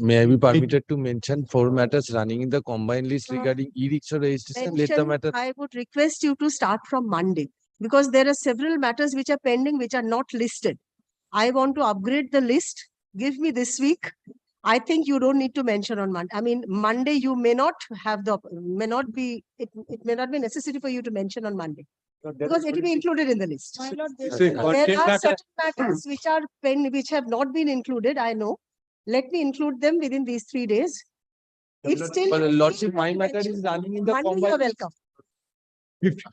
May I be permitted to mention 4 matters running in the combined list regarding e-rickshaw registration? Let the matter. I would request you to start from Monday because there are several matters which are pending which are not listed. I want to upgrade the list. Give me this week. I think you don't need to mention on Monday. I mean, Monday you may not have it may not be necessary for you to mention on Monday. Because it will be included in the list. There are certain matters which are which have not been included, I know. Let me include them within these 3 days. It's still. Lordship, my matter is running in the Monday, combined. you're welcome.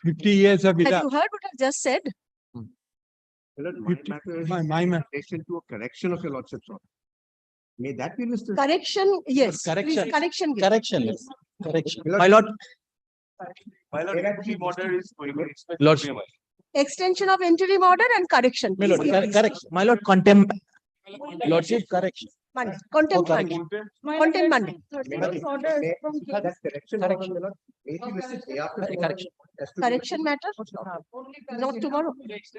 50 years of Have you heard what I've just said? my matter. To a correction of your lordship's order. May that be listed? Correction, yes. Correction. Please, correction. give. Correction, yes. Correction. My lord, Lordship. Extension of interim order and correction. My Please lord, give these. correction. My lord, contempt. Lordship, correction. Monday. Contempt Monday. Contempt Monday. that correction, my lord, may be listed day after tomorrow. Correction. Correction matter? Not tomorrow.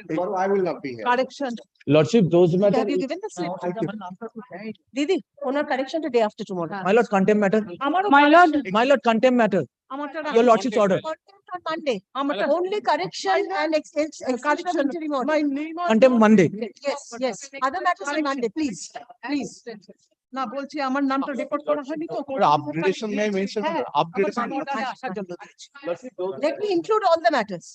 Tomorrow I will not be here. Correction. Lordship, those Have matters. you given the slip? Didi, honor correction the day after tomorrow. My lord, contempt matter. My lord, contempt matter. Your lordship's order. Contempt on Monday. Only correction and extension of interim order. Contempt Monday. Yes, yes. Other matters on Monday, please. Please. না বলছি আমার নামটা record করা হয়নি তো Upgradation may mention. Upgradation. Let me include all the matters.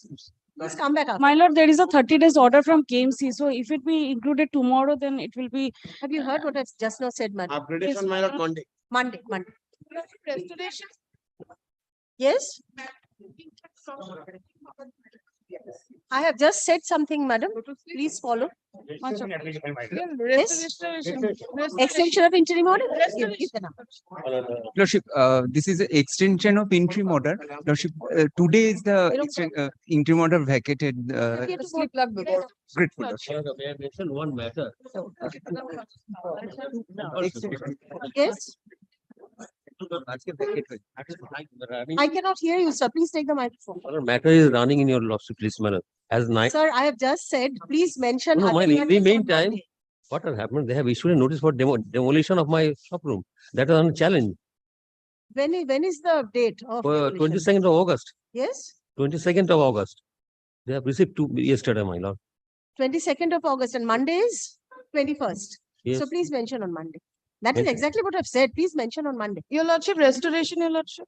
Please come back up. My lord, there is a 30 days order from KMC. So if it be included tomorrow, then it will be. Have you heard what I've just now said, madam? Upgradation, my lord, Monday. Monday. Yes? I have just said something, madam. Please follow. Yes? Extension of interim order? Give the number. Lordship, this is an extension of interim order. Lordship, today is the interim order vacated. Grateful. Lordship. One matter. Yes? I cannot hear you, sir. Please take the microphone. Matter is running in your lordship, please, madam. As night. Sir, I have just said, please mention. No, other my, in the matters on meantime, Monday. what has happened? They have issued a notice for demolition of my shop room. That is on challenge. When is the date of? demolition? 22nd of August. Yes? 22nd of August. They have received two yesterday, my lord. 22nd of August and Monday is 21st. Yes. So please mention on Monday. That is Mention. exactly what I've said. Please mention on Monday. Your lordship, restoration, your lordship.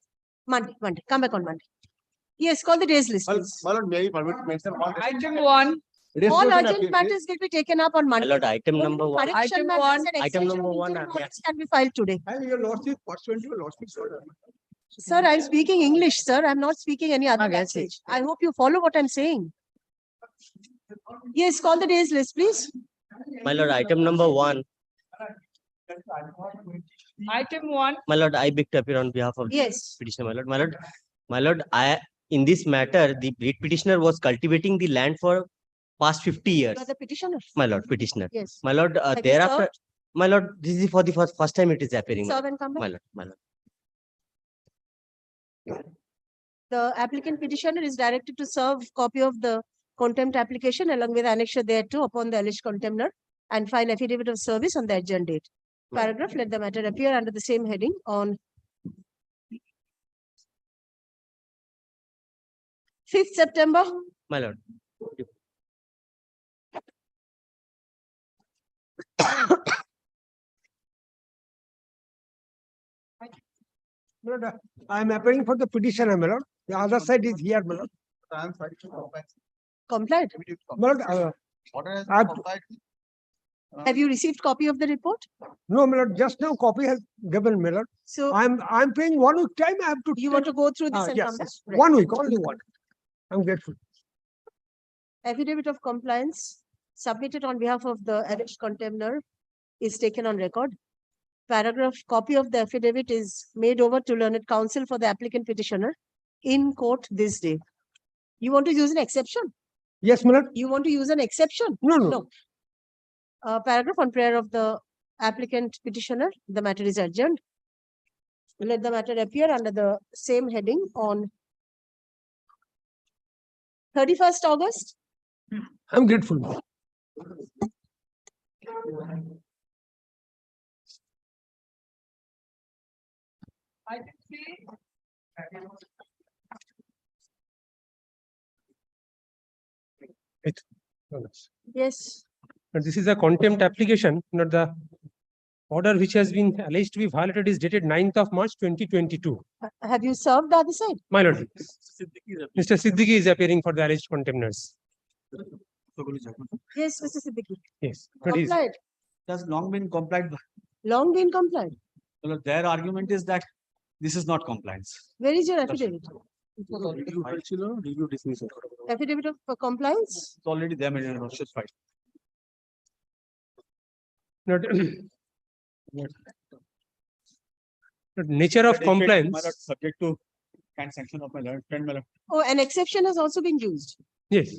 Monday. Come back on Monday. Yes, call the days list, please. My lord, may I permit to mention one? Item 1. All urgent matters will be taken up on My Monday. lord, item number 1. Correction Item matters one. and Item extension number of one, interim yeah. orders can be filed today. And your lordship, pursuant to your lordship's order. Sir, I'm speaking English, sir. I'm not speaking any other Okay, language. I hope you follow what I'm saying. Yes, call the days list, please. My lord, item number 1. Item 1. My lord, I beg to appear on behalf of Yes. the petitioner. My lord, in this matter, the lead petitioner was cultivating the land for past 50 years. You are the petitioner. My lord, petitioner. Yes. My lord, Have you thereafter, served? my lord, this is for the first time it is appearing. Serve and come back. My lord. The applicant petitioner is directed to serve copy of the contempt application along with annexure thereto upon the alleged contemner and file affidavit of service on the adjourned date. Paragraph, let the matter appear under the same heading on 5th September. My lord. I am appearing for the petitioner, my lord. The other side is here, my lord. I am sorry to complain. Compliant. My lord, Have you received copy of the report? no, my lord, just now copy has given, my lord. So I'm paying 1 week time. I have to. you want to go through this and yes, come back? yes. Right. 1 week, only 1. I'm grateful. Affidavit of compliance submitted on behalf of the alleged contemner is taken on record. Paragraph, copy of the affidavit is made over to learned counsel for the applicant petitioner in court this day. You want to use an exception? Yes, my lord. You want to use an exception? No. No. Paragraph on prayer of the applicant petitioner, the matter is adjourned. Let the matter appear under the same heading on 31st August. I'm grateful. Item 3. Yes. And this is a contempt application, not the order which has been alleged to be violated is dated 9th of March 2022. Have you served the other side? My lord, Mr. Siddiqui is appearing for the alleged contemners. Yes, Mr. Siddiqui. Yes. But he's- Complied. Has long been complied. Long been complied. Well, their argument is that this is not compliance. Where is your affidavit? Review dismissal. Affidavit of compliance? It's already there, Madam Lordship, fine. not not nature of compliance. Subject to and sanction of my learned friend, my lord. Oh, an exception has also been used. Yes.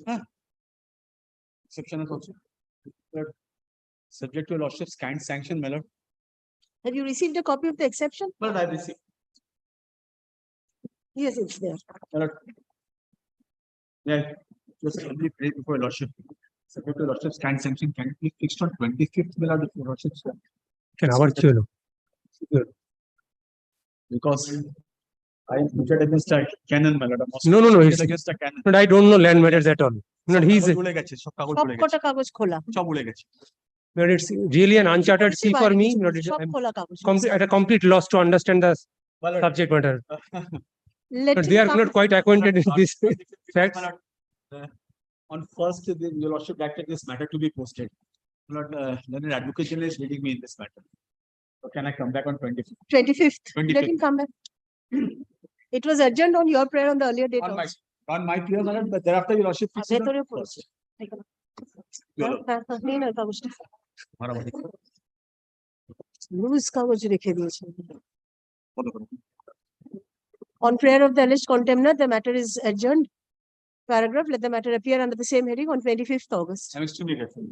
Exception is also. Lord, subject to your lordship's kind sanction, my lord. Have you received a copy of the exception? But I received. Yes, it's there. My lord. Yeah, just only pray before your lordship. Subject to your lordship's kind sanction can be fixed on 25th, my lord, if your lordship's. Can our chilo. Because I am measured against a cannon, my lord. No, no, no, Measured it's- against a cannon. But I don't know land matters at all. No, he's, সব কাগজ উড়ে গেছে, সব কাগজ সব উড়ে গেছে, কটা কাগজ খোলা। সব উড়ে গেছে। but it's really an uncharted বলেছি sea for বাইরে me. কিছু Not নেই, সব I'm খোলা কাগজ। at a complete loss to understand the My lord, subject matter. Let But him they are come. not quite acquainted in on- this on the 55th, facts. my lord, on first, your lordship directed this matter to be posted. My lord, learned advocate general is leading me in this matter. So can I come back on 25th? 25th. Let 25th. him come back. It was adjourned on your prayer on the earlier date. On my, also. on my prayer, my lord, but thereafter your lordship fixes on ভেতরে first. পড়েছে। Your lord, নিন ওই কাগজটা। মারামারি। Loose কাগজ রেখে দিয়েছে। বলো, বলো। On prayer of the alleged contemner, the matter is adjourned. Paragraph, let the matter appear under the same heading on 25th August. I'm extremely grateful.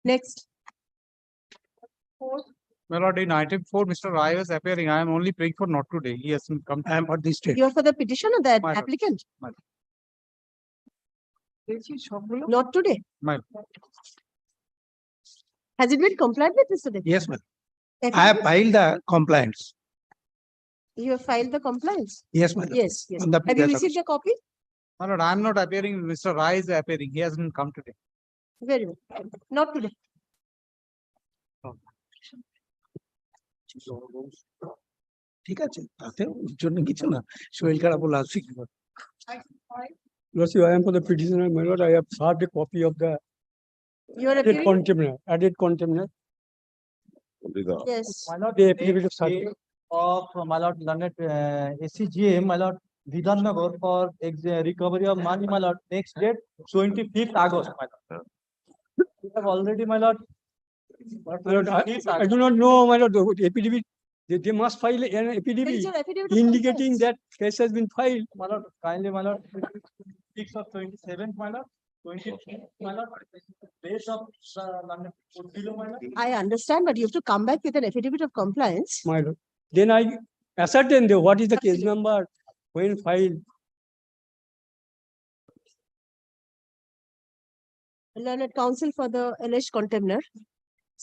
Next. My lord, in item 4, Mr. Rai was appearing. I am only praying for not today. He hasn't come. I am for this state. You are for the petition or the My lord. applicant? My Not today. My- Has it been complied with, Mr. Dev? Yes, ma'am. Affidavit- I have filed the compliance. You have filed the compliance? Yes, madam. Yes, yes. On the Have you previous received a copy? My lord, I am not appearing. Mr. Rai is appearing. He hasn't come today. Very well. Not today. ঠিক আছে তাতে ওর জন্য কিছু না শরীর খারাপ হলো আসছি কি করে। Item 5. Lordship, I am for the petitioner, my lord. I have served a copy of the You are added appearing? contemner, Yes. My lord, the affidavit of service. of my lord learned SCGM, my lord Vidhannagar for recovery of money, my lord, next date 25th August, my lord. We have already, my lord. My lord, I do not know, my lord, the affidavit, they must file an Where is affidavit your affidavit? of indicating compliance? that case has been filed. My lord, kindly, my lord, 6 of 27th, my lord, 25th, my lord, base of London, below, my lord. I understand, but you have to come back with an affidavit of compliance. My lord, then I ascertain the, what is the case number, when filed. Learned counsel for the alleged contemner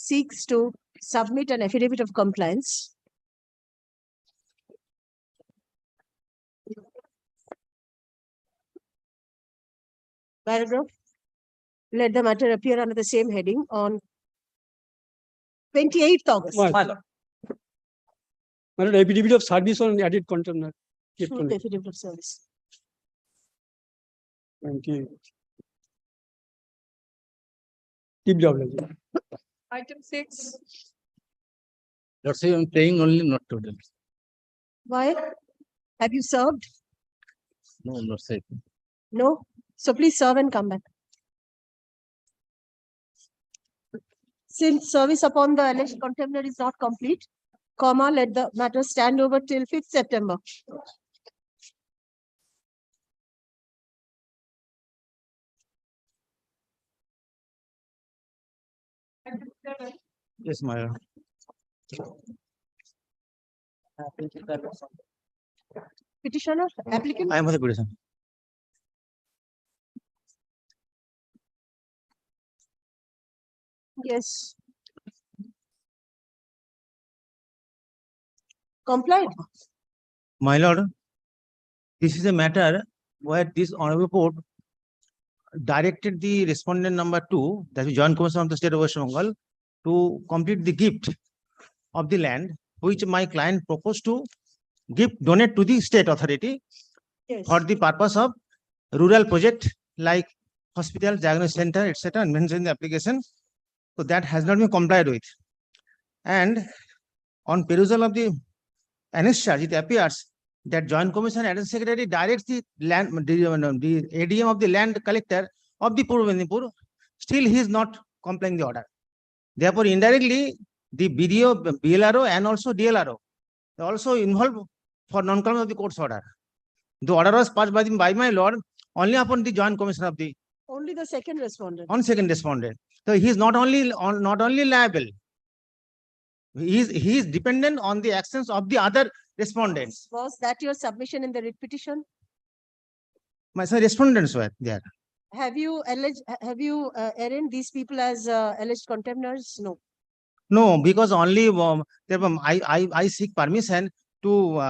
seeks to submit an affidavit of compliance. Paragraph. Let the matter appear under the same heading on 28th August. My lord, affidavit of service on added contemner. kept Shoot on the affidavit of service. 20. Keep job like Item 6. Lordship, I am praying only not today. Why? Have you served? No, Lordship. No? So please serve and come back. Since service upon the alleged contemner is not complete, comma, let the matter stand over till 5th September. Item 7. Yes, my lord. Petitioner, applicant? I am for the petition. Yes. Complied. My lord, this is a matter where this honorable court directed the respondent number 2, that is Joint Commission of the State of West Bengal, to complete the gift of the land which my client proposed to donate to the state authority Yes. for the purpose of rural project like hospital, diagnosis center, etc. mentioned in the application. So that has not been complied with. And on perusal of the annexed charge, it appears that Joint Commission and Secretary directs the the ADM of the land collector of the Purva Medinipur. Still, he is not complying the order. Therefore, indirectly, the BDO, BLRO, and also DLRO are also involved for non-compliance of the court's order. The order was passed by my lord only upon the Joint Commission of the Only the second respondent. second respondent. So he is not only liable, he is dependent on the actions of the other respondents. Was that your submission in the writ petition? My respondents were there. Have you arraigned these people as alleged contemners? No. No, because only I seek permission to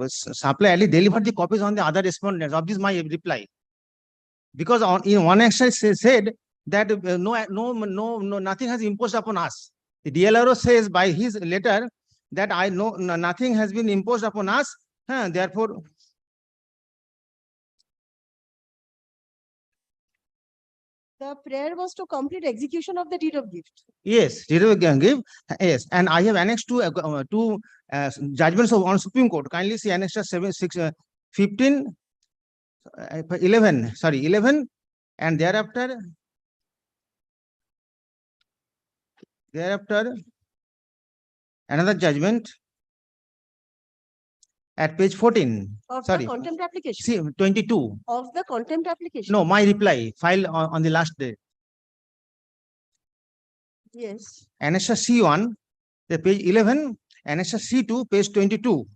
supply, deliver the copies on the other respondents of this my reply. Because in one action said that nothing has imposed upon us. The DLRO says by his letter that nothing has been imposed upon us. Therefore, The prayer was to complete execution of the deed of gift. yes, deed of gift. Yes, and I have annexed two judgments on Supreme Court. Kindly see Annex 11, and thereafter another judgment at page 14. Of Sorry, the contempt application. see 22. Of the contempt application. No, my reply filed on the last day. Yes. Annex C1, the page 11, Annex C2, page 22.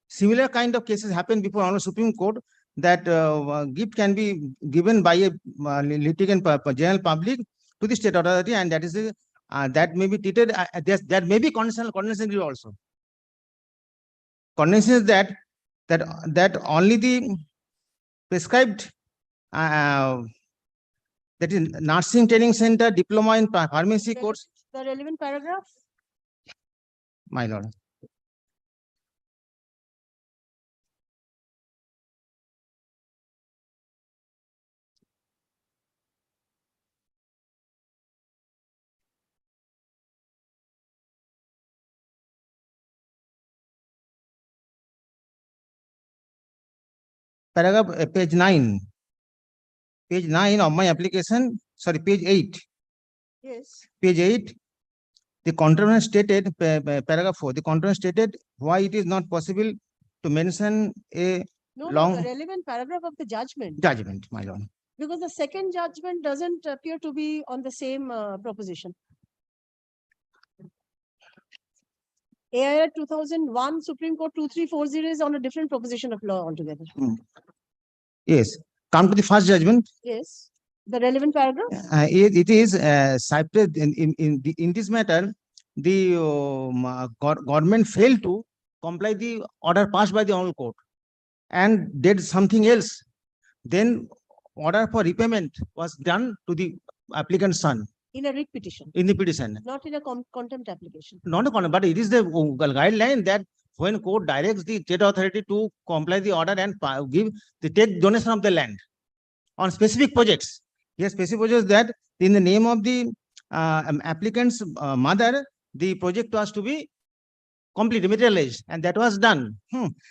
Similar kind of cases happen before on the Supreme Court that gift can be given by a litigant general public to the state authority, and that is that may be treated. That may be conditional also. Condition is that only the prescribed that is nursing training center, diploma in pharmacy course. The relevant paragraph. My lord. Paragraph page 9. Page 9 of my application, sorry, page 8. Yes. Page 8, the contravention stated, paragraph 4, the contravention stated why it is not possible to mention a No, long the relevant paragraph of the judgment. judgment, my lord. Because the second judgment doesn't appear to be on the same proposition. AIR 2001, Supreme Court 2340 is on a different proposition of law altogether. Yes, come to the first judgment. Yes. The relevant paragraph. It is cited in this matter, the government failed to comply the order passed by the honorable court and did something else. Then order for repayment was done to the applicant's son In a writ petition, in the petition. not in a contempt application. Not a contempt, but it is the guideline that when court directs the state authority to comply the order and take donation of the land on specific projects. Yes, specific projects that in the name of the applicant's mother, the project was to be completely materialized, and that was done.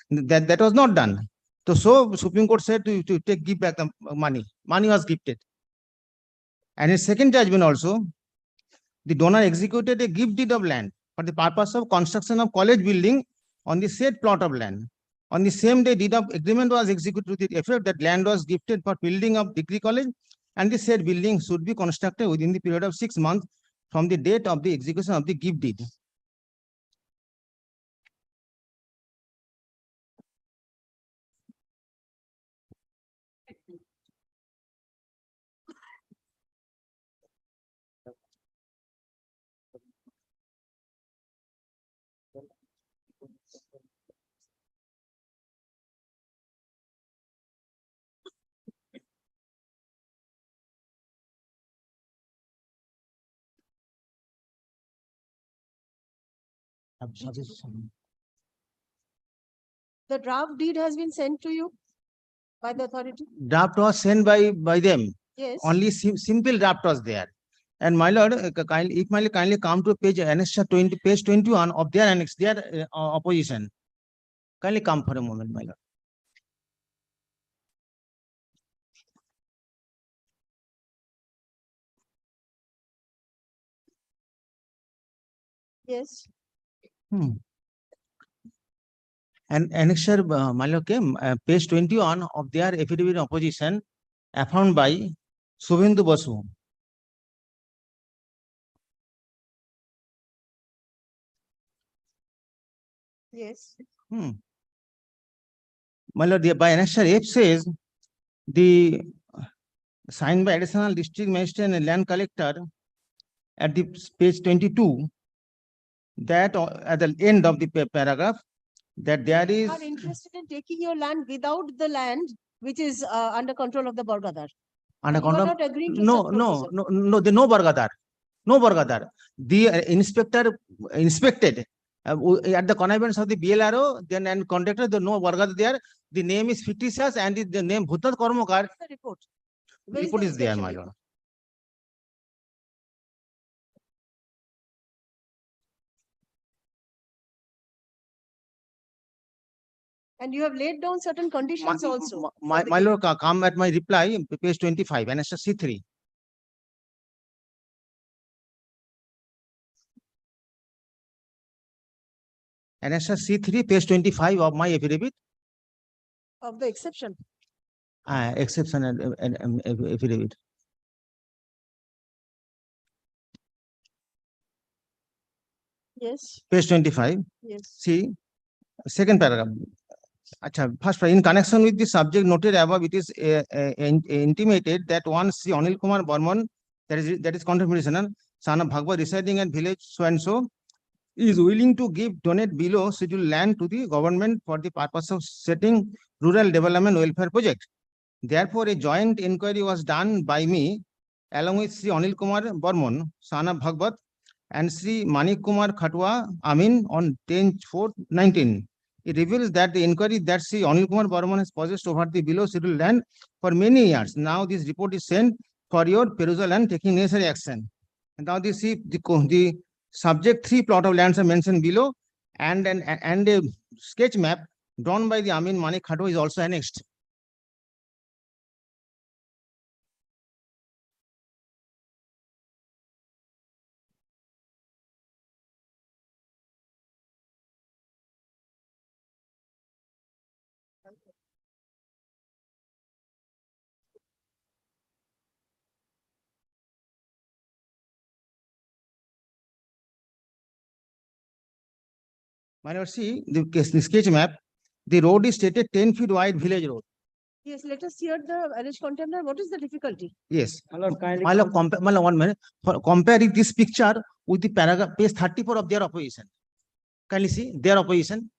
That was not done. So Supreme Court said to give back the money. Money was gifted. And in second judgment also, the donor executed a gift deed of land for the purpose of construction of college building on the said plot of land. On the same day, deed of agreement was executed to the effect that land was gifted for building of degree college, and the said building should be constructed within the period of 6 months from the date of the execution of the gift deed. The draft deed has been sent to you by the authority? Draft was sent by them. Yes. Only simple draft was there. And my lord, kindly, if my lord kindly come to page annexure 20, page 21 of their annex, their opposition. Kindly come for a moment, my lord. Yes. And annexure, my lord, came page 21 of their affidavit of opposition affirmed by Subhendu Basu. Yes. My lord, by annexure F says the signed by additional district magistrate and land collector at the page 22, that at the end of the paragraph, that there is Are interested in taking your land without the land which is under control of the Bargadar. under You are control. not agreeing to No, such no, proposal. no, the no Bargadar. No Bargadar. The inspector inspected at the connivance of the BLRO, then and contractor, the no Bargadar there. The name is fictitious and the name Bhutnath Kormokar. The report. Where Report the is there, inspection my report? lord. And you have laid down certain conditions also. for My the lord, come at my reply, page 25, annexure C3. Annexure C3, page 25 of my affidavit, of the exception. exception and affidavit. Yes. Page 25. Yes. See, second paragraph. First, in connection with the subject noted above, it is intimated that one Sri Anil Kumar Burman, that is contribution, son of Bhagwat residing at village so and so, is willing to donate below scheduled land to the government for the purpose of setting rural development welfare project. Therefore, a joint inquiry was done by me along with Sri Anil Kumar Burman, son of Bhagwat, and Sri Manik Kumar Khatwa Amin on 10/4/19. It reveals that the inquiry that Sri Anil Kumar Burman has possessed over the below scheduled land for many years. Now this report is sent for your perusal and taking necessary action. And now this see the subject 3 plot of lands are mentioned below, and a sketch map drawn by the Amin Manik Khatwa is also annexed. My lord, see the sketch map. The road is stated 10 feet wide village road. Yes, let us hear the alleged contender. What is the difficulty? Yes. My lord, kindly My lord, my lord, 1 minute. Comparing this picture with the paragraph, page 34 of their opposition. Kindly see their opposition.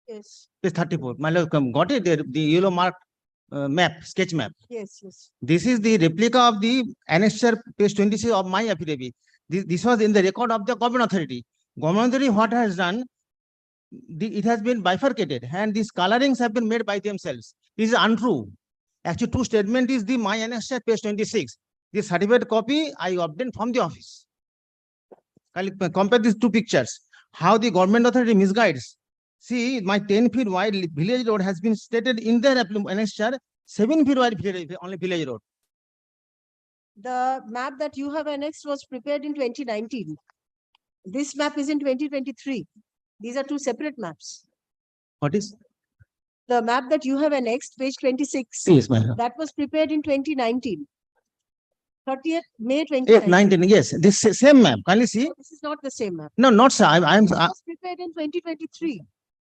Yes. Page 34. My lord, got it? The yellow mark map, sketch map. Yes, yes. This is the replica of the annexure, page 26 of my affidavit. This was in the record of the government authority. Government authority, what has done, it has been bifurcated and these colorings have been made by themselves. This is untrue. Actually, true statement is the my annexure, page 26. This certificate copy I obtained from the office. Compare these two pictures. How the government authority misguides. See, my 10 feet wide village road has been stated in their annexure, 7 feet wide only village road. The map that you have annexed was prepared in 2019. This map is in 2023. These are two separate maps. What is? The map that you have annexed, page 26. Yes, my lord. That was prepared in 2019. 30th May 2019. 19, yes, this same map. Can you see? No, this is not the same map. No, not sir. It was prepared in 2023.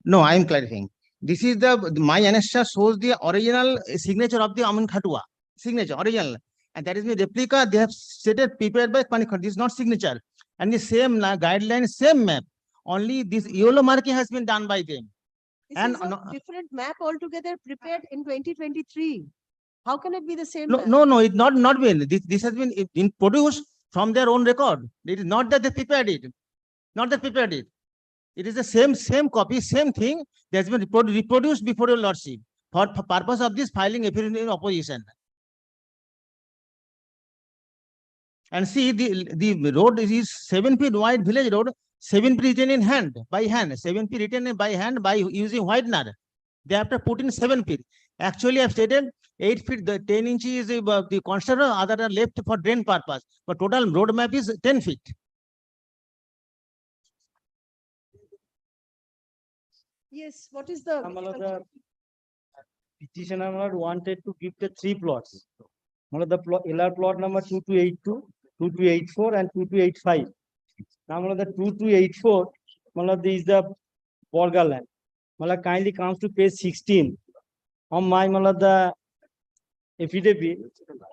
No, I am clarifying. This is my annexure shows the original signature of the Amin Khatua, signature, original. And that is the replica they have stated prepared by Panikhat. This is not signature. And the same guideline, same map. Only this yellow marking has been done by them. This And is a different map altogether prepared in 2023. How can it be the same no, map? no, it's not been. This has been produced from their own record. It is not that they prepared it. Not that prepared it. It is the same copy, same thing that has been reproduced before your lordship for purpose of this filing appearing in opposition. And see, the road is 7 feet wide village road, 7 feet written in hand, by hand, 7 feet written by hand by using whitener. They have to put in 7 feet. Actually, I've stated 8 feet, the 10 inches is the constructor, other are left for drain purpose. But total road map is 10 feet. Yes, what is the? The petitioner wanted to give the 3 plots. One of the LR plot number 2282, 2284 and 2285. Now the 2284, one of these the Borga land. Mala kindly comes to page 16. On my the affidavit,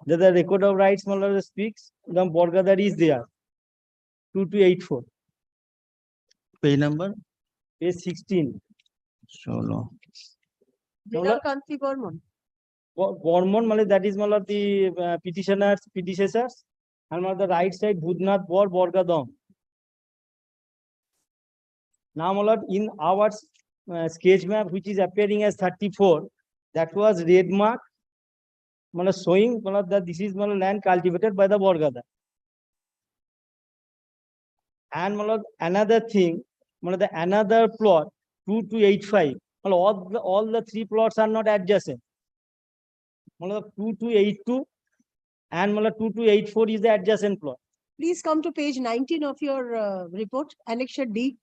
that the record of rights speaks, the Borga that is there. 2284. Page number? Page 16. Solo. Kanti Bormon. Bormon, that is the petitioner's predecessors. And on the right side, Budnath Bor Borgadom. Now, in our sketch map, which is appearing as 34, that was red mark, showing that this is land cultivated by the Borgada. And another thing, another plot, 2285. All the 3 plots are not adjacent. 2282 and 2284 is the adjacent plot. Please come to page 19 of your report, Annexure D.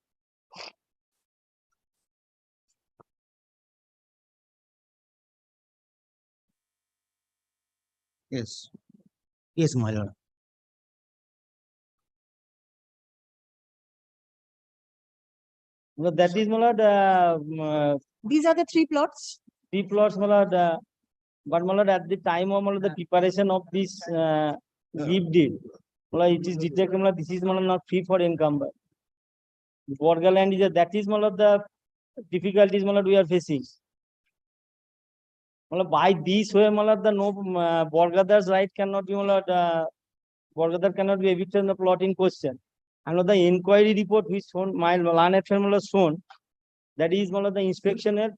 Yes. Yes, my lord. That is These are the 3 plots. 3 plots, but at the time of the preparation of this gift deed, it is detected this is not free for encumber. Borga land is that is the difficulties we are facing. By this way, the no Borgada's right cannot be Borgadar cannot be evicted in the plot in question. And the inquiry report which shown my land FM shown, that is the inspection.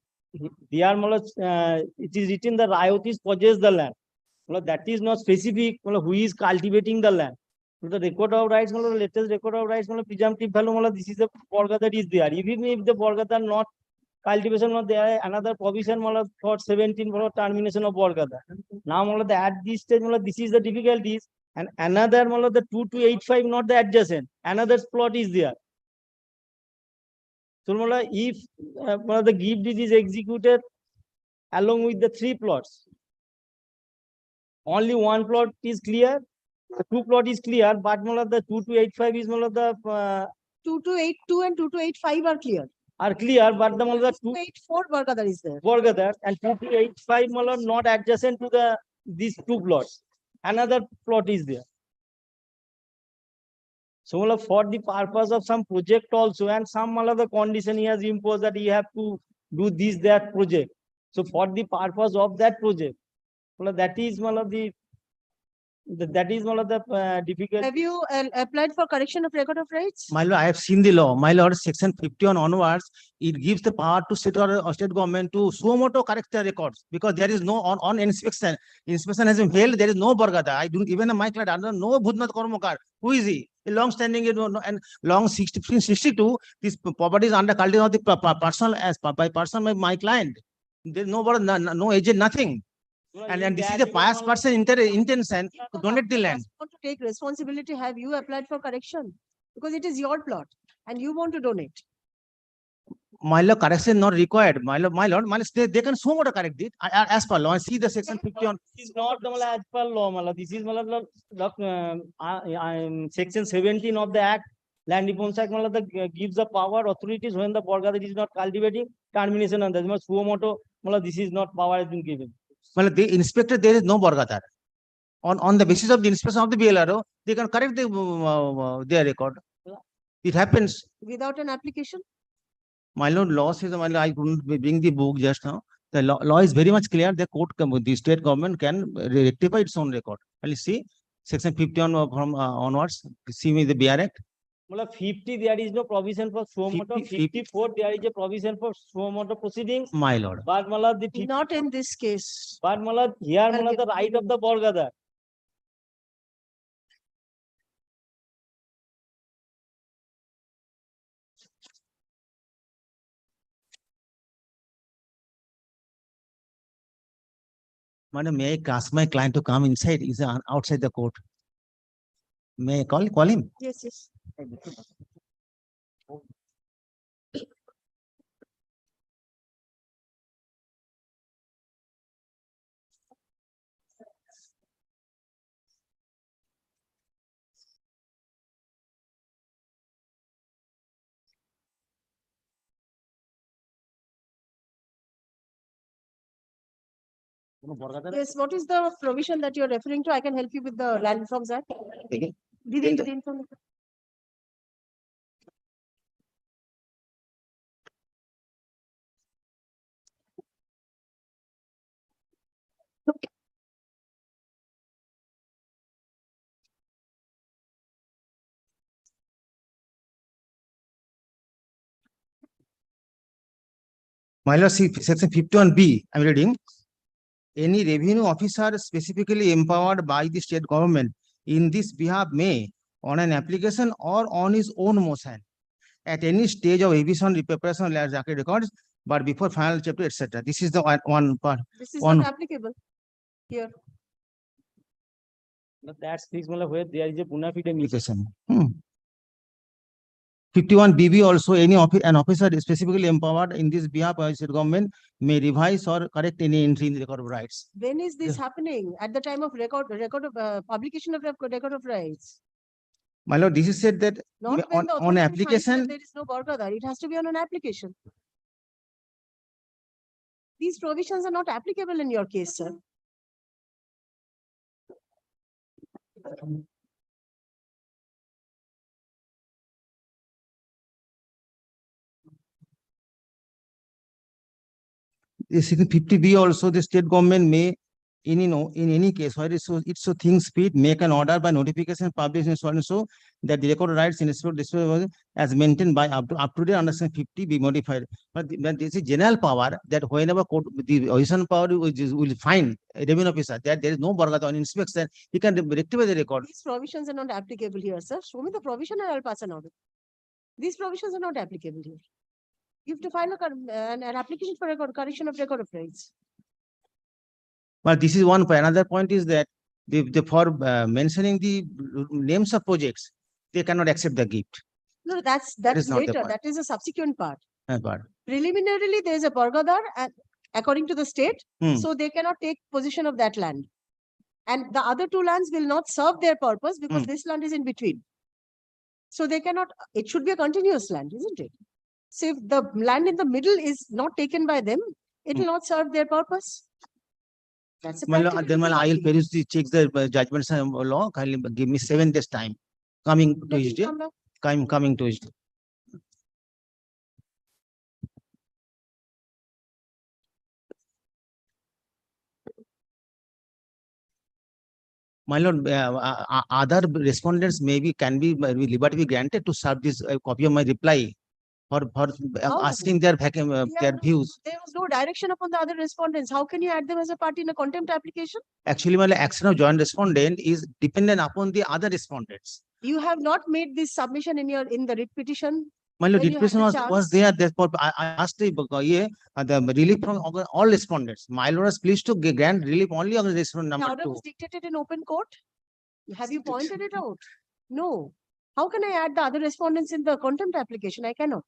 They are it is written the Rayotis possess the land. That is not specific who is cultivating the land. The record of rights, latest record of rights, presumptive value, this is the Borga that is there. Even if the Borga are not cultivation, there another provision for 17 for termination of Borga. Now at this stage, this is the difficulties. And another the 2285, not the adjacent. Another plot is there. So if the gift deed is executed along with the 3 plots, only 1 plot is clear, the 2 plot is clear, but the 2285 is the 2282 and 2285 are clear. Are clear, but the 284 Borgadar is there. Borgadar and 2285 not adjacent to these 2 plots. Another plot is there. So for the purpose of some project also, and some the condition he has imposed that you have to do this, that project. So for the purpose of that project, that is the difficult. Have you applied for correction of record of rights? My lord, I have seen the law. My lord, section 51 onwards, it gives the power to state or state government to suo motu correct the records because there is no on inspection. Inspection has been failed. There is no Borgada. I don't even my client under no Budnath Kormokar. Who is he? A long standing and long 1662. This property is under cultivation of the personal as by person by my client. There is no agent, nothing. And this is a pious person intention to donate the land. Want to take responsibility? Have you applied for correction? Because it is your plot and you want to donate. My lord, correction not required. My lord, they can so much correct it as per law. See the section 50 on. This is not as per law. This is section 17 of the Act Land Reforms Act, my lord, gives the power authorities when the Borgada is not cultivating termination on that. Suo moto, my lord, this is not power has been given. Well, the inspector, there is no Borgadar. On the basis of the inspection of the BLRO, they can correct their record. It happens. Without an application? My lord, law says, my lord, I couldn't bring the book just now. The law is very much clear. The state government can rectify its own record. Well, you see, section 51 from onwards, see me the BR Act. My lord, 50, there is no provision for suo moto. 54, there is a provision for suo moto proceedings. My lord. But my lord, the Not in this case. but my lord, here, my lord, the right of the Borgada. Madam, may I ask my client to come inside? He's outside the court. May I call him? Yes, yes. Yes, what is the provision that you're referring to? I can help you with the Land Reforms Act. Okay. The information. My lord, see section 51B, I'm reading. Any revenue officer specifically empowered by the state government in this behalf may, on an application or on his own motion, at any stage of revision, preparation of land records, but before final chapter, etc. This is the one part. This is One- not applicable here. But that's things, my lord, where there is a bona fide missing. Application. 51BB also, an officer specifically empowered in this behalf by state government may revise or correct any entry in the record of rights. When is this happening? At the time of record of publication of record of rights? My lord, this is said that Not when on the authority finds that application, there is no Borgada. It has to be on an application. These provisions are not applicable in your case, sir. section 50B also, the state government may, in any case, where it so things fit, make an order by notification published and so on and so, that the record of rights in dispute as maintained by up to date under section 50 be modified. But there is a general power that whenever court, the original power will find a revenue officer that there is no Borgada on inspection, he can rectify the record. These provisions are not applicable here, sir. Show me the provision and I'll pass an order. These provisions are not applicable here. You have to file an application for correction of record of rights. But this is one point. Another point is that for mentioning the names of projects, they cannot accept the gift. No, that's is not the later. part. That is a subsequent part. But Preliminarily, there is a Borgadar according to the state, Hmm. so they cannot take possession of that land. And the other two lands will not serve their purpose because Hmm. this land is in between. So they cannot, it should be a continuous land, isn't it? So if the land in the middle is not taken by them, it will not serve their purpose. That's a then practicality. I will peruse the checks the judgments of law. Kindly give me 7 days time. Coming Let him Tuesday. come back. Coming Tuesday. My lord, other respondents can be liberty be granted to serve this copy of my reply for How? asking their views. There was no direction upon the other respondents. How can you add them as a party in a contempt application? Actually, my action of joint respondent is dependent upon the other respondents. You have not made this submission in the writ petition. My lord, When you had petition the was chance. there. Therefore, I asked the relief from all respondents. My lord was pleased to grant relief only on respondent The number order 2. was dictated in open court. Have you pointed it out? No. How can I add the other respondents in the contempt application? I cannot.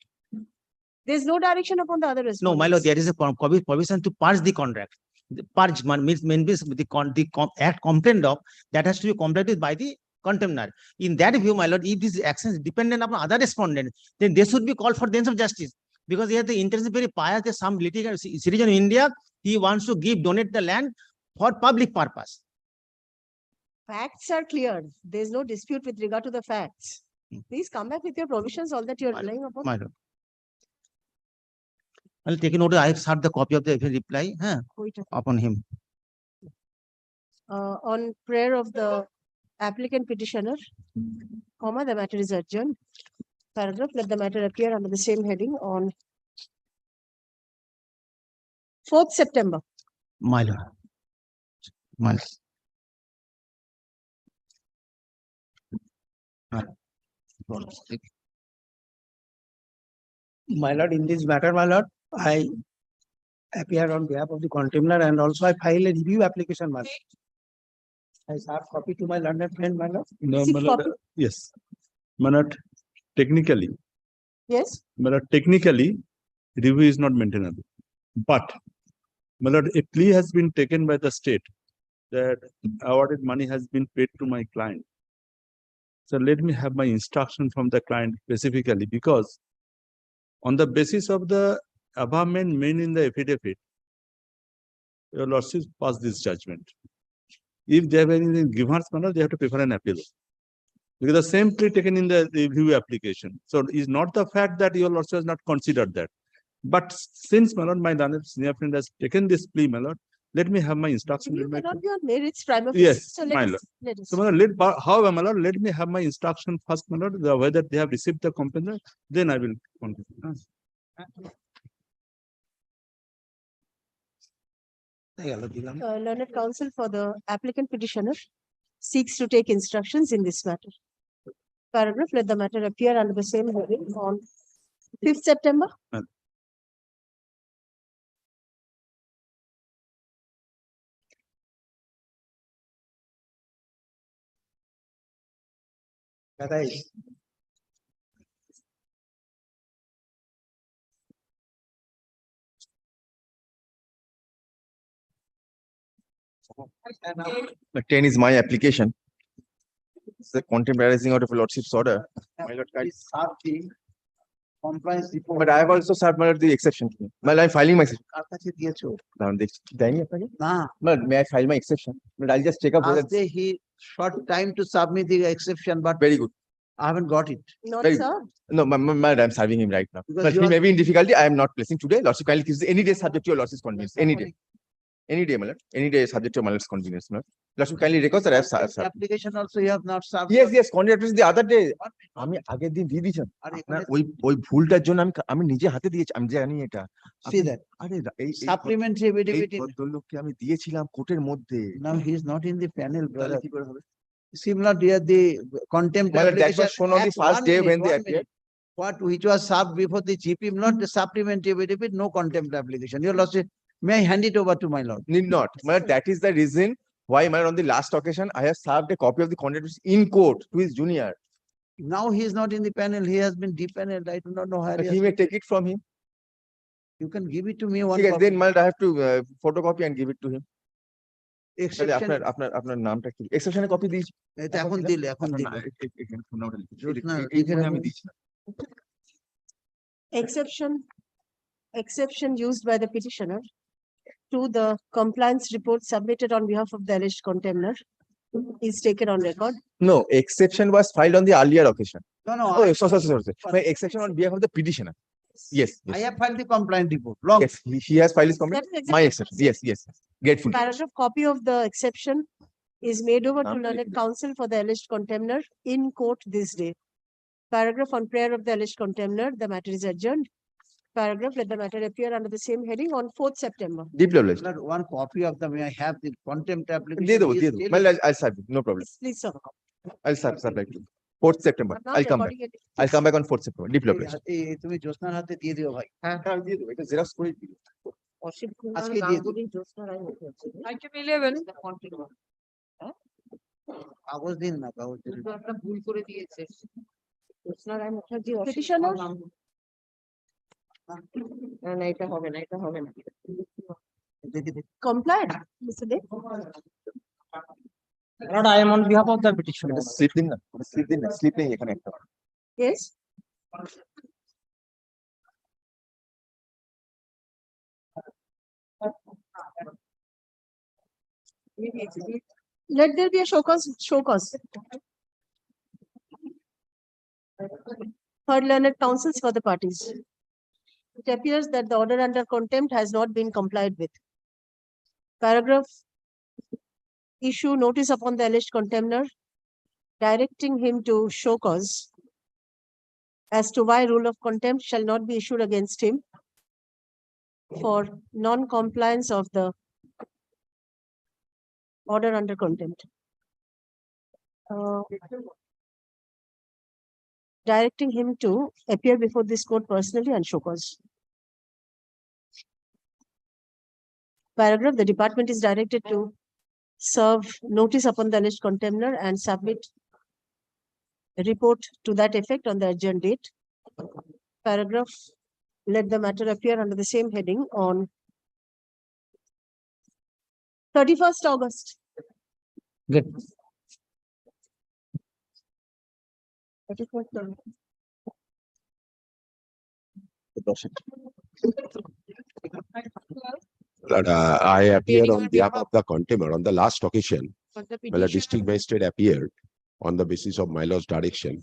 There's no direction upon the other respondents. No, my lord, there is a provision to purge the contract. The purge means the act complained of that has to be completed by the contemner. In that view, my lord, if this action is dependent upon other respondents, then they should be called for the ends of justice. Because here the intention is very pious, that some litigant citizen in India, he wants to donate the land for public purpose. Facts are clear. There's no dispute with regard to the facts. Please come back with your provisions, all that you're relying upon. My lord. I'll take a note. I have served the copy of the reply Wait a- upon him. On prayer of the applicant petitioner, comma, the matter is adjourned. Paragraph, let the matter appear under the same heading on 4th September. My lord. My lord. My lord, in this matter, my lord, I appear on behalf of the contemner and also I file a review application, my lord. I serve copy to my learned friend, my lord. No, Seek my lord, copy. yes. My lord, technically, Yes, my lord, technically, review is not maintainable. But, my lord, a plea has been taken by the state that awarded money has been paid to my client. So let me have my instruction from the client specifically, because on the basis of the above main in the affidavit, your lordship pass this judgment. If they have anything given us, they have to prefer an appeal. Because the same plea taken in the review application. So it's not the fact that your lordship has not considered that. But since my lord, my senior friend has taken this plea, my lord, let me have my instruction. you Let my- cannot be on merits prima facie. Yes, So my let lord. us, let us. So, my lord, however, my lord, let me have my instruction first, my lord, whether they have received the complaint, then I will continue. Learned counsel for the applicant petitioner seeks to take instructions in this matter. Paragraph, let the matter appear under the same heading on 5th September. The 10 is my application. It's the contemporarizing out of a lordship's order. My lord, Compliance report. but I have also served my lord the exception. Well, I'm filing my exception. কার কাছে দিয়েছো? না, না, may I file my exception? But I'll just check up whether After he short time to submit the exception, but very good. I haven't got it. Not Very sir. No, I'm serving him right now. Because But you he are- may be in difficulty. I am not placing today. Lordship kindly gives any day subject to your lordship's convenience. Any day. Any day, my lord. Any day subject to my lord's convenience, my lord. Lordship kindly records that I have served. Application also you have not served. Yes, contract is the other day. আমি আগের দিন দিয়ে দিয়েছেন। আর আপনার এখানে- ওই ভুলটার জন্য আমি নিজে হাতে দিয়েছি। আমি জানি এটা। See that. আরে এই Supplementary এই affidavit. ভদ্রলোককে আমি দিয়েছিলাম কোর্টের মধ্যে। Now he is not in the panel, তাহলে brother. কি করে হবে? Similar to the contempt Well, that application. was shown on the Act, first one day minute, when they one appeared. minute. What which was served before the GP, not the supplementary affidavit, no contempt application. Your lordship, may I hand it over to my lord? Need not. My lord, that is the reason why, my lord, on the last occasion, I have served a copy of the contract in court to his junior. Now he is not in the panel. He has been depaneled. I do not know how. But he may take it from him. You can give it to me one ঠিক আছে, copy. then my lord, I have to photocopy and give it to him. তাহলে Exception. আপনার নামটা কি? এক্সেপশনে copy দিয়েছি। এটা এখন দিলে, এখন দিলে। এখানে ফোন নাম্বারটা লিখি। জোৎস্না, এই লিখে ফোনে আমি রাখুন। দিয়েছি। Exception used by the petitioner to the compliance report submitted on behalf of the alleged contemner is taken on record. No, exception was filed on the earlier occasion. No, no. Oh, sorry. My exception on behalf of the petitioner. Yes. I have filed the complaint report. Long. Yes, he has filed his complaint. That is My exactly- exception. Yes. Grateful. Paragraph, copy of the exception is made over to Naam learned likhe. counsel for the alleged contemner in court this day. Paragraph, on prayer of the alleged contemner, the matter is adjourned. Paragraph, let the matter appear under the same heading on 4th September. Deeply obliged. Lord, one copy of the, may I have the contempt application? দিয়ে দেবো। He is still- Well, I'll serve you. No problem. Please, sir. I'll serve like 4th September. I'm not I'll come back. recording it. I'll come back on 4th September. Deeply obliged. তুমি জ্যোৎস্নার হাতে দিয়ে দিও ভাই। হ্যাঁ, দিয়ে দেবো। এটা xerox করে দিও। আজকে দিয়ে দিও। Item 11. কাগজ দিন না, কাগজ দিন। Petitioner, দেখি, দেখি। complied, Mr. Dev. Lord, I am on behalf of the petitioner. Sleeping এখানে একটা। Yes. Let there be a show cause. Heard learned counsels for the parties. It appears that the order under contempt has not been complied with. Paragraph: issue notice upon the alleged contemner, directing him to show cause as to why rule of contempt shall not be issued against him for non-compliance of the order under contempt. Directing him to appear before this court personally and show cause. Paragraph: the department is directed to serve notice upon the alleged contemner and submit a report to that effect on the adjourned date. Paragraph: let the matter appear under the same heading on 31st August. Good. 31st August. I appear on behalf of the contemner on the last occasion. My lord, district magistrate appeared on the basis of my lord's direction.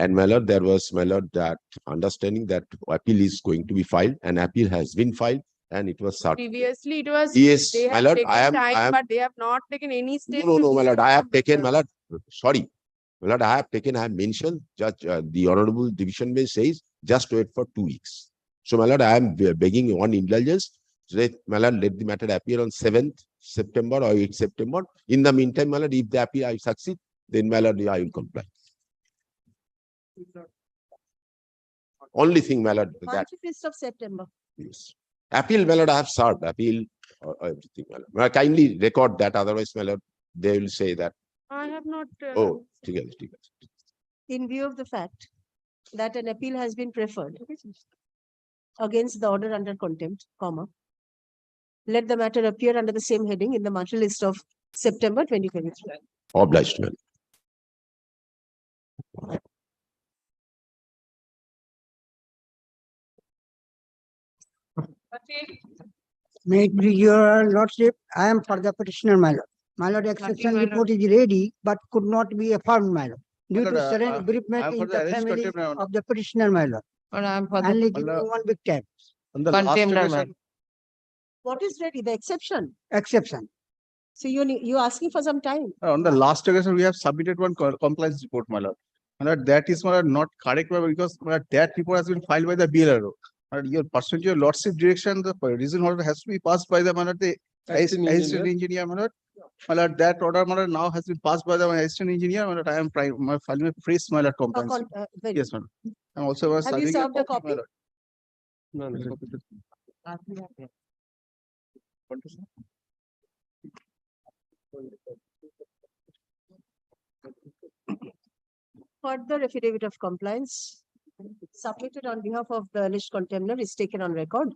And my lord, there was my lord that understanding that appeal is going to be filed, and appeal has been filed, and it was served. Previously, it was. Yes, they my have lord, taken I am, time, but they have not taken any step. no, to my lord, I have issue taken, my order. lord, sorry. My lord, I have mentioned, Judge, the honorable division bench says, just wait for 2 weeks. So my lord, I am begging on indulgence, my lord, let the matter appear on 7th September or 8th September. In the meantime, my lord, if the appeal I succeed, then my lord, I will comply. Only thing, my lord, that 25th of September. yes. Appeal, my lord, I have served appeal or everything, my lord. My lord, kindly record that, otherwise, my lord, they will say that, I have not. oh, ঠিক আছে, ঠিক আছে। In view of the fact that an appeal has been preferred against the order under contempt, comma, let the matter appear under the same heading in the marshal list of September 2023. Obliged, man. May it please your lordship, I am for the petitioner, my lord. My lord, exception my report is ready, but could not be affirmed, my lord. Due My to lord, sudden I am bereavement for in the the arrest family contempt, my lord. of the petitioner, my lord. But I am for Only the give me lord. one big time, On the last contempt, occasion, What is ready? The exception. exception. So you asking for some time. on the last occasion, we have submitted one compliance report, my lord. My lord, that is, my lord, not correct, my lord, because my lord, that report has been filed by the BLRO. My lord, your pursuant to your lordship direction, the reason order has to be passed by the, my lord, the assistant engineer, my lord. My lord, that order, my lord, now has been passed by the assistant engineer, my lord. I am trying, my filing a fresh, my lord, compliance. Very Yes, madam. I'm also Have you serving served a copy? my lord. No, no. Want to say? Further affidavit of compliance submitted on behalf of the alleged contemner is taken on record.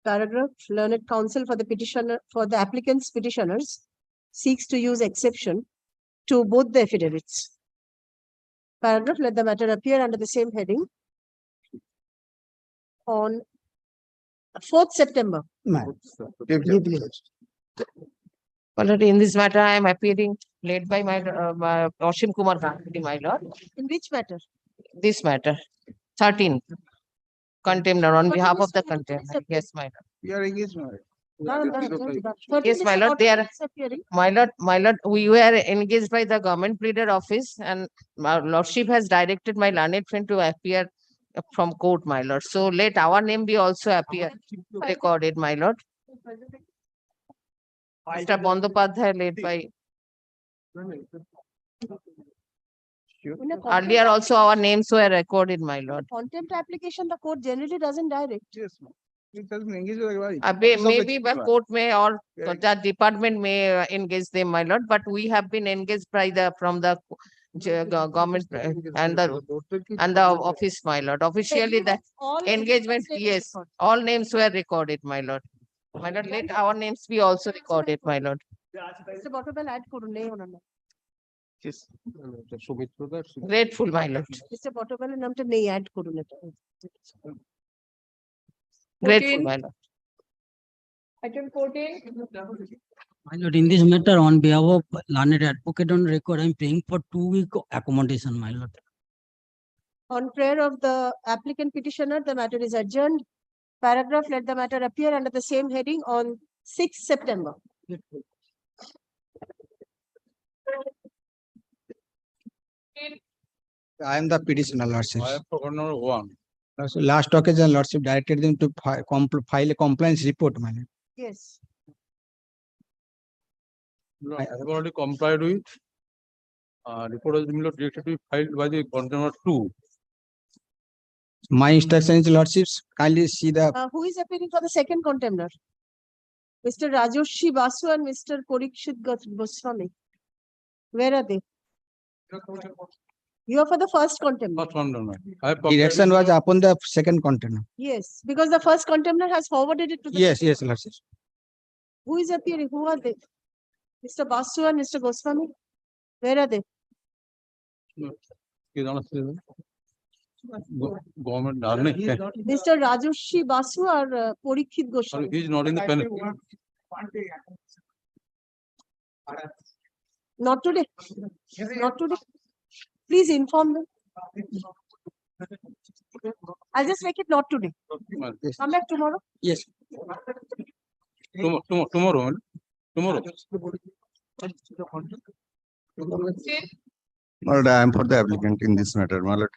Paragraph: learned counsel for the petitioner, for the applicant's petitioners seeks to use exception to both the affidavits. Paragraph: let the matter appear under the same heading on 4th September. Madam. Give Give them. please. But in this matter, I am appearing led by my Ashim Kumar Gandhi, my lord. In which matter? This matter, 13 contemner on But behalf it is of the for what contemner. is appearing? Yes, my lord. We are engaged, my lord. Yes, my lord, they are. Appearing. My lord, we were engaged by the government pleader office, and my lordship has directed my learned friend to appear from court, my lord. So let our name be also appear recorded, my lord. Mr. Bandopadhyay led by. In a Earlier also our names were recorded, my lord. contempt application, the court generally doesn't direct. Yes, ma'am. It has been engaged with the. Maybe the court may or the department may engage them, my lord, but we have been engaged by the, from the government and the office, my lord. Officially the All engagement, names yes, recorded. all names were recorded, my lord. My lord, let our names be also recorded, my lord. Mr. Bottomell, add করুন, নেই ওনার নাম। Grateful, my lord. Mr. বটওয়ালের নামটা নেই, add করুন এটা। Grateful, my lord. Item 14. My lord, in this matter, on behalf of learned advocate on record, I am paying for 2 week accommodation, my lord. On prayer of the applicant petitioner, the matter is adjourned. Paragraph, let the matter appear under the same heading on 6th September. I am the petitioner, lordship. I have forgotten number one. Last occasion, lordship directed them to file a compliance report, my lord. Yes. No, I have already complied with. Report has been directed to be filed by the container two. My instruction is, lordships, kindly see the Who is appearing for the second contemner? Mr. Rajoshi Basu and Mr. Parikshit Goswami. Where are they? You are for the first contemner. First container. I have complied direction with was the- upon the second container. Yes, because the first contemner has forwarded it to the. Yes, second. yes, lordship. Who is appearing? Who are they? Mr. Basu and Mr. Goswami? Where are they? He is not a government. Mr. Rajoshi Basu or Parikshit Goswami? He is not in the panel. Not today. Not today. Please inform them. I'll just make it not today. Come back tomorrow. Yes. Tomorrow. My lord, I am for the applicant in this matter, my lord.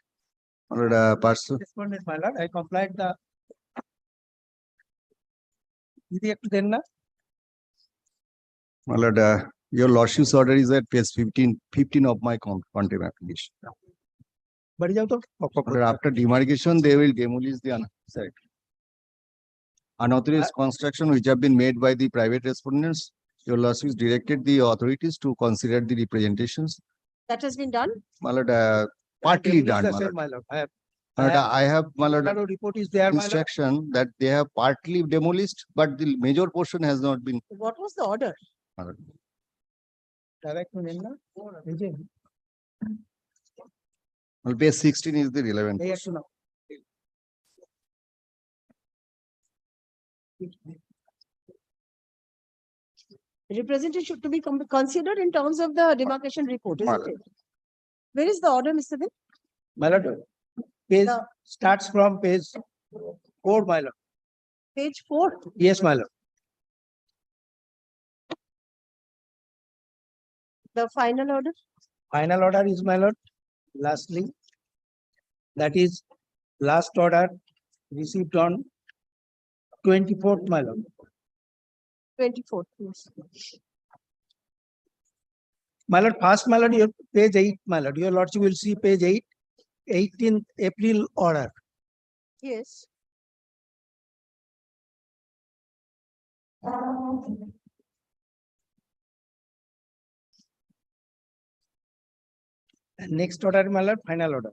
My lord, person. Respondent, my lord, I complied the. Did you then na? My lord, your lordship's order is at page 15 of my contempt application. Badi jao to. My lord, after demarcation, they will demolish the site. Unauthorized construction which have been made by the private respondents, your lordship directed the authorities to consider the representations. That has been done. My lord, partly done, my lord. My lord, I have. My lord, I have, my lord, Shadow report is there, my lord. instruction that they have partly demolished, but the major portion has not been. What was the order? My lord. Direct to Nilna. Vijay. Well, page 16 is the relevant. Yes, portion. no. Representation to be considered in terms of the demarcation report, My isn't it? Where is the order, Mr. Dev? My lord, page The- starts from page 4, my lord. Page 4. Yes, my lord. The final order. Final order is, my lord, lastly, that is last order received on 24th, my lord. 24th. Yes. My lord, first, my lord, your page 8, my lord, your lordship will see page 8, 18th April order. Yes. And next order, my lord, final order.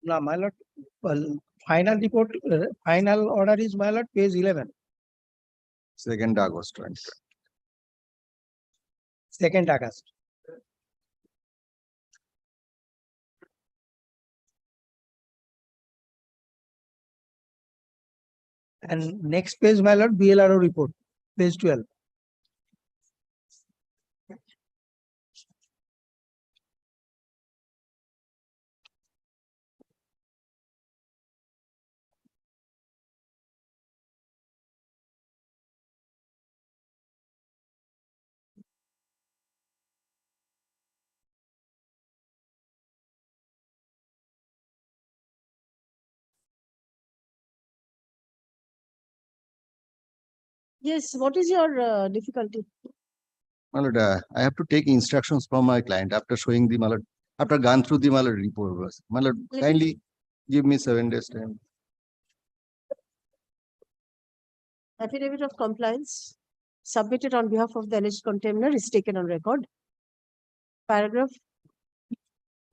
Now, my lord, well, final report, final order is, my lord, page 11, 2nd August 2020. 2nd August. And next page, my lord, BLRO report, page 12. Yes, what is your difficulty? My lord, I have to take instructions from my client after showing the, my lord, after gone through the, my lord, report. My lord, Let me- kindly give me 7 days time. Affidavit of compliance submitted on behalf of the alleged contemner is taken on record. Paragraph.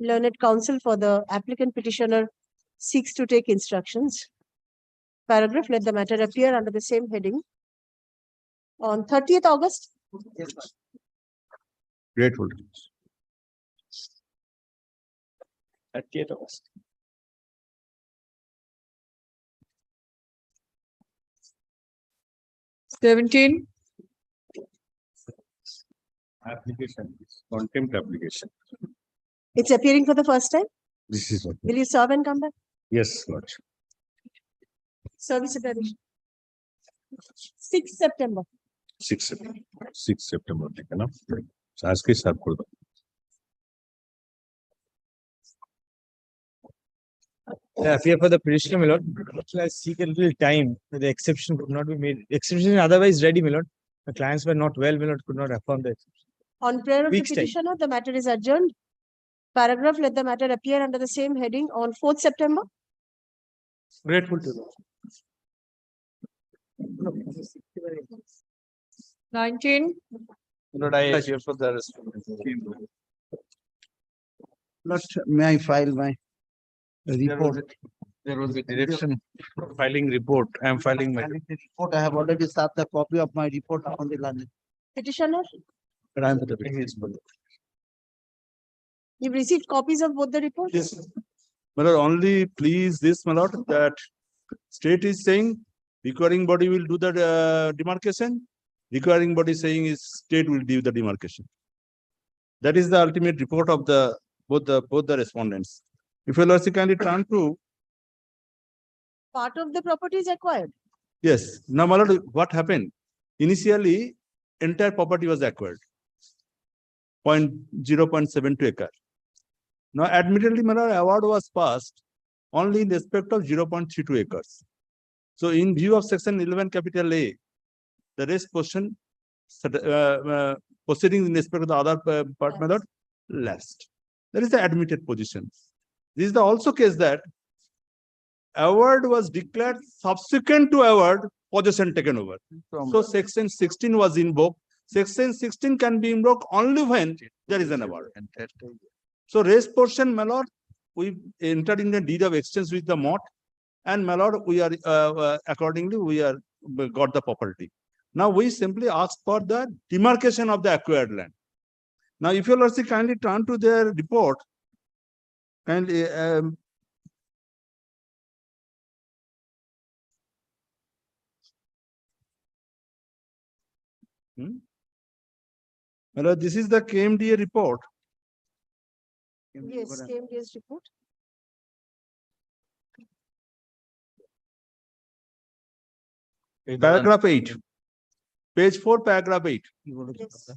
Learned counsel for the applicant petitioner seeks to take instructions. Paragraph, let the matter appear under the same heading on 30th August. Grateful. 30th August. Application, contempt application. It's appearing for the first time. This is what. Will you serve and come back? Yes, Lord. Service application. 6th September. 6 September. 6 September taken up. So ask his help. Appear for the petitioner, my lord. I seek a little time. The exception could not be made. Exception is otherwise ready, my lord. The clients were not well, my lord, could not affirm the exception. On prayer of the Week's time. petitioner, the matter is adjourned. Paragraph, let the matter appear under the same heading on 4th September. Grateful to you. 19. Lord, I here for the Lord, may I file my report? There was a direction for filing report. I am filing my. Report, I have already served the copy of my report on the learned. Petitioner, But I am for the. you've received copies of both the reports? Yes. My lord, only please this, my lord, that state is saying requiring body will do the demarcation. Requiring body saying is state will do the demarcation. That is the ultimate report of the both the respondents. If you lordship kindly turn to, Part of the property is acquired. yes, now my lord, what happened? Initially, entire property was acquired. 0.72 acre. Now admittedly, my lord, award was passed only in respect of 0.32 acres. So in view of section 11 capital A, the rest portion proceedings in respect of the other part method lapsed. That is the admitted position. This is the also case that award was declared subsequent to award, possession taken over. So section 16 was invoked. Section 16 can be invoked only when there is an award. So rest portion, my lord, we entered in the deed of exchange with the mot, and my lord, we are accordingly we are got the property. Now we simply ask for the demarcation of the acquired land. Now, if you lordship kindly turn to their report, kindly my lord, this is the KMDA report. Yes, KMDA's report. Paragraph 8. Page 4, paragraph 8. Yes.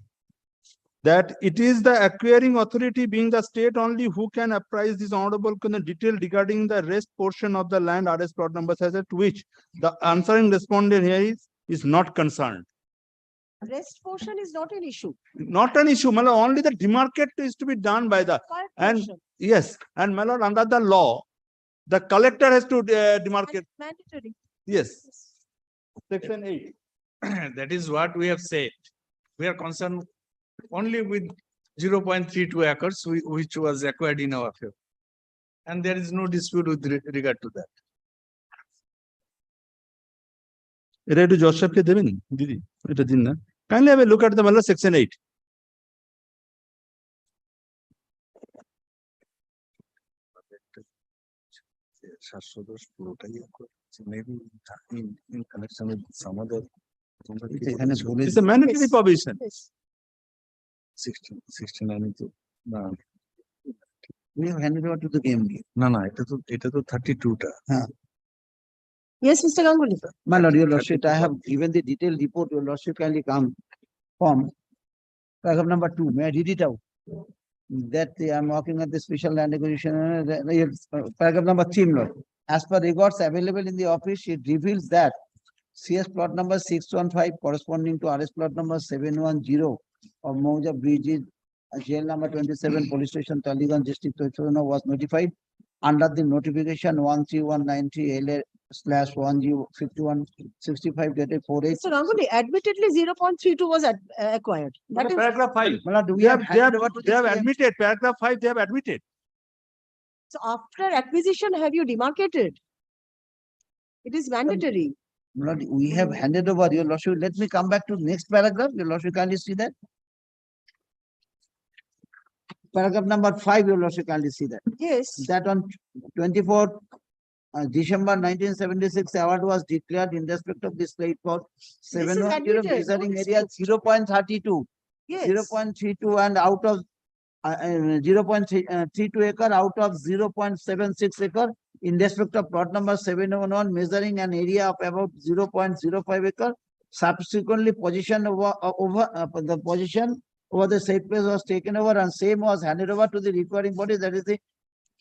That it is the acquiring authority being the state only who can apprise this honorable detail regarding the rest portion of the land RS plot number says to which the answering respondent here is not concerned. Rest portion is not an issue. Not an issue, my lord, only the demarcate is to be done by the Acquired and portion. yes, and my lord, under the law, the collector has to demarcate. Mandatory. Yes. Section 8. That is what we have said. We are concerned only with 0.32 acres, which was acquired in our favor. And there is no dispute with regard to that. এটা একটু জজ সাহেবকে দেবেন দিদি এটা দিন না kindly have a look at the Mala section 8 710 পুরোটাই maybe in connection with some other it's a mandatory provision 16 আমি তো না We have handed over to the KMD. না না এটা তো 32 টা Yes, Mr. Ganguly. My lord, your lordship, I have given the detailed report. Your lordship kindly come from paragraph number 2. May I read it out? That I am working at the special land acquisition. Paragraph number 3, Lord. As per records available in the office, it reveals that CS plot number 615 corresponding to RS plot number 710 of Mauja Bridge, jail number 27, police station, Taliban district was notified under the notification 13193 LA/1G5165 dated 48. Mr. Ganguly, admittedly 0.32 was acquired. That is paragraph 5 My lord, they have admitted paragraph 5 they have admitted So after acquisition, have you demarcated? It is mandatory. Lord, we have handed over, your lordship. Let me come back to next paragraph. Your lordship, kindly see that. Paragraph number 5, your lordship, kindly see that. Yes. That on 24th December 1976, award was declared in respect of this slate for This is 710 admitted, no measuring area dispute. 0.32. Yes. 0.32 and out of 0.32 acre out of 0.76 acre in respect of plot number 711 measuring an area of about 0.05 acre. Subsequently, position the position over the said place was taken over and same was handed over to the requiring body, that is the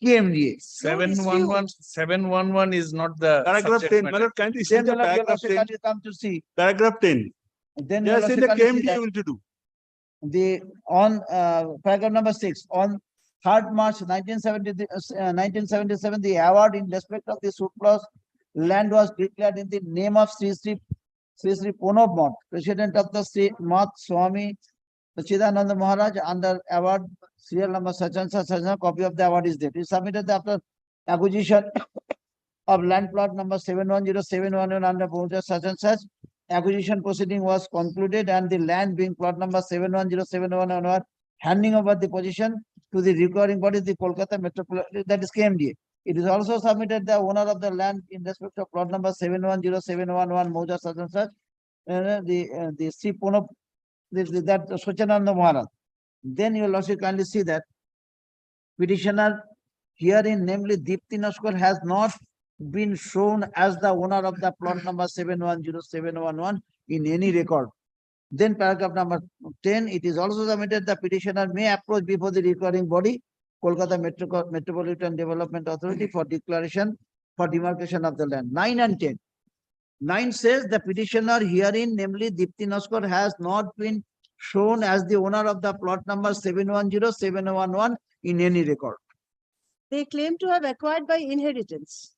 KMDA. 711 is not the Paragraph subject 10, matter. my lord, kindly see Then the your lordship, paragraph 10. kindly come to see. Paragraph 10. Then They your are saying lordship, the kindly see KMDA that. will to do. The on paragraph number 6 on 3rd March 1977, the award in respect of the surplus land was declared in the name of Sri Pranab Math, President of the Sri Math Swami Chidananda Maharaj, under award serial number such and such, copy of the award is there. It is submitted after acquisition of land plot number 710711 under Bhuja such and such. Acquisition proceeding was concluded and the land being plot number 710711 handing over the position to the requiring body, the Kolkata Metropolitan, that is KMDA. It is also submitted the owner of the land in respect of plot number 710711 Moja such and such, the Sri Pranab, that Swachananda Maharaj. Then you will also kindly see that petitioner herein, namely Deepti Nashkar, has not been shown as the owner of the plot number 710711 in any record. Then paragraph number 10, it is also submitted the petitioner may approach before the requiring body, Kolkata Metropolitan Development Authority, for declaration for demarcation of the land. 9 and 10. 9 says the petitioner herein, namely Deepti Nashkar, has not been shown as the owner of the plot number 710711 in any record. They claim to have acquired by inheritance.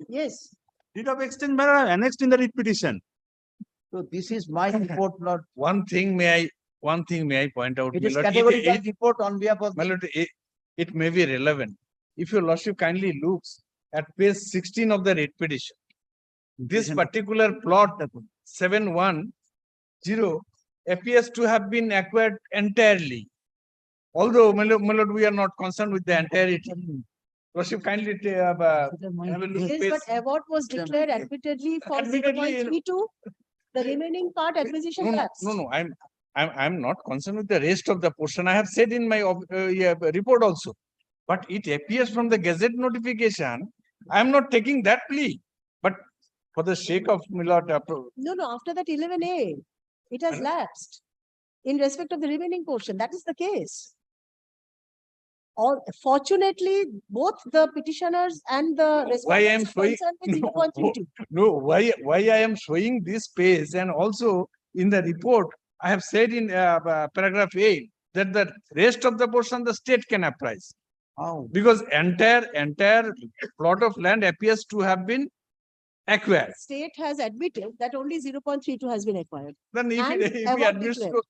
Yes. Deed of exchange matter are annexed in the writ petition. So this is my report, Lord. One thing may I point out. It is my lord, categorical report on behalf of. my lord, it may be relevant. If your lordship kindly looks at page 16 of the writ petition, this particular plot 710 appears to have been acquired entirely. Although, my lord, we are not concerned with the entirety. Lordship, kindly have a look. Yes, page- but award was declared admittedly for Admittedly, 0.32. The remaining part acquisition lapsed. No, I'm not concerned with the rest of the portion. I have said in my report also. But it appears from the Gazette notification. I am not taking that plea. But for the sake of my lord, No, after that 11A, it has lapsed in respect of the remaining portion. That is the case. Fortunately, both the petitioners and the why I am respondents are showing concerned with 0.32. no, why I am showing this page, and also in the report I have said in paragraph 8 that the rest of the portion the state can apprise. Oh. Because entire plot of land appears to have been acquired. State has admitted that only 0.32 has been acquired. Then if And it award admits declared. to,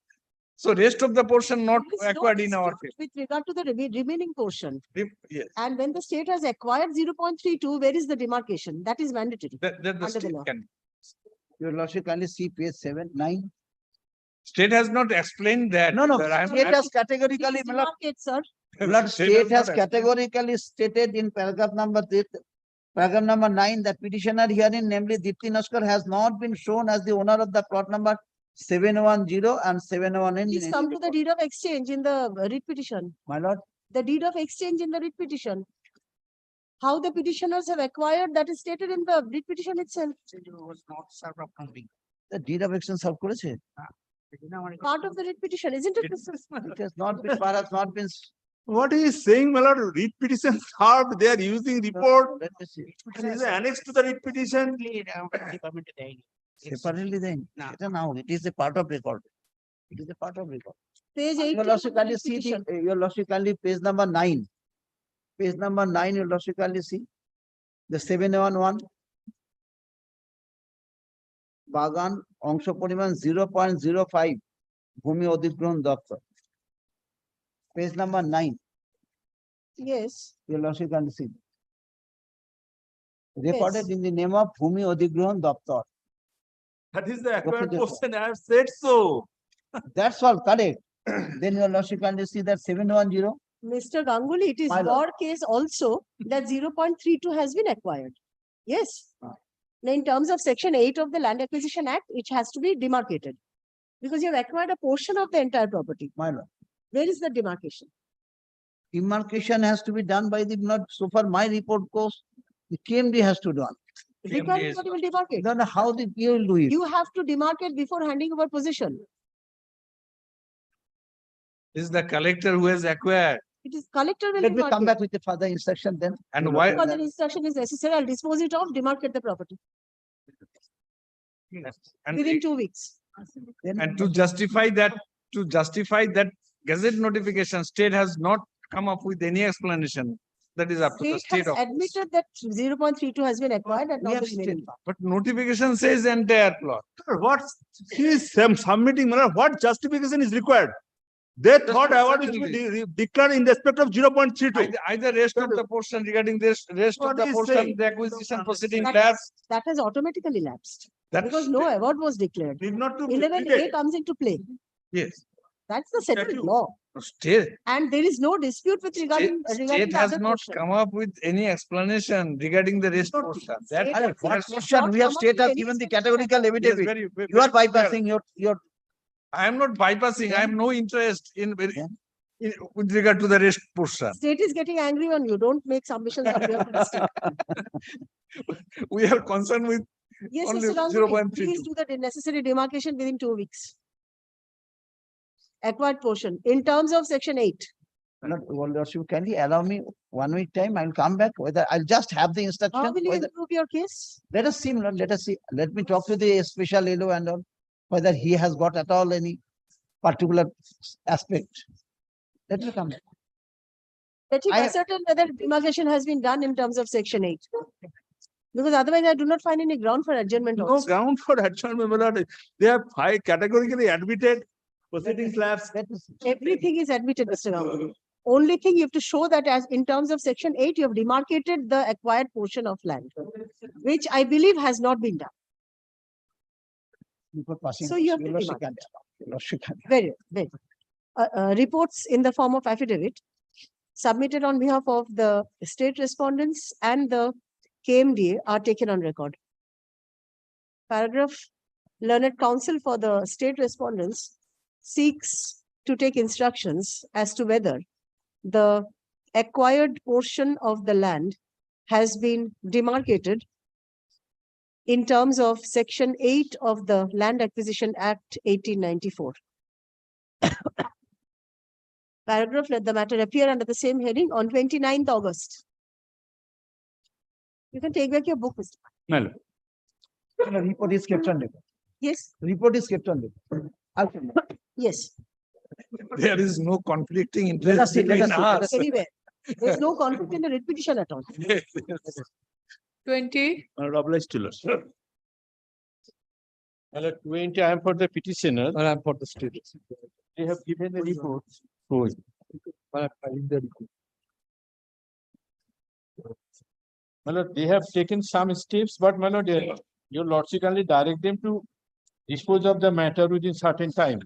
so rest of the portion not There is no acquired in our dispute favor. with regard to the remaining portion. Yes, And when the state has acquired 0.32, where is the demarcation? That is mandatory. that the under the state law. can. Your lordship, kindly see page 7, 9. State has not explained that. No, sir. I am- state has categorically, Please demarcate, sir. Lord, state has not categorically stated in paragraph number 9 that petitioner herein, namely Deepti Nashkar, has not been shown as the owner of the plot number 710 and 711. Please come to the deed of exchange in the writ petition. My lord, The deed of exchange in the writ petition. How the petitioners have acquired, that is stated in the writ petition itself. the deed of exchange serve করেছে? Part of the writ petition, isn't it? It has not been, has not been. What he is saying, my lord, writ petition served, they are using report. Let me see. And is annexed to the writ petition. Separately then. Now, it is a part of record. It is a part of record. Page 18 Your of lordship, the kindly writ see petition. your lordship, kindly page number 9. Page number 9, your lordship, kindly see. The 711. বাগান অংশ পরিমাণ 0.05 ভূমি অধিগ্রহণ দপ্তর। Page number 9. Yes. Your lordship can see. Recorded Yes. in the name of Bhumi Adhigrahan Daptar. That is the acquired acquired portion, portion, I have said so. That's all correct. Then your lordship can see that 710. Mr. Ganguly, it is My lord. your case also that 0.32 has been acquired. Yes. Now, in terms of section 8 of the Land Acquisition Act, it has to be demarcated. Because you have acquired a portion of the entire property. My lord. Where is the demarcation? Demarcation has to be done by the, not so far my report goes, the KMD has to do it. Requiring body will demarcate. Then how the PO will do it? You have to demarcate before handing over possession. This is the collector who has acquired. It is collector will Let me come demarcate. back with the further instruction then. And Your why- lordship Further instruction is necessary. I'll dispose it off, demarcate the property And, within 2 weeks. then- and to justify that gazette notification, state has not come up with any explanation. That is up to the State state has of. admitted that 0.32 has been acquired and We not have the remaining part. But notification says entire plot. What he is submitting, what justification is required? They thought award is to be declared in respect of 0.32. Either rest of the portion regarding this, rest of What the is portion, saying? the acquisition proceeding That- lapsed. That has automatically lapsed That because no award was declared. Did not to be 11A treated. comes into play. Yes, That's the settled Statute. law. state, And there is no dispute with regarding state the has other not portion. come up with any explanation regarding the rest portion. That, State What has question? not We have come up state with has any given the specific categorical yes, affidavit. very, You are very clear. bypassing your, I am not bypassing. I have no interest in Yeah. with regard to the rest portion. State is getting angry on you. Don't make submissions on behalf of the state. We are concerned with Yes, only Mr. Ganguly, 0.32. please do the necessary demarcation within 2 weeks. Acquired portion in terms of section 8. your lordship, can you allow me 1 week time? I'll come back, whether I'll just have the instruction. How will you whether- improve your case? Let us see, Lord, let us see. Let me talk to the special LO and all, whether he has got at all any particular aspect. Let me come back. Let him I- ascertain whether demarcation has been done in terms of section 8. Because otherwise I do not find any ground for adjournment No also. ground for adjournment, my lord. They have categorically admitted proceedings lapse. Let me see. Everything is admitted, Mr. Ganguly. Only thing you have to show that as in terms of section 8, you have demarcated the acquired portion of land, which I believe has not been done. Before passing, So you have your to lordship demarcate. can tell. Your lordship can. Very, very. Reports in the form of affidavit submitted on behalf of the state respondents and the KMDA are taken on record. Paragraph, learned counsel for the state respondents seeks to take instructions as to whether the acquired portion of the land has been demarcated in terms of section 8 of the Land Acquisition Act 1894. Paragraph, let the matter appear under the same heading on 29th August. You can take back your book, Mr. My lord. The report is kept on record. Yes, Report is kept on record. I'll come back. yes, There is no conflicting Let interest us see, let between us see, let us. us see. anywhere. There's no conflict in the writ petition at all. Yes, yes. 20. My lord, obliged to lord. Well, at 20, I am for the petitioner. And I'm for the state. They have given the report. But I'm filing the report. My lord, they have taken some steps, but my lord, your lordship kindly direct them to dispose of the matter within certain time.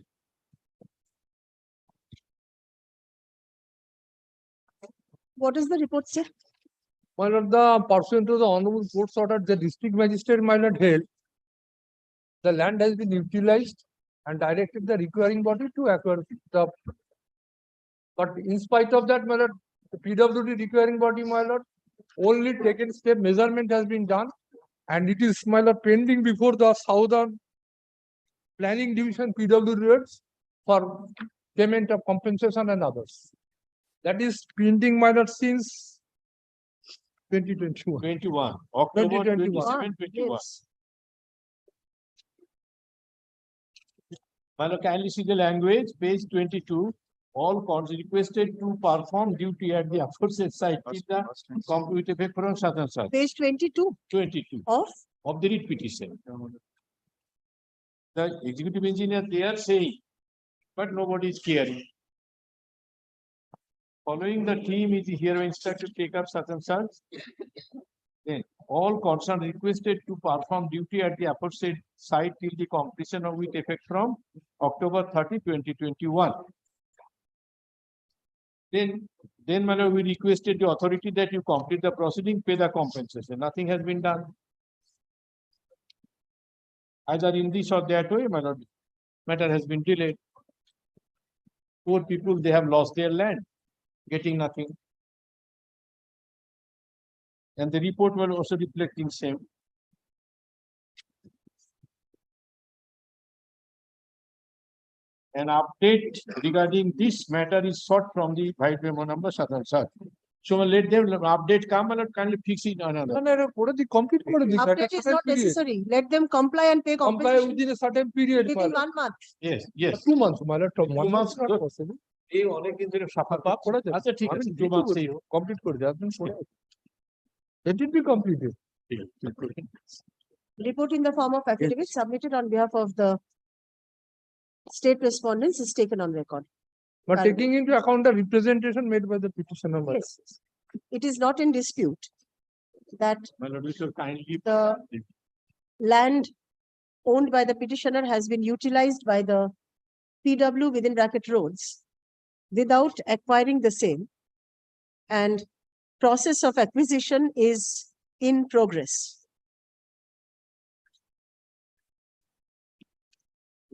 What does the report say? My lord, the pursuant to the honorable court's order, the district magistrate, my lord, held the land has been utilized and directed the requiring body to acquire the. But in spite of that, my lord, the PWD requiring body, my lord, only taken step measurement has been done. And it is, my lord, pending before the Southern Planning Division PWD rates for payment of compensation and others. That is pending, my lord, since 2021. 21, October 2021. 27, 21. Yes. My lord, kindly see the language, page 22. All courts requested to perform duty at the aforesaid site till the concrete effect from certain site. Page 22 22 of of the writ petition. The executive engineer, they are saying, but nobody is caring. Following the team is hereby instructed to take up such and such. Then all concerned requested to perform duty at the aforesaid site till the completion of with effect from October 30, 2021. Then, my lord, we requested the authority that you complete the proceeding, pay the compensation. Nothing has been done. Either in this or that way, my lord, matter has been delayed. Poor people, they have lost their land, getting nothing. And the report was also reflecting same. An update regarding this matter is sought from the Vice Memo number such and such. So let them update come and kindly fix it another. Complete Update is not necessary. Let them comply and pay Comply compensation within a certain period. within 1 month. Yes, yes. 2 months, my lord, from 1 2 month months, not good. possible. এই অনেকদিন ধরে সাফা পাপ করেছে। আচ্ছা ঠিক আছে 2 months এই হোক। Complete করে দেয়, একদম করে। Let it be completed. Report in the form of affidavit submitted on behalf of the state respondents is taken on record. But Correct. taking into account the representation made by the petitioner. my lord. Yes. It is not in dispute that My lord, we should kindly. the land owned by the petitioner has been utilized by the PW within bracket roads without acquiring the same, and process of acquisition is in progress.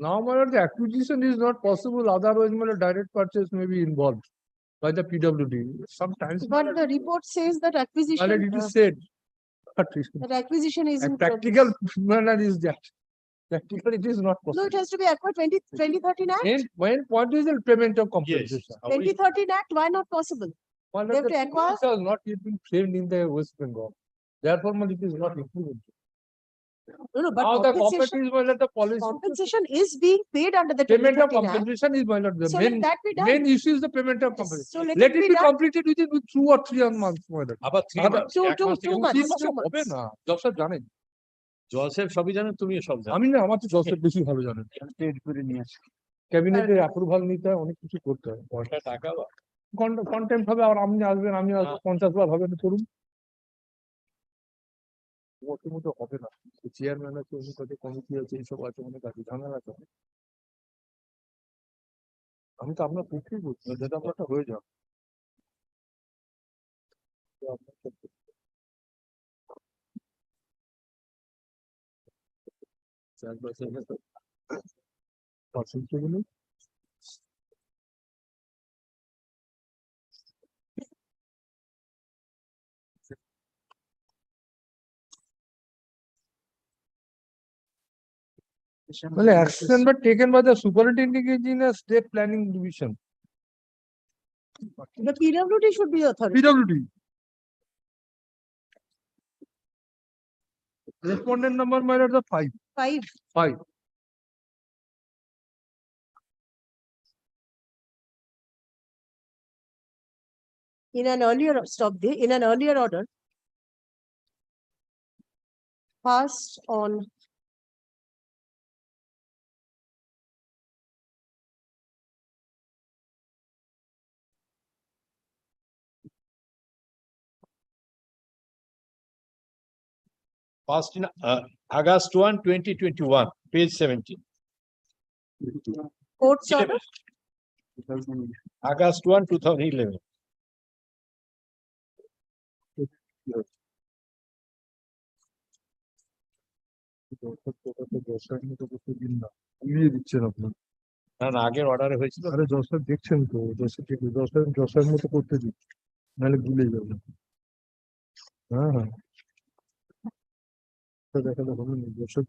Now, my lord, the acquisition is not possible, otherwise, my lord, direct purchase may be involved by the PWD. Sometimes. But the report says that My lord, acquisition, it is said. But that acquisition is a in practical progress. manner is that. Practical, it is not No, possible. it has to be acquired 2013 Act. When point is the payment of compensation? 2013 Act, why not possible? My They have lord, to the acquire. things has not yet been framed in the West Bengal. Therefore, my lord, it is not included. No, but Now, the compensation, compensation, my lord, the policy. compensation is being paid under the Payment of 2013 Act. compensation is, my lord, the So let main, that be done. main issue is the payment of Yes, compensation. so let Let it it be be done. completed within 2 or 3 months, my lord. আবার 3 Other- months, Two- এক two- মাস থেকে two দুই months. মাস। 3 মাসে হবে না, জলসার জানেন। জলসের সবই জানেন, তুমিও সব জানো। আমি না, আমার তো জলসার বেশি ভালো জানেন। ক্যাবিনেটের অ্যাপ্রুভাল নিতে হয়, অনেক কিছু করতে হয়। কয়টা টাকা বা? কন্টেম্প হবে, আর আপনি আসবেন, আমি আসবো, 50 বার হবে না, করুন। ওর মতো হবে না। চেয়ারম্যান আছে, অন্য কাছে কমিটি আছে, এইসব আছে, অনেক আছে, ঝামেলা আছে। আমি তো আপনার পক্ষেই বলছি, যেটা আপনারটা হয়ে যাবে। তো আপনার ক্ষেত্রে চাষবাস হয়ে গেছে। পার্সেন্ট তো বলুন। Well, action but taken by the superintendent in a state planning division. The PWD should be the authority. PWD. Respondent number, my lord, the 5. 5. In an earlier, stop there, in an earlier order passed on Passed in August 1, 2021, page 17. court's order. August 1, 2011. দিচ্ছেন আপনার। না না, আগের অর্ডারে হয়েছিল। আরে যশোর দেখছেন তো, যশোর মতো করতে দিন, নাহলে ভুলে যাবেন। হ্যাঁ হ্যাঁ, দেখালে হবে না, যশোর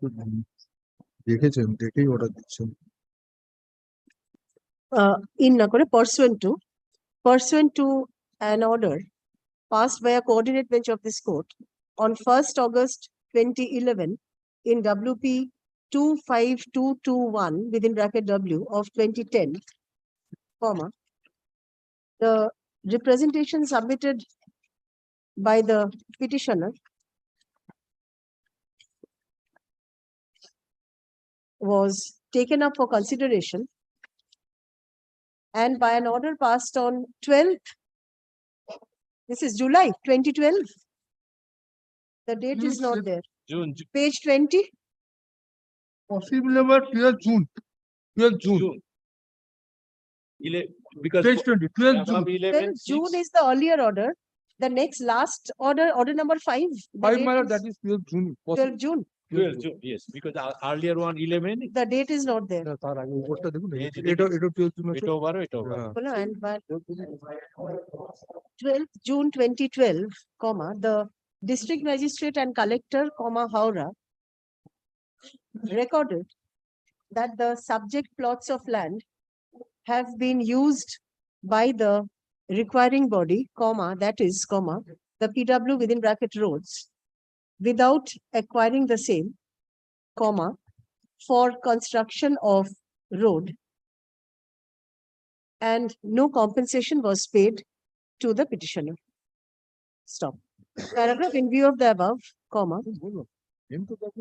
দেখেছেন, দেখেই অর্ডার দিচ্ছেন। In Nakore pursuant to an order passed by a coordinate bench of this court on 1st August 2011 in WP 25221 within bracket W of 2010, the representation submitted by the petitioner was taken up for consideration, and by an order passed on 12th This is July 2012. The date is not there. June. Page 20. Possible number 12 June. 12 June. Because Page 20, 12 June. above 11, Well, June is the earlier order. The next last order, order number 5. the 5 date my lord, is that is 12 June. 12 June. 12 June, yes, because earlier one 11. The date is not there. না, তার আগে উপরটা দেখুন না, এই যে এটা 12 June আছে। এটাও বারো, এটাও বারো। হ্যাঁ। Hold on, but 12th June 2012, comma, the district magistrate and collector, comma, Howrah, recorded that the subject plots of land have been used by the requiring body, comma, that is, comma, the PW within bracket roads, without acquiring the same, comma, for construction of road, and no compensation was paid to the petitioner. Stop. Paragraph in view of the above, comma, বললাম, কিন্তু তাকে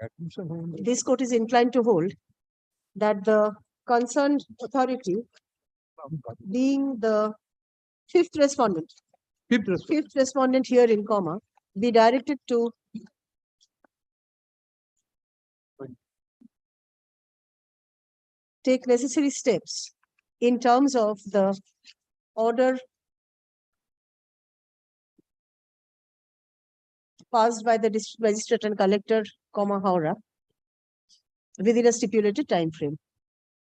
admission হলো না। this court is inclined to hold that the concerned authority, being the fifth respondent here in comma, be directed to take necessary steps in terms of the order passed by the district magistrate and collector, comma, Howrah, within a stipulated time frame.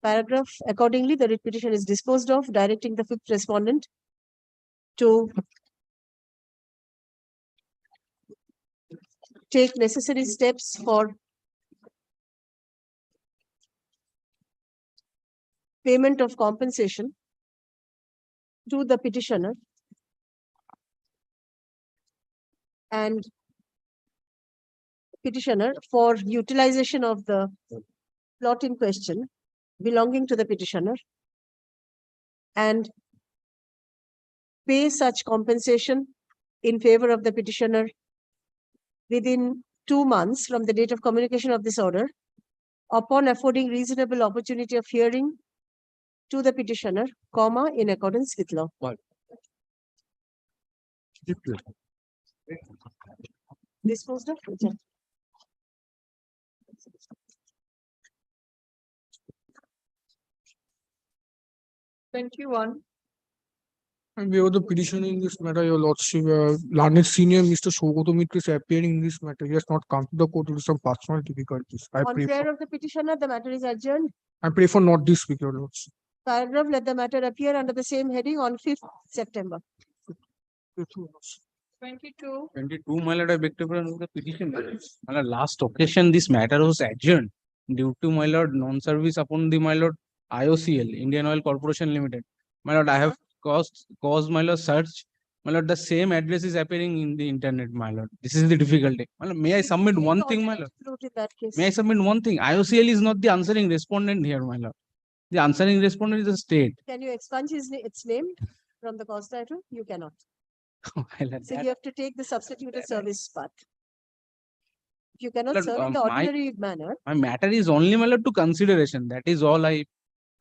Paragraph, accordingly, the writ petition is disposed of, directing the fifth respondent to take necessary steps for payment of compensation to the petitioner and petitioner for utilization of the plot in question belonging to the petitioner and pay such compensation in favor of the petitioner within 2 months from the date of communication of this order, upon affording reasonable opportunity of hearing to the petitioner, comma, in accordance with law. Disposed of. Reject. And we have the petition in this matter, your lordship, learned senior Mr. Sogoto Mitra is appearing in this matter. He has not come to the court due to some personal difficulties. I On pray prayer for, of the petitioner, the matter is adjourned. I pray for not this week, your lordship. Paragraph, let the matter appear under the same heading on 5th September. 22. 22, my lord, I beg to differ on the petition. My lord, last occasion, this matter was adjourned due to, my lord, non-service upon the, my lord, IOCL, Indian Oil Corporation Limited. My lord, I have caused, my lord, search. My lord, the same address is appearing in the internet, my lord. This is the difficulty. My lord, may I submit one thing, my lord? Fruit in that case. May I submit one thing? IOCL is not the answering respondent here, my lord. The answering respondent is the state. Can you expunge its name from the cause title? You cannot. My lord, So that- you have to take the substituted service part. If you cannot Lord, serve in the my- ordinary manner. My matter is only, my lord, to consideration. That is all I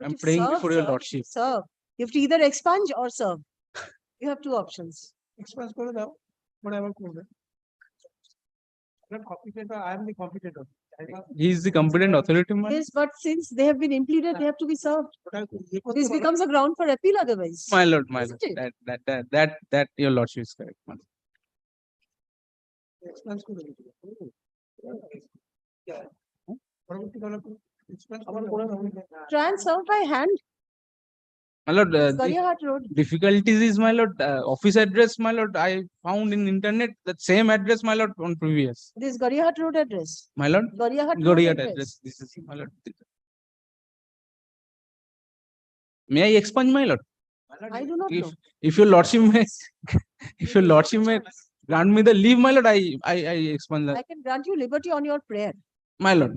am to praying serve, before your serve, lordship. Serve. You have to either expunge or serve. You have two options. Expense করে দাও, whatever করবে। I am the competitor. He is the competent authority, my lord. Yes, but since they have been implemented, they have to be served. This becomes a ground for appeal otherwise. My lord, my lord, Isn't it? that your lordship is correct, my lord. Expense করে দিতে হবে। পরবর্তীকালে expense আবার করে দাও। Try and serve by hand. My lord, the Gariahat Road. difficulties is, my lord, office address, my lord, I found in internet, that same address, my lord, on previous. This Gariahat Road address. My lord, Gariahat Road Goriat address. address, this is, my lord. May I expunge, my lord? I do not know. If your lordship may, if your lordship may grant me the leave, my lord, I expunge I that. can grant you liberty on your prayer. My lord,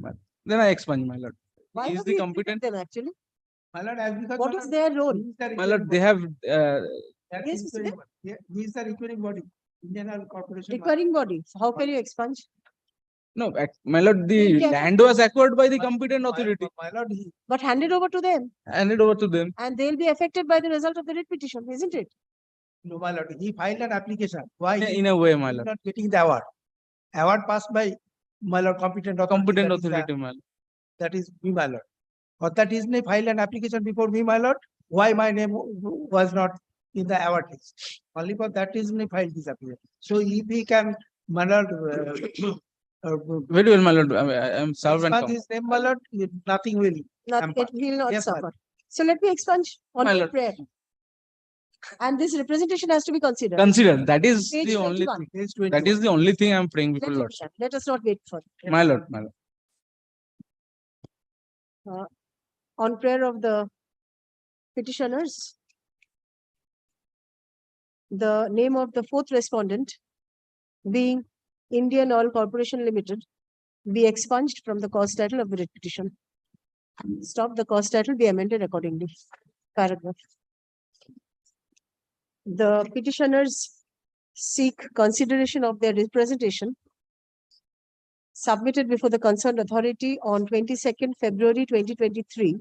then I expunge, my lord. Why He is have the you competent, implemented them actually? My lord, as because What is their role? my lord, they have, Yes, Mr. Dev. He is the requiring body, Indian Oil Corporation. Requiring body. How can you expunge? no, my lord, the Yeah. land was acquired by the competent authority, My lord, But hand it over to them handed over to them. and they'll be affected by the result of the writ petition, isn't it? No, my lord, he filed an application. Why? he In a way, my is lord. Not getting the award. Award passed by my lord competent authority. Competent that is the- authority, my lord. That is me, my lord. Or that is me filed an application before me, my lord. Why my name was not in the award list? Only for that reason he filed this application. So if he can, my lord, Very well, my lord. I am served and expand his name, my lord, nothing will. Not, it will not Yes, ma'am. suffer. So let me expunge on My the lord. prayer. And this representation has to be considered. Consider, that is Page the only 21. thing. That is the only thing I am praying Let before him Lord. share. Let us not wait for. My lord, my lord. On prayer of the petitioners, the name of the fourth respondent being Indian Oil Corporation Limited be expunged from the cause title of the writ petition. Stop, the cause title be amended accordingly. Paragraph. The petitioners seek consideration of their representation submitted before the concerned authority on 22nd February 2023,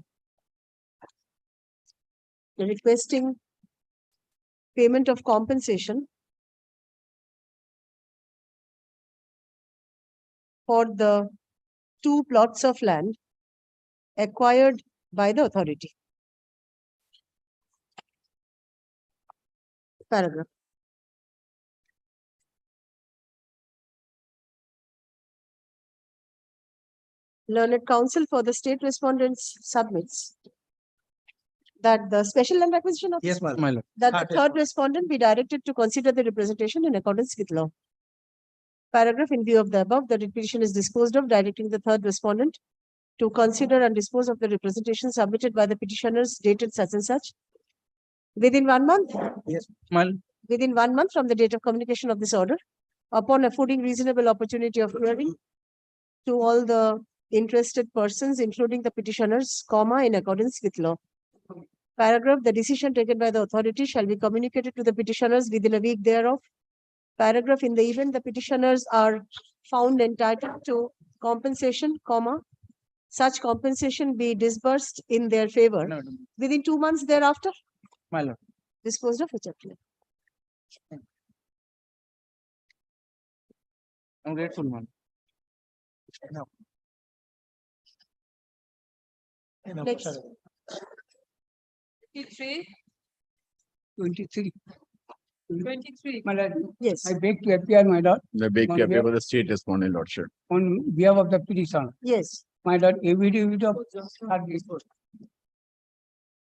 requesting payment of compensation for the 2 plots of land acquired by the authority. Paragraph. Learned counsel for the state respondents submits that the special land acquisition officer, Yes, ma'am. My lord. that the third respondent be directed to consider the representation in accordance with law. Paragraph. In view of the above, the writ petition is disposed of, directing the third respondent to consider and dispose of the representation submitted by the petitioners dated such and such within 1 month. Yes. My lord. Within 1 month from the date of communication of this order, upon affording reasonable opportunity of hearing to all the interested persons, including the petitioners, comma, in accordance with law. Paragraph. The decision taken by the authority shall be communicated to the petitioners within a week thereof. Paragraph. In the event the petitioners are found entitled to compensation, comma, such compensation be disbursed in their favor No, within 2 months thereafter. my lord. Disposed of, etc. I'm grateful, man. Next. 23. 23. My lord, Yes. I beg to appear, my lord, The big On appear behalf- by the state respondent, lordship. on behalf of the petitioner. Yes. My lord, affidavit of service.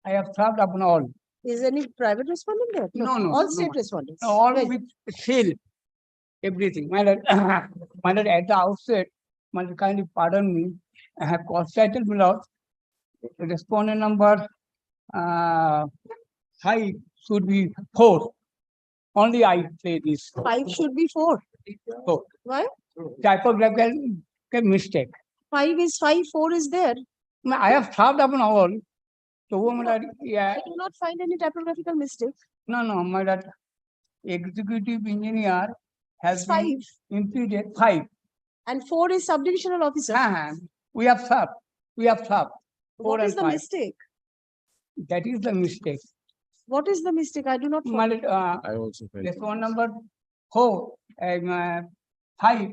I have served upon all. Is any private respondent there? No, no, All no, state no. respondents. All Right. with seal, everything. My lord, my lord, at the outset, my lord, kindly pardon me. I have constated, my lord, the respondent number 5 should be 4. Only I say this. 5 should be 4. 4. Why? Typographical mistake. 5 is 5, 4 is there. I have served upon all. So, my lord, yeah, I do not find any typographical mistake. no, my lord, executive engineer has It's been 5 imputed 5. and 4 is subdivisional officer. We have served. We have served. 4 What is and the 5. mistake? That is the mistake. What is the mistake? I do not My follow. lord, I also felt. this one number 4 and 5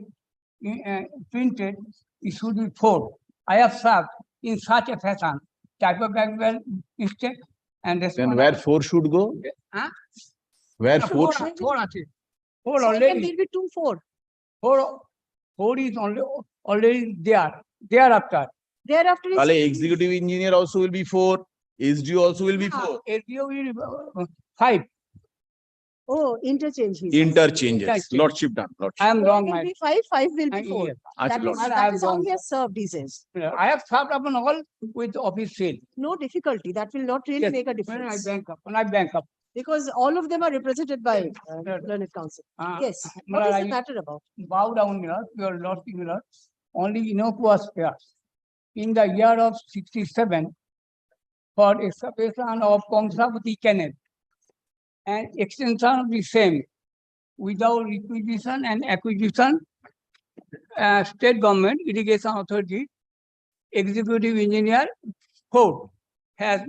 printed, it should be 4. I have served in such a fashion, typographical mistake and Then respondent. where 4 should go? Huh? Where No, 4? 4 আছে. 4 So already. there will be 2, 4. 4 is already there. Thereafter. Thereafter is Kale executive engineer also will be 4. SDO also will be 4. SDO will 5. oh interchange. He says. Interchanges. Interchange. Lordship done. Lordship. I am 4 wrong, will my. be 5, 5 will be 4. Yes. Acha, That is, Lordship. I that am is how wrong. he has served, he says. I have served upon all with office seal. No difficulty. That will not really Yes. make a When I difference. bank up. Because all of them are represented by learned counsel. Yes. What is the matter about? Bow down, your lordship, only innocuous affairs. In the year of 67, for excavation of Kongsabati Canal and extension of the same without requisition and acquisition, state government irrigation authority, executive engineer, 4 has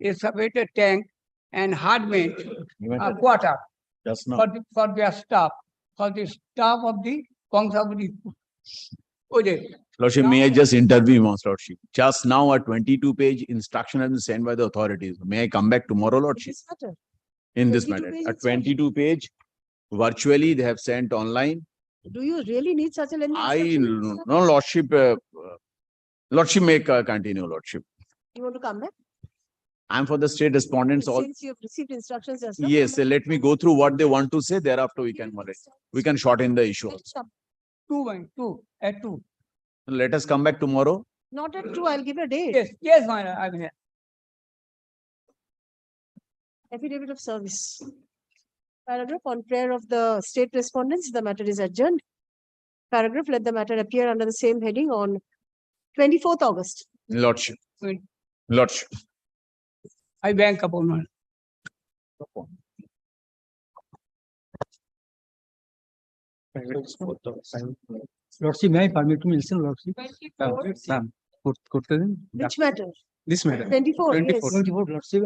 excavated tank and hardware Madam, quarter Just now. for their staff, for the staff of the Conservative project. Lordship, may I just intervene once, Lordship? Just now a 22-page instruction has been sent by the authorities. May I come back tomorrow, Lordship? This matter. In this 22 matter, page a instruction. 22-page virtually they have sent online. Do you really need such a lengthy I, instruction? no, Lordship, Lordship may continue, Lordship. You want to come back? I'm for the state respondents all. Since you have received instructions just now. Yes, come back. let me go through what they want to say. Thereafter, we can shorten the issue. Let's also. come. At 2. Let us come back tomorrow. Not at 2, I'll give a date. Yes, I'm here. Affidavit of service. Paragraph on prayer of the state respondents, the matter is adjourned. Paragraph, let the matter appear under the same heading on 24th August. Lordship. Wait. Lordship. I bank upon one. Lordship, may I permit to listen, Lordship? Which matter? This matter. 24, yes. 24, Lordship,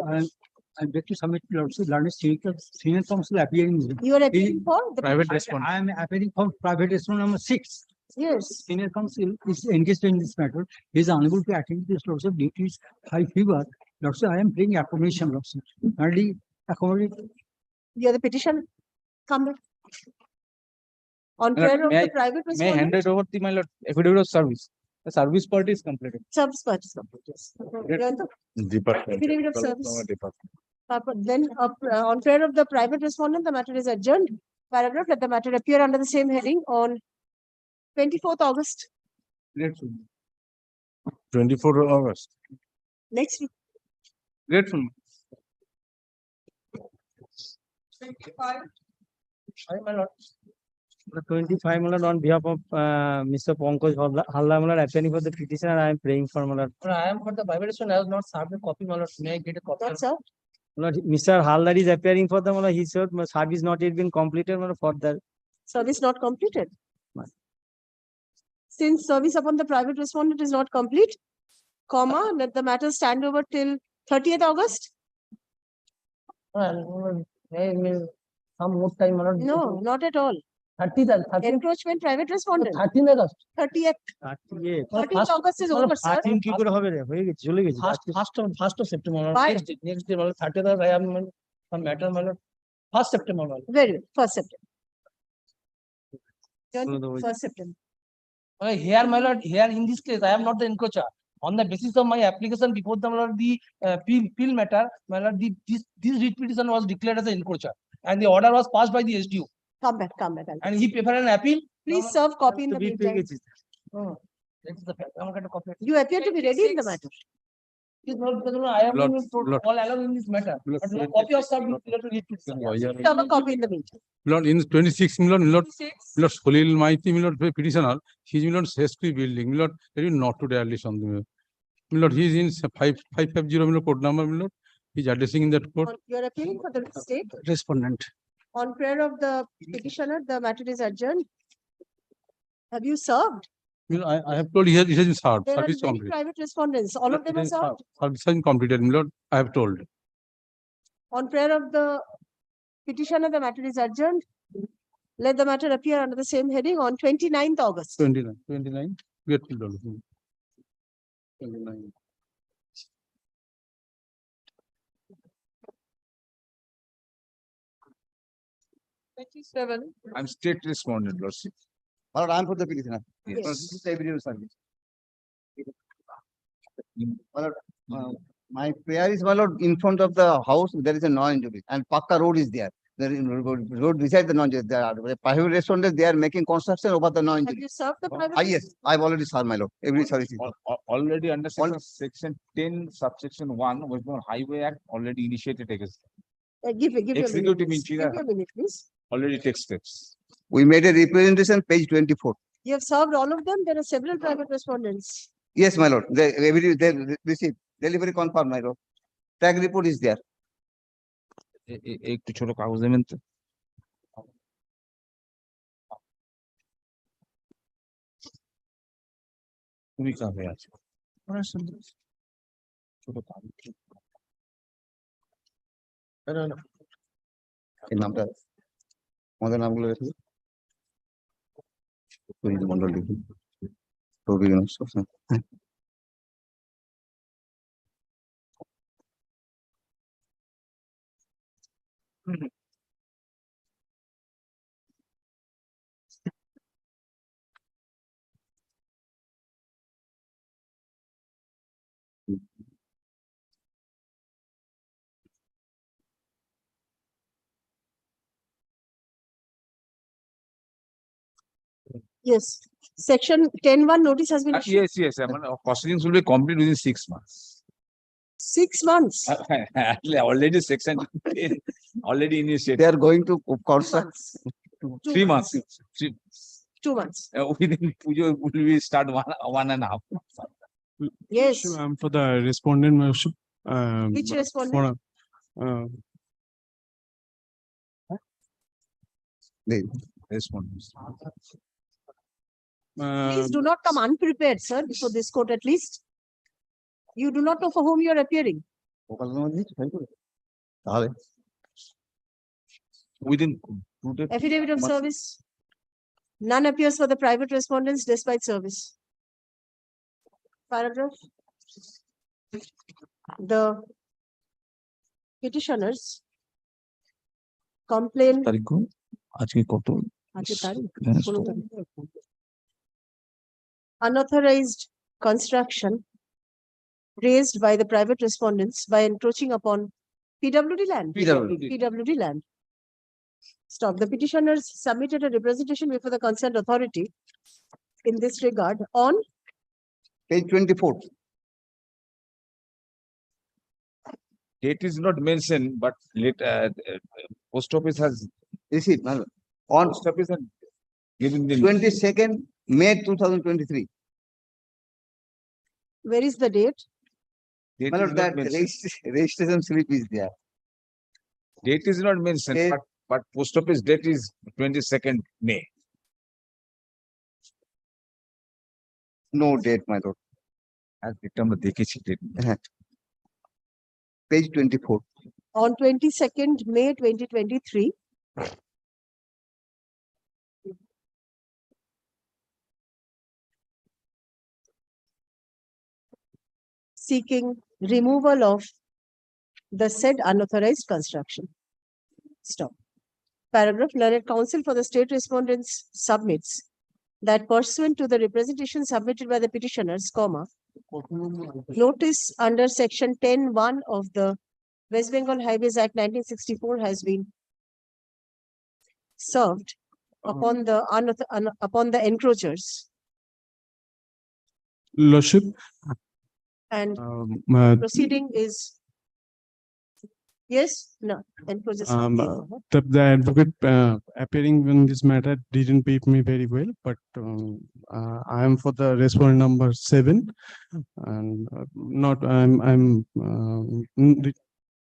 I beg to submit, Lordship, learned senior counsel appearing. You are appealing for the Private respondent. I am appearing for private respondent number 6. Yes. Senior counsel is engaged in this matter. He is unable to attend this, Lordship, due to his high fever. Lordship, I am bringing accommodation, Lordship. Only accommodate. You are the petition. Come back. On prayer of the private May I hand respondent, it over to my lord, affidavit of service. The service part is completed. service part is complete. Yes. You are the Department. affidavit of service. Department. Then on prayer of the private respondent, the matter is adjourned. Paragraph, let the matter appear under the same heading on 24th August. 24 August. Next week. Grateful. My lord. The 25, my lord, on behalf of Mr. Pankaj Halla, my lord, appearing for the petitioner, I am praying for my lord. I am for the violation. I have not served a copy, my lord. May I get a copy? That's all. My lord, Mr. Halla is appearing for the, my lord, he said, my service not yet been completed, my lord, for the. Service not completed. Since service upon the private respondent is not complete, comma, let the matter stand over till 30th August. Well, some more time, my lord. No, not at all. 30th. Encroachment private respondent. 13th August. 30th. 13th August is over, sir. কি করে হবে রে হয়ে গেছে চলে গেছে First of September. Why? Next day, my lord. 30th August, I am some matter, my lord. 1st September, my lord. Very good. 1st September. 1st September. Here, my lord, here in this case, I am not the encroacher. On the basis of my application before the, my lord, the appeal matter, my lord, this writ petition was declared as an encroacher, and the order was passed by the SDU. Come back. And he prepared an appeal. Please serve copy in the meantime. Oh, that is the fact. I'm going to copy it. You appear to be ready in the matter. It is not because I am all along in this matter. But no copy of served to read petition. Serve a copy in the meantime. Lord, in 26, Lord, 26. Solil Maiti, Lord, petitioner, he is Lord Sesqui building, Lord, there is not to the early something. Lord, he is in 550 Lord, code number, Lord, he is addressing in that court. You are appealing for the state. Respondent. On prayer of the petitioner, the matter is adjourned. Have you served? I have told he has been served, There are service many complete. private respondents. All of them are served. Service has been completed, Lord, I have told. On prayer of the petitioner, the matter is adjourned. Let the matter appear under the same heading on 29th August. 29, get to Lord. 29. I'm state respondent, Lordship. Lord, I'm for the petitioner. Yes. This is the affidavit of service. Lord, my prayer is, my lord, in front of the house, there is a non-injury and Pakka road is there. There is road beside the non-injury. There are private restaurants, they are making construction over the Have non-injury. you served the private? Yes, I've already served, my lord. Every service. Already under section 10, subsection 1, West Bengal Highway Act already initiated against. Give me a minute. Executive please. Give engineer. me a minute, please. Already takes steps. We made a representation, page 24. You have served all of them. There are several private respondents. Yes, my lord. They receive delivery confirmed, my lord. Tag report is there. একটু ছোট কাগজ দেবেন তো তুমি কাবে আছো ছোট কাগজ এই নামটা আমাদের নামগুলো রেখে মন্ডল লিখুন রবি গণেশ হ্যাঁ। Yes, section 10(1) notice has been issued. Yes, I mean, proceedings will be complete within 6 months. 6 months. Actually, already section 10 already initiated. They are going to 2 construct months. 3 months. 2 months. Within Pujo, will we start 1.5 months. Yes. For the respondent, Which respondent? Respondents. Please do not come unprepared, sir, before this court at least. You do not know for whom you are appearing. Within 2 days. Affidavit of service. None appears for the private respondents despite service. Paragraph. The petitioners complain. আজকে কত? আজকে তারিখ, 16 তারিখ। Unauthorized construction raised by the private respondents by encroaching upon PWD land. PWD land. Stop. The petitioners submitted a representation before the concerned authority in this regard on page 24. Date is not mentioned, but post office has Receipt on post office has given the 22nd May 2023. where is the date? date My is lord, not that mentioned. registration slip is there. Date is not mentioned, Date- but post office date is 22nd May. No date, my lord. As date আমরা দেখেছি date. Page 24. On 22nd May 2023. Seeking removal of the said unauthorized construction. Stop. Paragraph. Learned counsel for the state respondents submits that pursuant to the representation submitted by the petitioners, notice under section 10(1) of the West Bengal Highways Act 1964 has been served upon the encroachers Lordship, and proceeding is yes, no, encroachers. the advocate appearing in this matter didn't brief me very well, but I am for the respondent number 7 and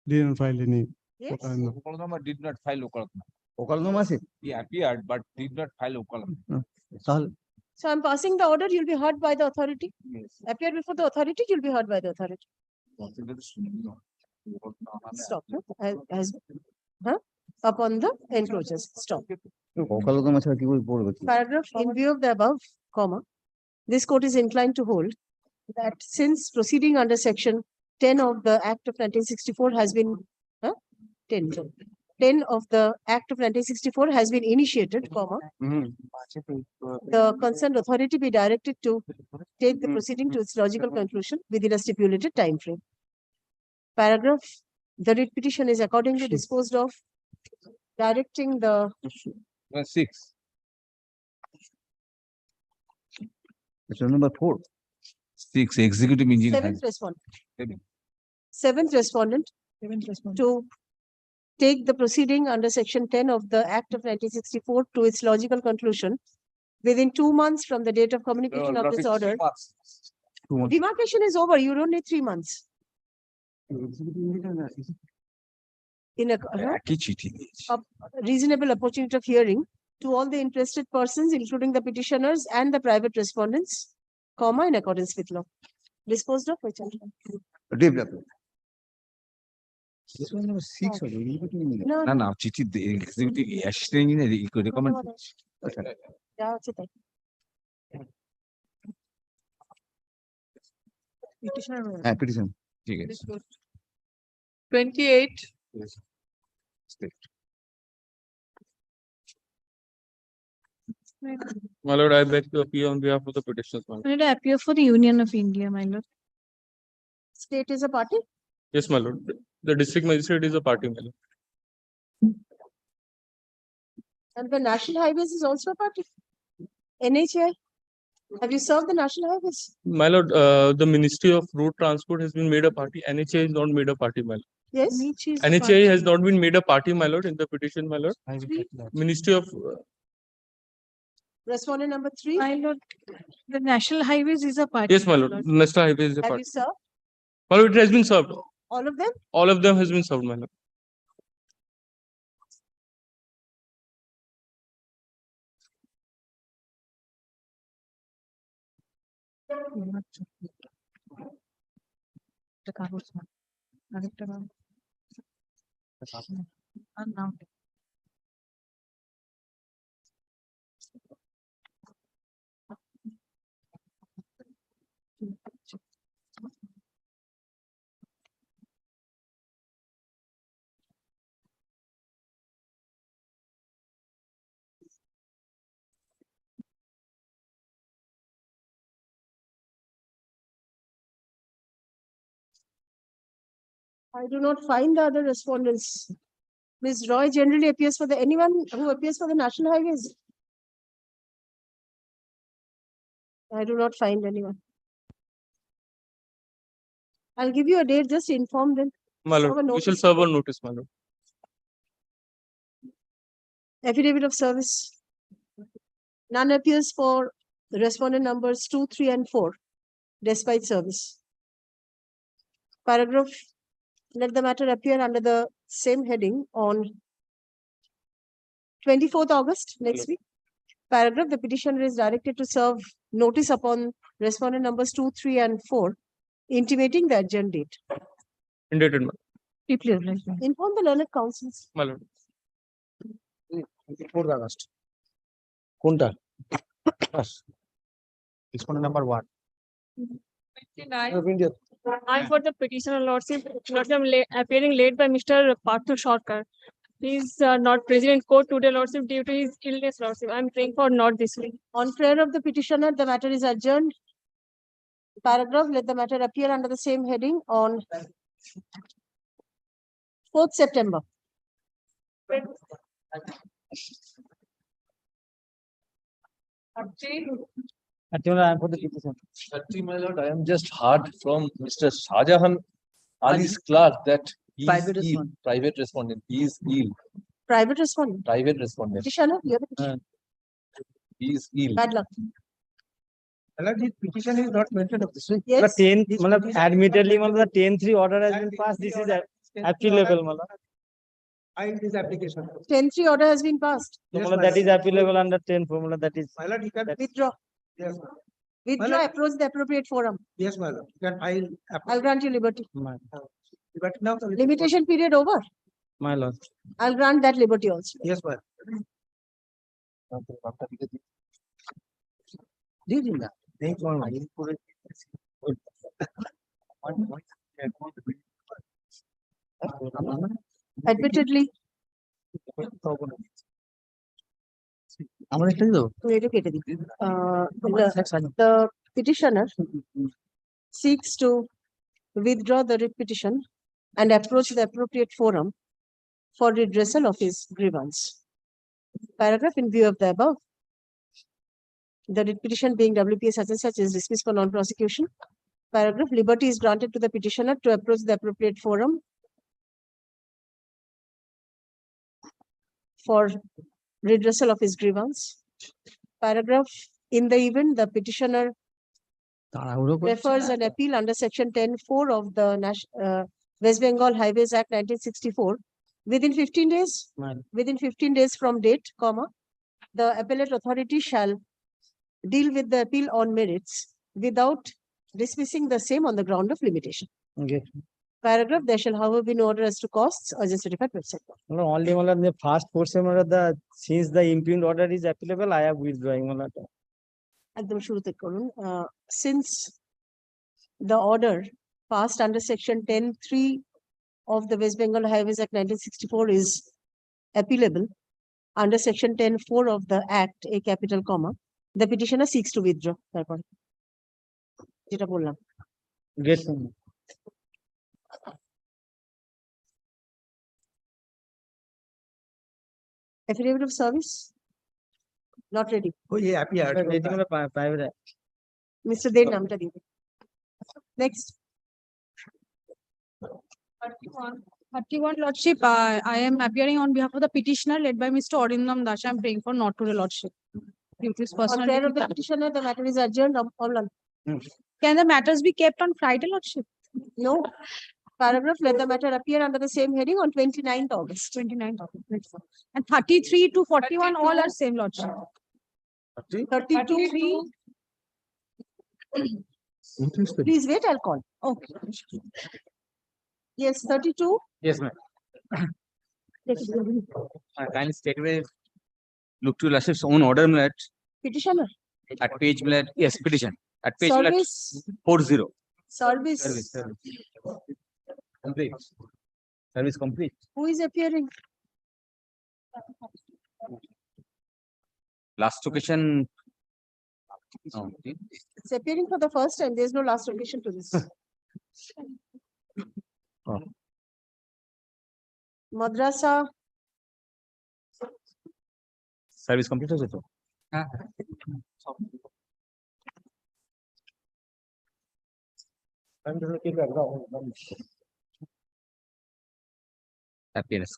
didn't file any. Yes. Okalnama did not file Okalnama. Okalnama আছে? He appeared, but did not file Okalnama. So I'm passing the order, you'll be heard by the authority. Appear before the authority, you'll be heard by the authority. Stop. Upon the encroachers. Stop. ওকালতমা ছাড়া কি করে পড়বে? Paragraph. In view of the above, this court is inclined to hold that since proceeding under section 10 of the Act of 1964 has been 10 of the Act of 1964 has been initiated, the concerned authority be directed to take the proceeding to its logical conclusion within a stipulated time frame. Paragraph. The writ petition is accordingly disposed of, directing the 6. Question number 4. 6 executive engineer. seventh respondent to take the proceeding under section 10 of the Act of 1964 to its logical conclusion within 2 months from the date of communication of this order. Demarcation is over. You don't need 3 months. In a reasonable opportunity of hearing to all the interested persons, including the petitioners and the private respondents, in accordance with law. Disposed of which? This one number 6 only. You put in there. No, না না চিঠি executive assistant engineer recommend যা হচ্ছে তাই। হ্যাঁ petition ঠিক আছে 28. My lord, I beg to appear on behalf of the petitioners. My lord. My lord, I appear for the Union of India, my lord. State is a party? Yes, my lord. The district magistrate is a party, my lord. And the National Highways is also a party? NHA? Have you served the National Highways? My lord, the Ministry of Road Transport has been made a party. NHA is not made a party, my lord. Yes? NHA has not been made a party, my lord, in the petition, my lord. Ministry of Respondent number 3? My lord, the National Highways is a party. yes, my lord. National Highway is a Have party. you served? My lord, it has been served. All of them? All of them has been served, my lord. I do not find the other respondents. Ms. Roy generally appears for anyone who appears for the National Highways? I do not find anyone. I'll give you a date, just inform them. My Serve a lord, we shall notice. serve on notice, my lord. Affidavit of service. None appears for the respondent numbers 2, 3, and 4, despite service. Paragraph, let the matter appear under the same heading on 24th August, next week. Paragraph, the petitioner is directed to serve notice upon respondent numbers 2, 3, and 4, intimating the adjourned date. Indicted, my Inform the learned councils. lord. 4th August. কোনটা? Respondent number 1. I for the petitioner lordship, appearing late by Mr. Parthu Sarkar. He is not present in court today, lordship, due to his illness, lordship. I am praying for not this week. On prayer of the petitioner, the matter is adjourned. Paragraph, let the matter appear under the same heading on 4th September. I am for the petition. My lord, I am just heard from Mr. Shahjahan Ali's clerk that he Private is ill. respondent. Private respondent. He is ill. Private respondent. Private respondent. Petitioner, you have a petition. He is ill. Bad luck. This petition is not mentioned of this. Yes. The 10th, admittedly, the 10-3 order has been passed. This is appealable. Filed this application. 10-3 order has been passed. Yes, That is appealable under 10 formula. That is. My lord, you can. Withdraw. Yes, Withdraw, approach the appropriate forum. yes, my lord. You can file. I'll grant you liberty. But now. Limitation period over. My lord. I'll grant that liberty also. Yes, my lord. Did you not? Thank you. Admittedly, আমার একটা দিও এটা কেটে দিই। The petitioner seeks to withdraw the writ petition and approach the appropriate forum for redressal of his grievance. Paragraph, in view of the above, the writ petition being WPA such and such is dismissed for non-prosecution. Paragraph, liberty is granted to the petitioner to approach the appropriate forum for redressal of his grievance. Paragraph, in the event the petitioner refers an appeal under section 10(4) of the West Bengal Highways Act 1964 within 15 days, within 15 days from date, comma, the appellate authority shall deal with the appeal on merits without dismissing the same on the ground of limitation. Okay. Paragraph, there shall however be no order as to costs, urgent certified website. No, only the first portion the since the impugned order is applicable, I am withdrawing. একদম শুরুতে করুন since the order passed under section 10(3) of the West Bengal Highways Act 1964 is appealable under section 10(4) of the Act, a capital comma, the petitioner seeks to withdraw. তারপর যেটা বললাম Yes. affidavit of service not ready. Oh, yeah, private. Mr. Den নামটা দিন। Next. 31 Lordship, I am appearing on behalf of the petitioner led by Mr. Orindam Das. I am praying for not today Lordship. Due to his On personal prayer of the difficulty. petitioner, the matter is adjourned. Amlan. Can the matters be kept on Friday Lordship? No. Paragraph, let the matter appear under the same heading on 29th August. 29th August. And 33 to 41 all are same Lordship. 32. Please wait, I'll call. Okay. Yes, 32. Yes, ma'am. Kindly state away. Look to Lordship's own order, my lord, Petitioner. at page, my lord, yes, petition. At page, my lord, Service. 40. Service. Service. Complete. Service complete. Who is appearing? Last occasion. No. It's appearing for the first time. There's no last occasion to this. Oh. Madrasa. Service complete हो तो appearance.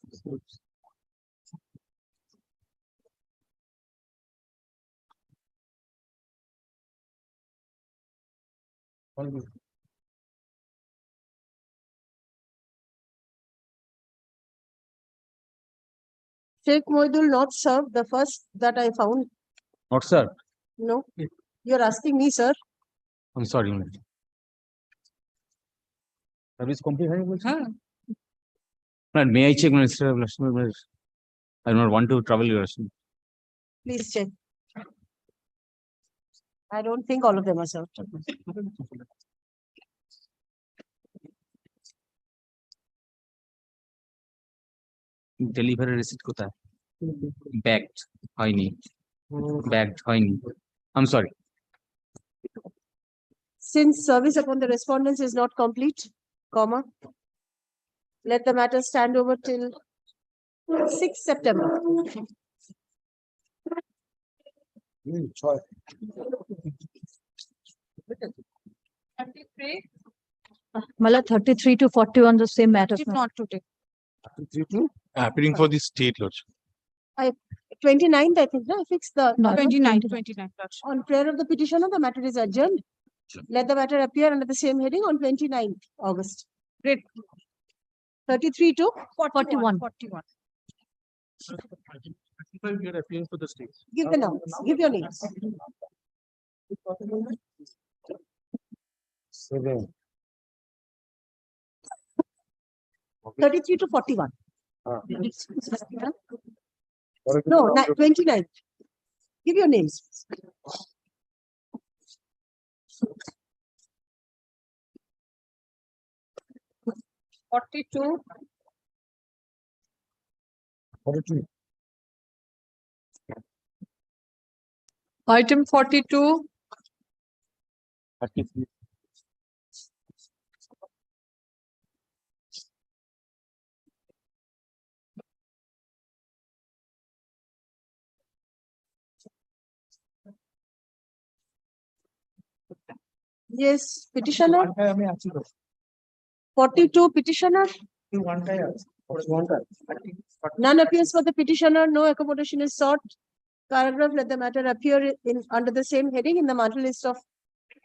Sheikh Moidul not served, the first that I found. Not sir. No, you're asking me, sir. I'm sorry. ma'am. Service complete. Ma'am, may I check, Minister of Lakshmi? I do not want to trouble you, Lakshmi. Please check. I don't think all of them are served. Delivery receipt কোথায়? Bagged হয়নি। Bagged হয়নি। I'm sorry. Since service upon the respondents is not complete, comma, let the matter stand over till 6th September. Mala 33 to 41 the same matters. Not today. Appearing for the state lordship. 29th, I think, no, I fixed the. No, 29. On prayer of the petitioner, the matter is adjourned. Let the matter appear under the same heading on 29th August. Great. 33 to 41. You are appearing for the state. Give the numbers, give your names. 7. 33 to 41. No, 29. Give your names. Forty-two. 42. Item 42. 33. Yes, petitioner. 42 petitioner. None appears for the petitioner. No accommodation is sought. Paragraph, let the matter appear in under the same heading in the matter list of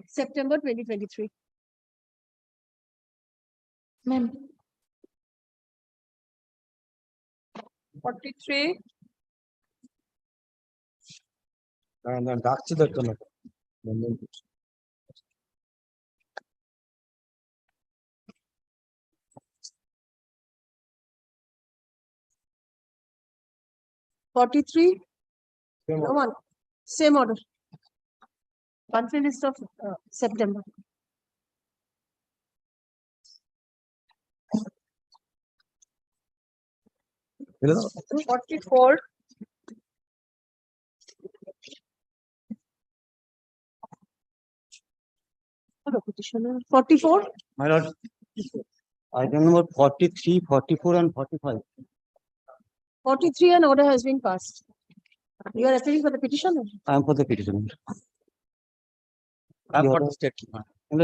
September 2023. Ma'am. 43. ডাকছি দেখতে না 43. No one. Same order. Monthly list of September. Hello? 44. Hello, petitioner. 44. My lord, item number 43, 44 and 45. 43 an order has been passed. You are appealing for the petitioner. I am for the petition. I'm for the state.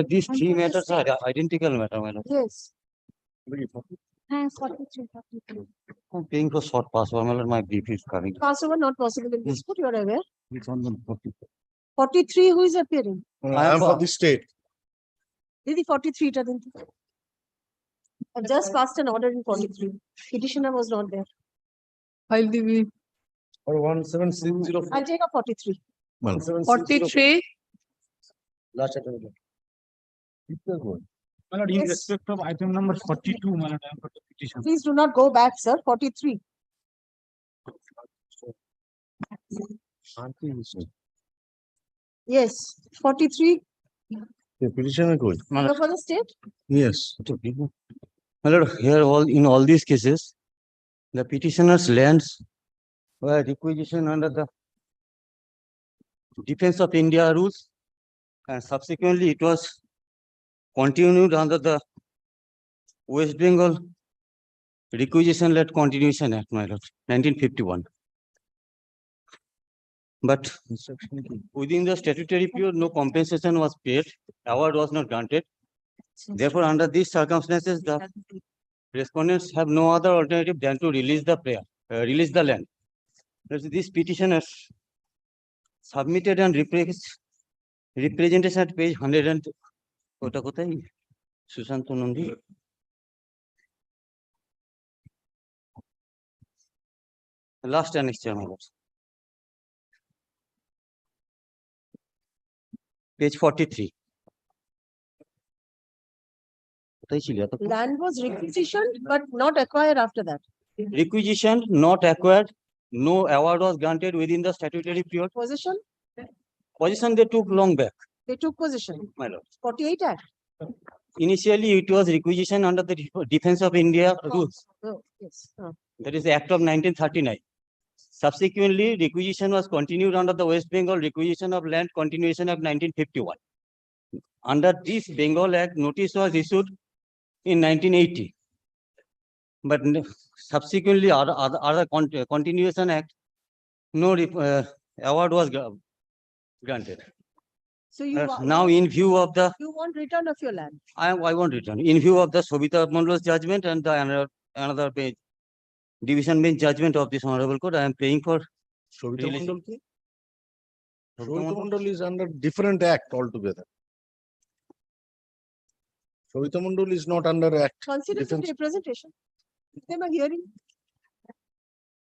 These three matters are identical matter, my lord. Yes. 43. I'm paying for short password, my lord. My BP is coming. Passover not possible in this court, you are aware. It's on the 40. 43 who is appearing? I am for the state. Didi 43 ta din. I've just passed an order in 43. Petitioner was not there. File the Or 1760. I'll take up 43. 43. Last item. My lord, in Yes. respect of item number 42, my lord, I am for the petition. Please do not go back, sir. 43. Yes, 43. The petitioner goes. Go for the state. Yes. My lord, here in all these cases, the petitioner's lands were requisitioned under the Defense of India rules, and subsequently it was continued under the West Bengal Requisition Led Continuation Act, my lord, 1951. But within the statutory period, no compensation was paid, award was not granted. Therefore, under these circumstances, the respondents have no other alternative than to release the land. These petitioners submitted and representation at page 100 and Sushant Nandi. Last annexure, my lord. Page 43. Land was requisitioned but not acquired after that. Requisitioned, not acquired, no award was granted within the statutory period. Possession, Position they took long back, they took possession. my lord. 48 Act. Initially, it was requisition under the Defense of India rules. Oh, yes. That is the Act of 1939. Subsequently, requisition was continued under the West Bengal Requisition of Land Continuation Act 1951. Under this Bengal Act, notice was issued in 1980. But subsequently, other continuation act, no award was granted. So you Now, in view of the, you want return of your land. I want return. In view of the Sobhita Mondol's judgment and the another page, division bench judgment of this honorable court, I am praying for Sobhita release. Mondol ki? Sobhita Mondol is under different act altogether. Sobhita Mondol is not under act. Consider the Defense. representation. Them a hearing.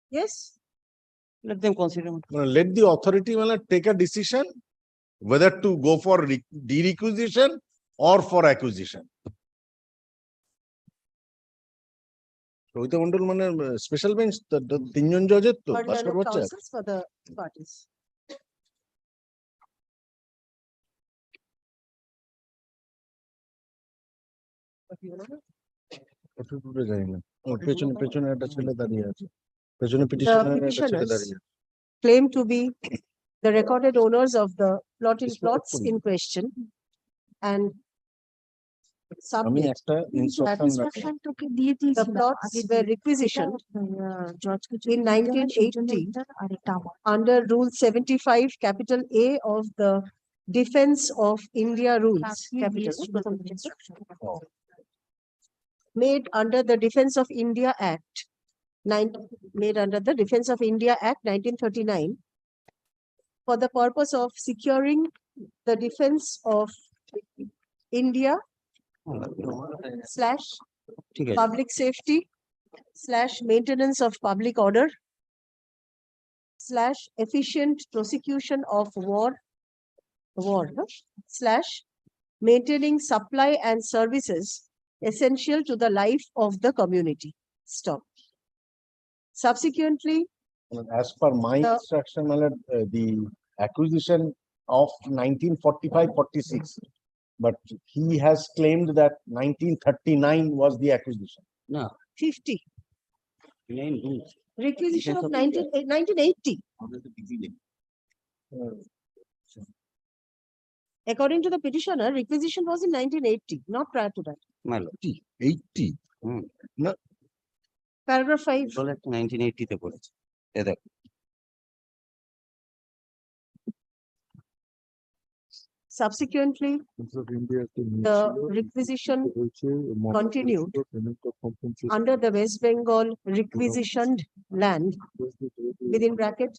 Yes. Let them consider. Let the authority take a decision whether to go for de-requisition or for acquisition. Sobhita Mondol special bench, the তিনজন জজের তো But pass there are করবার চায়। counsels for the parties. এতটুকু জানি না। ওর পেছনে একটা ছেলে দাঁড়িয়ে আছে। পেছনে The petitioner একটা ছেলে petitioners দাঁড়িয়ে আছে। claim to be the recorded owners of the plots in question and আমি submit একটা that instruction the plots were requisitioned in 1980 under Rule 75 capital A of the Defense of India rules, capital made under the Defense of India Act, made under the Defense of India Act 1939 for the purpose of securing the defense of India / public safety / maintenance of public order / efficient prosecution of war / maintaining supply and services essential to the life of the community. Stop. Subsequently, As per my The- instruction, my lord, the acquisition of 1945-46, but he has claimed that 1939 was the acquisition. No. 50. Name who? Requisition of 1980. According to the petitioner, requisition was in 1980, not prior to that. My lord. 80. No, Paragraph 5. 1980 তে বলেছে। এ দেখ। Subsequently, the requisition continued under the West Bengal requisitioned land within bracket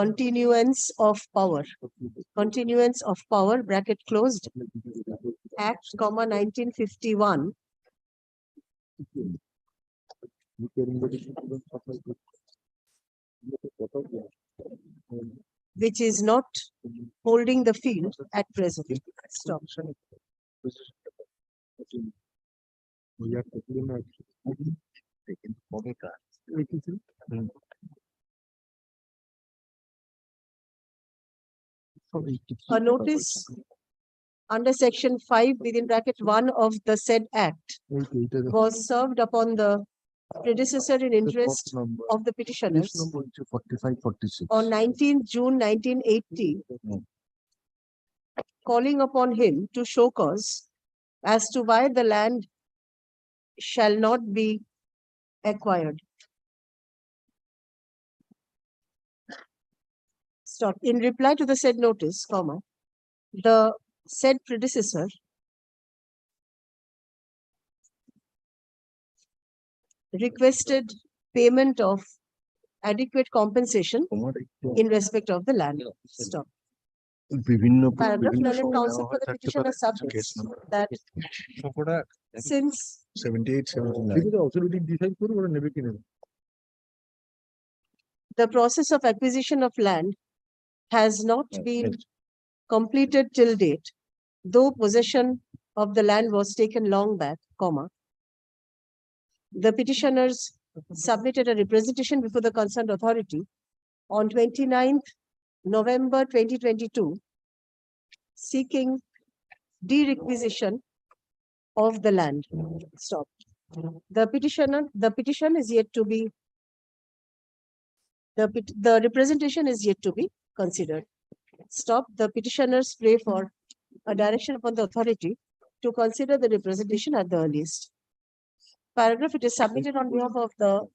continuance of bracket closed Act, 1951 which is not holding the field at present. Stop. A notice under section 5 within bracket 1 of the said act was served upon the predecessor in interest of the petitioners 45-46. on 19th June 1980, calling upon him to show cause as to why the land shall not be acquired. Stop. In reply to the said notice, comma, the said predecessor requested payment of adequate compensation in respect of the land. Stop. Paragraph. Learned counsel for the petitioner subjects that since 78-79. the process of acquisition of land has not been completed till date, though possession of the land was taken long back, comma, the petitioners submitted a representation before the concerned authority on 29th November 2022, seeking de-requisition of the land. Stop. The petition is yet to be, the representation is yet to be considered. Stop. The petitioners pray for a direction upon the authority to consider the representation at the earliest. Paragraph, it is submitted on behalf of the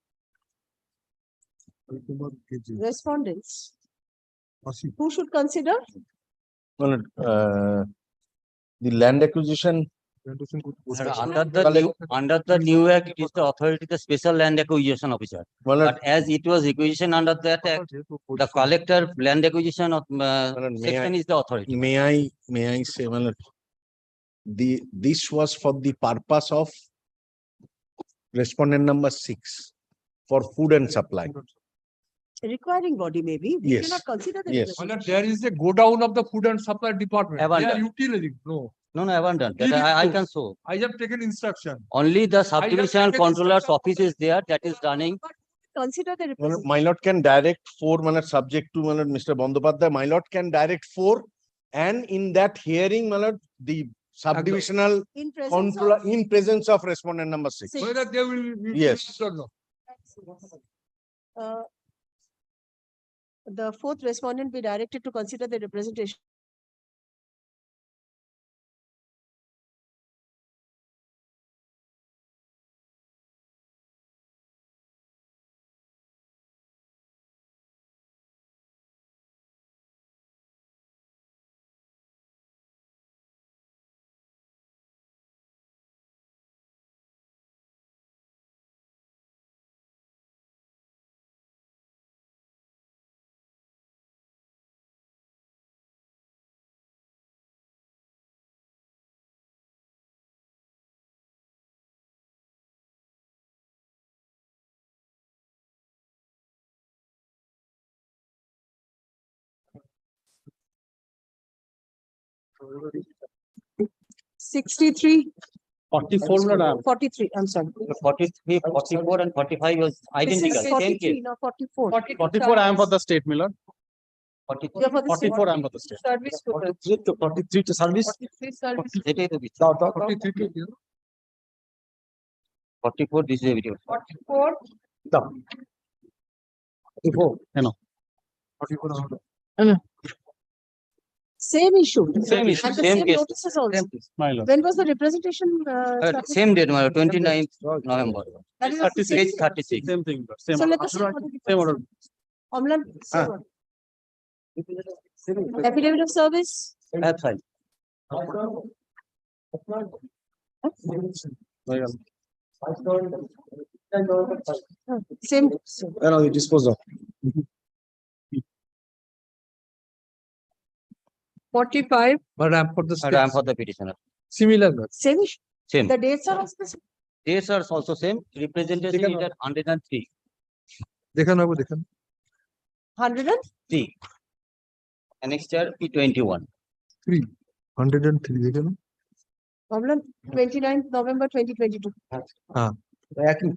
respondents. Who should consider? Well, the land acquisition. Under the new act, it is the authority, the special land acquisition officer. Well, But as it was acquisition under that act, the collector land acquisition of section is the authority. May I say, well, this was for the purpose of respondent number 6 for food and supply. Requiring body maybe. We Yes. cannot consider the Yes. representation. There is a go down of the food and supply department. They are Abandoned. utilizing. No, No, abandoned. That Leave it I to- can show. I have taken instruction. Only the subdivisional taken controller's instruction office is there that is running. Consider the Well, representation. my lord can direct 4 minutes subject to Mr. Bandopadhyay. My lord can direct 4, and in that hearing, my lord, the subdivisional In presence controller of in presence of respondent number 6. Six. Whether they will. Yes. Or no. The fourth respondent be directed to consider the representation. 43, I'm sorry. 43, 44 and 45 was This identical, is same 43, case. no, 44. 44, I am for the state, my lord. 43. You're for the state. 44, I am for the state. Service total. 43 to service. 43 service. এটাই তো বিষয়। 44, this is a video. 44. Same issue. Same issue, And the same same case. notices also. Same case. My lord. When was the representation? started? Same date, 29th November. That is of the same Page thing. 36. Same thing, same. So let us see what the Same order. Amlan, same one. Affidavit of service. That's fine. Same. Dispose of. 45. But I'm for the And I am state. for the petitioner. Similar, but Same issue. Same. The dates are also the same. Dates are also same. Representation is at 103. দেখেন বাবু দেখেন 103. Next year P21. 3 103 দেখেন Amlan, 29th November 2022. হ্যাঁ একই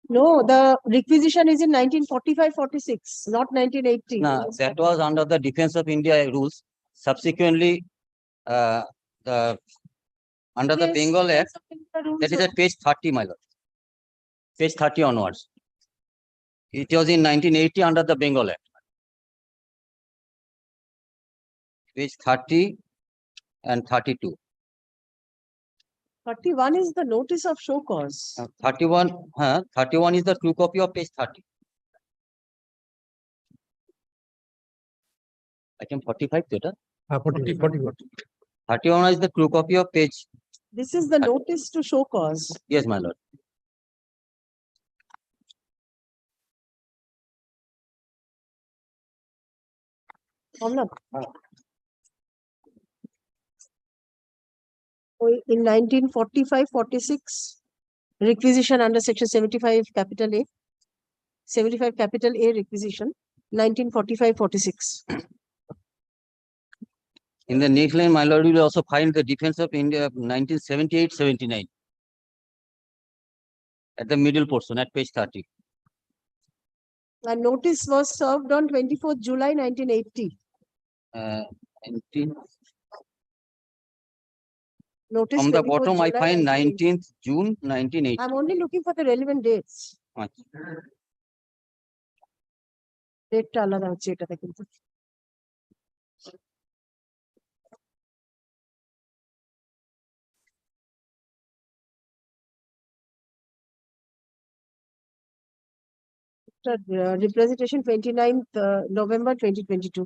No, the requisition is in 1945-46, not 1980. No, that was under the Defense of India rules. Subsequently, the under the Yes, Bengal Act, Defense of India rules that is are- at page 30, my lord. Page 30 onwards. It was in 1980 under the Bengal Act. Page 30 and 32. 31 is the notice of show cause. 31 is the true copy of page 30. Item 45 data. 40 31 is the true copy of page. This is the notice to show cause. Yes, my lord. Amlan. In 1945-46, requisition under section 75 capital A, 75 capital A requisition, 1945-46. In the next line, my lord, you will also find the Defense of India 1978-79. At the middle portion, at page 30. And notice was served on 24th July 1980. 19 Notice From the 24th bottom, I July find 1980. 19th June 1980. I'm only looking for the relevant dates. Date টা আলাদা হচ্ছে এটাতে কিন্তু। Representation 29th November 2022.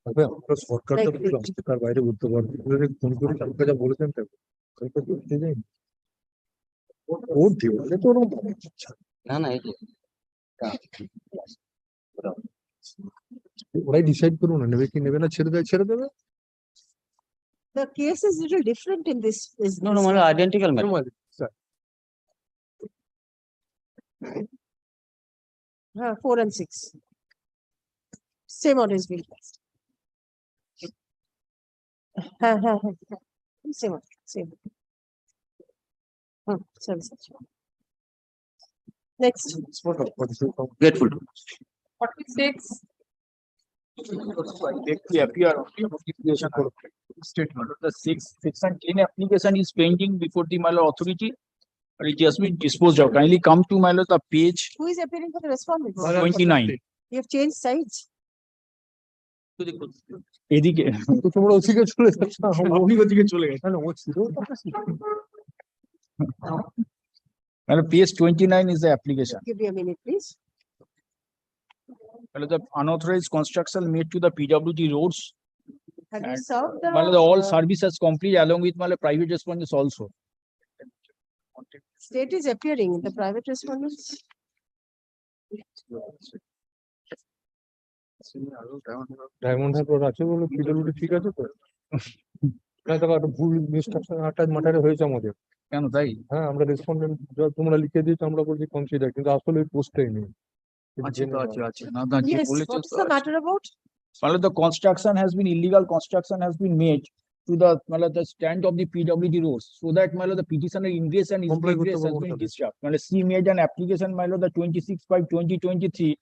তবে আমরা সরকারটা একটু রাস্তার বাইরে ঘুরতে পারবো ফোন করে কালকে যা বলেছেন তো কালকে তো উঠতে যাই ওর দেওয়ালে তো ওরকম ভাবে না না এই যে ওরাই ডিসাইড করবো না নেবে কি নেবে না ছেড়ে দেবে The case is little different in this. no no মানে identical matter. Sir 4 and 6. Same order is being passed. Same order, same. Sorry. Next. Grateful to. 46. Statement. The section 10 application is pending before the Malad authority. But it has been disposed of. Kindly come to Malad the page Who is appearing for the respondent? 29. You have changed sides. এদিকে তো তোমরা ওদিকে চলে যাচ্ছ উনি ওদিকে চলে গেছে না ও ছিল মানে page 29 is the application. Give me a minute, please. The unauthorized construction made to the PWD roads. Have you And served the? all services complete along with private respondents also. State is appearing in the private respondents. Diamond Harbour আছে বলে PWD ঠিক আছে তো না দেখো একটা ভুল মিসট্রাকশন একটা ম্যাটারে হয়েছে আমাদের। কেন তাই? হ্যাঁ আমরা রেসপন্ডেন্ট তোমরা লিখে দিয়েছো আমরা বলছি কনসিডার, কিন্তু আসলে পোস্টটাই নেই। আছে তো আছে না না যে Yes, বলেছে what's তো the আছে। matter about? Well, the construction has been illegal construction has been made to the the stand of the PWD roads, so that the petitioner ingress and Comply করতে egress has পারবো been তাহলে। disturbed. She made an application the 26/2023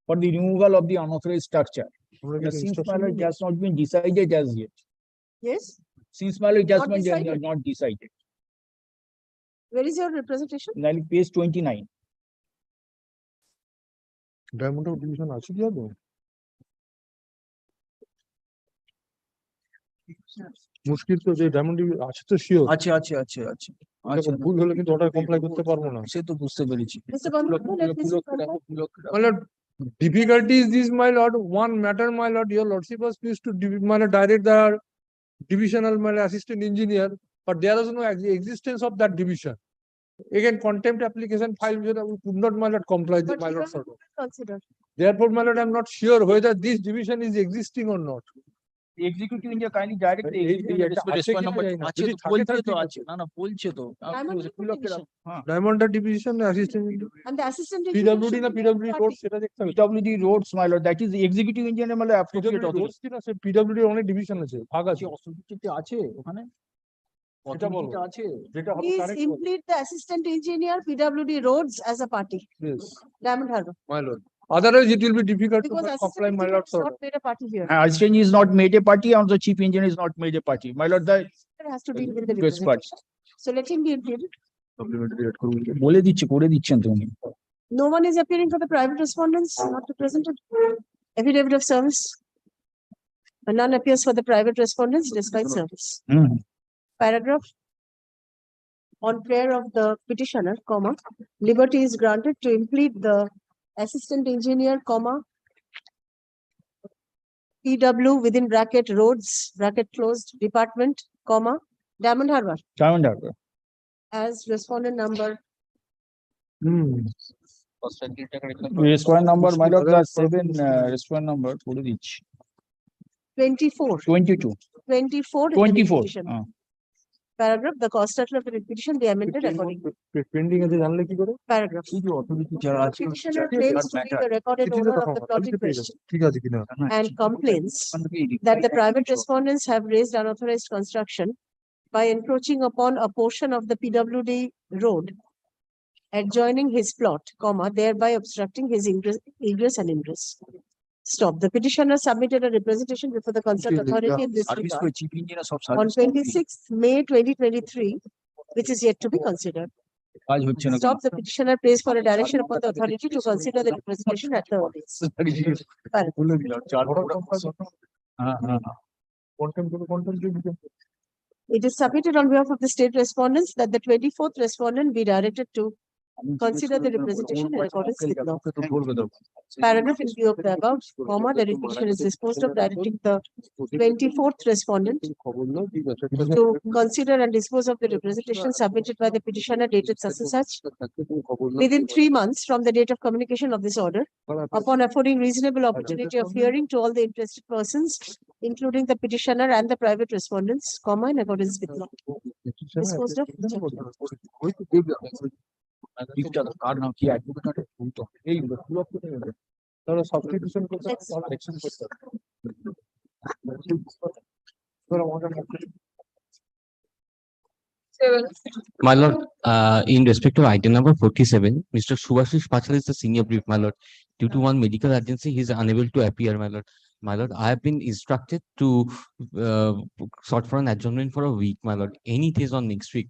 for the removal of the unauthorized structure. আমরা কি Since instruction it has not been decided as yet. Yes, Since it has Not been decided? not decided. where is your representation? Like page 29. Diamond division আছে কি আদৌ? মুশকিল তো যে diamond আছে তো শিওর। আছে আছে আছে আছে দেখো ভুল হলে কিন্তু অর্ডার কমপ্লাই করতে পারবো না। সে তো বুঝতে পেরেছি। Mr. Bandhu, let me see comply. My lord, difficulty is this, my lord. One matter, my lord, your lordship was pleased to my lord, direct the divisional my lord, assistant engineer, but there is no existence of that division. Again, contempt application file, we could not, my lord, comply with But my you lord's have order. to consider. Therefore, my lord, I am not sure whether this division is existing or not. Executive engineer kindly direct the এই- এই executive এটা engineer আছে response কিনা number জানি না। আছে যদি তো থাকে বলছে তাহলে তো ঠিক আছে না না বলছে তো Diamond division. হ্যাঁ Diamond division, assistant, And the assistant engineer PWD should না be PWD party. road সেটা দেখতে হবে। PWD roads my lord, that is the executive engineer appropriate PWD authority. roads কি না, সে PWD অনেক ডিভিশন আছে, ভাগ আছে। অসুবিধা আছে ওখানে সেটা বলো। authority আছে যেটা হবে Please correct বলো। implement the assistant engineer PWD roads as a party. Yes, Diamond Harbor. my lord. Otherwise, it will be difficult to Because comply assistant my engineer lord's is order. not made a party here. assistant is not made a party and the chief engineer is not made a party my lord. The It has to deal with the Yes, but- representation. So let him be included. বলে দিচ্ছে করে দিচ্ছেন তো উনি। No one is appearing for the private respondents, not represented. Affidavit of service. None appears for the private respondents despite service. Paragraph. On prayer of the petitioner, comma, liberty is granted to implead the assistant engineer, comma, PW within bracket roads, bracket closed, department, comma, Diamond Harbor Diamond Harbor. as respondent number Respondent number my lord the 7 respondent number করে দিচ্ছি 24. 22 24 is the 24 petition. Paragraph, the cost structure of the petition be amended accordingly. Pending আছে জানলে কি করে? Paragraph. যারা আছে Petitioner claims to be the recorded চিঠিতে owner কথা of the হবে, plotted কালকে পেয়ে যাবে। question ঠিক আছে কিনা? and complains that the private respondents have raised unauthorized construction by encroaching upon a portion of the PWD road adjoining his plot, comma, thereby obstructing his egress and ingress. Stop. The petitioner submitted a representation before the concerned authority in this service regard করে chief engineer সব on service 26th May 2023, which is yet to be considered. কাজ হচ্ছে না Stop. The petitioner prays for a direction upon the authority to consider the representation at the earliest. বলে দিলাম চার হ্যাঁ হ্যাঁ It is submitted on behalf of the state respondents that the 24th respondent be directed to consider the representation in accordance with law. Paragraph in view of the above, comma, the petition is disposed of directing the 24th respondent to consider and dispose of the representation submitted by the petitioner dated such and such within 3 months from the date of communication of this order, upon affording reasonable opportunity of hearing to all the interested persons, including the petitioner and the private respondents, comma, in accordance with law. Disposed of. কার নাম কি advocate এই তাহলে substitution করতে Next. Collection করতে ধরো আমাদের My lord, in respect to item number 47, Mr. Subhashish Pachal is the senior brief, my lord. Due to one medical urgency, he is unable to appear, my lord. My lord, I have been instructed to sort for an adjournment for a week, my lord. Any case on next week.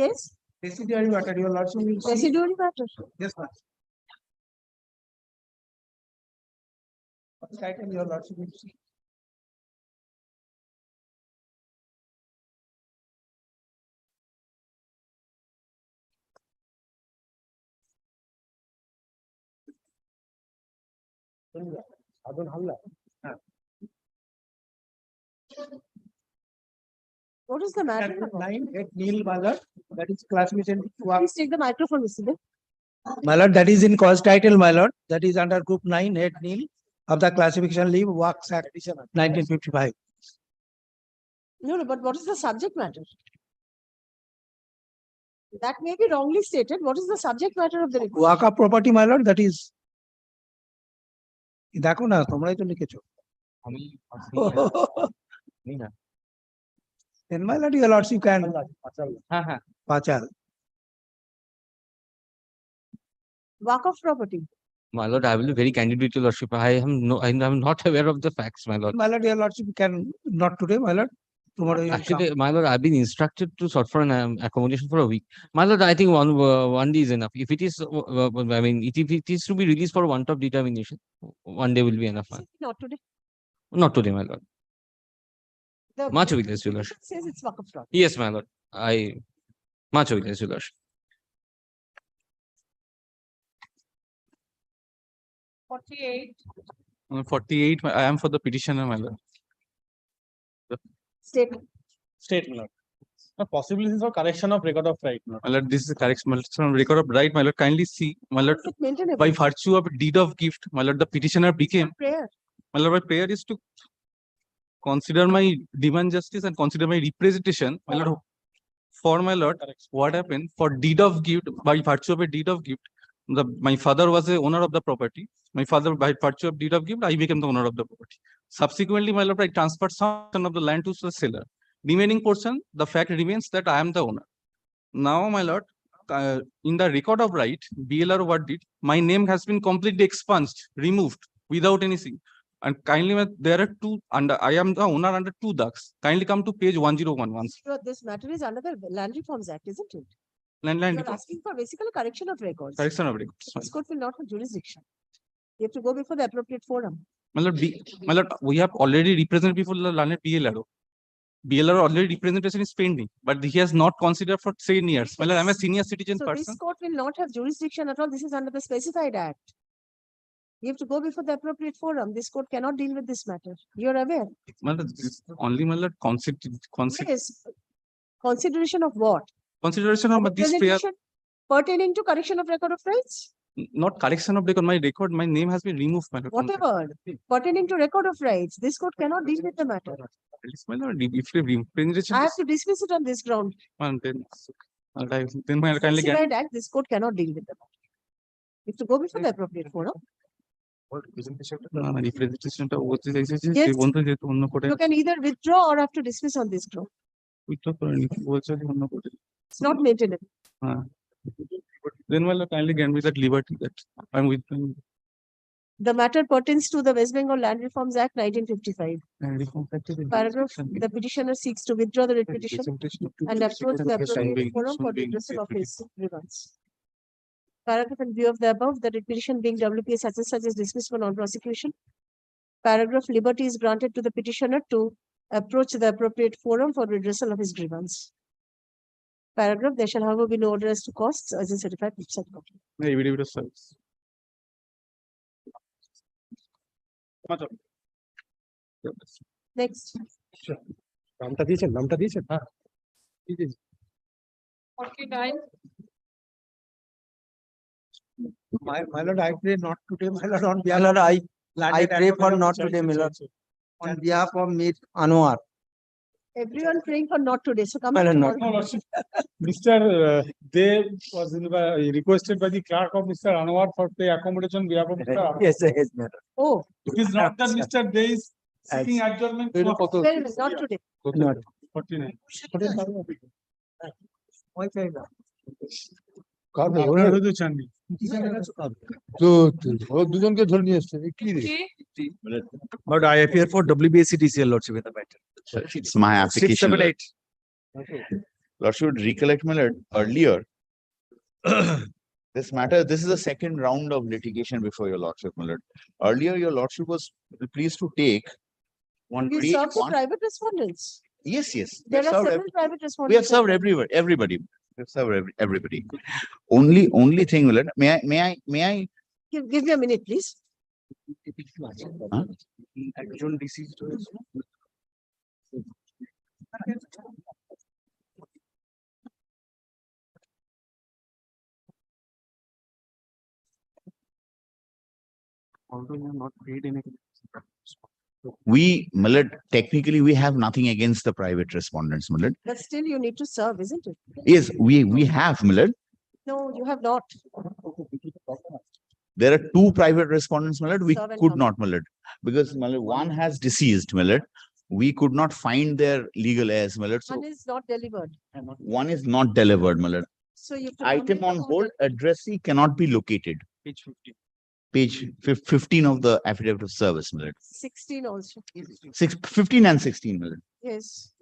Yes, Residuary matter, your lordship will see. residuary matter. Yes, ma'am. Title, your lordship will see. সাধন হামলা What is the matter? Nine at Neil, my lord, that is classification. Please take the microphone, Mr. Dev. My lord, that is in cause title, my lord, that is under group 9 at Neil of the classification leave works act 1955. No, but what is the subject matter? That may be wrongly stated. What is the subject matter of the report? Waka property, my lord, that is. দেখো না তোমরাই তো লিখেছো। Then my lord, your lordship can. Pachal. Work of property. My lord, I will be very candid with your lordship. I am not aware of the facts, my lord. My lord, your lordship can, not today, my lord. Tomorrow you will come. Actually, my lord, I've been instructed to sort for an accommodation for a week. My lord, I think one day is enough. If it is, I mean, if it is to be released for want of determination, one day will be enough. Not today. Not today, my lord. The Much obliged, your lordship. says it's work of property. Yes, my lord. Much obliged, your lordship. 48. 48, I am for the petitioner, my lord. Statement. Statement. Possibly this is for correction of record of right. My lord, this is a correction, my lord, from record of right, my lord. Kindly see, my lord, Is it maintainable? by virtue of deed of gift, my lord, the petitioner became, Prayer. my lord, my prayer is to consider my demand justice and consider my representation, my lord. For my lord, what happened for deed of gift, by virtue of a deed of gift, my father was a owner of the property. My father, by virtue of deed of gift, I became the owner of the property. Subsequently, my lord, I transferred some portion of the land to the seller. Remaining portion, the fact remains that I am the owner. Now, my lord, in the record of right, BLR what did, my name has been completely expunged, removed without anything. And kindly, there are two, I am the owner under two ducks. Kindly come to page 1011. This matter is under the Land Reforms Act, isn't it? Land You're asking for basically correction of records. correction of records. This court will not have jurisdiction. You have to go before the appropriate forum. My lord, we have already represented before the learned BLR. BLR already representation is pending, but he has not considered for 10 years. My lord, I'm a senior citizen So person. this court will not have jurisdiction at all. This is under the specified act. You have to go before the appropriate forum. This court cannot deal with this matter. You're aware? My lord, only my lord, Yes. Consideration of what? consideration of this prayer, Representation pertaining to correction of record of rights? not correction of record. My record, my name has been removed. My lord. Whatever. Pertaining to record of rights. This court cannot deal with the matter. My lord, if representation, I have to dismiss it on this ground. then my kindly get. Specified act, this court cannot deal with the matter. You have to go before the appropriate forum. Representation Yes. You can either withdraw or have to dismiss on this ground. It's not maintainable. Then my lord, kindly grant me that liberty that I'm with them. The matter pertains to the West Bengal Land Reforms Act 1955. Paragraph, the petitioner seeks to withdraw the writ petition and approach the appropriate forum for redressal of his grievance. Paragraph, in view of the above, the writ petition being WPA such and such is dismissed for non-prosecution. Paragraph, liberty is granted to the petitioner to approach the appropriate forum for redressal of his grievance. Paragraph, there shall however be no order as to costs as is certified. Next. নামটা দিয়েছেন? 49. My lord, I pray not today, my lord, on My behalf lord, of. I pray for not today, my lord. On behalf of Mir Anwar. Everyone praying for not today, so come My back lord, tomorrow. Mr. Dev was requested by the clerk of Mr. Anwar for pay accommodation on behalf of Mr. Anwar. Yes, madam. Oh, It is not that Mr. Dev is seeking adjournment. very well, not today. Not. 49. আপনারা হয়তো চাননি। দুজনকে ধরে নিয়ে এসছে কি রে? But I appear for WBSC DCL Lordship in the matter. It's my application. 678. Lordship would recollect, my lord, earlier. This matter, this is the second round of litigation before your lordship, my lord. Earlier, your lordship was pleased to take one. We serve the private respondents. Yes, yes. We There have are served several private respondents. We have served everybody. We have served everybody. Only thing, my lord, may I? Give me a minute, please. Huh? Although you have not paid anything. my lord, technically, we have nothing against the private respondents, my lord. But still you need to serve, isn't it? Yes, we have, my lord. No, you have not. There are two private respondents, my lord. We Serve and could come. not, my lord, because my lord, one has deceased, my lord. We could not find their legal heirs, my lord. So One is not delivered. one is not delivered, my lord. So you have to. Item come on with hold, the- addressee cannot be located. Page 50. Page 15 of the affidavit of service, my lord. 16 also. 15 and 16, my lord, Yes.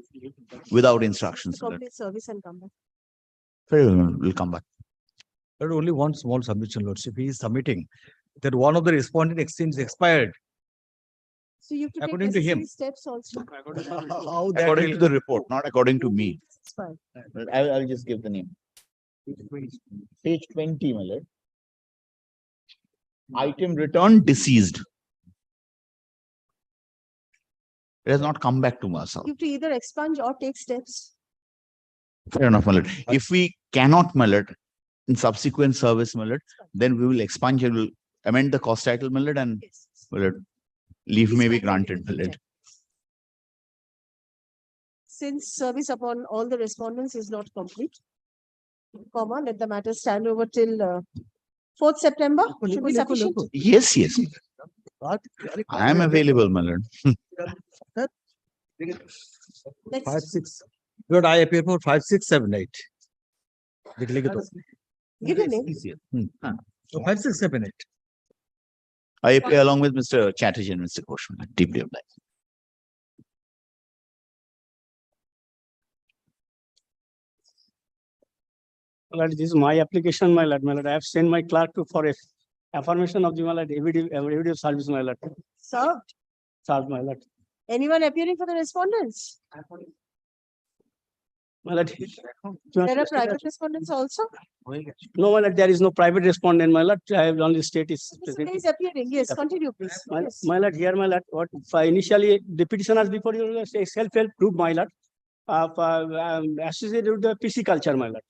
without instructions, my lord. Complete service and come back. Very well, my lord, we'll come back. But only one small submission, Lordship. He is submitting that one of the respondent exchange expired. So you have to take According to him. necessary steps also. How that According to will- the report, not according to me. It's fine. I'll just give the name. Page 20, my lord. Item returned deceased. It has not come back to myself. You have to either expunge or take steps. Fair enough, my lord. If we cannot, my lord, in subsequent service, my lord, then we will expunge and will amend the cost title, my lord, and Yes. my lord, leave Please may be find out granted, my if you lord. can. Since service upon all the respondents is not complete, comma, let the matter stand over till 4th September. Should be sufficient. Yes, yes. I am available, my lord. Next. 5, 6. Lord, I appear for 5, 6, 7, 8. Give Give your name. So 5, 6, 7, 8. I appear along with Mr. Chatterjee and Mr. Ghosh, my lord. Deeply obliged. My lord, this is my application, my lord. My lord, I have sent my clerk to for a affirmation of the my lord, everyday service, my lord. Served. Served, my lord. Anyone appearing for the respondents? My lord. There are private respondents also. No, my lord, there is no private respondent, my lord. I have only state is Mr. present. Day is appearing. Yes, continue, please. Yes. My lord, here, my lord, what initially the petitioners before you say self-help group, my lord, associated with the PC culture, my lord,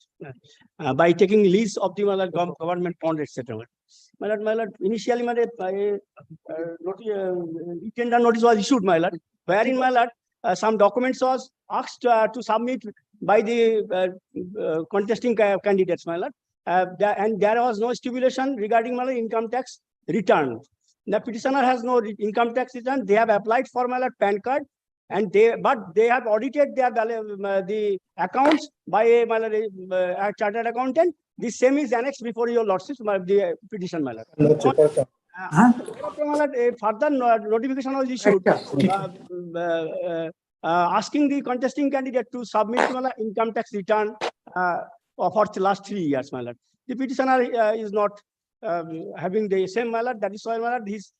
by taking lease of the my lord, government bond, etc. My lord, initially, my lord, tender notice was issued, my lord, wherein my lord, some documents was asked to submit by the contesting candidates, my lord, and there was no stipulation regarding my lord, income tax return. The petitioner has no income tax return. They have applied for my lord, PAN card, and they have audited their the accounts by a chartered accountant. The same is annexed before your lordship, the petition, my lord. A further notification was issued asking the contesting candidate to submit income tax return for the last 3 years, my lord. The petitioner is not having the same, my lord. That is why, my lord, his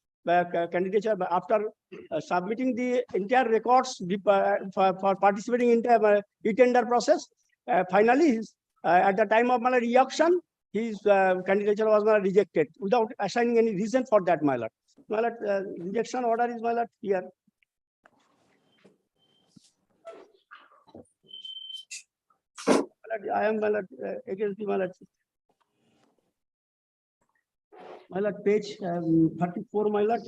candidature after submitting the entire records for participating in the e-tender process, finally, at the time of my lord, e-auction, his candidature was rejected without assigning any reason for that, my lord. My lord, rejection order is, my lord, here. I am, my lord, against the, my lord, page 34, my lord.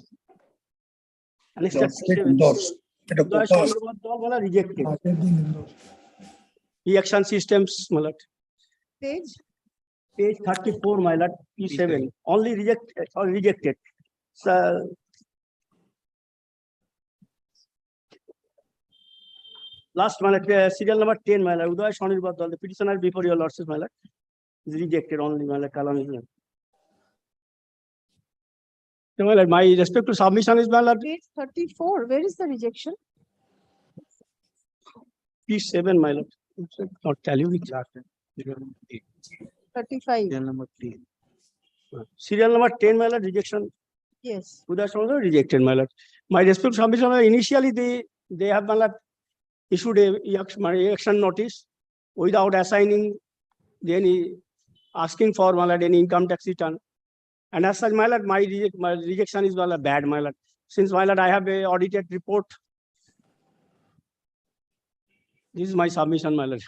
Rejected. E-action systems, my lord. Page 34, my lord, P7, only rejected. So, last, my lord, serial number 10, my lord, the petitioner before your lordship, my lord, is rejected only, my lord, column is not. So, my lord, my respect to submission is, my lord. Page 34, where is the rejection? P7, my lord. Not tell you which. 35. Serial number 10, my lord, rejection. Yes. Udas also rejected, my lord. My respect to submission, initially they have, my lord, issued a action notice without assigning any asking for, my lord, any income tax return. And as such, my lord, my rejection is, my lord, bad, my lord. Since, my lord, I have a audited report. This is my submission, my lord.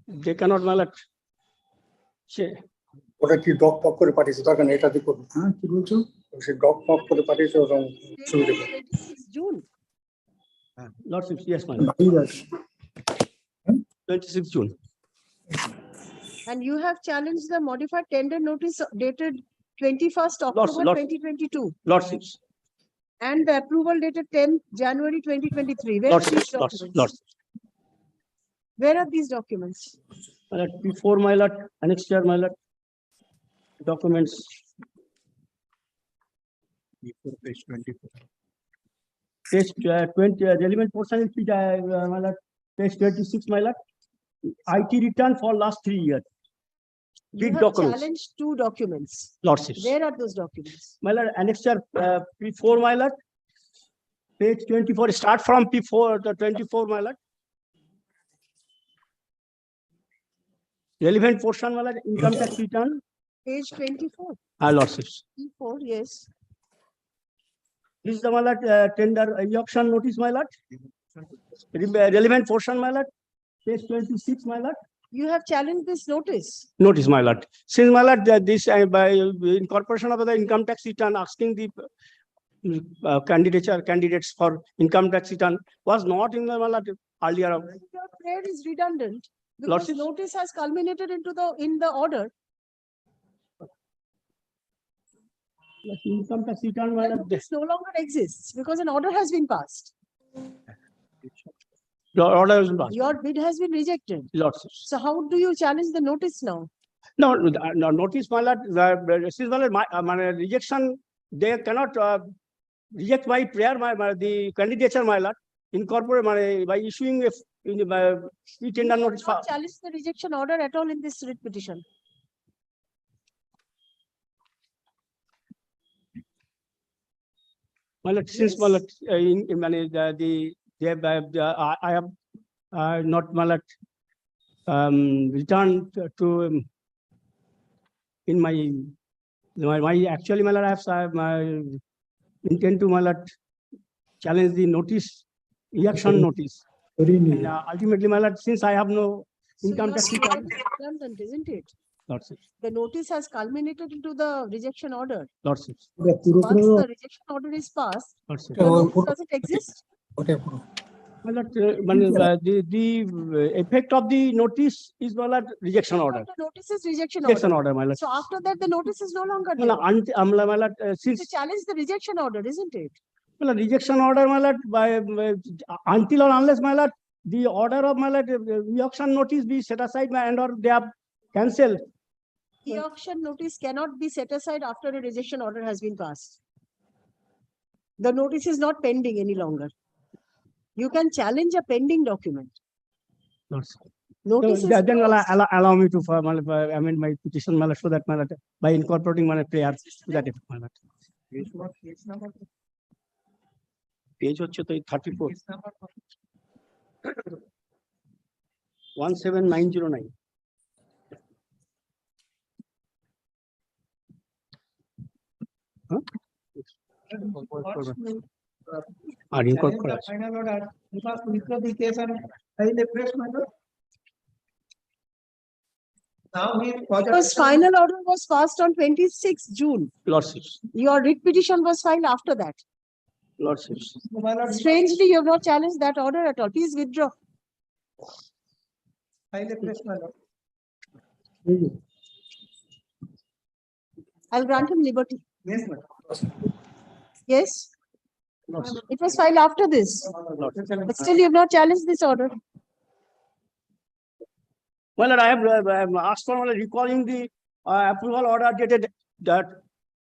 They cannot, my lord. ওটা কি doc টক করে পাঠিয়েছে দরকার নেই এটা দিয়ে করবো হ্যাঁ কি বলছো Date 26 June. Lordship, yes, my lord. 26 June. And you have challenged the modified tender notice dated 21st October Lord- 2022 Lordships, and the approval dated 10th January 2023. Where are these lordships, documents? Where are these documents? my lord, before my lord, annexed here, my lord. Documents. Before page 24. Page 20, relevant portion is my lord, page 26, my lord. IT return for last 3 years. You Big have documents. challenged 2 documents. Lordships. Where are those documents? My lord, annexure, before my lord. Page 24, start from before the 24, my lord. Relevant portion, my lord, income tax return. Page 24. Lordships. 24, yes. This is the my lord, tender auction notice, my lord. Relevant portion, my lord. Page 26, my lord. You have challenged this notice. Notice, my lord. Since my lord, this by incorporation of the income tax return, asking the candidates for income tax return was not in the my lord, earlier. Your prayer is redundant because Lordships. notice has culminated into the order. Income tax return, my lord. This no longer exists because an order has been passed. Your order is passed. Your bid has been rejected. Lordships. So how do you challenge the notice now? No, notice, my lord, my rejection, they cannot reject my prayer, the candidature, my lord, incorporate by issuing a tender notice. Not challenge the rejection order at all in this writ petition. My lord, since my lord, I have not, my lord, returned to in my actually, my lord, I have my intent to, my lord, challenge the notice, election notice. And, ultimately, my lord, since I have no income tax return. Redundant, isn't it? Lordships. The notice has culminated into the rejection order. Lordships. So once the rejection order is passed, Lordships. the notice doesn't exist. My lord, the effect of the notice is, my lord, rejection order. The notice is rejection Rejection order. order, my lord. So after that, the notice is no longer My there. lord, my lord, To since challenge the rejection order, isn't it? well, rejection order, my lord, until or unless, my lord, the order of, my lord, e-auction notice be set aside and or they are cancelled. E-auction notice cannot be set aside after a rejection order has been passed. The notice is not pending any longer. You can challenge a pending document. Notice is Then closed. allow me to amend my petition, my lord, so that, my lord, by incorporating my prayer to that effect, my lord. Page হচ্ছে তো 34 17909 আর incorporate করা আছে। Final order, because withdraw the case and file a fresh matter. Now he Because final order was passed on 26th June. Lordships. Your writ petition was filed after that. Lordships. Strangely, you have not challenged that order at all. Please withdraw. file a fresh matter. I'll grant him liberty. Yes, madam. Yes? It was filed after this. But still, you have not challenged this order. Well, I have asked for recalling the approval order dated that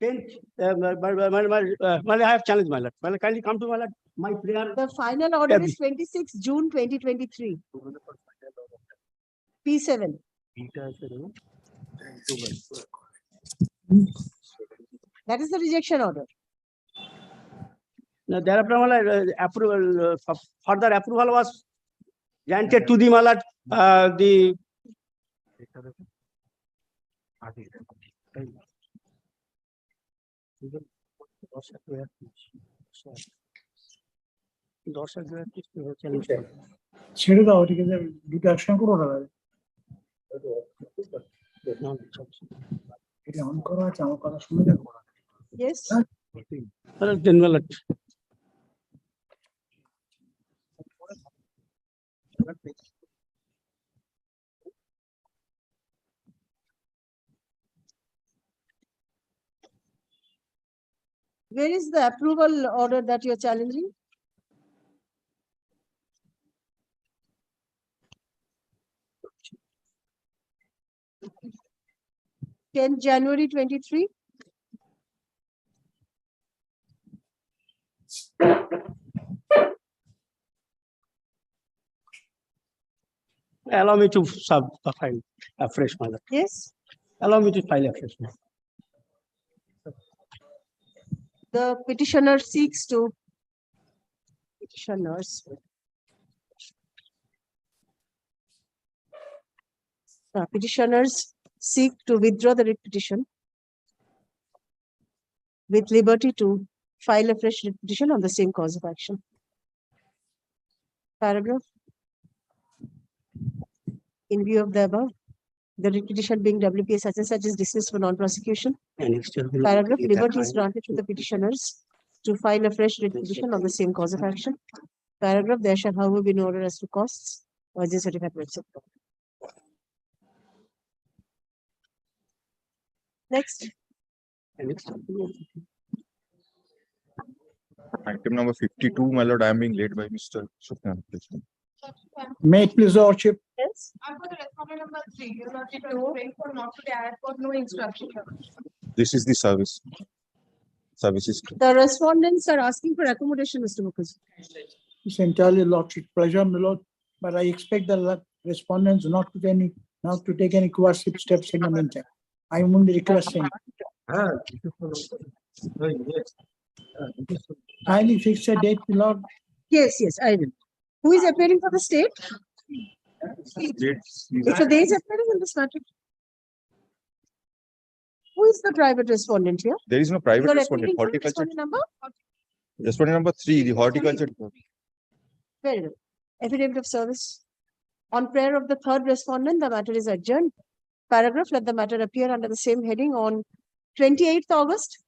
10th. I have challenged, my lord. Well, kindly come to, my lord, my prayer. The final order is 26 June 2023. P7. That is the rejection order. Now, thereafter, my lord, approval, further approval was granted to the, my lord, the ছেড়ে দাও এটাকে, দুটো একসঙ্গে করো না। এটা on করা আছে, আমার কথা শুনে দেখো। Yes. Then, my lord. Where is the approval order that you're challenging? January 23. Allow me to file afresh, my lord. Yes, Allow me to file afresh. my lord. the petitioner seeks to petitioners. Petitioners seek to withdraw the writ petition with liberty to file a fresh writ petition on the same cause of action. Paragraph. In view of the above, the writ petition being WPA such and such is dismissed for non-prosecution. Paragraph. Liberty is granted to the petitioners to file a fresh writ petition on the same cause of action. Paragraph. There shall however be no order as to costs or the certificate, etc. Next. Item number 52, my lord, I am being led by Mr. Sukhan. May it please the lordship. Yes. I'm for the respondent number 3. You not for not to add for no instruction. This is the service. Services. The respondents are asking for accommodation, Mr. Mukherjee. It's entirely lordship pleasure, my lord, but I expect the respondents not to take any coercive steps in the meantime. I am only requesting. Kindly fix a date, my lord. Yes, I will. Who is appearing for the state? So there is appearing in this matter. Who is the private respondent here? There is no private You are respondent. appearing for Horticulture. respondent number? Respondent number 3, the horticulture. Very good. Affidavit of service. On prayer of the third respondent, the matter is adjourned. Paragraph, let the matter appear under the same heading on 28th August.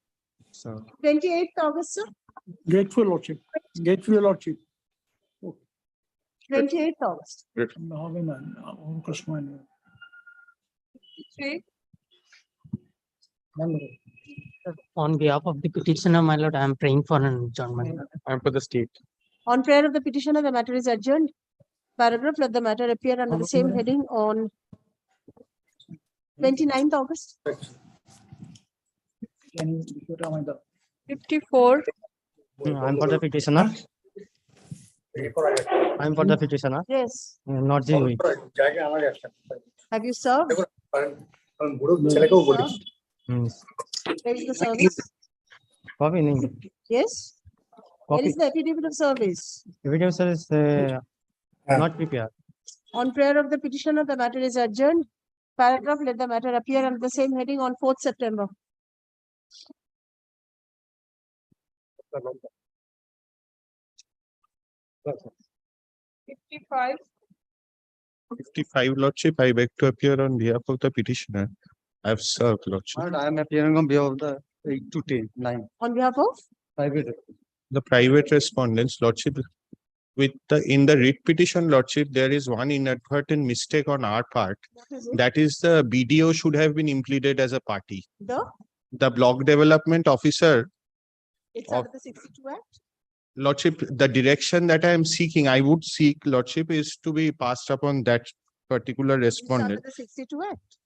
So, 28th August, sir. Grateful lordship. Grateful lordship. 28th August. On behalf of the petitioner, my lord, I am praying for an adjournment. I am for the state. On prayer of the petitioner, the matter is adjourned. Paragraph, let the matter appear under the same heading on 29th August. 54. I'm for the petitioner. I'm for the petitioner. Yes. Not the way. Have you served? Where is the service? Copy name. Yes. Where Copy. is the affidavit of service? Evidence is not prepared. On prayer of the petitioner, the matter is adjourned. Paragraph, let the matter appear under the same heading on 4th September. $55. 55, lordship, I beg to appear on behalf of the petitioner. I have served, lordship. I am appearing on behalf of the 8 to 10, 9. On behalf of? Private. The private respondents, lordship, in the writ petition, lordship, there is one inadvertent mistake on our part. What is it? That is, the BDO should have been implemented as a party. The Block development officer, It's of- under the 62 Act. lordship, the direction that I am seeking, I would seek, lordship, is to be passed upon that particular It's under respondent. the 62 Act.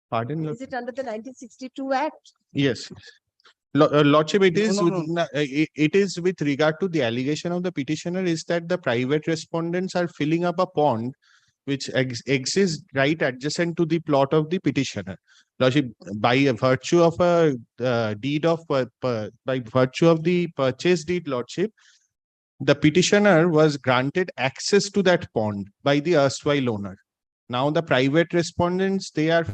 Pardon? Is it under the 1962 Act? Yes. Lordship, it is, no, it is with regard to the allegation of the petitioner is that the private respondents are filling up a pond which exists right adjacent to the plot of the petitioner. Lordship, by virtue of a deed of, by virtue of the purchase deed, lordship, the petitioner was granted access to that pond by the erstwhile owner. Now the private respondents, they are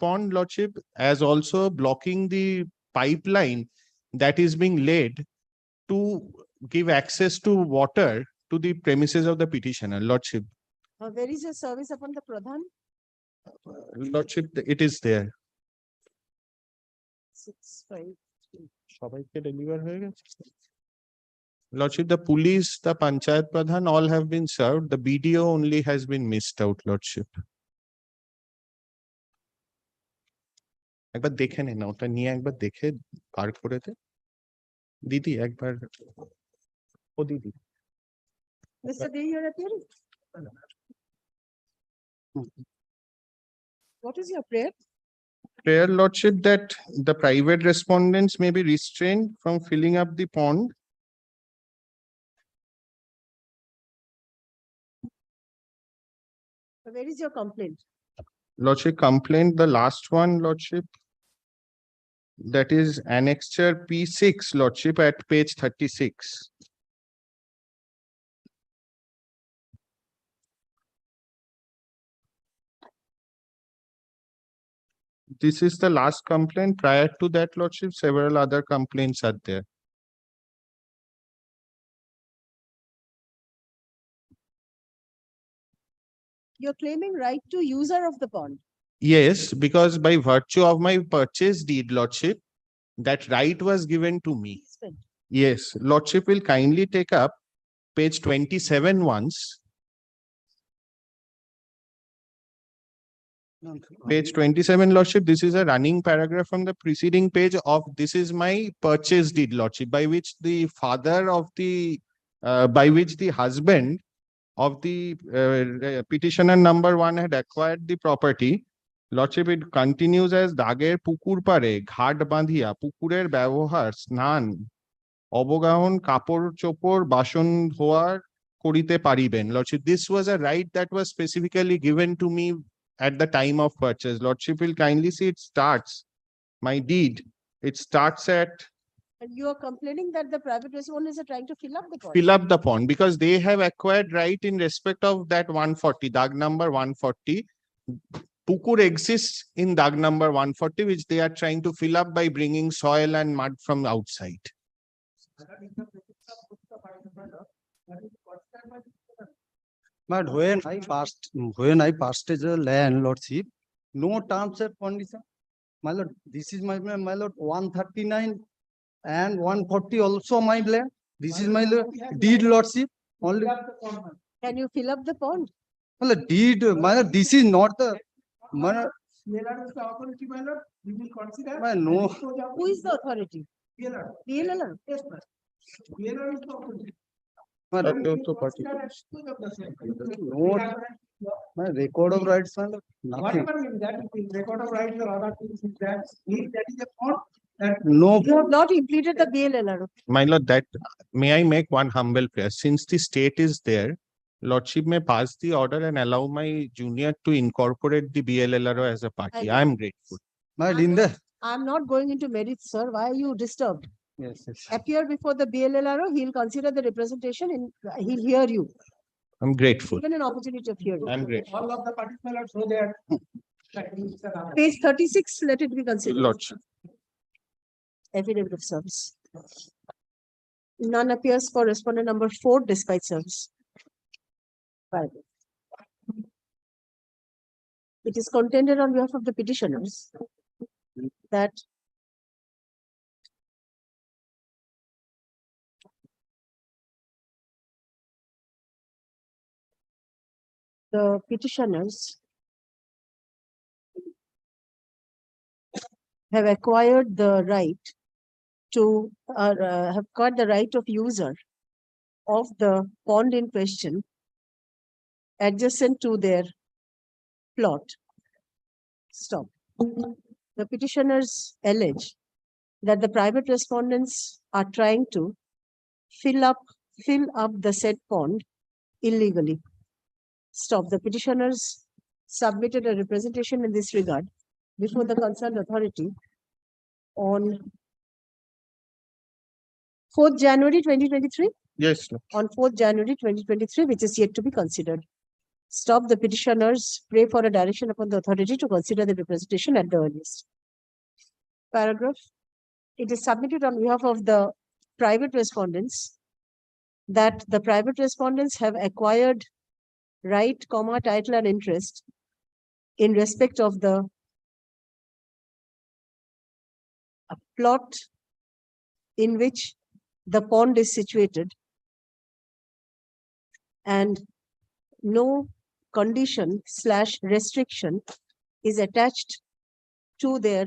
pond, lordship, as also blocking the pipeline that is being laid to give access to water to the premises of the petitioner, lordship. Where is your service upon the Pradhan? Lordship, it is there. 6, 5, সবাইকে deliver হয়ে গেছে? Lordship, the police, the Panchayat Pradhan, all have been served. The BDO only has been missed out, Lordship. একবার দেখে নিন, ওটা নিয়ে একবার দেখে বার করে দে। দিদি একবার, ও দিদি। Mr. Day, you're appearing. What is your prayer? Prayer, Lordship, that the private respondents may be restrained from filling up the pond. Where is your complaint? Lordship, complaint, the last one, Lordship. That is annexure P6, Lordship, at page 36. This is the last complaint. Prior to that, Lordship, several other complaints are there. You're claiming right to user of the pond. Yes, because by virtue of my purchase deed, Lordship, that right was given to me. Yes, Lordship will kindly take up page 27 once. Page 27, Lordship, this is a running paragraph from the preceding page of this is my purchase deed, Lordship, by which the father of the, by which the husband of the petitioner number 1 had acquired the property. Lordship, it continues as দাগের পুকুর পাড়ে ঘাট বাঁধিয়া পুকুরের ব্যবহার স্নান অবগাহন কাপড় চোপড় বাসন ধোয়ার করিতে পারিবেন। Lordship, this was a right that was specifically given to me at the time of purchase. Lordship will kindly see it starts, my deed, it starts at And you are complaining that the private respondents are trying to fill up the pond. fill up the pond because they have acquired right in respect of that 140, dag number 140. Pukur exists in dag number 140, which they are trying to fill up by bringing soil and mud from outside. But when I purchased the land, Lordship, no terms and condition. My lord, this is my lord 139 and 140 also my land. This is my deed, Lordship. Only Can you fill up the pond? my lord, deed, my lord, this is not the my lord, my no. Who is the authority? BLLR. My lord, no, my record of rights, my lord, nothing. Record of rights or other things is that is a pond. No, You have not impleted the BLLR. My lord, that may I make one humble prayer? Since the state is there, Lordship may pass the order and allow my junior to incorporate the BLLRO as a party. I am grateful. my Linda. I'm not going into merits, sir. Why are you disturbed? Yes, yes. Appear before the BLLRO, he'll consider the representation and he'll hear you. I'm grateful. Given an opportunity of hearing. I'm grateful. All of the participants show their. Page 36, let it be considered. Lordship. Affidavit of service. None appears for respondent number 4 despite service. Five. It is contended on behalf of the petitioners that the petitioners have acquired the right to have got the right of user of the pond in question adjacent to their plot. Stop. The petitioners allege that the private respondents are trying to fill up the said pond illegally. Stop. The petitioners submitted a representation in this regard before the concerned authority on 4th January 2023. Yes, Lord. On 4th January 2023, which is yet to be considered. Stop. The petitioners pray for a direction upon the authority to consider the representation at the earliest. Paragraph. It is submitted on behalf of the private respondents that the private respondents have acquired right, title and interest in respect of the plot in which the pond is situated and no condition / restriction is attached to their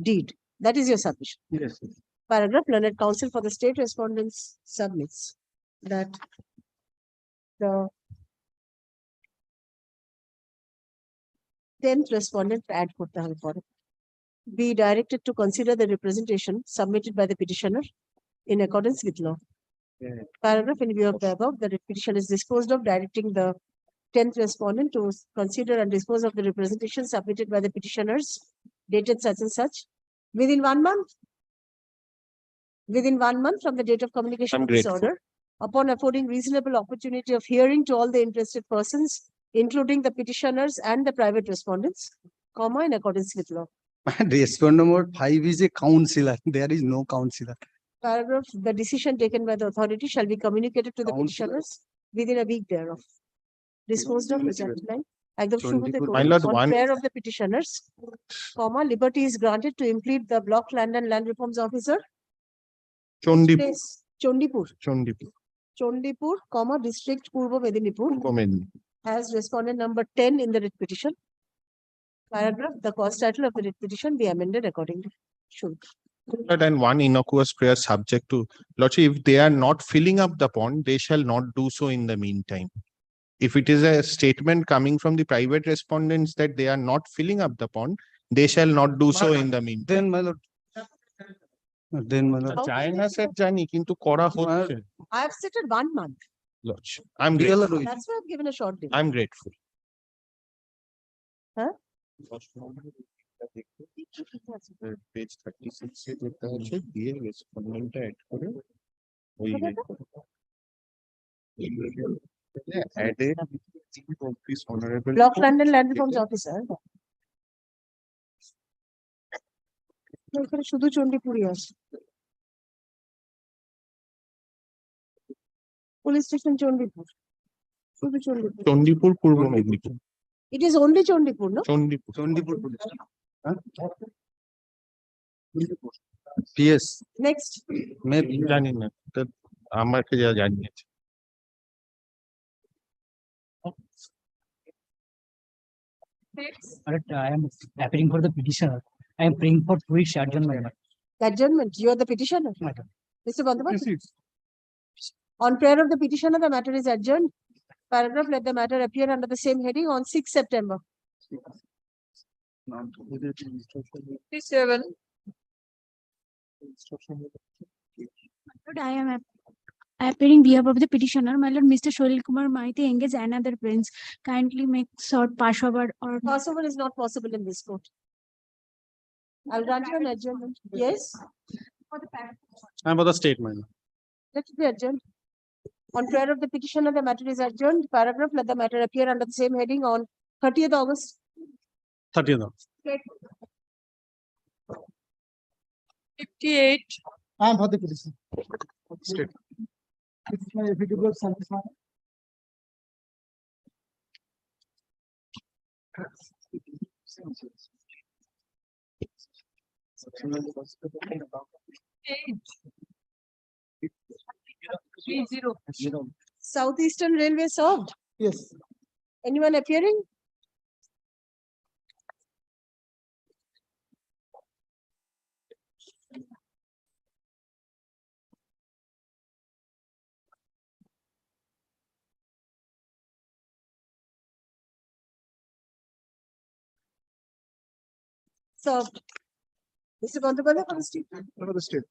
deed. That is your submission. Yes. Paragraph, learned counsel for the state respondents submits that the 10th respondent add korte hobe pore be directed to consider the representation submitted by the petitioner in accordance with law. Paragraph, in view of the above, the petition is disposed of, directing the 10th respondent to consider and dispose of the representation submitted by the petitioners dated such and such within 1 month. Within 1 month from the date of communication I'm of this grateful. order, upon affording reasonable opportunity of hearing to all the interested persons, including the petitioners and the private respondents, comma, in accordance with law. Respond number 5 is a councillor. There is no councillor. Paragraph, the decision taken by the authority shall be communicated to the Councillor. petitioners within a week thereof. Disposed of, is that line? Ekdom শুরুতে Chandipur. করুন. My lord, On one- prayer of the petitioners, comma, liberty is granted to implead the block land and land reforms officer. Chondipur, Place, Chandipur. Chandipur, comma, district Purbo Medinipur has respondent number 10 in the writ petition. Paragraph, the cause title of the writ petition be amended accordingly. Should. And one innocuous prayer subject to, Lordship, if they are not filling up the pond, they shall not do so in the meantime. If it is a statement coming from the private respondents that they are not filling up the pond, they shall not do so in the meantime. Then, my lord. Then, my lord. China said জানি কিন্তু করা হচ্ছে I have stated 1 month. Lordship. I'm grateful. That's why I've given a short delay. I'm grateful. Huh? Page 36 এ যেটা আছে দিয়ে রেসপন্ডেন্টটা add করে ওই added of this honorable Block land and land reforms officer. এখানে শুধু চণ্ডীপুরই আছে। Police station Chandipur. শুধু চণ্ডীপুর। চণ্ডীপুর পূর্ব Medinipur It is only Chandipur, no? Chandipur Chandipur police. Yes. Next. Maybe. জানি না তা আমাকে যা জানিয়েছে I am appealing for the petitioner. I am praying for 2 weeks adjournment. Adjournment, you are the petitioner. Mr. Bandyopadhyay. On prayer of the petitioner, the matter is adjourned. Paragraph, let the matter appear under the same heading on 6th September. 57. I am appearing behalf of the petitioner. My lord, Mr. Sholil Kumar Maiti engage another prince. Kindly make short passover or Passover is not possible in this court. I'll grant you an adjournment. Yes, I'm for the statement. let it be adjourned. On prayer of the petitioner, the matter is adjourned. Paragraph, let the matter appear under the same heading on 30th August. 30th. 58. I am for the petition. It's my affidavit satisfied. Southeastern Railway served. Yes. Anyone appearing? Served. Mr. Bandyopadhyay for the statement. For the state.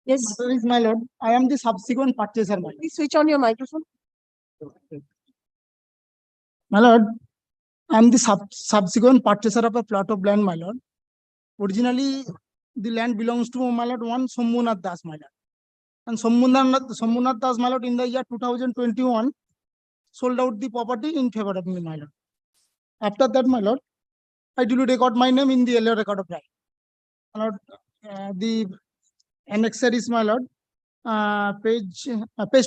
Yes, Matter is, my lord, I am the subsequent purchaser, my lord. please switch on your microphone. My lord, I am the subsequent purchaser of a plot of land, my lord. Originally, the land belongs to my lord one Shambhunath Das, my lord. And Shambhunath Das, my lord, in the year 2021, sold out the property in favor of me, my lord. After that, my lord, I duly record my name in the earlier record of right. My lord, the annexer is, my lord, page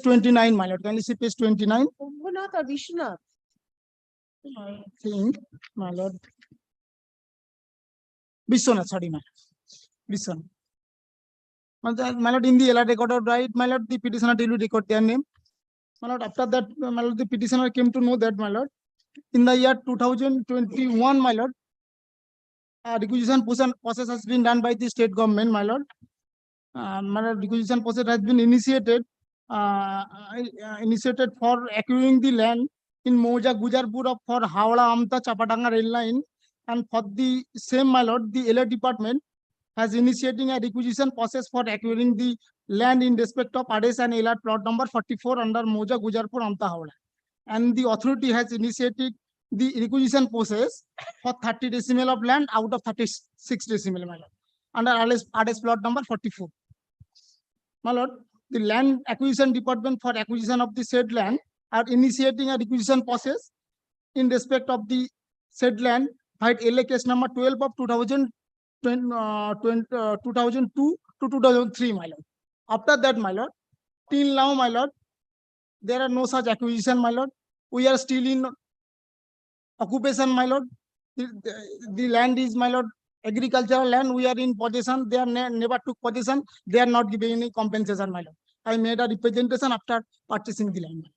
29, my lord. Can you see page 29? Shambhunath or Vishwanath? I think, my lord. Vishwanath, sorry, my lord. Vishwanath. My lord, in the LR record of right, my lord, the petitioner will record their name. My lord, after that, my lord, the petitioner came to know that, my lord, in the year 2021, my lord, requisition process has been done by the state government, my lord. My lord, requisition process has been initiated for acquiring the land in Moja Gujarpur for Howrah Amta Chapatanga rail line, and for the same, my lord, the LA department has initiating a requisition process for acquiring the land in respect of Ades and LR plot number 44 under Moja Gujarpur Amta Howrah. And the authority has initiated the requisition process for 30 decimal of land out of 36 decimal, my lord, under Ades plot number 44. My lord, the land acquisition department for acquisition of the said land are initiating a requisition process in respect of the said land by LA case number 12 of 2002 to 2003, my lord. After that, my lord, till now, my lord, there are no such acquisition, my lord. We are still in occupation, my lord. The land is, my lord, agricultural land. We are in possession. They are never took possession. They are not giving any compensation, my lord. I made a representation after purchasing the land.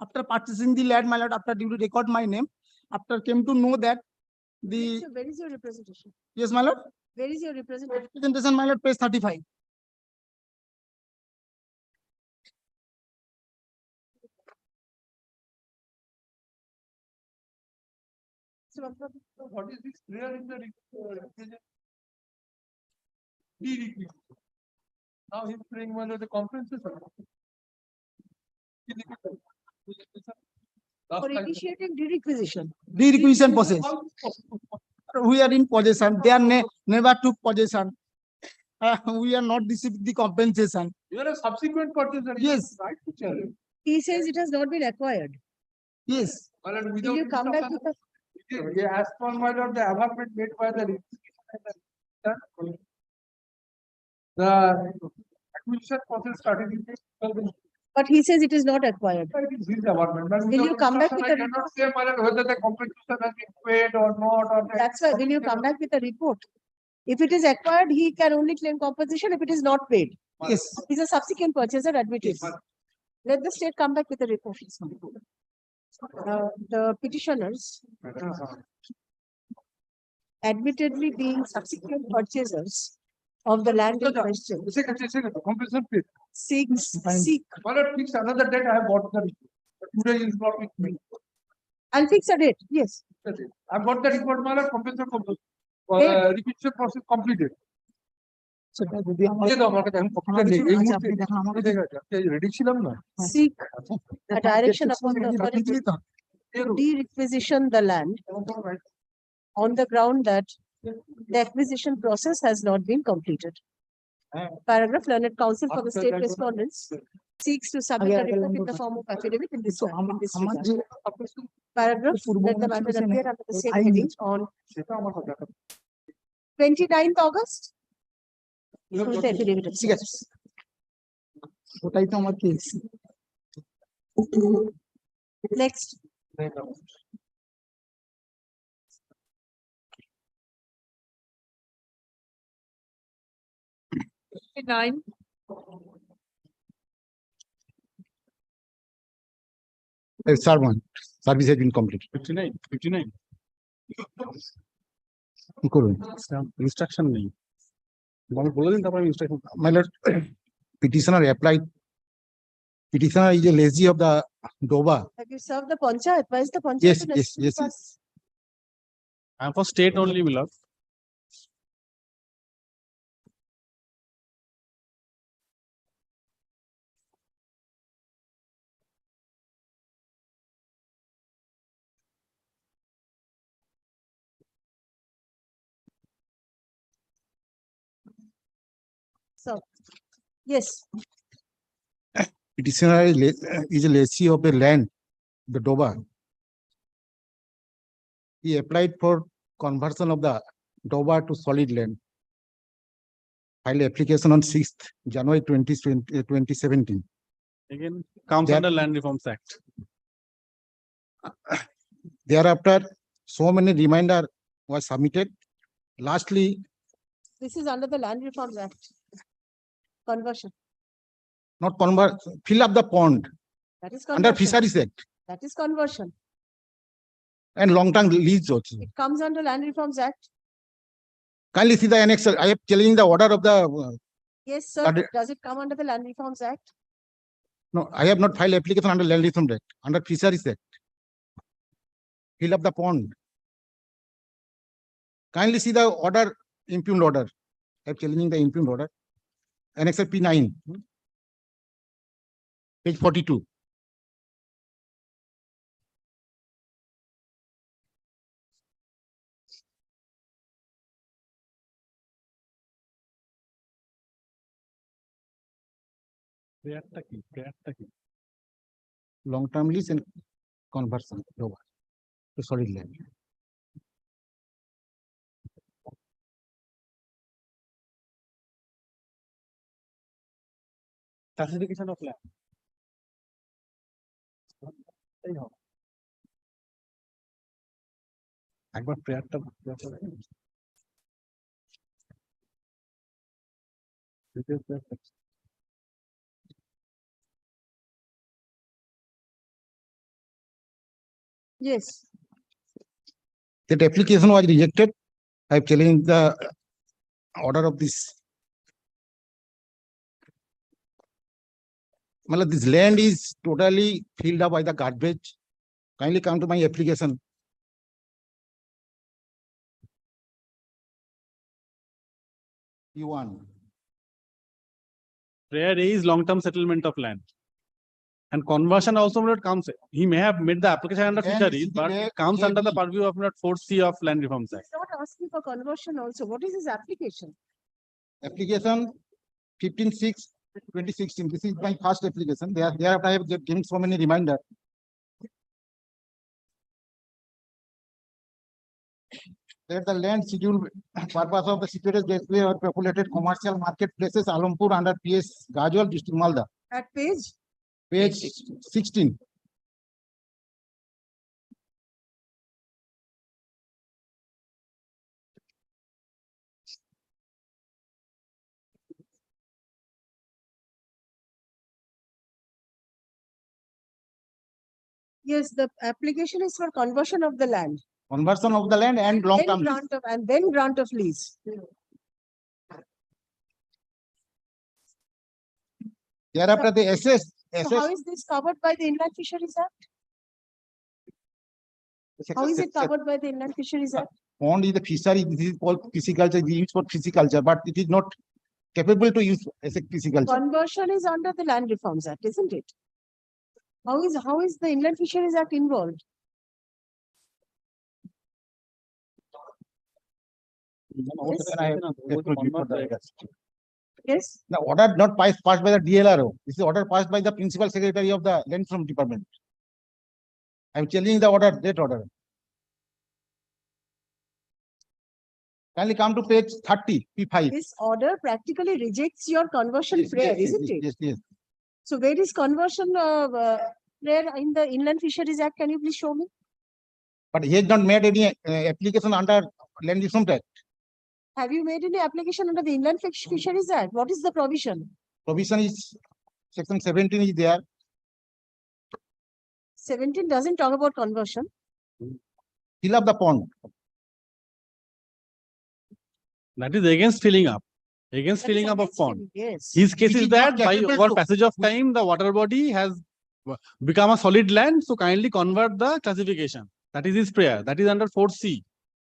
After purchasing the land, my lord, after due to record my name, after came to know that the Where is your representation? yes, my lord, Where is your representation? representation, my lord, page 35. What is this clear in the requisition? Now he's playing one of the conferences. For initiating de-requisition. De-requisition process. We are in possession. They are never took possession. We are not receiving the compensation. You are a subsequent purchaser. Yes. Right to challenge. He says it has not been acquired. Yes. Will you come back with a As per my lord, the amendment made by the acquisition process started. But he says it is not acquired. His amendment. Will you come back with I a cannot say my lord, whether the compensation has been paid or not. Or That's why, will you come back with a report? If it is acquired, he can only claim compensation if it is not paid. Yes. He's a subsequent purchaser, admitted. Let the state come back with a report. The petitioners, admittedly being subsequent purchasers of the land in question, Compensation paid. seek. My lord, fix another date. I have bought the report. Today is not with me. I'll fix a date, yes. I've got the report, my lord, compensation requisition process completed. Ready ছিলাম না Seek a direction upon the authority to de-requisition the land on the ground that the acquisition process has not been completed. Paragraph, learned counsel for the state respondents seeks to submit a report in the form of affidavit in this regard. Paragraph, let the matter appear under the same heading on 29th August. With the affidavit of source. ওটাই তো আমার case. Next. Nine. Servant, service has been completed. 59. কি করবেন? Instruction নেই। বলে দিন তারপর instruction। My lord, petitioner applied. Petitioner is a lessee of the Doba. Have you served the panchayat? Why is the panchayat? Yes, to yes, necessary yes, pass? I am for state only, my lord. So, yes, Petitioner is a lessee of the land, the Doba. He applied for conversion of the Doba to solid land. Filed application on 6th January 2017. Again, comes That- under Land Reforms Act. Thereafter, so many reminder was submitted. Lastly, This is under the Land Reforms Act. Conversion. Not convert, fill up the pond That is under conversion. Fisheries Act That is conversion. and long-term lease also. It comes under Land Reforms Act. Kindly see the annex. I am challenging the order of the, Yes, sir. Under- Does it come under the Land Reforms Act? no, I have not filed application under Land Reform Act, under Fisheries Act. Fill up the pond. Kindly see the order, impugned order. I am challenging the impugned order. Annex P9. Page 42. Long-term lease and conversion over to solid land. Classification of land. এই হবে। একবার প্রেয়ারটা Yes. That application was rejected. I have challenged the order of this. Matlab, this land is totally filled up by the garbage. Kindly come to my application. P1. Prayer A is long-term settlement of land. And conversion also not comes, he may have made the application under Then fisheries, see the but way- comes under the AB. purview of not 4C of Land Reforms Act. He's not asking for conversion also. What is his application? Application 15/6/2016. This is my first application. Thereafter I have given so many reminder. That the land schedule purpose of the situated gateway or populated commercial marketplaces Alampur under PS Gajwal district Malda. At page? Page 16. Yes, the application is for conversion of the land. Conversion of the land and long term. And then grant of lease. Thereafter the SS. So how is this covered by the Inland Fisheries Act? How is it covered by the Inland Fisheries Act? Pond is the fishery. This is called pisciculture. We use for pisciculture, but it is not capable to use as a pisciculture. Conversion is under the Land Reforms Act, isn't it? How is the Inland Fisheries Act involved? Yes. The order not passed by the DLRO. This is order passed by the Principal Secretary of the Land Reform Department. I am challenging the order, that order. Kindly come to page 30, P5. This order practically rejects your conversion prayer, isn't it? Yes, yes. So where is conversion prayer in the Inland Fisheries Act? Can you please show me? But he has not made any application under Land Reform Act. Have you made any application under the Inland Fisheries Act? What is the provision? Provision is section 17 is there. 17 doesn't talk about conversion. Fill up the pond. That is against filling up. Against That is filling up of against pond. filling, yes. His case It is is that not by capable over to- passage of time, the water body has become a solid land, so kindly convert the classification. That is his prayer. That is under 4C.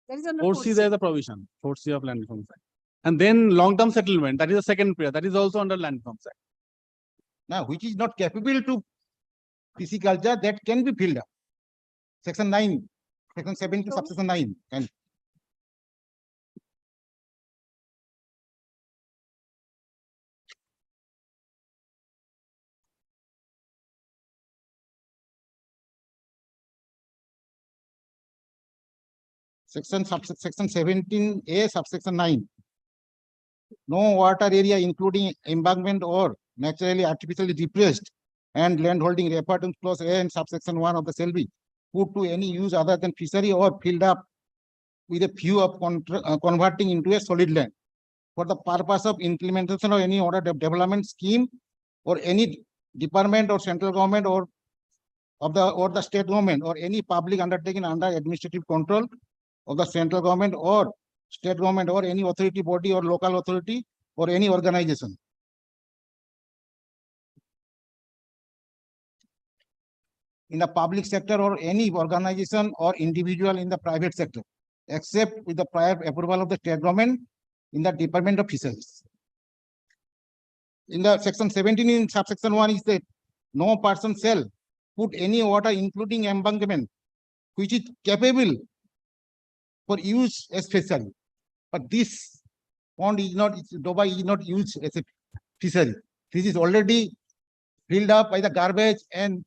That is under 4C 4C. there is a provision, 4C of Land Reforms Act. And then long-term settlement, that is the second prayer. That is also under Land Reforms Act. Now, which is not capable to pisciculture, that can be filled up. Section 9, section 17, subsection 9. And section 17A, subsection 9. No water area including embankment or naturally artificially depressed and landholding referred to clause A and subsection 1 of the shall be put to any use other than fishery or filled up with a view of converting into a solid land. for the purpose of implementation of any order development scheme or any department or central government or the state government or any public undertaking under administrative control of the central government or state government or any authority body or local authority or any organization. In the public sector or any organization or individual in the private sector, except with the prior approval of the state government in the Department of Fisheries. In the section 17 in subsection 1 is that no person shall put any water including embankment which is capable for use especially. But this pond is not, Doba is not used as a fishery. This is already filled up by the garbage and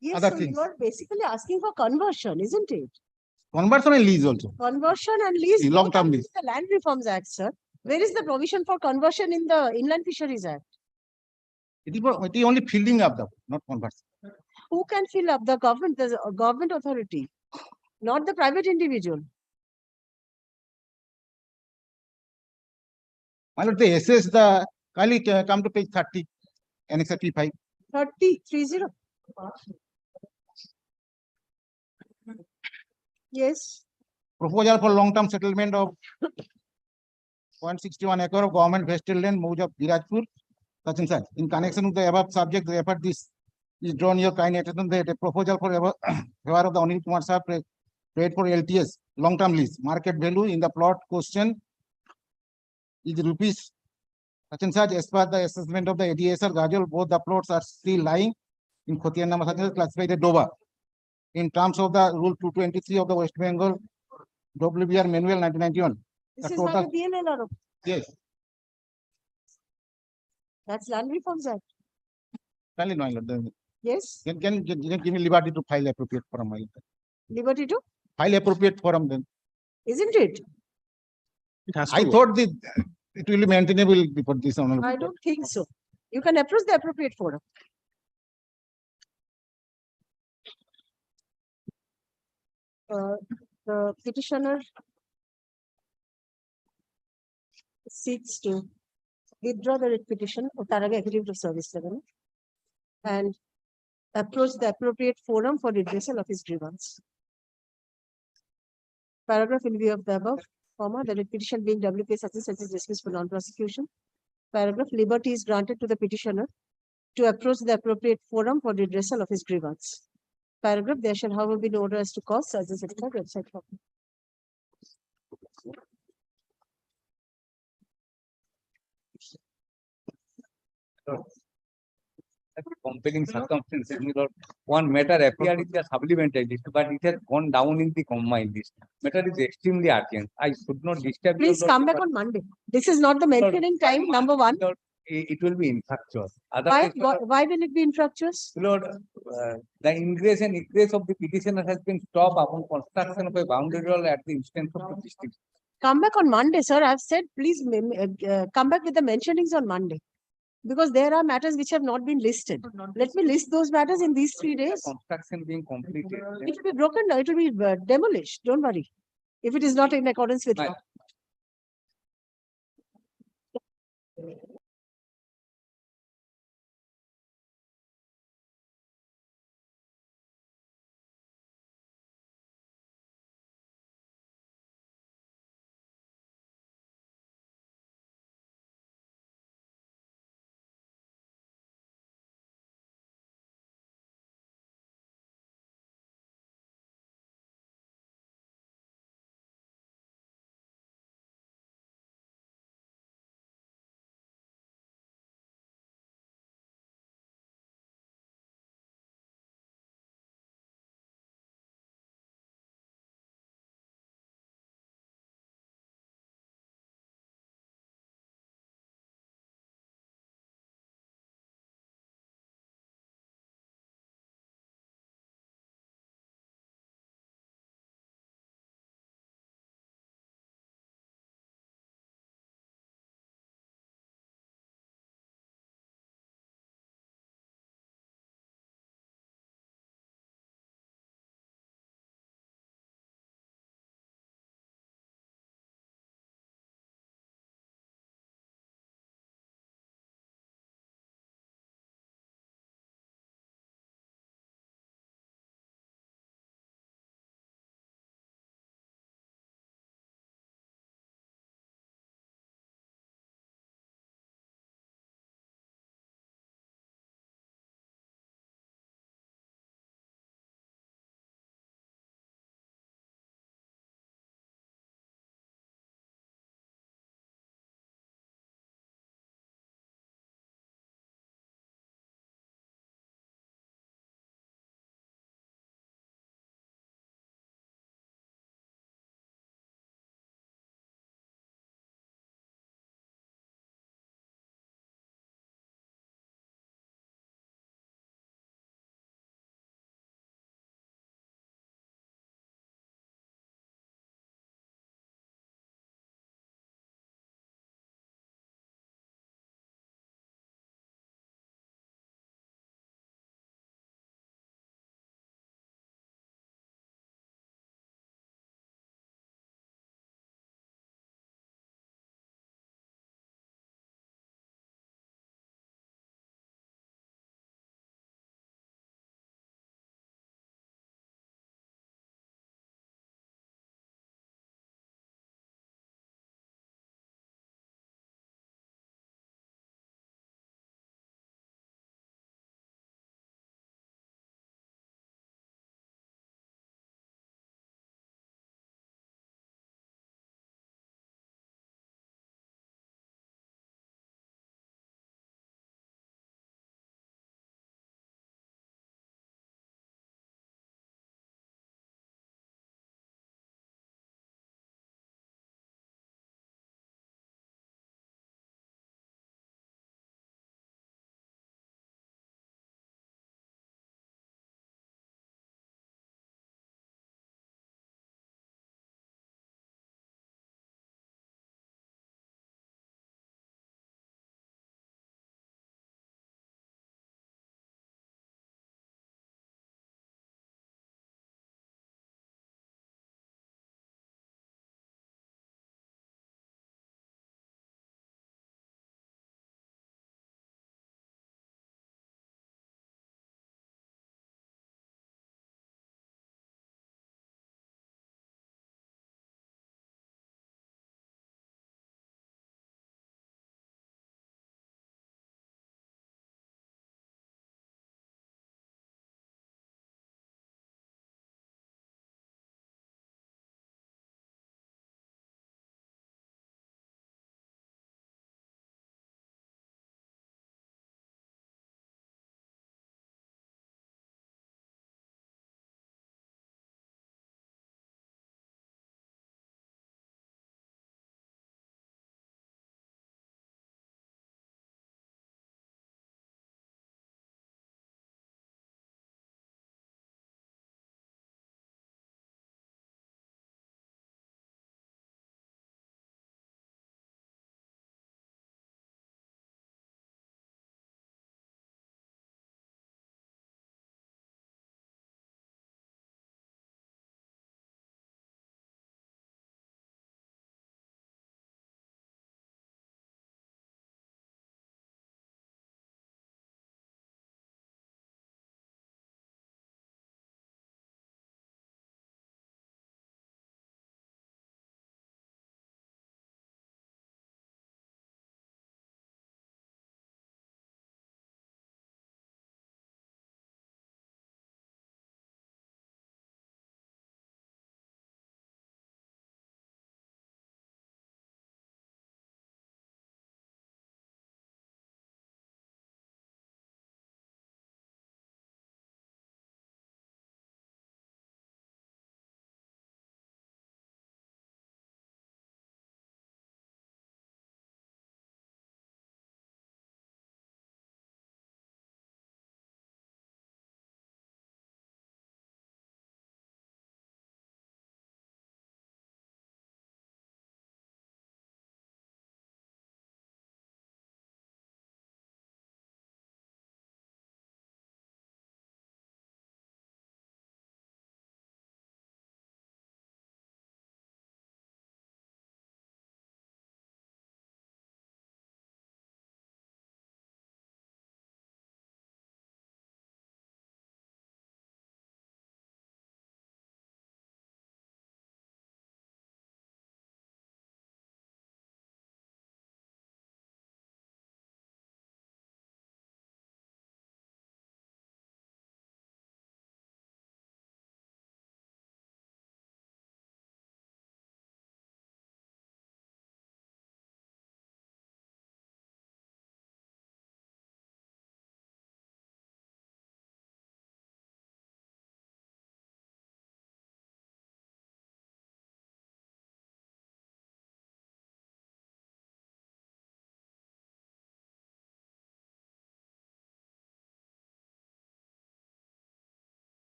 Yes, other so things. you are basically asking for conversion, isn't it? Conversion and lease also. Conversion and lease. See, both long-term are lease. in the Land Reforms Act, sir. Where is the provision for conversion in the Inland Fisheries Act? It is only filling up the, not conversion. Who can fill up? The government, the government authority, not the private individual. My lord, they assess the, kindly come to page 30, Annex 35. 30. Yes. Proposal for long-term settlement of 0.61 acre of government vested land, Mauj of Birajpur, such and such. In connection with the above subject, the effort this is drawn your kind attention that a proposal for favor of the Anil Kumar Saab paid for LTS, long-term lease, market value in the plot question is rupees such and such as per the assessment of the ADSR Gajal, both the plots are still lying in Khotian number such as classified as Doba. In terms of the rule 223 of the West Bengal WBR manual 1991. This the is not a total- BLLR. Yes, That's Land Reforms Act. kindly my lord, then Yes. can give me liberty to file appropriate forum, my lord. Liberty to, File appropriate forum then. isn't it? I thought it will be maintainable before this honorable. I don't think so. You can approach the appropriate forum. The petitioner seeks to withdraw the writ petition of Taraga Executive of Service level and approach the appropriate forum for redressal of his grievance. Paragraph in view of the above, comma, the writ petition being WK such and such is dismissed for non-prosecution. Paragraph, liberty is granted to the petitioner to approach the appropriate forum for redressal of his grievance. Paragraph, there shall however be no order as to cause such as certified website copy. Compelling circumstances, my lord. One matter appeared in the supplementary list, but it has gone down in the combined list. Matter is extremely urgent. I should not disturb. Please come back on Monday. This is not the mentioning time, number one. Lord, it will be infractuous. Why, Otherwise, my lord, why will it be infractious? Lord, the ingress and egress of the petitioner has been stopped upon construction of a boundary wall at the instance of the district. Come back on Monday, sir. I've said, please come back with the mentionings on Monday. Because there are matters which have not been listed. Let me list those matters in these 3 days. Construction being completed. It will be broken down. It will be demolished. Don't worry. If it is not in accordance with My- law.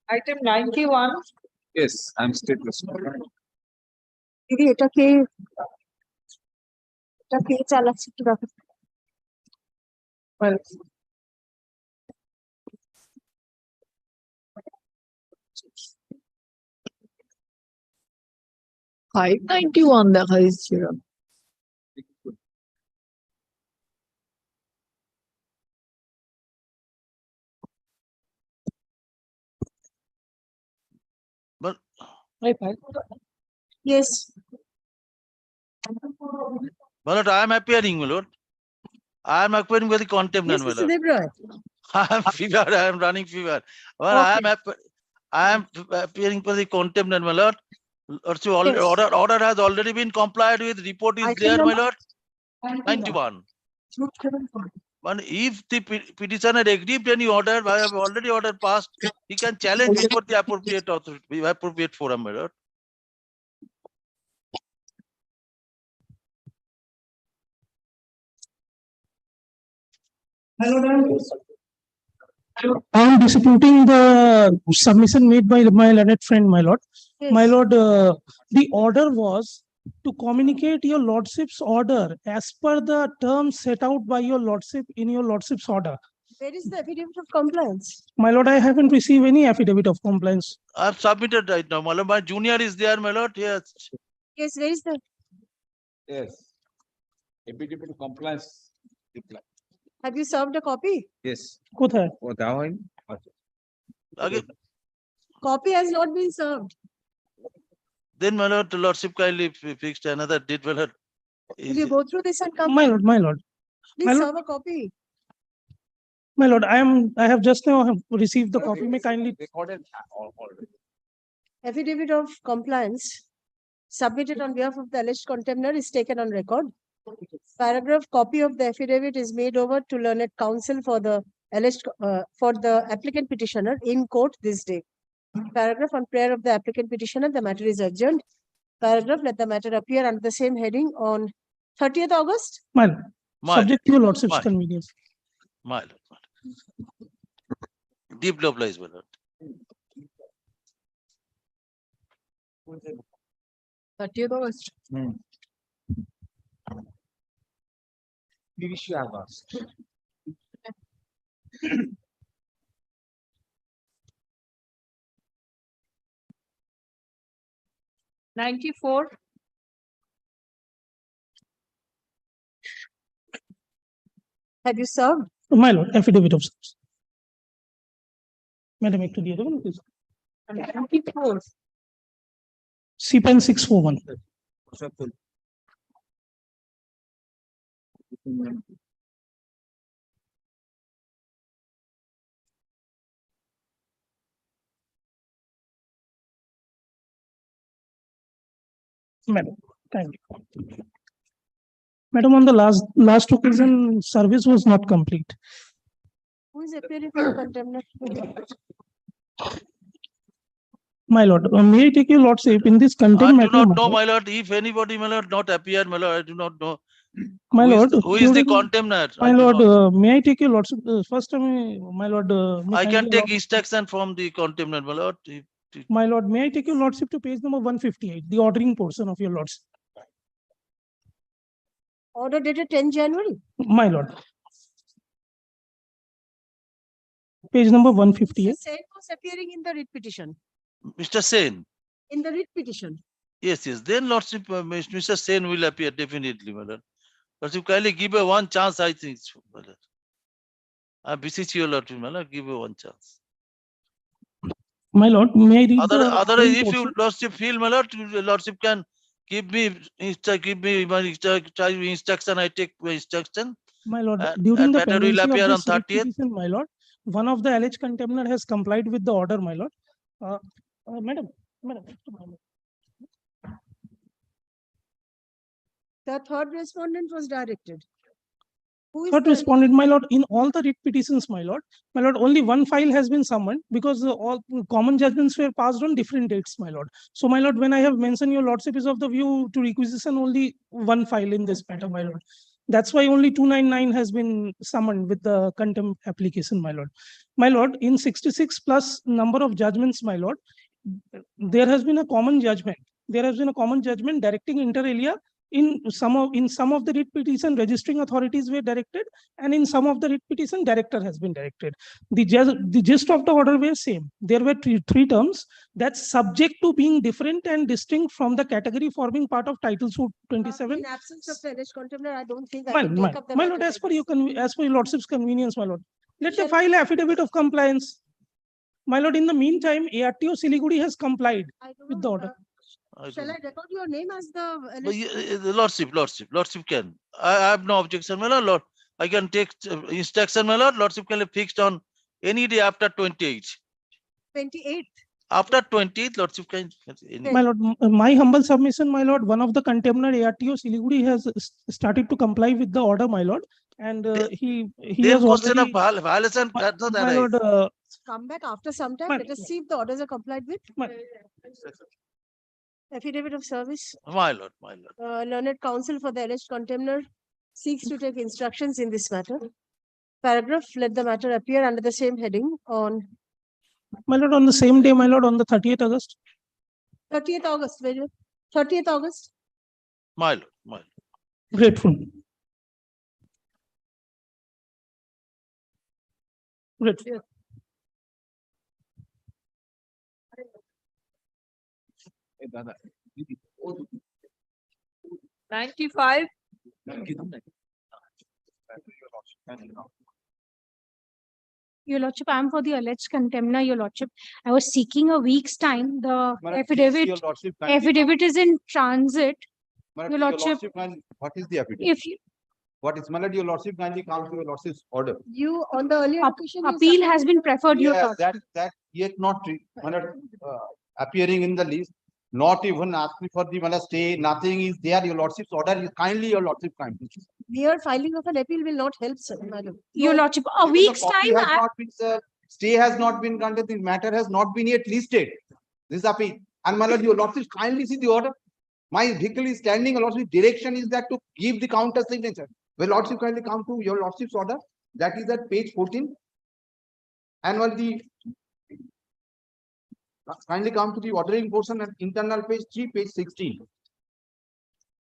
Item 91. Yes, I'm state respondent. দিদি এটাকে চালাচ্ছি একটু দেখো। Five 91 দেখা দিচ্ছিল। But Yes. my lord, I am appearing, my lord. I am appearing with the contempt, my Yes, Mr. lord. Devroy. I am fever, I am running fever. Well, I am appearing for the contempt, my lord. Yes. Order has already been complied with, report is Item there, my number lord. 91. But if the petitioner aggrieved any order, I have already ordered passed, he can challenge before the appropriate authority, appropriate forum, my lord. I am disputing the submission made by my learned friend, my lord. My Yes. lord, the order was to communicate your lordship's order as per the terms set out by your lordship in your lordship's order. Where is the affidavit of compliance? My lord, I haven't received any affidavit of compliance. I have submitted right now, my lord. My junior is there, my lord. Yes. Yes, where is the? Yes. Affidavit of compliance. reply. Have you served a copy? Yes. কোথায়? ও দেওয়া হয়নি? আচ্ছা। Again, Copy has not been served. then my lord, the lordship kindly fixed another date, my lord. Will you go through this and come? My lord, my lord, Please my lord. serve a copy. My lord, I have just now have received the copy. May kindly. Recorded already. Affidavit of compliance submitted on behalf of the alleged contemner is taken on record. Paragraph copy of the affidavit is made over to learned counsel for the alleged for the applicant petitioner in court this day. Paragraph on prayer of the applicant petitioner, the matter is adjourned. Paragraph, let the matter appear under the same heading on 30th August. My lord, My subject to your lordship's my- convenience. My lord. Deep love lies, my lord. 30th August. 30 August. 94. Have you served? My lord, affidavit of service. Madam, একটু দিয়ে দেবেন please. 94. CPAN 641. Madam, thank you. Madam, on the last occasion, service was not complete. Who is appearing for the contemner? My lord, may I take your lordship in this I contempt do matter? not know, my lord. If anybody, my lord, not appear, my lord, I do not know. My Who is lord, the- who is the during- contemner? My I do lord, not- may I take your lordship? First, my lord. may I can kindly take allow- instruction from the contemner, my lord. My lord, may I take your lordship to page number 158, the ordering portion of your lordship? Order dated 10 January. My lord. Page number 158. Sen was appearing in the writ petition. Mr. Sen. In the writ petition. Yes, yes. Then lordship, Mr. Sen will appear definitely, my lord. Lordship, kindly give a one chance, I think, my lord. I beseech you, lordship, my lord, give a one chance. My lord, may I read the Otherwise, ordering if you portion? lordship feel, my lord, lordship can give me my instruction, I take my instruction. My lord, And during the matter will pendency of appear on this writ 30th. petition, my lord, one of the alleged contemner has complied with the order, my lord. Madam. The third respondent was directed. Who is Not the- responded, my lord, in all the writ petitions, my lord, only one file has been summoned because all common judgments were passed on different dates, my lord. So, my lord, when I have mentioned your lordship is of the view to requisition only one file in this matter, my lord. That's why only 299 has been summoned with the contempt application, my lord. My lord, in 66 plus number of judgments, my lord, there has been a common judgment. There has been a common judgment directing inter alia. In some of the writ petition, registering authorities were directed, and in some of the writ petition, director has been directed. The gist of the order were same. There were three terms that's subject to being different and distinct from the category forming part of Title Suit 27. In absence of the alleged contender, I don't think I My, can my, take up the my matter lord, as by per your as per your lordship's convenience, my lord, let them Shall- file affidavit of compliance. My lord, in the meantime, ARTO Siliguri has complied I don't with the know, order. Shall I record your name as the But alleged? the lordship can. I have no objection, my lord. I can take instruction, my lord. Lordship can be fixed on any day after 28th. 28th. After 20th, lordship can. My lord, my humble submission, my lord, one of the contemptor ARTO Siliguri has started to comply with the order, my lord, and he Then has question already, of violation does not my arise. lord, Come back after some time. My- Let us see if the orders are complied with. Affidavit of service. My lord, my lord. Learned counsel for the alleged contender seeks to take instructions in this matter. Paragraph, let the matter appear under the same heading on my lord, on the same day, my lord, on the 30th August. 30th August. 30th August. My lord, my lord. Grateful. Grateful. 95. Your lordship, I am for the alleged contemner, your lordship. I was seeking a week's time. The affidavit is in transit. Your lordship, What is the affidavit? if you, What is, my lord, your lordship kindly come to your lordship's order. You on the earlier occasion. you appeal has been preferred, your Yes, lordship. that yet not, my lord, appearing in the list, not even asking for the, my lord, stay, nothing is there, your lordship's order is kindly, your lordship kindly. Mere filing of an appeal will not help, sir, madam. Your lordship, a Even the week's copy time. has not been served, stay has not been granted, the matter has not been yet listed. This appeal, and my lord, your lordship kindly see the order. My vehicle is standing, your lordship direction is that to give the counter signature. Will lordship kindly come to your lordship's order, that is at page 14. And while the kindly come to the ordering portion at internal page 3, page 16.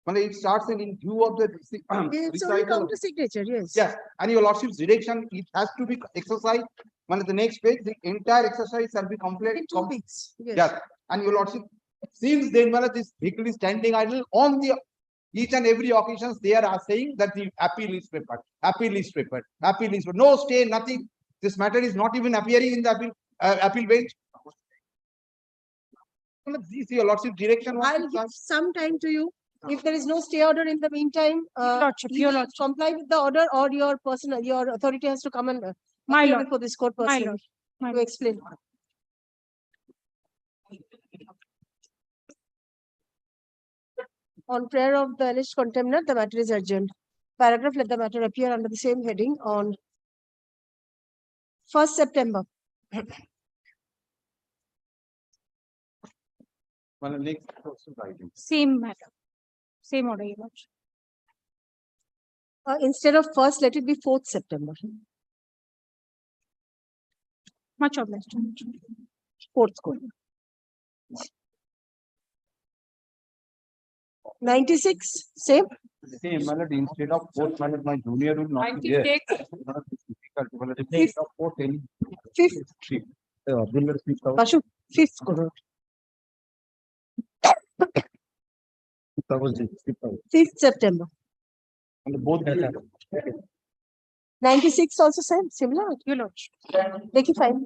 Well, it starts in view of the It's only recital. counter signature, yes. Yes, and your lordship's direction, it has to be exercised. When the next page, the entire exercise shall be completed. In 2 weeks. Yes, and your lordship, since then, when this vehicle is standing idle on the each and every occasions, they are saying that the appeal is prepared, appeal is prepared, appeal is prepared. No stay, nothing. This matter is not even appearing in the appeal bench. This your lordship direction. I'll give some time to you. If there is no stay order in the meantime, Your lordship. comply with the order, or your authority has to come and My appear lord. before this court My personally lord. My to lord. explain. On prayer of the alleged contender, the matter is adjourned. Paragraph, let the matter appear under the same heading on 1st September. Well, next question, item. Same matter. Same order, your lordship. Instead of 1st, let it be 4th September. Much obliged. 4th court. 96, same. Same, my lord, instead of fourth, my lord, my junior will not be there. 96. Difficult, my lord, instead of fourth, any. Fifth. Bashu, 5th court. 5th September. And both. 96 also same, similar. Your lordship. Make it fine.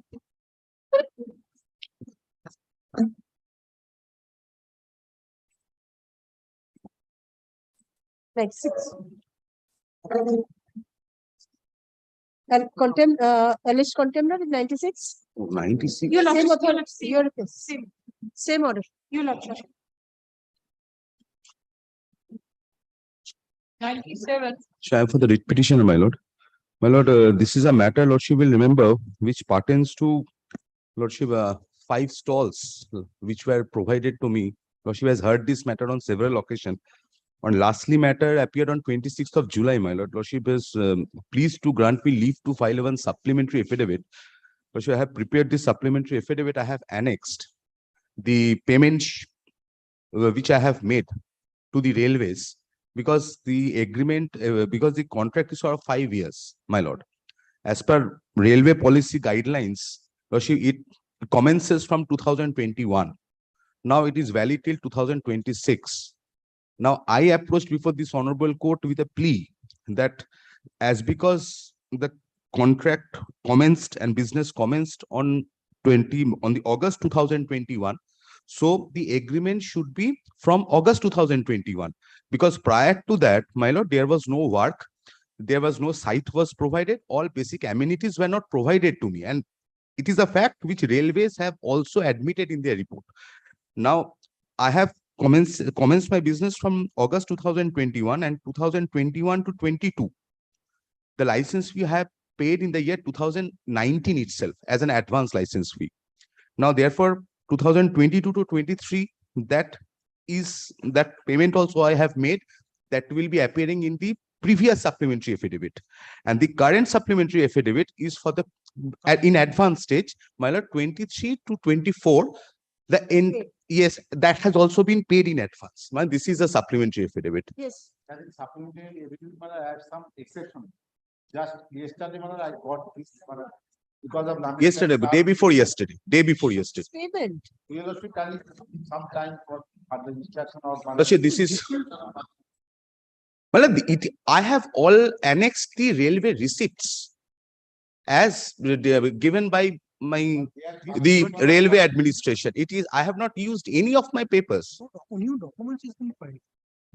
Like 6. And alleged contender with 96. 96. Your Same lordship. authority. Same order. Your lordship. 97. So I am for the writ petitioner, my lord. My lord, this is a matter, lordship will remember, which pertains to lordship, 5 stalls which were provided to me. Lordship has heard this matter on several occasions. On lastly matter appeared on 26th of July, my lord. Lordship is pleased to grant me leave to file one supplementary affidavit. Lordship, I have prepared this supplementary affidavit. I have annexed the payment which I have made to the railways, because the agreement, because the contract is for 5 years, my lord. As per railway policy guidelines, Lordship, it commences from 2021. Now it is valid till 2026. Now I approached before this honorable court with a plea that as because the contract commenced and business commenced on the August 2021, so the agreement should be from August 2021, because prior to that, my lord, there was no work, there was no site was provided, all basic amenities were not provided to me, and it is a fact which railways have also admitted in their report. Now I have commenced my business from August 2021, and 2021 to 22. The license fee have paid in the year 2019 itself as an advance license fee. Now, therefore, 2022 to 23, that payment also I have made, that will be appearing in the previous supplementary affidavit. And the current supplementary affidavit is for the in advance stage, my lord, 23 to 24. The end, yes, that has also been paid in advance. Man, this is a supplementary affidavit. Yes. Supplementary affidavit, I have some exception. Just yesterday, I got this because of Yesterday, day before yesterday. Payment. You will some time for the instruction of. Lordship, this is. Well, I have all annexed the railway receipts as given by the railway administration. It is, I have not used any of my papers. New documents is being filed.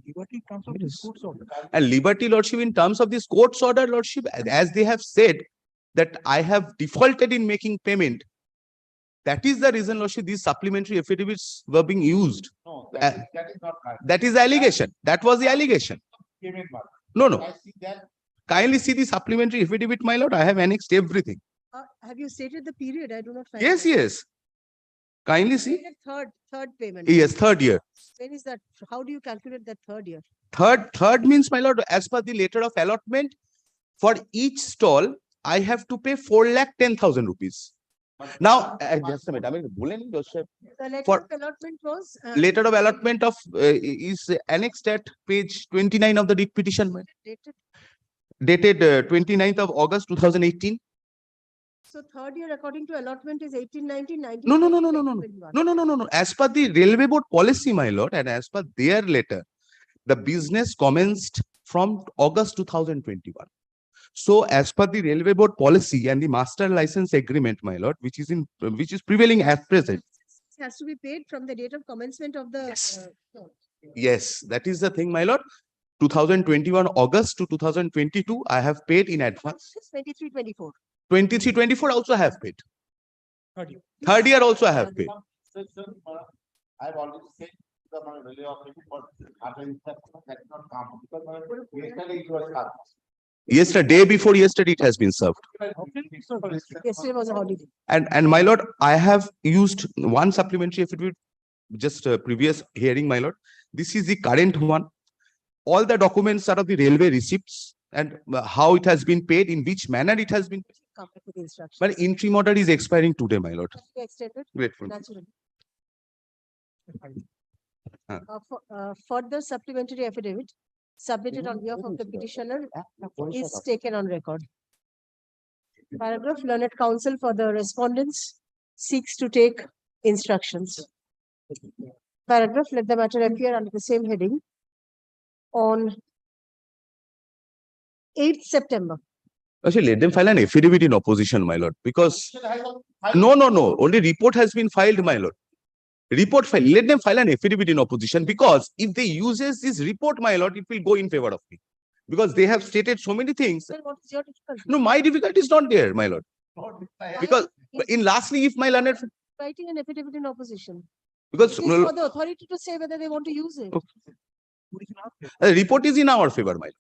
Liberty comes of this court's order. And liberty, lordship, in terms of this court's order, lordship, as they have said that I have defaulted in making payment. That is the reason, lordship, these supplementary affidavits were being used. No, that is not right. That is the allegation. That was the allegation. No. I see that. Kindly see the supplementary affidavit, my lord. I have annexed everything. Have you stated the period? I do not find. Yes. Kindly see. Third payment. Yes, 3rd year. When is that? How do you calculate that 3rd year? Third means, my lord, as per the letter of allotment, for each stall, I have to pay 4,10,000 rupees. Now, just a minute. The letter For- of allotment was. Letter of allotment of is annexed at page 29 of the writ petition, Dated. dated 29th of August 2018. So 3rd year according to allotment is 18, 19, 19. No. As per the railway board policy, my lord, and as per their letter, the business commenced from August 2021. So as per the railway board policy and the master license agreement, my lord, which is prevailing at present. It has to be paid from the date of commencement of the. Yes, that is the thing, my lord. 2021 August to 2022, I have paid in advance. 23, 24. 23, 24 also I have paid. 3rd year also I have paid. I've already said to the relay officer for other instructions that not come because yesterday it was served. Yesterday, day before yesterday, it has been served. Yesterday was a holiday. And my lord, I have used one supplementary affidavit, just previous hearing, my lord. This is the current one. All the documents are of the railway receipts and how it has been paid, in which manner it has been. Comply with the instructions. But interim order is expiring today, my lord. Extended. Grateful. Naturally. Further supplementary affidavit submitted on behalf of the petitioner is taken on record. Paragraph, learned counsel for the respondents seeks to take instructions. Paragraph, let the matter appear under the same heading on 8th September. Actually, let them file an affidavit in opposition, my lord, because no. Only report has been filed, my lord. Report file. Let them file an affidavit in opposition, because if they uses this report, my lord, it will go in favor of me, because they have stated so many things. Then what is your difficulty? No, my difficulty is not there, my lord. Because in lastly, if my learned, Writing an affidavit in opposition. because It is for the authority to say whether they want to use it. Report is in our favor, my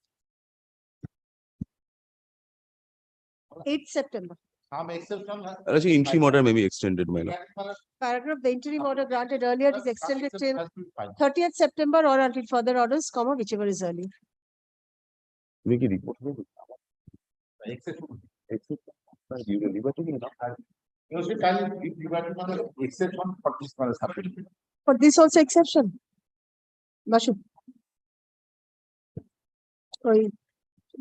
lord. 8th September. Some exception. Lordship, interim order may be extended, my lord. Paragraph, the interim order granted earlier is extended till 30th September or until further orders, comma, whichever is earlier. Make a report. Exception. You will liberty me now. You should tell if you are to exception for this one subject. For this also exception. Bashu. ওই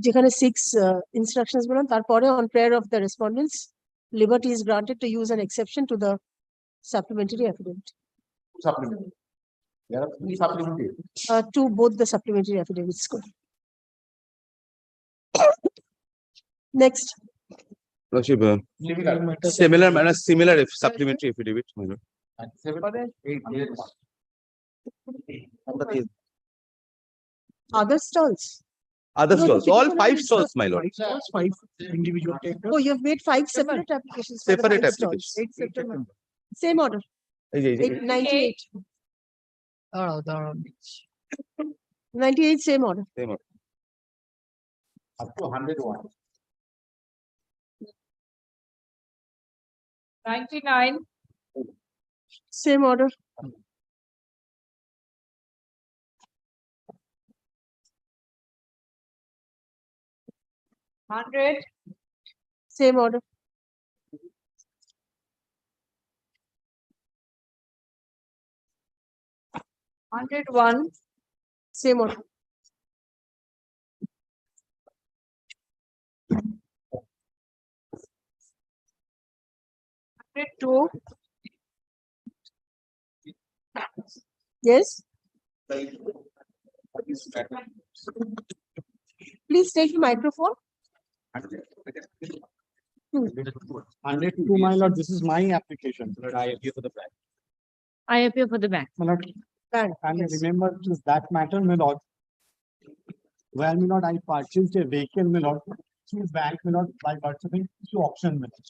যেখানে 6 instructions বললাম তারপরে on prayer of the respondents liberty is granted to use an exception to the supplementary affidavit. Supplementary. There are 3 supplementary. To both the supplementary affidavits. Good. Next. Lordship, similar if supplementary affidavit, my lord. And 7, 8, 8. Other stalls. Other No, the stalls, all petitioner 5 is stalls, my lord. 5 individual takers. Oh, you've made 5 separate applications. for the Separate 5 stalls. applications. 8 September. Same order. 98. 98 same order. Same order. Up to 101. 99. Same order. Hundred. Same order. Hundred one. Same order. Hundred two. Yes. Please take the microphone. 102, my lord, this is my application. Lord, I appear for the bank. I appear for the bank. My lord, Bank, and yes. remember just that matter, my lord. Where, my lord, I purchased a vehicle, my lord, through bank, my lord, by purchasing through auction, my lord.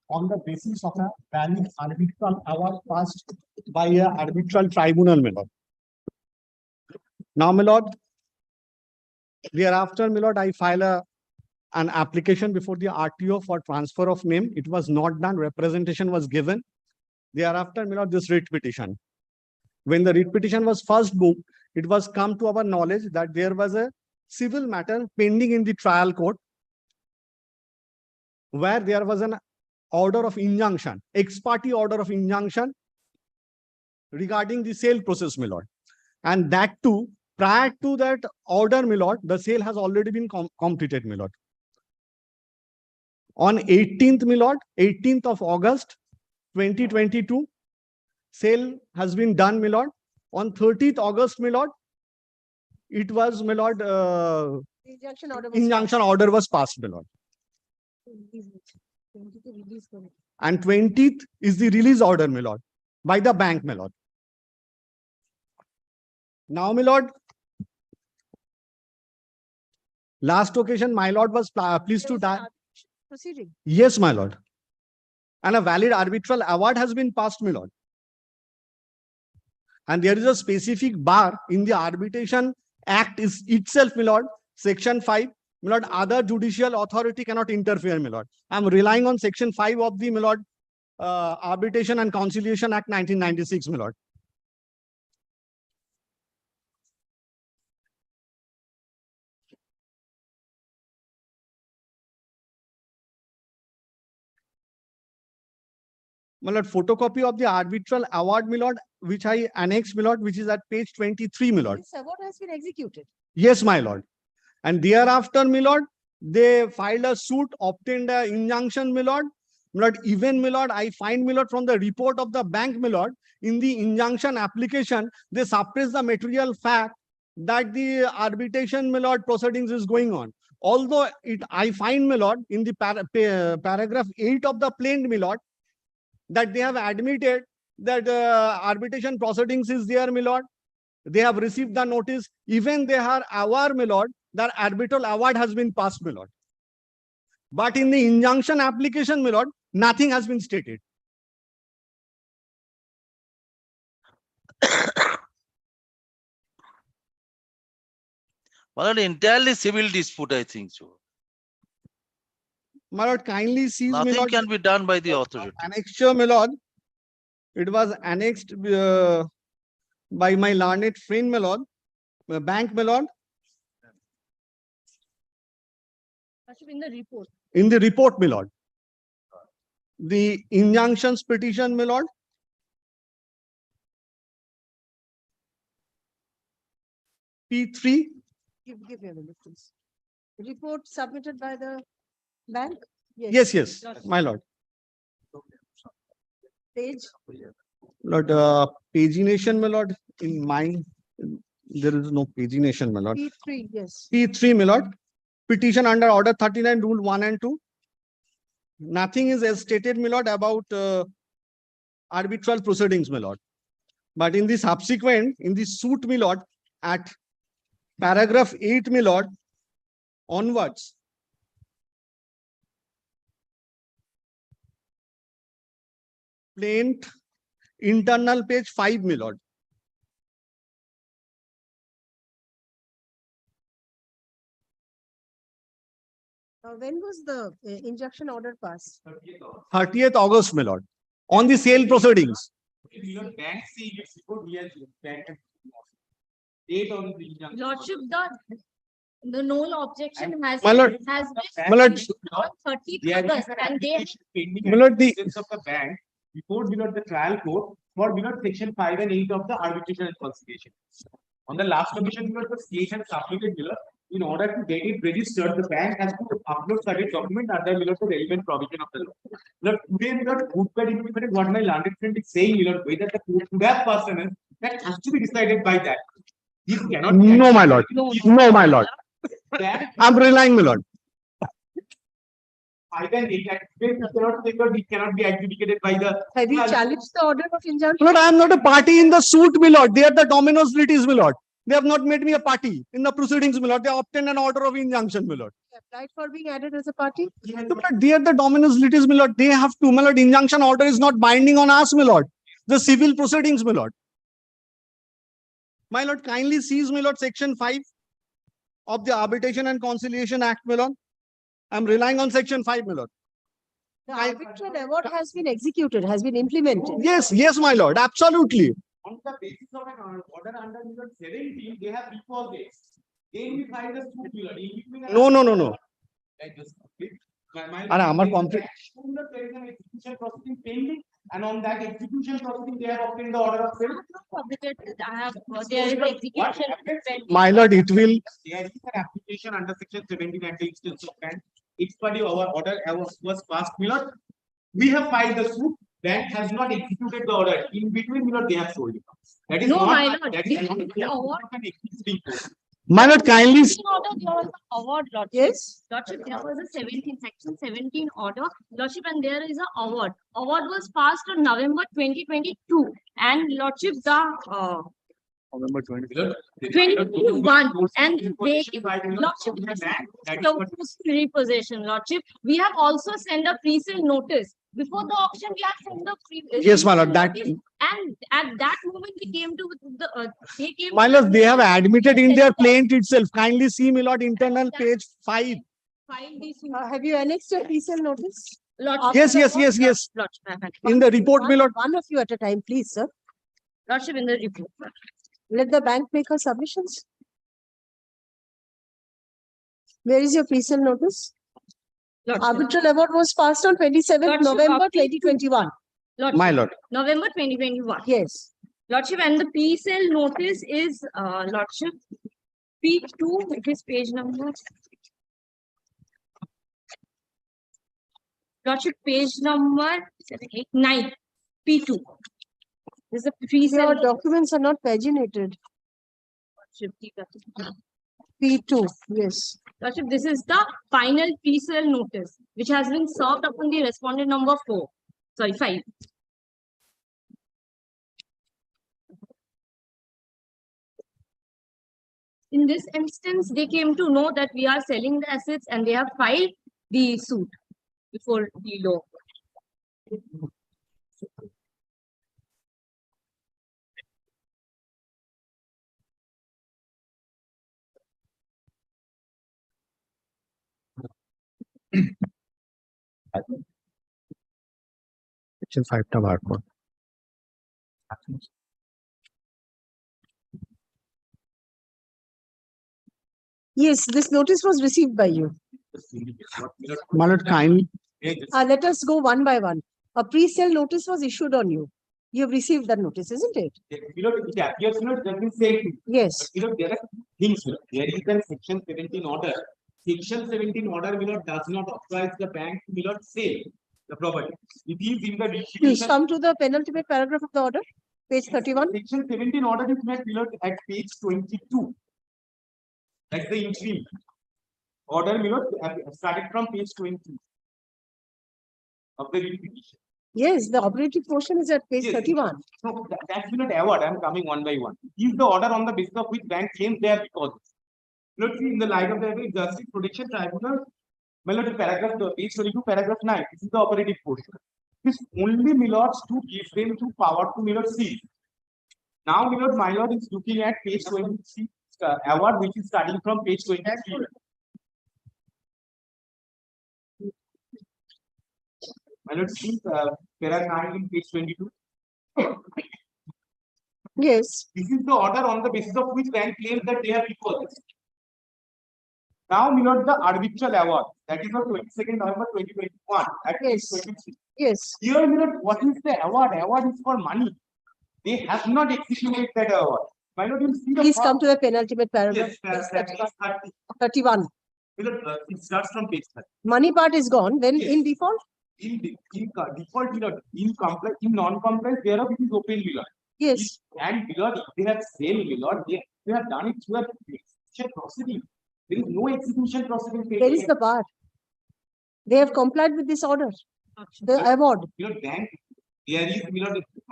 On the basis of a valid arbitral award passed by a arbitral tribunal, my lord. Now, my lord, thereafter, my lord, I file an application before the RTO for transfer of name. It was not done. Representation was given. Thereafter, my lord, this writ petition. When the writ petition was first booked, it was come to our knowledge that there was a civil matter pending in the trial court where there was an order of injunction, ex parte order of injunction regarding the sale process, my lord. And that too, prior to that order, my lord, the sale has already been completed, my lord. On 18th, my lord, 18th of August, 2022, sale has been done, my lord. On 30th August, my lord, it was, my lord, injunction order was passed, my lord. And 20th is the release order, my lord, by the bank, my lord. Now, my lord, last occasion, my lord was pleased to die. Proceeding. Yes, my lord. And a valid arbitral award has been passed, my lord. And there is a specific bar in the Arbitration Act is itself, my lord, Section 5. My lord, other judicial authority cannot interfere, my lord. I'm relying on Section 5 of the, my lord, Arbitration and Conciliation Act 1996, my lord. My lord, photocopy of the arbitral award, my lord, which I annexed, my lord, which is at page 23, my lord. This award has been executed. Yes, my lord. And thereafter, my lord, they filed a suit, obtained an injunction, my lord. My lord, even, my lord, I find, my lord, from the report of the bank, my lord, in the injunction application, they suppress the material fact that the arbitration, my lord, proceedings is going on. Although I find, my lord, in the paragraph 8 of the plaint, my lord, that they have admitted that arbitration proceedings is there, my lord. They have received the notice. Even they are aware, my lord, that arbitral award has been passed, my lord. But in the injunction application, my lord, nothing has been stated. My lord, entirely civil dispute, I think so. My lord, kindly sees my Nothing lord. can be done by the authority. Annexure, my lord. It was annexed by my learned friend, my lord, bank, my lord, In the report. in the report, my lord. The injunctions petition, my lord. P3. Give me a minute, please. Report submitted by the bank? Yes, my lord. Page? Lord, pagination, my lord, in mine, there is no pagination, my lord. P3, yes. P3, my lord, petition under order 39, rule 1 and 2. Nothing is as stated, my lord, about arbitral proceedings, my lord. But in the subsequent, in the suit, my lord, at paragraph 8, my lord, onwards, plaint internal page 5, my lord. When was the injunction order passed? 30th August, my lord, on the sale proceedings. Lordship, the no objection has My lord, has been my lord, on 30th August, and they my lord, the of the bank before below the trial court for below section 5 and 8 of the arbitration and conciliation. On the last occasion, below the case and submitted below, in order to get it registered, the bank has to upload certain document under below the relevant provision of the law. Now, today, below good by independent, what my landed friend is saying, below whether the court could have person that has to be decided by that. This cannot be no, my lord, no, my lord. I'm relying, my lord. I can it cannot be adjudicated by the. Have you challenged the order of injunction? Lord, I am not a party in the suit, my lord. They are the dominoes litis, my lord. They have not made me a party in the proceedings, my lord. They obtained an order of injunction, my lord. Applied for being added as a party? No, but they are the dominoes litis, my lord. They have to, my lord. Injunction order is not binding on us, my lord. The civil proceedings, my lord. My lord, kindly sees, my lord, section 5 of the Arbitration and Conciliation Act, my lord. I'm relying on section 5, my lord. The arbitral award has been executed, has been implemented. Yes, my lord, absolutely. On the basis of an order under 17, they have recalled this. Then we find the suit below. No. Like this. And আমার complaint. There is an execution proceeding pending, and on that execution proceeding, they have obtained the order of sale. There is execution. My lord, it will. There is an application under section 17 and the instance of bank. It's for our order was passed, my lord. We have filed the suit. Bank has not executed the order. In between, my lord, they have sold it. That is No, not. my lord. That is not the award. of an existing court. My lord, kindly. There was an award, Lordship. Yes. Lordship, there was a section 17 order, Lordship, and there is an award. Award was passed on November 2022, and Lordship, the November 21, and they Lordship, the repossession, Lordship. We have also sent a pre-sale notice. Before the auction, we have sent the Yes, my lord, that. and at that moment we came to the they came. My lord, they have admitted in their plaint itself. Kindly see, my lord, internal page 5. Have you annexed a pre-sale notice? Yes. In the report, my lord. One of you at a time, please, sir. Lordship, in the report. Let the bank make her submissions. Where is your pre-sale notice? Arbitral award was passed on 27th November 2021. Lordship, My lord. November 2021. Yes. Lordship, and the pre-sale notice is Lordship P2, it is page number. Lordship, page number 9, P2. This is a pre-sale. Your documents are not paginated. P2, yes. Lordship, this is the final pre-sale notice, which has been served upon the respondent number 5. In this instance, they came to know that we are selling the assets and they have filed the suit before the law. Section 5 টা বার কর। Yes, this notice was received by you. My lord, kindly, Let us go one by one. A pre-sale notice was issued on you. You have received that notice, isn't it? It appears, there is saying. Yes. There are things, there is a section 17 order. Section 17 order, does not authorize the bank to, sell the property. It is in the Please distribution. come to the penultimate paragraph of the order, page 31. Section 17 order is made, at page 22. That's the interim order, started from page 20 of the petition. Yes, the operative portion is at page Yes. 31. So that's award. I'm coming one by one. Is the order on the basis of which bank claims their deposits. In the light of the Justice Protection Tribunal, paragraph page 22, paragraph 9. This is the operative portion. This only to give them to power to seize. Now, my lord is looking at page 23 award, which is starting from page 23. My lord, see paragraph 9 in page 22. Yes. This is the order on the basis of which bank claims that they have deposits. Now, the arbitral award, that is on 22nd November 2021 at page 23. Yes. Here, what is the award? Award is for money. They have not executed that award. My lord, you see the Please come to the penultimate paragraph. Yes, page that is 31. It starts from page 30. Money part is gone. When Yes. in default? In default, in compliance, in non-compliance, thereof it is open, Yes. And if they have sale, they have done it through a execution proceeding. There is no execution proceeding. There is the part. They have complied with this order. The award. Bank, there is,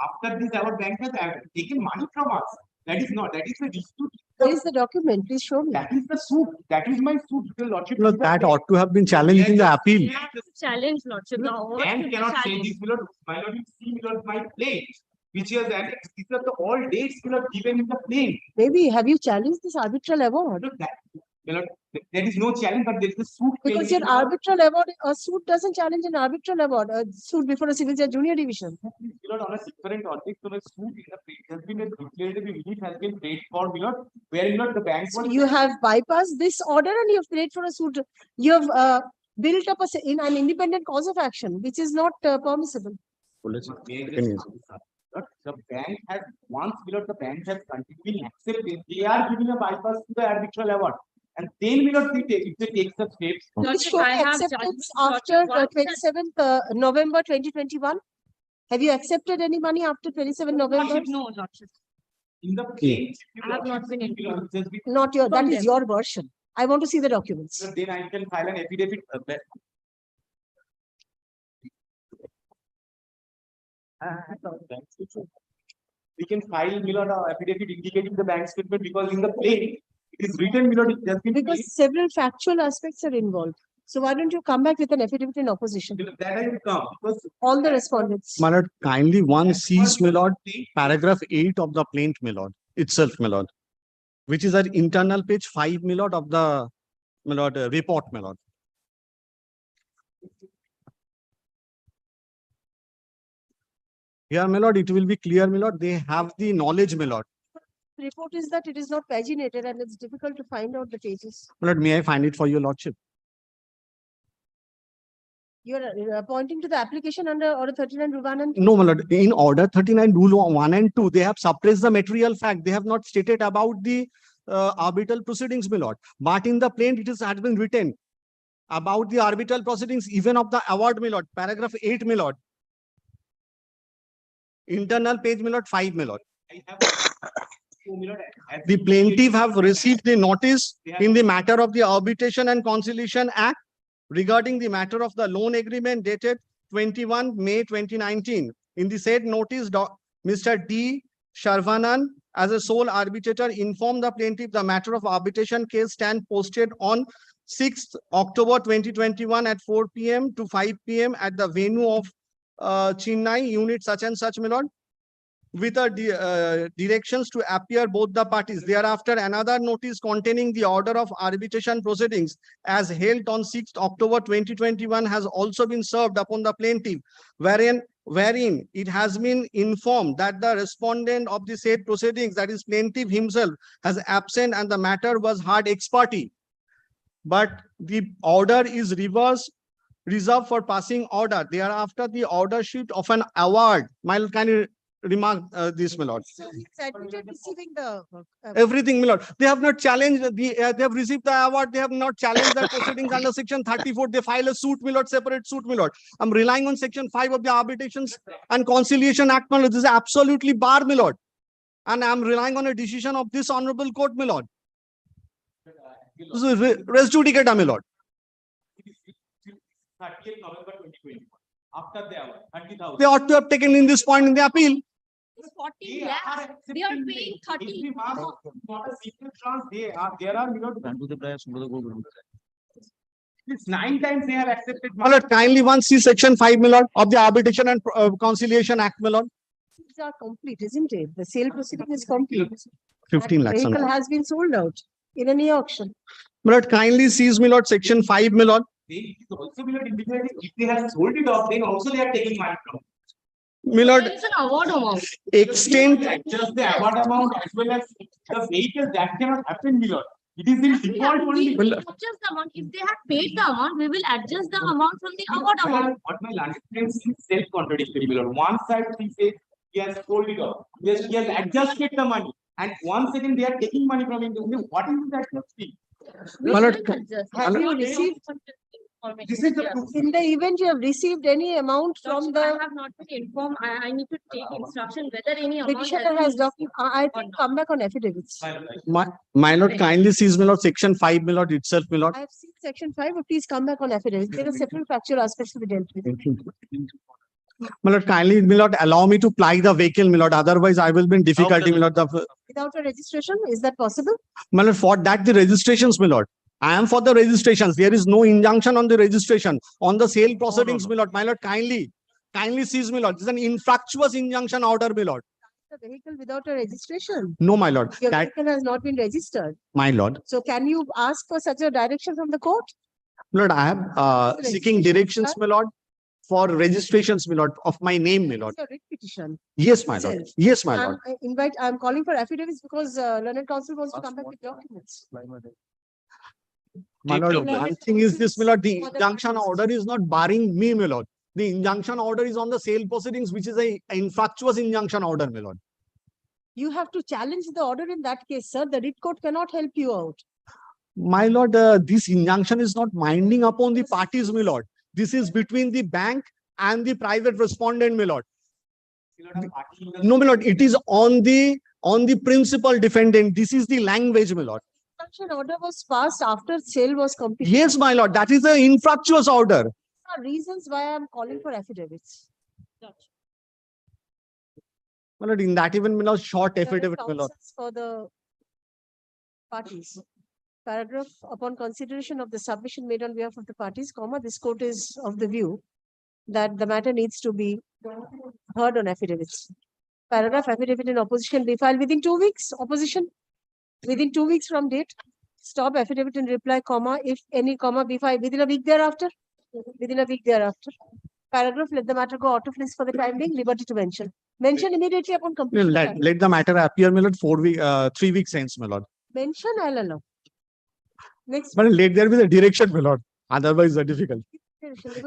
after this award, bank has taken money from us. That is not, that is a dispute. There is the document. Please show me. That is the suit. That is my suit. The lordship. no, that ought to have been challenged in the appeal. Challenge, lordship. Now, what Bank should be cannot say challenged? this, my lord, you see, my plane, which is annexed. These are the all dates, given in the plane. Maybe have you challenged this arbitral award? There is no challenge, but there is a suit. Because your arbitral award, a suit doesn't challenge an arbitral award, a suit before a civil judge junior division. On a different object, so a suit in the has been a declarative relief has been paid for, where the bank. So you have bypassed this order and you have paid for a suit. You have built up in an independent cause of action, which is not permissible. The bank has once the bank has continually accepted, they are giving a bypass to the arbitral award. And then if they take the steps. Please show me acceptance after 27th November 2021. Have you accepted any money after 27 November? No, lordship. In the Okay. I have not been informed. Not your, that From is them. your version. I want to see the documents. So then I can file an affidavit. We can file affidavit indicating the bank statement because in the plane it is written it has been Because several factual aspects are involved. So why don't you come back with an affidavit in opposition? that I will come because All the respondents. My lord, kindly one sees, my lord, paragraph 8 of the plaint, my lord, itself, my lord, which is at internal page 5, my lord, of the, my lord, report, my lord. Here, my lord, it will be clear, my lord, they have the knowledge, my lord. Report is that it is not paginated and it's difficult to find out the pages. My lord, may I find it for your lordship? You're pointing to the application under order 39 Rubanan. No, my lord, in order 39, rule 1 and 2, they have suppressed the material fact. They have not stated about the arbitral proceedings, my lord. But in the plaint, it has been written about the arbitral proceedings, even of the award, my lord. Paragraph 8, my lord. Internal page, my lord, 5, my lord. The plaintiff have received the notice in the matter of the Arbitration and Conciliation Act regarding the matter of the loan agreement dated 21 May 2019. In the said notice, Mr. D. Sharvanan, as a sole arbitrator, informed the plaintiff the matter of arbitration case stand posted on 6th October 2021 at 4 p.m. to 5 p.m. at the venue of Chennai unit such and such, my lord. with directions to appear both the parties. Thereafter, another notice containing the order of arbitration proceedings as held on 6th October 2021 has also been served upon the plaintiff, wherein it has been informed that the respondent of the said proceedings, that is plaintiff himself, has absent and the matter was heard ex parte. But the order is reserved for passing order. Thereafter, the order sheet of an award. My lord, can you remark this, my lord? So he's admitted receiving the. Everything, my lord. They have not challenged they have received the award. They have not challenged the proceedings under section 34. They file a suit, my lord, separate suit, my lord. I'm relying on section 5 of the Arbitrations and Conciliation Act, my lord. This is absolutely bar, my lord. And I'm relying on a decision of this honorable court, my lord. This is res judicata, my lord. 30th November 2021. After the award, 30,000. They ought to have taken in this point in the appeal. 40 lakhs. They are paying 30. Not a secret chance. There are, it's 9 times they have accepted. My lord, kindly one see section 5, my lord, of the Arbitration and Conciliation Act, my lord. These are complete, isn't it? The sale proceeding is complete. 15 That lakhs. vehicle has been sold out in any auction. My lord, kindly sees, my lord, section 5, my lord. They also will indicate if they have sold it off, then also they are taking money from. My lord, There is an award amount. extent. Just the award amount as well as the vehicle, that cannot happen, my lord. It is in default only. We adjust the amount. If they have paid the amount, we will adjust the amount from the award amount. What my land claims is self-contradictory, my lord. One side he says he has sold it off. Yes, he has adjusted the money. And once again they are taking money from him. What is that thing? My lord, Have you received? This is the In the event you have received any amount from I the have not been informed. I need to take instruction whether any amount petitioner has document, I think come back on affidavits. My lord, kindly sees, my lord, section 5, my lord, itself, my lord. I have seen section 5, but please come back on affidavits. There are several factual aspects to be dealt with. My lord, kindly, my lord, allow me to ply the vehicle, my lord. Otherwise, I will be in difficulty, my lord. Without a registration, is that possible? My lord, for that, the registrations, my lord. I am for the registrations. There is no injunction on the registration. On the sale proceedings, my lord. My lord, kindly seize, my lord. This is an infractuous injunction order, my lord. The vehicle without a registration. No, my lord. Your That, vehicle has not been registered. my lord. So can you ask for such a direction from the court? My lord, I am seeking directions, my lord, for registrations, my lord, of my name, my lord. It's a writ petition. Yes, my lord. Yes, my lord. I'm calling for affidavits because learned counsel wants to come back with documents. My lord, one thing is this, my lord, the injunction order is not barring me, my lord. The injunction order is on the sale proceedings, which is a infractuous injunction order, my lord. You have to challenge the order in that case, sir. The writ court cannot help you out. My lord, this injunction is not binding upon the parties, my lord. This is between the bank and the private respondent, my lord. No, my lord, it is on the principal defendant. This is the language, my lord. Injunction order was passed after sale was completed. Yes, my lord, that is an infractuous order. There are reasons why I'm calling for affidavits. My lord, in that even, my lord, short affidavit, my lord. Counsels for the parties. Paragraph, upon consideration of the submission made on behalf of the parties, comma, this court is of the view that the matter needs to be heard on affidavits. Paragraph, affidavit in opposition be filed within 2 weeks. Opposition within 2 weeks from date. Stop affidavit in reply, comma, if any comma be filed within a week thereafter. Within a week thereafter. Paragraph, let the matter go out of list for the time being, liberty to mention. Mention immediately upon completion. Let the matter appear, my lord, 3 weeks hence, my lord. Mention, I'll allow. Next. But let there be the direction, my lord. Otherwise, it's difficult.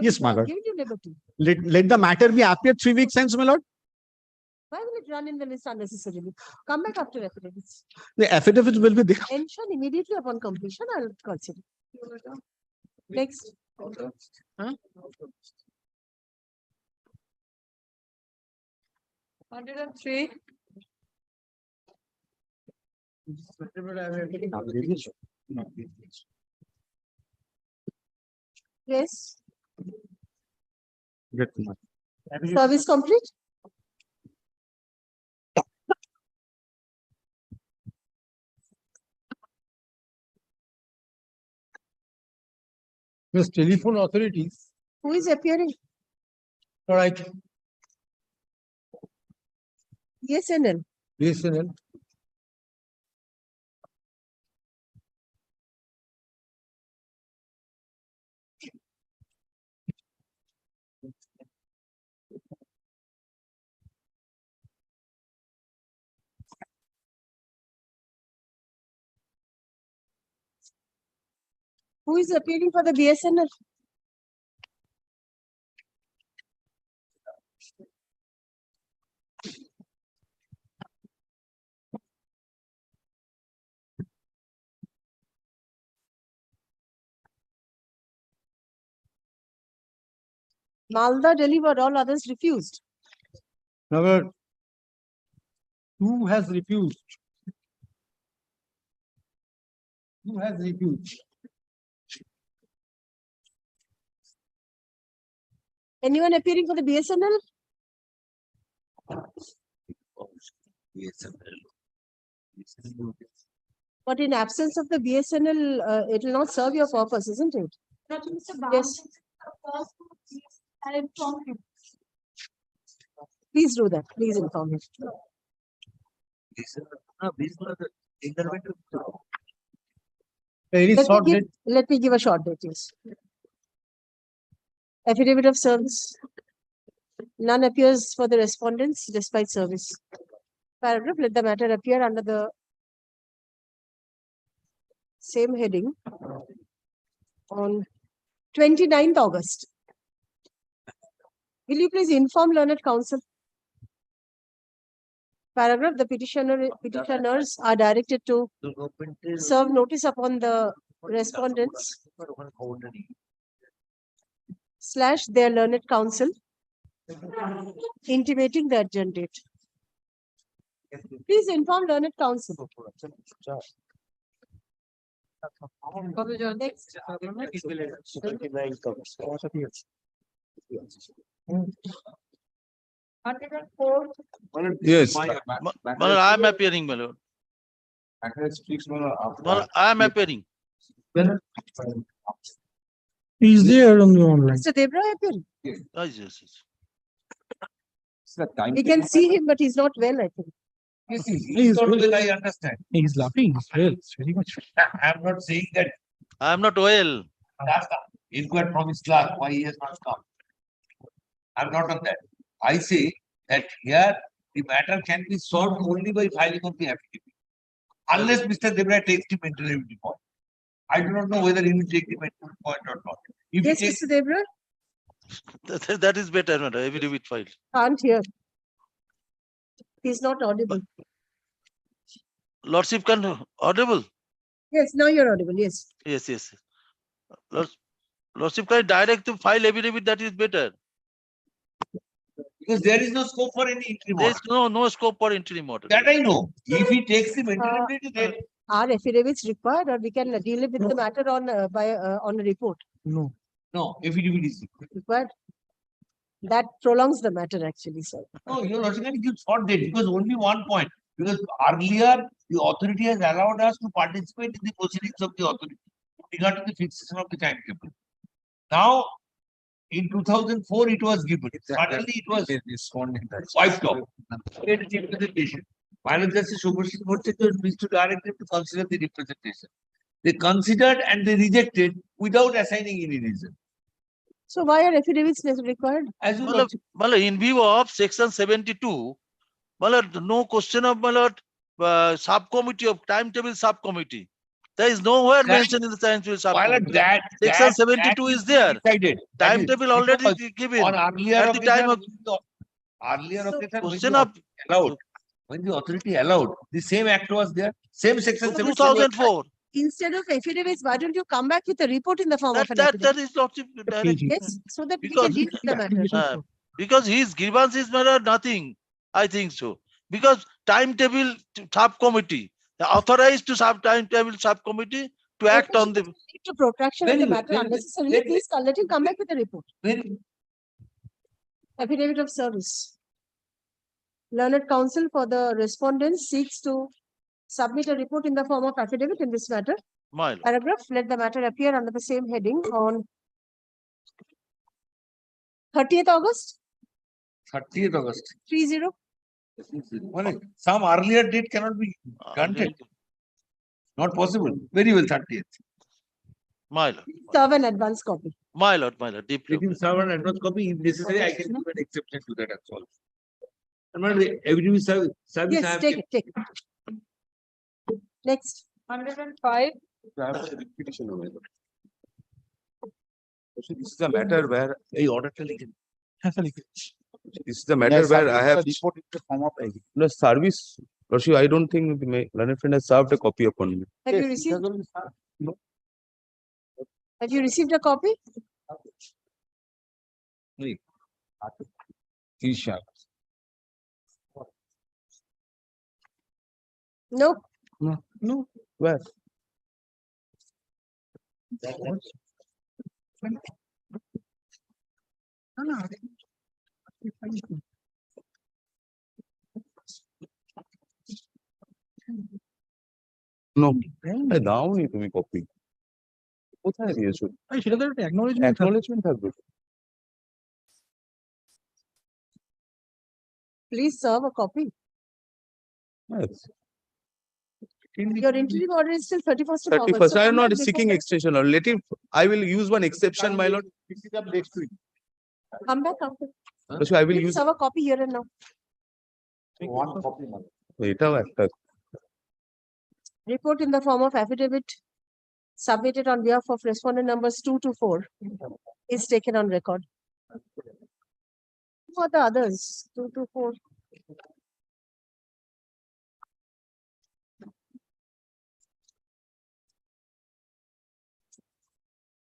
Yes, my lord. Give you liberty. Let the matter be appear 3 weeks hence, my lord. Why will it run in the list unnecessarily? Come back after affidavits. The affidavit will be there. Mention immediately upon completion, I'll consider. Next. Huh? 103. Yes. Service complete? Yes, telephone authorities. Who is appearing? All right. BSNL. BSNL. Who is appealing for the BSNL? Malda delivered, all others refused. Number 2 has refused. 2 has refused. Anyone appearing for the BSNL? But in absence of the BSNL, it will not serve your purpose, isn't it? Yes. Please do that. Please inform him. Let me give a short date, yes. Affidavit of service. None appears for the respondents despite service. Paragraph, let the matter appear under the same heading on 29th August. Will you please inform learned counsel? Paragraph, the petitioners are directed to serve notice upon the respondents / their learned counsel intimating the urgent date. Please inform learned counsel. Next. Article 4. Yes. I am appearing, my lord. I am appearing. Is there on the online? Mr. Debra appearing? Yes. We can see him, but he's not well, I think. He is well, I understand. He's laughing. He's well. It's very much. I'm not saying that I am not well. inquired from his class why he has not come. I'm not on that. I say that here the matter can be solved only by filing of the affidavit. Unless Mr. Debra takes the mentality point. I do not know whether he will take the mentality point or not. If Yes, he takes, Mr. Debra? That is better, madam. Affidavit file. Can't hear. He's not audible. Lordship can audible. Yes, now you're audible. Yes. Yes. Lordship can direct to file affidavit. That is better. because there is no scope for any interim There order. is no scope for interim order. That I know. If he takes the mentality, then Are affidavits required, or we can deal with the matter on on a report? No. no, affidavit is Required. That prolongs the matter actually, sir. no, you're not going to give short date because only one point. Because earlier the authority has allowed us to participate in the proceedings of the authority regarding the fixation of the timetable. Now, in 2004, it was given. Suddenly, it was wiped off. Representation. Final Justice Supersede needs to direct them to consider the representation. They considered and they rejected without assigning any reason. So why are affidavits required? As you Well, in view of section 72, well, no question of subcommittee of timetable subcommittee. There is nowhere mentioned in the timetable subcommittee. Section 72 is there. Decided. Timetable already given On earlier at the time of question of allowed. When the authority allowed, the same act was there, same section 2004. Instead of affidavits, why don't you come back with a report in the form of an affidavit? That is not direct. Yes, so that we can deal with the matter. Because his grievances matter nothing, I think so. Because timetable subcommittee, authorized to timetable subcommittee to act on the To protraction of the matter unnecessarily, please let him come back with a report. Affidavit of service. Learned counsel for the respondent seeks to submit a report in the form of affidavit in this matter. Paragraph, let the matter appear under the same heading on 30th August. 30th August. 30. Some earlier date cannot be granted. Not possible. Very well, 30th. My lord, Serve an advance copy. my lord, deeply. Let him serve an advance copy. If necessary, I can give an exception to that as well. And my lord, every service I Yes, have take kept. it, take it. Next. 105. I have a repetition of it. So this is a matter where A order to legal. this is the matter where I have Report in the form of a. no service. Lordship, I don't think my learned friend has served a copy upon me. Have you received? Have you received a copy? No. No. Where? No. দাওনি তুমি copy কোথায় দিয়েছো সেটা তো একটা acknowledgement থাকবে। acknowledgement থাকবে Please serve a copy. Yes. Your interim order is still 31st of August. 31st. so I am come not back before seeking that. extension or let him. I will use one exception, my lord. Pick it up next week. Come back after. Lordship, I will Please use. serve a copy here and now. One copy. এটাও একটা Report in the form of affidavit submitted on behalf of respondent numbers 2 to 4 is taken on record. Who are the others? 2 to 4.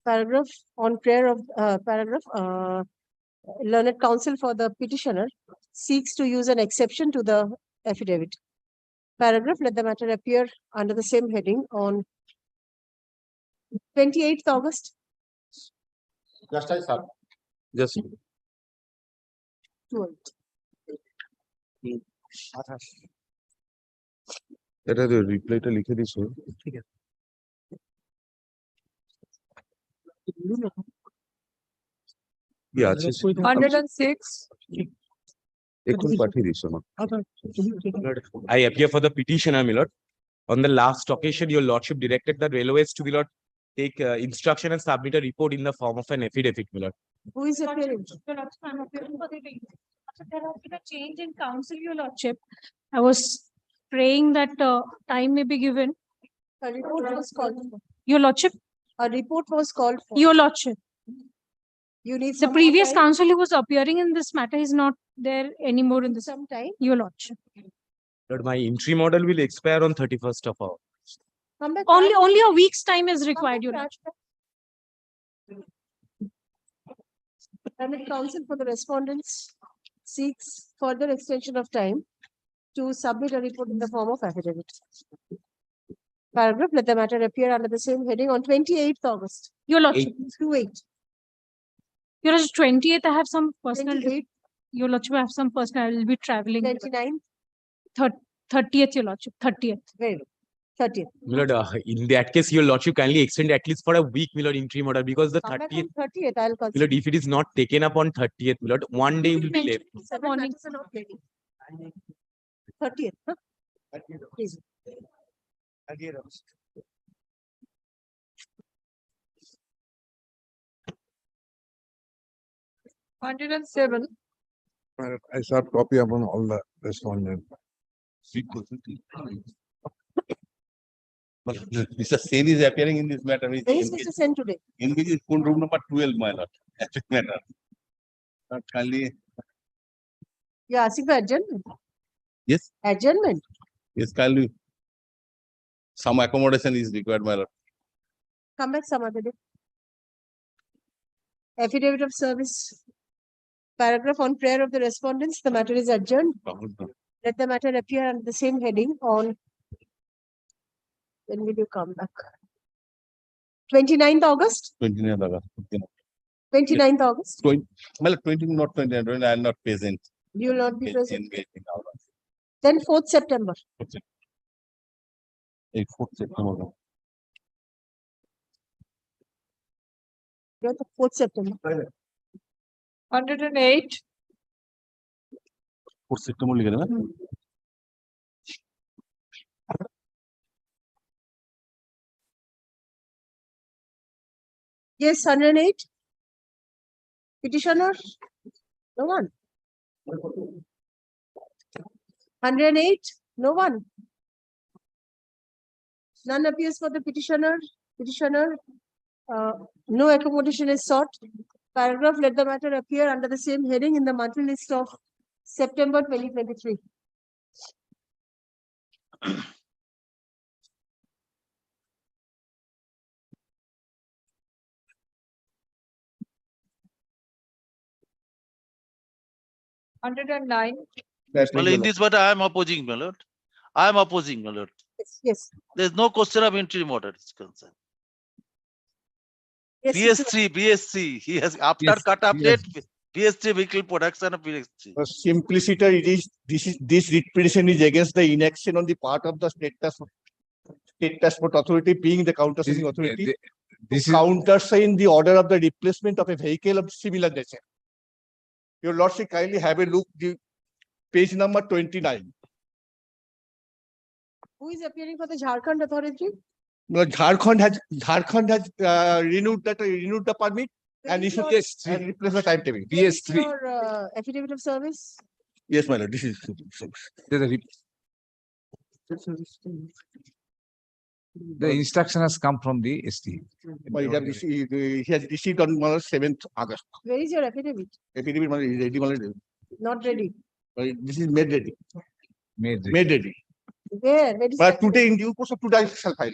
Paragraph on prayer of learned counsel for the petitioner seeks to use an exception to the affidavit. Paragraph, let the matter appear under the same heading on 28th August. Just I serve. just 2. এটা রিপ্লাইটা লিখে দিছো ঠিক আছে। কি আছে 106. এখন পাঠিয়ে দিছো না I appear for the petitioner, my lord. On the last occasion, your lordship directed the railways to, my lord, take instruction and submit a report in the form of an affidavit, my lord. Who is appearing? I'm appearing for the day. There has been a change in council, your lordship. I was praying that time may be given. A report was called for. Your lordship, A report was called for. your lordship. You need The some more previous time? council who was appearing in this matter is not there anymore in this, Some time. your lordship. Lord, my interim order will expire on 31st of August. Come back. Only a week's time is required, your lordship. Learned counsel for the respondents seeks further extension of time to submit a report in the form of affidavit. Paragraph, let the matter appear under the same heading on 28th August. Your lordship, 2/8. your lordship, 28th, I have some personal, 28th, your lordship, I have some personal, I will be traveling. 29th, 30th, your lordship, 30th. very well. 30th. My lord, in that case, your lordship kindly extend at least for a week, my lord, interim order, because the Come back 30th, on 30th, I'll my lord, consider. if it is not taken up on 30th, my lord, one day will be left. Seven Morning. matters are not ready. 30th, huh? Please. 107. I serve copy upon all the respondent. Mr. Sen is appearing in this matter. Where is Mr. Sen today? Engage is phone room number 12, my lord. Actual matter. Not kindly. You're asking for adjournment? Yes, Adjournment? yes, kindly. Some accommodation is required, my lord. Come back some other day. Affidavit of service. Paragraph on prayer of the respondents, the matter is adjourned. Let the matter appear under the same heading on. When will you come back? 29th August? 29th August. 29th August? 20, well, 20, not 29, I am not present. You will not be present. Engaged in our. Then 4th September. 4th September. You're the 4th September. 108. Yes, 108. Petitioner? No one. 108? No one. None appears for the petitioner. No accommodation is sought. Paragraph, let the matter appear under the same heading in the monthly list of September 2023. Hundred and nine. Well, in this matter, I am opposing, my lord. I am opposing, my lord. Yes. There is no question of interim order is concerned. Yes, BS3, he has after cut update, BS3 vehicle production of BS3. Simplicity, this writ petition is against the inaction on the part of the state transport authority, being the countersigning authority. This to countersign the order of the replacement of a vehicle of similar nature. Your lordship, kindly have a look, the page number 29. Who is appearing for the Jharkhand authority? Jharkhand has renewed the permit and issued and replaced the timetable. BS3. Your affidavit of service? Yes, my lord, this is. The instruction has come from the ST. He has received on 7th August. Where is your affidavit? Affidavit is ready, my lord. Not ready. This is made ready. Made ready. Where? Where is But the today, in due course of today, I shall file.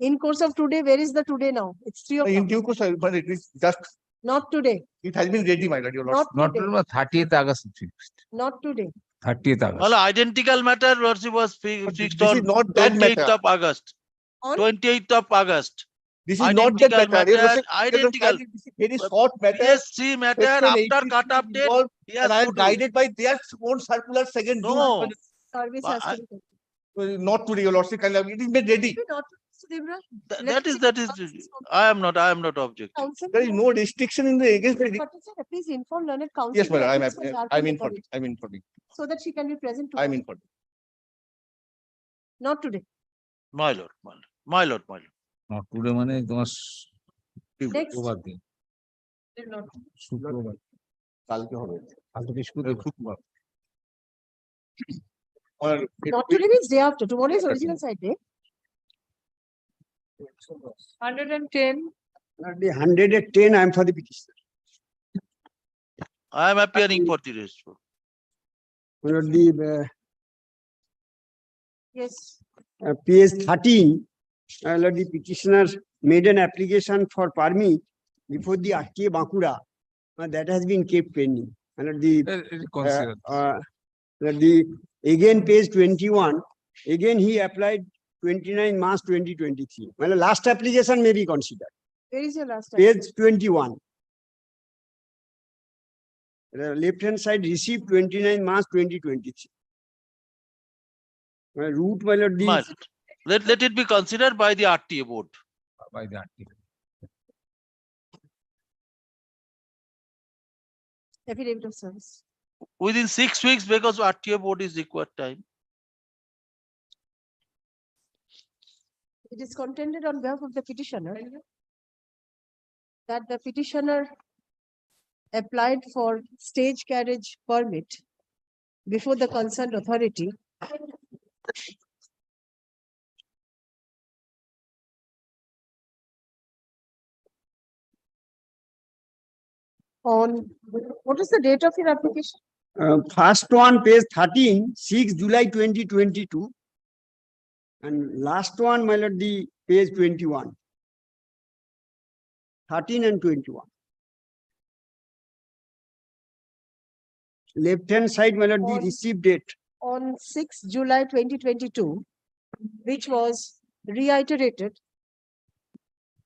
In course of today, where is the today now? It's 3 o'clock. In due course, but it is just. Not today. It has been ready, my lord. Your lordship. Not today. 30th August fixed. Not today. 30th August. Well, identical matter, lordship was fixed this on is not that 28th matter. of August. On? 28th of August. This is not that matter. Identical. Very short matter. BS3 matter after cut update. And I am guided by their own circular second. No. Service has to be. Not today, your lordship. It is made ready. Not SUVRA. That is. I am not objecting. Council. There is no restriction in the against the. Please inform learned council. Yes, madam. I'm in for it. I'm in for it. So that she can be present. I'm in for it. Not today. My lord. Not today, মানে তোমার Next. শুক্রবার দিন। Not. শুক্রবার। কালকে হবে। কালকে শুক্রবার। Not today means day after. Tomorrow is original side day. 110. The 110, I am for the petitioner. I am appearing for the response. Yes. PS 13, the petitioner made an application for permit before the RTA Bankura. That has been kept pending. Again page 21, again he applied 29 March 2023. Well, the last application may be considered. Where is your last Page 21. The left hand side received 29 March 2023. Well, route Let it be considered by the RTA board. By the RTA. affidavit of service? Within 6 weeks, because RTA board is required time. It is contended on behalf of the petitioner that the petitioner applied for stage carriage permit before the concerned authority on, what is the date of your application? First one, page 13, 6 July 2022. And last one, my lord, the page 21. 13 and 21. Left hand side, my lord, the received date. On 6 July 2022, which was reiterated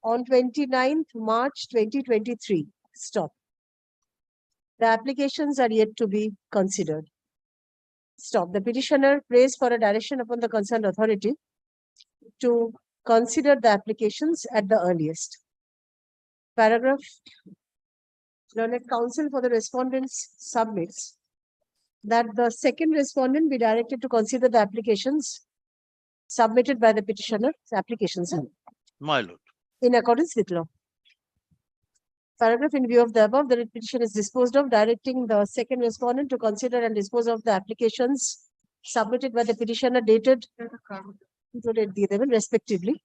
on 29th March 2023. Stop. The applications are yet to be considered. Stop. The petitioner prays for a direction upon the concerned authority to consider the applications at the earliest. Paragraph. Learned counsel for the respondents submits that the second respondent be directed to consider the applications submitted by the petitioner, applications My lord. in accordance with law. Paragraph in view of the above, the writ petition is disposed of, directing the second respondent to consider and dispose of the applications submitted by the petitioner dated respectively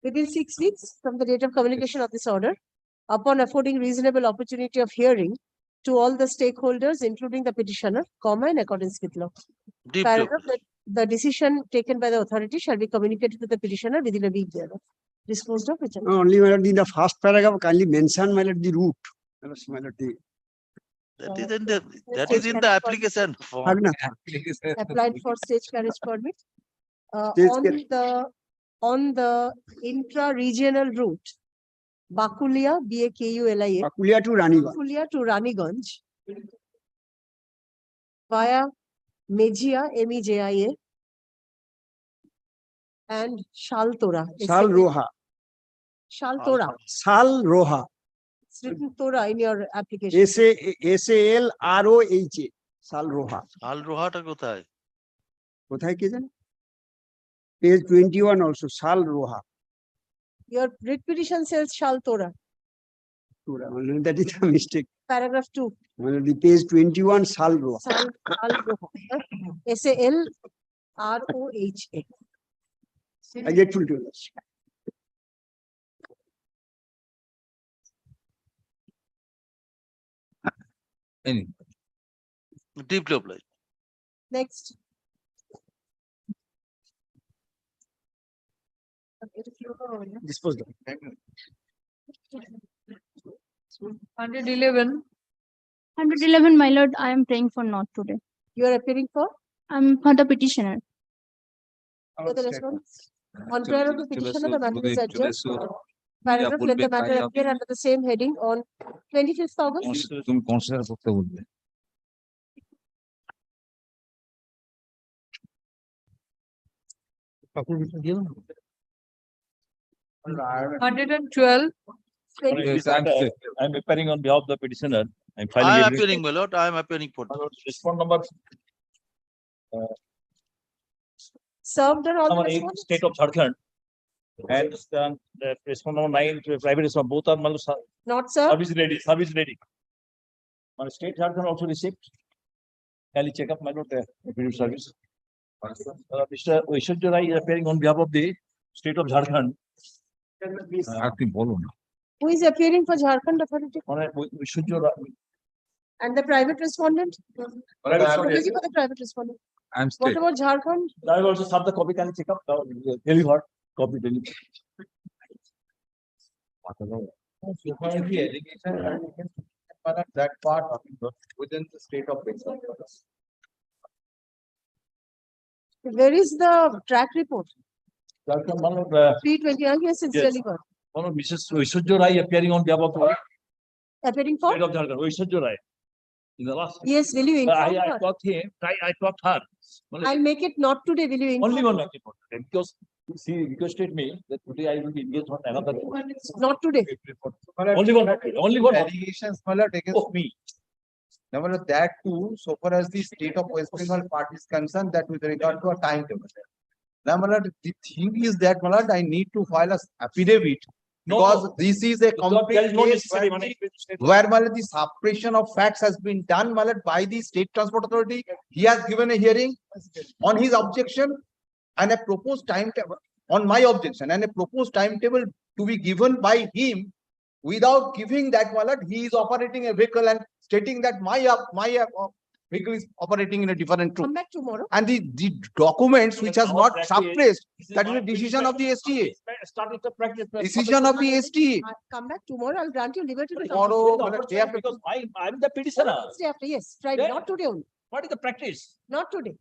within 6 weeks from the date of communication of this order, upon affording reasonable opportunity of hearing to all the stakeholders, including the petitioner, in accordance with law. Deep Paragraph that the decision taken by the authority shall be communicated to the petitioner within a week thereof. Disposed of which. Only my lord, in the first paragraph, kindly mention my lord the route. My lord, the that is in the application form. Applied for stage carriage permit. Stage On the intra-regional route, Bakulia, Bakulia Bakulia to Raniganj. Bakulia to Raniganj via Mejia, Mejia, and Shaltora. Sal Roha. Shaltora. Sal Roha. It's written Tora in your application. SALROHA. Sal Roha. Al Rohata কোথায়? কোথায় কে জানে? Page 21 also, Sal Roha. Your writ petition says Shaltora. That is a mistake. Paragraph 2. The page 21, Sal Roha. Sal Roha. SALROHA. I get full to us. Deeply obliged. Next. Disposed of. 111. 111, my lord, I am praying for not today. You are appearing for? I'm for the petitioner. For the response? On prayer of the petitioner, the matter is adjourned. Paragraph, let the matter appear under the same heading on 25th August. Hundred and 12. I'm appearing on behalf of the petitioner. I'm I filing. am appearing, my lord. I am appearing for. Respond number. Served on all the Number 8, responses? state of Jharkhand. And the respond number 9, private response, both are Not served. service ready, service ready. My state Jharkhand also received. Can check up my lord there, service. Mr. Vishwajit Rai is appearing on behalf of the state of Jharkhand. Who is appearing for Jharkhand Authority? Vishwajit Rai. And the private respondent? Private What respondent. is it for the private respondent? I'm What state. about Jharkhand? I will also have the copy, can you check up? Delivered, copy delivered. That part of within the state of Bengal. Where is the track report? Jharkhand, one of 320, yes, it's Yes. delivered. one of Mrs. Vishwajit Rai appearing on behalf of the Appearing for? state of Jharkhand, Vishwajit Rai. In the last. Yes, will you inform I her? talked him, I talked her. I'll make it not today, will you inform? Only one her? report, because she requested me that today I will be engaged on another. Not today. Only one, only one. Allegations, my lord, against Oh, me. now, my lord, that too, so far as the state of West Bengal part is concerned, that with regard to a timetable. Now, my lord, the thing is that, my lord, I need to file a affidavit. No, Because no. this is a There complete is no case necessary where money. where my lord, the suppression of facts has been done, my lord, by the State Transport Authority. He has given a hearing on his objection and a proposed timetable on my objection and a proposed timetable to be given by him without giving that, my lord, he is operating a vehicle and stating that my vehicle is operating in a different route. Come back tomorrow. And the documents which has not Practice. suppressed, This is that is a not decision of the STA. Start with the practice. Decision of the STA. Come back tomorrow, I'll grant you liberty to come. Tomorrow, my lord, day after. Because I'm the petitioner. Day after, yes, Friday, Yeah. not today only, What is the practice? not today.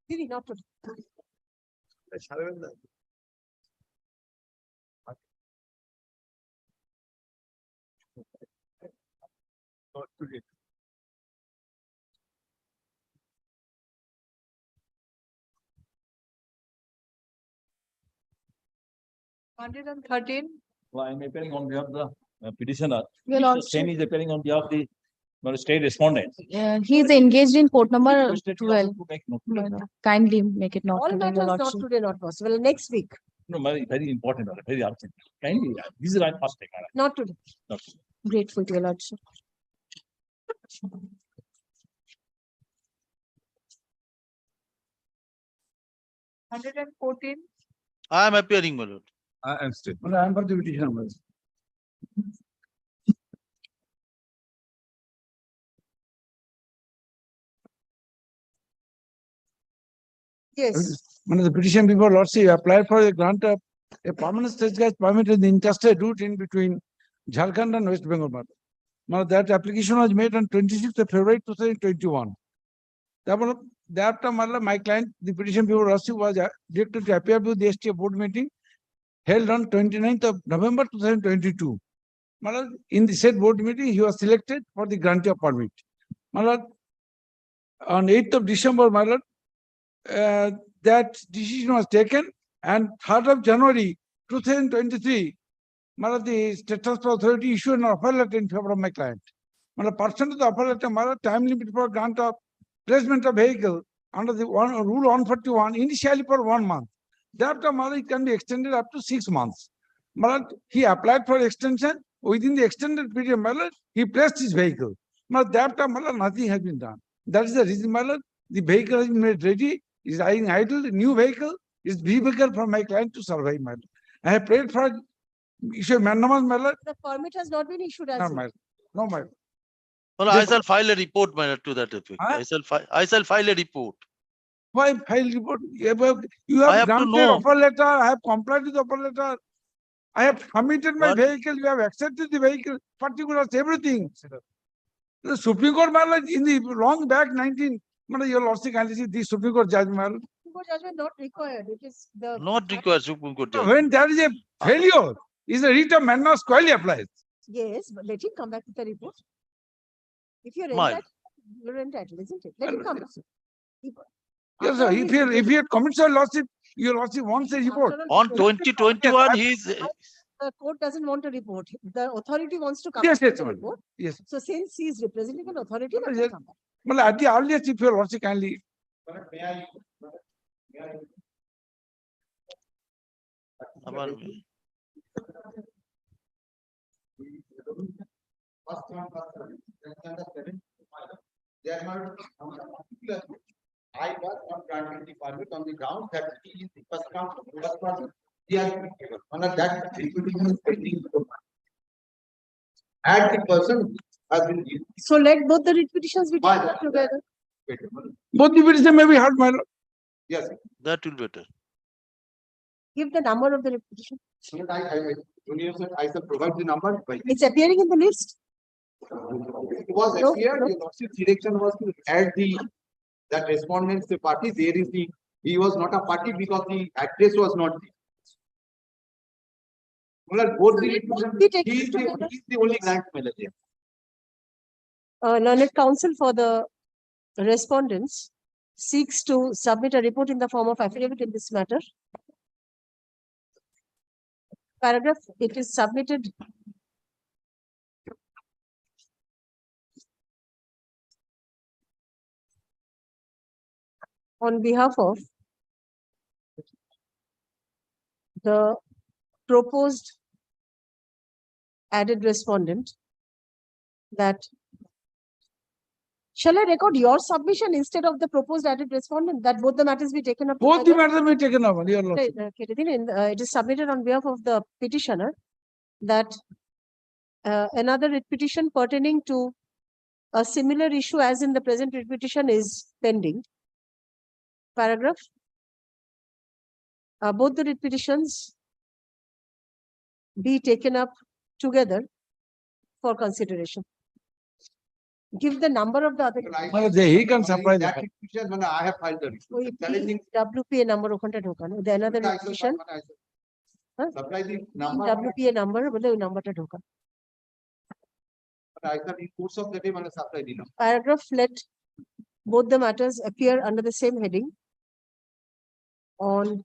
Didi, not today. Hundred and 13. Well, I'm appearing on behalf of the petitioner. Your Mr. Lordship. Sen is appearing on behalf of the My state respondent. He is engaged in court number Requested you 12. to make note. My lord. Kindly make it not All today, your matters not lordship. today, not possible. Next week, No, very important, very urgent. Kindly, this is my first time. not today. Not Grateful to your lordship. I am appearing, my lord. I am still. I am for the petition. Madam. Yes. One of the petition before Lordship applied for a grant of a permanent stage gas permit in the interstate route in between Jharkhand and West Bengal. Now that application was made on 26th of February 2021. Thereafter, my client, the petition before Lordship was directed to appear before the STA board meeting held on 29th of November 2022. In the said board meeting, he was selected for the grant of permit. On 8th of December, that decision was taken, and 3rd of January 2023, the State Transport Authority issued an offer letter in favor of my client. Pursuant to the offer letter, time limit for grant of placement of vehicle under the rule 141 initially for 1 month. Thereafter, it can be extended up to 6 months. He applied for extension. Within the extended period, he placed his vehicle. Thereafter, nothing has been done. That is the reason, the vehicle has been made ready, is lying idle, new vehicle is vehicle for my client to survive. I have prayed for issue amendment. The permit has not been issued as yet. No, Well, I shall file a report, my lord, to that effect. I shall file a report. Why file report? You I have have to granted know. offer letter, I have complied with the offer letter. I have submitted my vehicle, you have accepted the vehicle, particulars, everything. The Supreme Court, in the long back 19, your lordship can see the Supreme Court judgment. Supreme Court judgment not required. It is the. Not required Supreme Court judgment. When there is a failure, is a writ of mandamus squarely applies. Yes, but let him come back with the report. If you're Mine. entitled, you're entitled, isn't it? Let him come back. Yes, sir. If he commits a lordship, your lordship wants a report. On 2021, he is. The court doesn't want a report. The authority wants to come Yes, back yes, with a madam. report. Yes. So since he is representing an authority, let Yes. him come back. At the earliest, if your lordship kindly. I was not granted the permit on the ground that he is the first come, first person. He has been given. Under that, reputation is pending. And the person has been given. So let both the writ petitions be taken up together. Both the petition may be heard, my lord. Yes. That will better. Give the number of the writ petition. I shall provide the number. It's appearing in the list. It was No, appeared, no. the lordship's direction was to add that respondents, the party, there is he was not a party because the address was not there. Well, both the, he is the only grant manager. Learned counsel for the respondents seeks to submit a report in the form of affidavit in this matter. Paragraph, it is submitted on behalf of the proposed added respondent that shall I record your submission instead of the proposed added respondent that both the matters be taken up? Both the together? matters may be taken up, your lordship. It is submitted on behalf of the petitioner that another writ petition pertaining to a similar issue as in the present writ petition is pending. Paragraph. Both the writ petitions be taken up together for consideration. Give the number of the other. He can supply that that. petition, I have filed the report. Challenging. WPA number okhanta dhokano. The another writ petition. Supply the number. WPA number, bole number ta dhokano. I said in course of the day, supply the number. Paragraph, let both the matters appear under the same heading on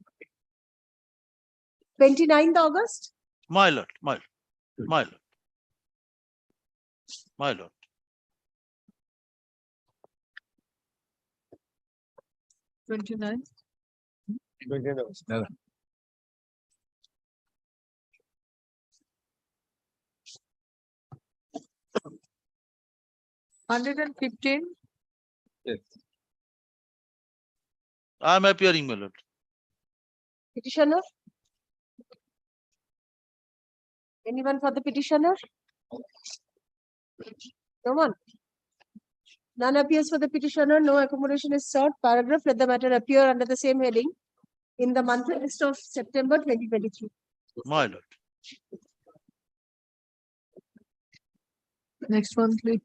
29th August. My lord, my lord, my lord. My lord. 29. 115. Yes. I am appearing, my lord. Petitioner? Anyone for the petitioner? No one. None appears for the petitioner. No accommodation is sought. Paragraph. Let the matter appear under the same heading in the monthly list of September 2023. My lord. Next one, please.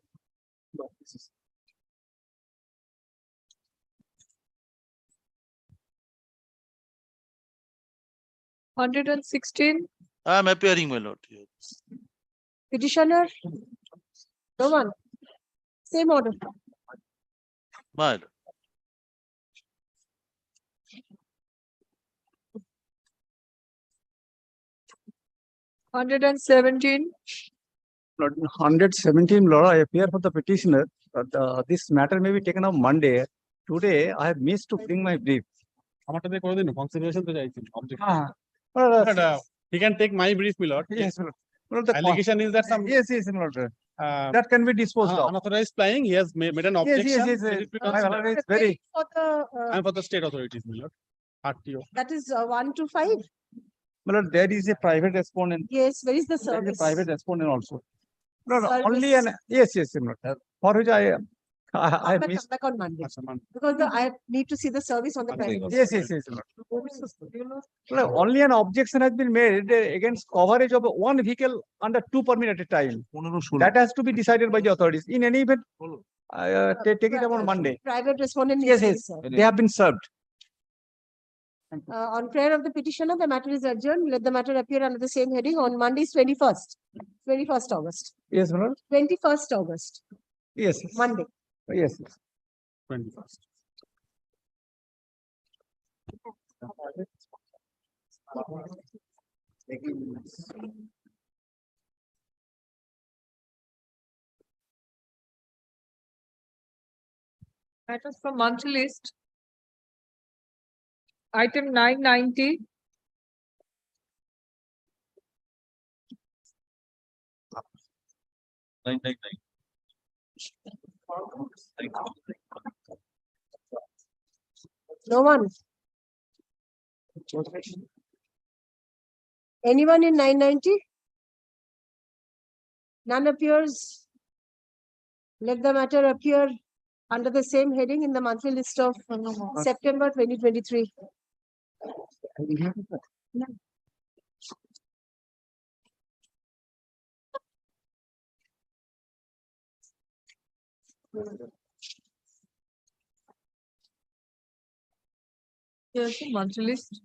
Hundred and 16. I am appearing, my lord. Petitioner? No one. Same order. My lord. Hundred and 17. Lord, 117, Lord, I appear for the petitioner, but this matter may be taken up Monday. Today, I have missed to bring my brief. Consideration to যাইছি, object. But, He can take my brief, my lord. yes, Lord. Lord, the Allegation is that some Yes, Lord. That can be disposed of. unauthorized flying, he has made an Yes, objection. yes, Let it be considered. It's very. For the, I'm for the state authorities, my lord. RTO. that is 1 to 5. My Lord, there is a private respondent. Yes, where is the There is a service? private respondent also. No, Service. only an, yes, Lord. For which I Come missed. back on Monday. Because I need to see the service on the private. Yes, Lord. Lord, only an objection has been made against coverage of one vehicle under 2 permit at a time. That has to be decided by the authorities. In any event, take it up on Monday. Private respondent. Yes, needs to be yes, served. they have been served. On prayer of the petitioner, the matter is adjourned. Let the matter appear under the same heading on Monday's 21st. 21st August. Yes, my Lord. 21st August. Yes. Monday. Yes. 21st. Matters from monthly list. Item 990. No one. Anyone in 990? None appears. Let the matter appear under the same heading in the monthly list of September 2023. Yes, monthly list.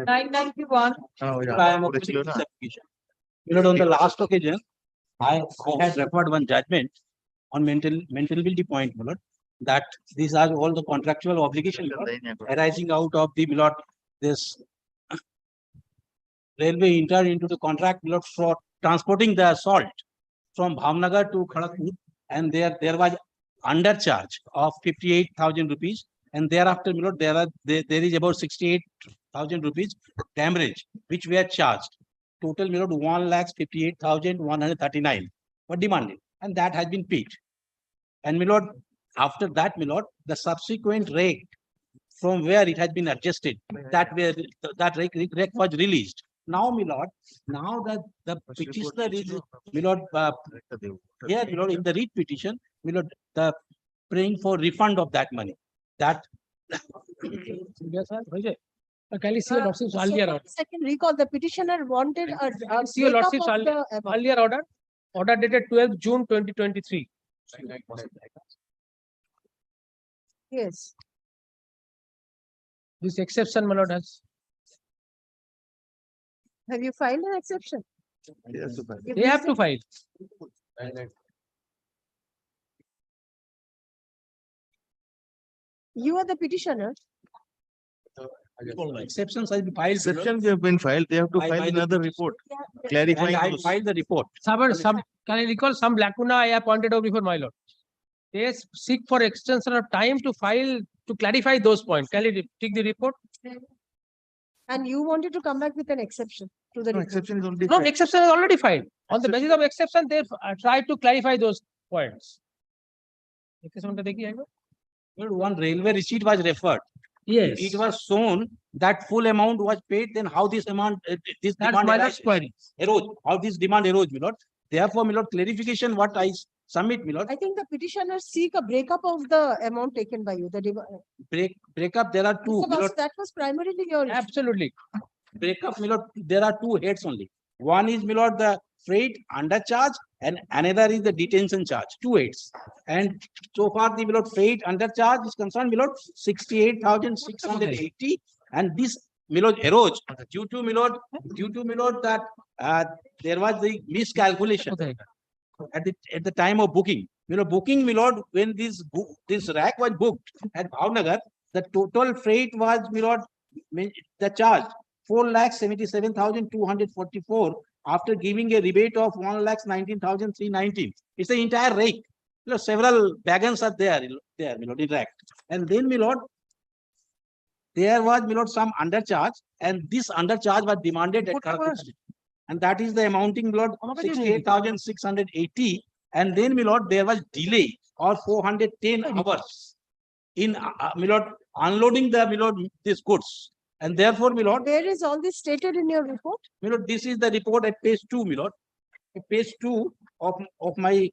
Nine 91. I am opposing this application. You know, on the last occasion, I had referred one judgment on mentality point, my lord, that these are all the contractual obligations, my lord, arising out of the, my lord, this railway entered into the contract, my lord, for transporting the salt from Bhavnagar to Kharagpur, and there was undercharge of 58,000 rupees, and thereafter, my lord, there is about 68,000 rupees damage which were charged. Total, my lord, 1,58,139 were demanded, and that has been paid. And my lord, after that, my lord, the subsequent rate from where it has been adjusted, that rate was released. Now, my lord, now that the petitioner is, my lord, here, my lord, in the read petition, my lord, the praying for refund of that money. That. Yes, sir. Can you see your lordship's earlier order? Second recall, the petitioner wanted a See your breakup lordship's of the above. earlier order dated 12 June 2023. Yes. This exception, my lord, has. Have you filed an exception? Yes, They have to file. You are the petitioner. Exceptions has been filed. Exceptions have been filed, they have to By- file by the another petition. report clarifying And I those. filed the report. Some, can I recall some lacuna I have pointed out before, my lord? They seek for extension of time to file, to clarify those points. Can you take the report? And you wanted to come back with an exception to the No, report. exception is already. No, filed. exception is already filed. On the basis of exception, they tried to clarify those points. Exception টা দেখি একবার। One railway receipt was referred. Yes. It was shown that full amount was paid, then how this amount, this That's demand my lord's query. arose, how this demand arose, my lord. Therefore, my lord, clarification what I submit, my lord, I think the petitioners seek a breakup of the amount taken by you, the breakup, there are two, Mr. my lord, Basu, that was primarily your issue. Absolutely. breakup, my lord, there are two heads only. One is, my lord, the freight undercharge and another is the detention charge, two heads. And so far, the, my lord, freight undercharge is concerned, my lord, 68,680. And this, my lord, arose due to, my lord, that there was the miscalculation at the time of booking. You know, booking, my lord, when this rack was booked at Bhavnagar, the total freight was, my lord, the charge 4,77,244 after giving a rebate of 1,19,319. It's the entire rake. You know, several wagons are there, my lord, in rack. And then, my lord, there was, my lord, some undercharge, and this undercharge was demanded at Karakoram. And that is the amounting, my lord, 68,680. And then, my lord, there was delay or 410 hours in, my lord, unloading the, my lord, these goods. And therefore, my lord, Where is all this stated in your report? my lord, this is the report at page 2, my lord. Page 2 of my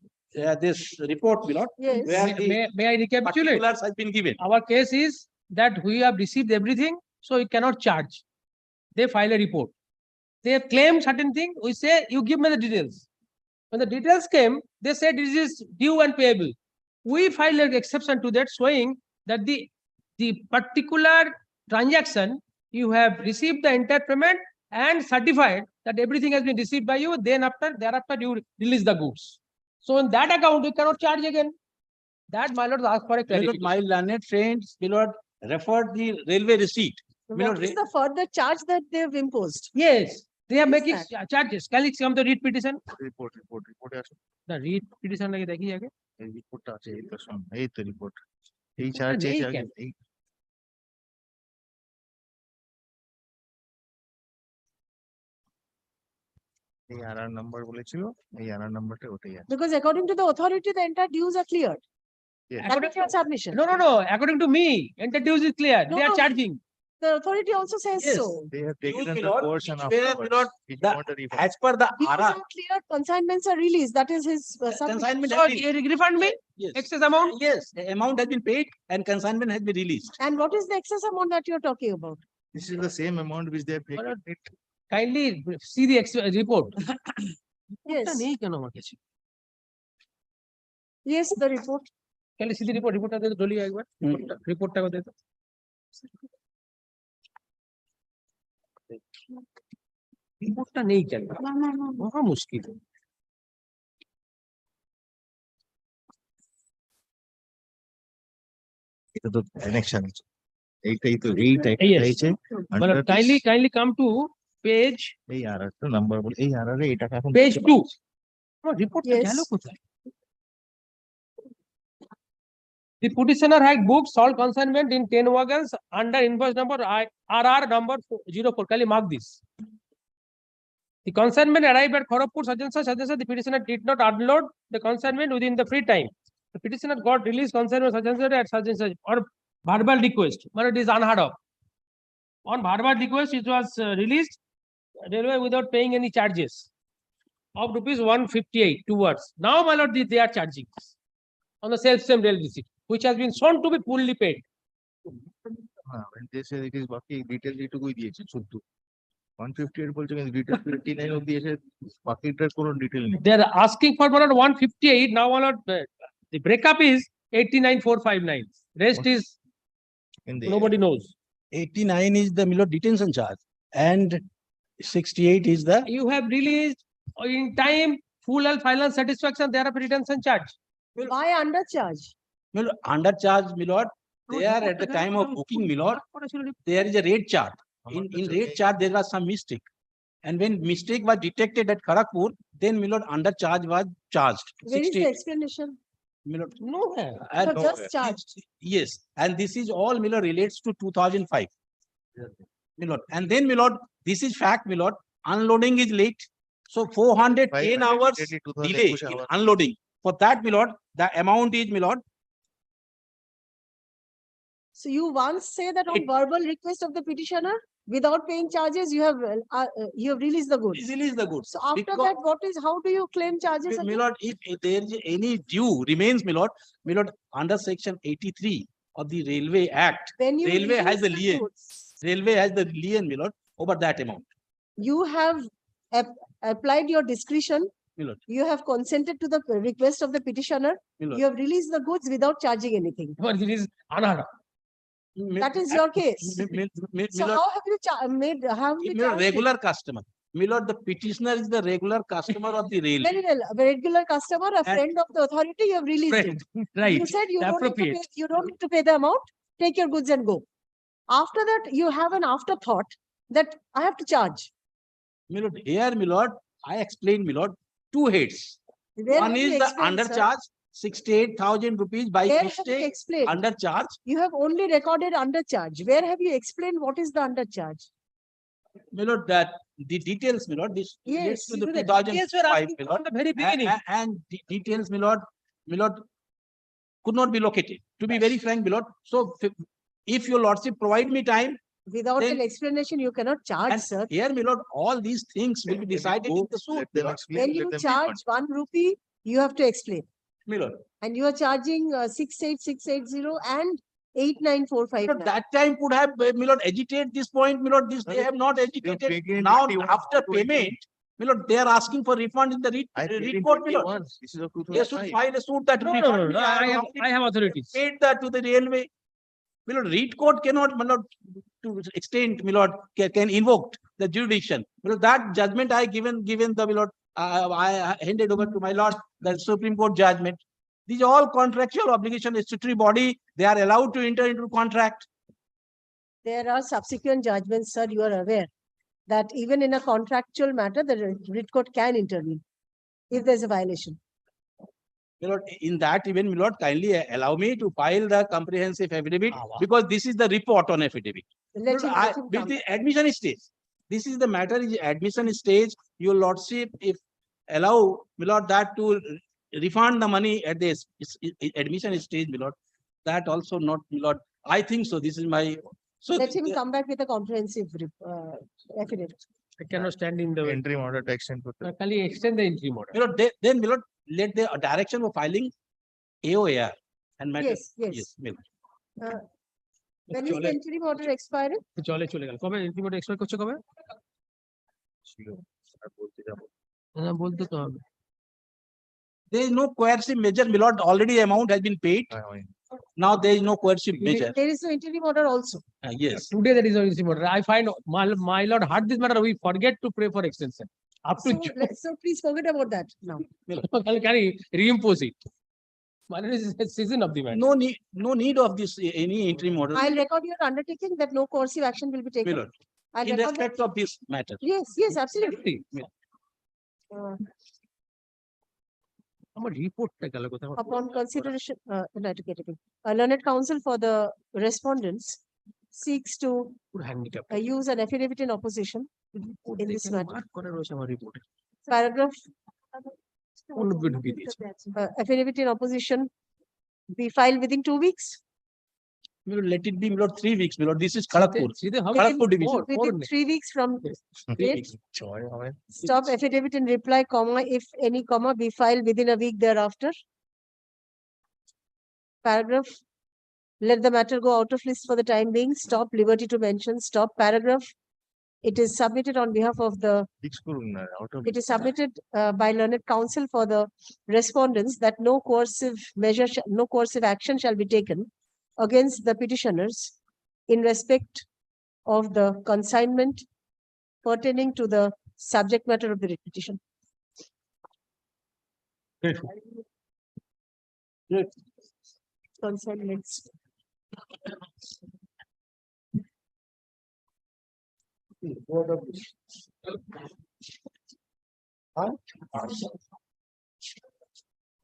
this report, my lord. Yes. Where the May I recapitulate? particulars has been given. Our case is that we have received everything, so we cannot charge. They file a report. They claim certain thing, we say, you give me the details. When the details came, they said this is due and payable. We filed an exception to that, showing that the particular transaction, you have received the entire payment and certified that everything has been received by you, thereafter you release the goods. So in that account, we cannot charge again. That my lord asked for a My lord, clarification. my learned friends, my lord, referred the railway receipt. My What lord, is the further charge that they have imposed? Yes, they are What is making charges. Can you come the read petition? Report আছে। The read petition লাগে দেখি আগে। এই রিপোর্টটা আছে, এই তো শোন, এই তো রিপোর্ট। এই charge, এই নেই charge, কেন? এই RR number বলেছিল, এই RR numberটা ওটাই আছে। Because according to the authority, the entire dues are cleared. Yes. That is your submission. No. According to me, entire dues is clear. No, They are no. charging. The authority also says Yes. so. They have taken Dues, my under lord, coercion which were, my afterwards. lord, Which the- want a refund. as per the Dues RR. are cleared, consignments are released. That is his submission. Consignment So has been, you refund me yes. excess amount? Yes, the amount has been paid and consignment has been released. And what is the excess amount that you're talking about? This is the same amount which they have My taken. lord, kindly see the report. Yes. টা নেই কেন আমার কাছে? Yes, the report. Kindly see the report. Reportটা দে তো ডলিয়ে একবার। রিপোর্টটা দে তো। রিপোর্টটা নেই কেন? মহা মুশকিল। এটা তো connection আছে। এইটাই তো, এইটা Yes. চাইছে। But kindly come to page এই RR টা নাম্বার বলে, এই RR এ এই টাকা এখন page 2. রিপোর্টটা Yes. গেল কোথায়? The petitioner had booked salt consignment in 10 wagons under invoice number RR number 04. Kindly mark this. The consignment arrived at Kharagpur, such and such. The petitioner did not unload the consignment within the free time. The petitioner got released consignment such and such at such and such, or verbal request, but it is unheard of. On verbal request, it was released railway without paying any charges of rupees 158 towards. Now, my lord, they are charging on the same rail receipt, which has been shown to be fully paid. হ্যাঁ, when they say it is বাকি detail এইটুকুই দিয়েছে শুধু 158 বলছে, কিন্তু detail 89 অবধি এসে বাকিটার কোনো ডিটেইল নেই। They are asking for 158. Now, my lord, the breakup is 89,459. Rest is In the nobody knows. 89 is the, my lord, detention charge and 68 is the, You have released in time, full and final satisfaction, there are retention charge. Why undercharge? my lord, undercharge, my lord, there at the time of booking, my lord, there is a rate chart. In rate chart, there was some mistake. And when mistake was detected at Kharagpur, then my lord, undercharge was charged. Where is the 68. explanation? My lord, Nowhere. You have just charged. yes, and this is all, my lord, relates to 2005. My lord, and then, my lord, this is fact, my lord, unloading is late. So 410 hours delay in unloading. For that, my lord, the amount is, my lord, So you once say that on verbal request of the petitioner, without paying charges, you have released the goods. release the goods. So after Because- that, how do you claim charges? My again? lord, if there is any due remains, my lord, under section 83 of the Railway Act, When you Railway has the release the lien. goods, Railway has the lien, my lord, over that amount. you have applied your discretion. My lord, You have consented to the request of the petitioner. my lord. You have released the goods without charging anything. But it is another. That is your case. So how have you charged it? Regular customer. My lord, the petitioner is the regular customer of the railway. Very well. A regular customer, a friend of the authority, you have released it. Right. You said you don't, need to Appropriate. pay, you don't need to pay the amount, take your goods and go. After that, you have an afterthought that I have to charge. My lord, here, my lord, I explained, my lord, two heads. Where One have you is the explained, sir? undercharge, 68,000 rupees by Where have you mistake, explained? undercharge. You have only recorded undercharge. Where have you explained what is the undercharge? My lord, that the details, my lord, this relates to the the details were 2005, asking my from lord. the very beginning. And the details, my lord, could not be located. To be very frank, my lord. So if your lordship provide me time, Without then- an explanation, you cannot charge, and sir. here, my lord, all these things will be decided in the suit, my lord. When you charge 1 rupee, you have to explain. My lord. And you are charging 68680 and 89459. That time could have, my lord, agitate this point, my lord, this they have not agitated. Now, after payment, my lord, they are asking for refund in the read court, my lord. This is of They should file a suit that No, refund no, me. no, I have authorities. Paid that to the railway. My lord, read court cannot, my lord, to extent, my lord, can invoke the jurisdiction. My lord, that judgment I given the, my lord, I handed over to my lord, the Supreme Court judgment. These are all contractual obligation, a statutory body, they are allowed to enter into contract. There are subsequent judgments, sir, you are aware that even in a contractual matter, the writ court can intervene if there's a violation. My lord, in that event, my lord, kindly allow me to file the comprehensive affidavit because this is the report on affidavit. Let him With come. the admission stage. This is the matter is admission stage. Your lordship, if allow, my lord, that to refund the money at the admission stage, my lord, that also not, my lord. I think so. This is my. So Let him come back with a comprehensive affidavit. I cannot stand in the way. Entry order to extend. Can you extend the entry order? my lord, then my lord, let the direction of filing AOAR and matter. Yes. My lord. When is the interim order expiring? চলে গেল কবে entry order expire করছে কবে? না বলতে তো হবে। There is no coercive measure, my lord. Already amount has been paid. Now there is no coercive measure. There is no interim order also. Yes. Today there is no interim order. I find my lord heard this matter. We forget to pray for extension. Up to So please forget about that now. can he reimpose it? This is the season of the matter. No need of this any interim order. I'll record your undertaking that no coercive action will be My taken. lord. I'll In record respect of this matter. Yes, absolutely. আমার রিপোর্টটা গেল কোথায়? Upon consideration, a learned counsel for the respondents seeks to handicap. Use an affidavit in opposition in this matter. Mark করা রয়েছে আমার রিপোর্টে। Paragraph অনুগ্রহ ঢুকিয়ে দিয়েছে। affidavit in opposition be filed within 2 weeks. My lord, let it be, my lord, 3 weeks, my lord. This is Kharagpur. Kharagpur division. Within 3 weeks from Three date. weeks. Stop affidavit in reply, comma, if any comma be filed within a week thereafter. Paragraph, let the matter go out of list for the time being. Stop, liberty to mention. Stop, paragraph. It is submitted on behalf of the, it is submitted by learned counsel for the respondents that no coercive measure, no coercive action shall be taken against the petitioners in respect of the consignment pertaining to the subject matter of the writ petition. Consignments.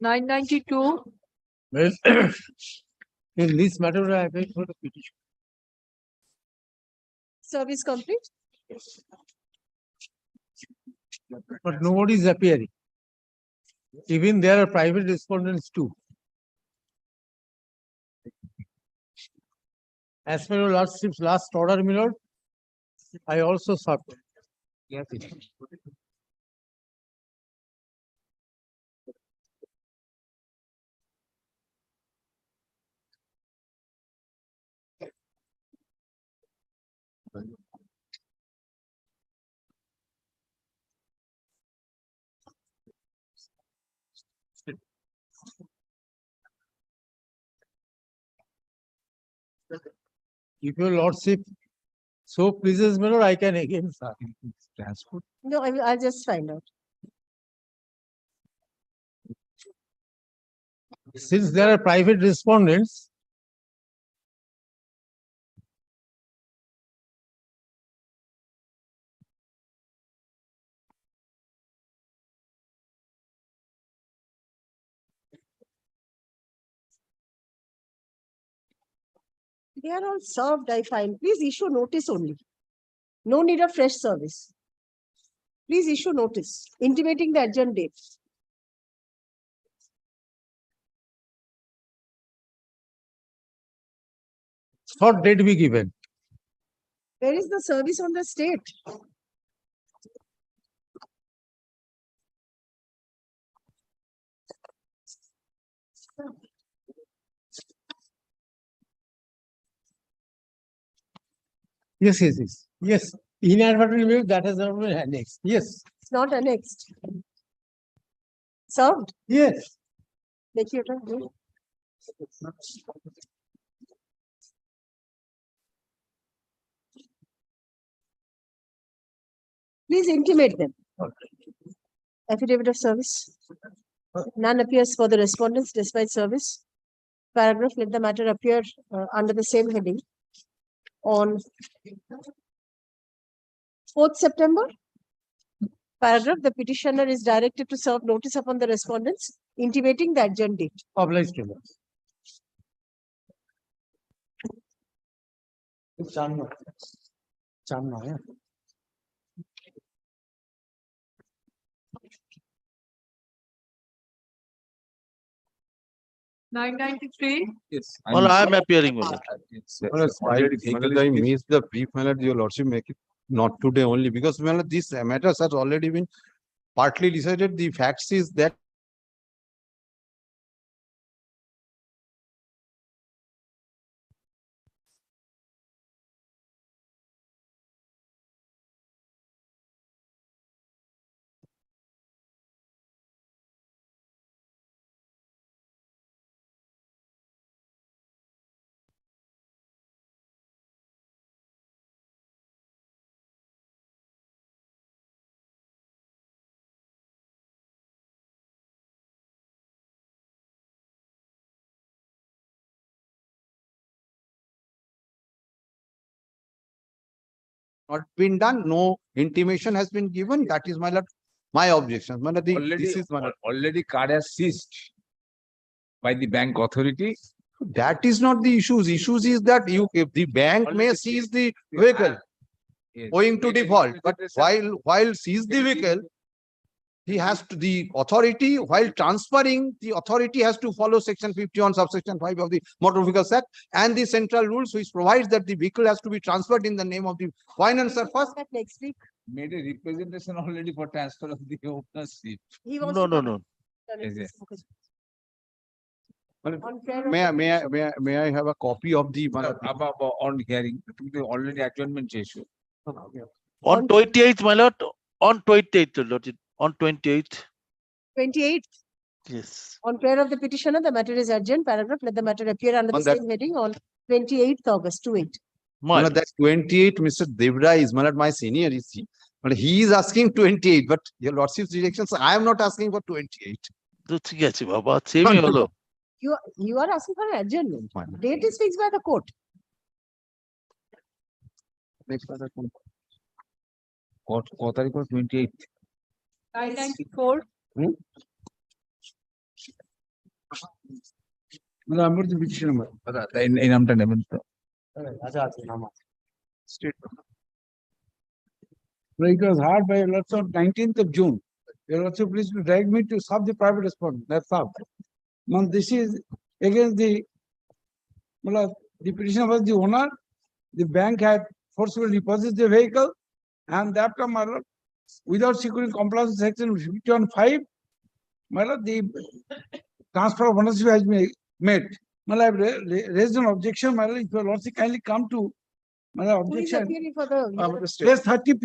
(992). Well, in this matter, I wait for the petition. Service complete. But nobody is appearing. Even there are private respondents too. As per your lordship's last order, my lord, I also served. Yes. If your lordship so pleases, my lord, I can again transport. No, I'll just find out. Since there are private respondents, They are all served, I find. Please issue notice only. No need of fresh service. Please issue notice intimating the adjourned date. short date be given. Where is the service on the state? Yes, yes, yes. Yes. Inadvertently, that has not been annexed. Yes. It's not annexed. Served. Yes. Make your turn. Go. Please intimate them. Affidavit of service. None appears for the respondents despite service. Paragraph, let the matter appear under the same heading on 4th September. Paragraph, the petitioner is directed to serve notice upon the respondents intimating the adjourned date. Obliged to them. Yeah. 993. Yes. Well, I am appearing. Well, I missed the brief, my lord, your lordship make it not today only because my lord, these matters has already been partly decided. The facts is that not been done, no intimation has been given. That is my lord, my objection. My lord, this is my lord. Already card has seized by the bank authority. That is not the issues. Issues is that you, if the bank may seize the vehicle owing to default, but while seize the vehicle, he has to, the authority, while transferring, the authority has to follow section 51 subsection 5 of the Motor Vehicles Act and the central rules which provides that the vehicle has to be transferred in the name of the financer first. Next week. Made a representation already for transfer of the ownership. No. Yes, yes. May I have a copy of the On hearing, already adjournment issue. On 28th, my lord. On 28th, Lord. On 28th. 28th. Yes. On prayer of the petitioner, the matter is urgent. Paragraph, let the matter appear under the same heading on 28th August 28. That 28, Mr. Devra is my senior, is he? But he is asking 28, but your lordship's directions, I am not asking for 28. You are asking for an adjournment. Date is fixed by the court. Next, কত তারিখ 28? 994. মানে আমার তো petition number এই নামটা নেবেন তো It was heard by your lordship on 19th of June. Your lordship please to direct me to sub the private respondent. That's up. Now this is against the petition was the owner. The bank had forcibly repossessed the vehicle, and after my lord, without securing compliance with section 51(5), my lord, the transfer of ownership has been made. My lord, I have raised an objection. My lord, if your lordship kindly come to my lord, Who is objection. appearing for the? Place 30P.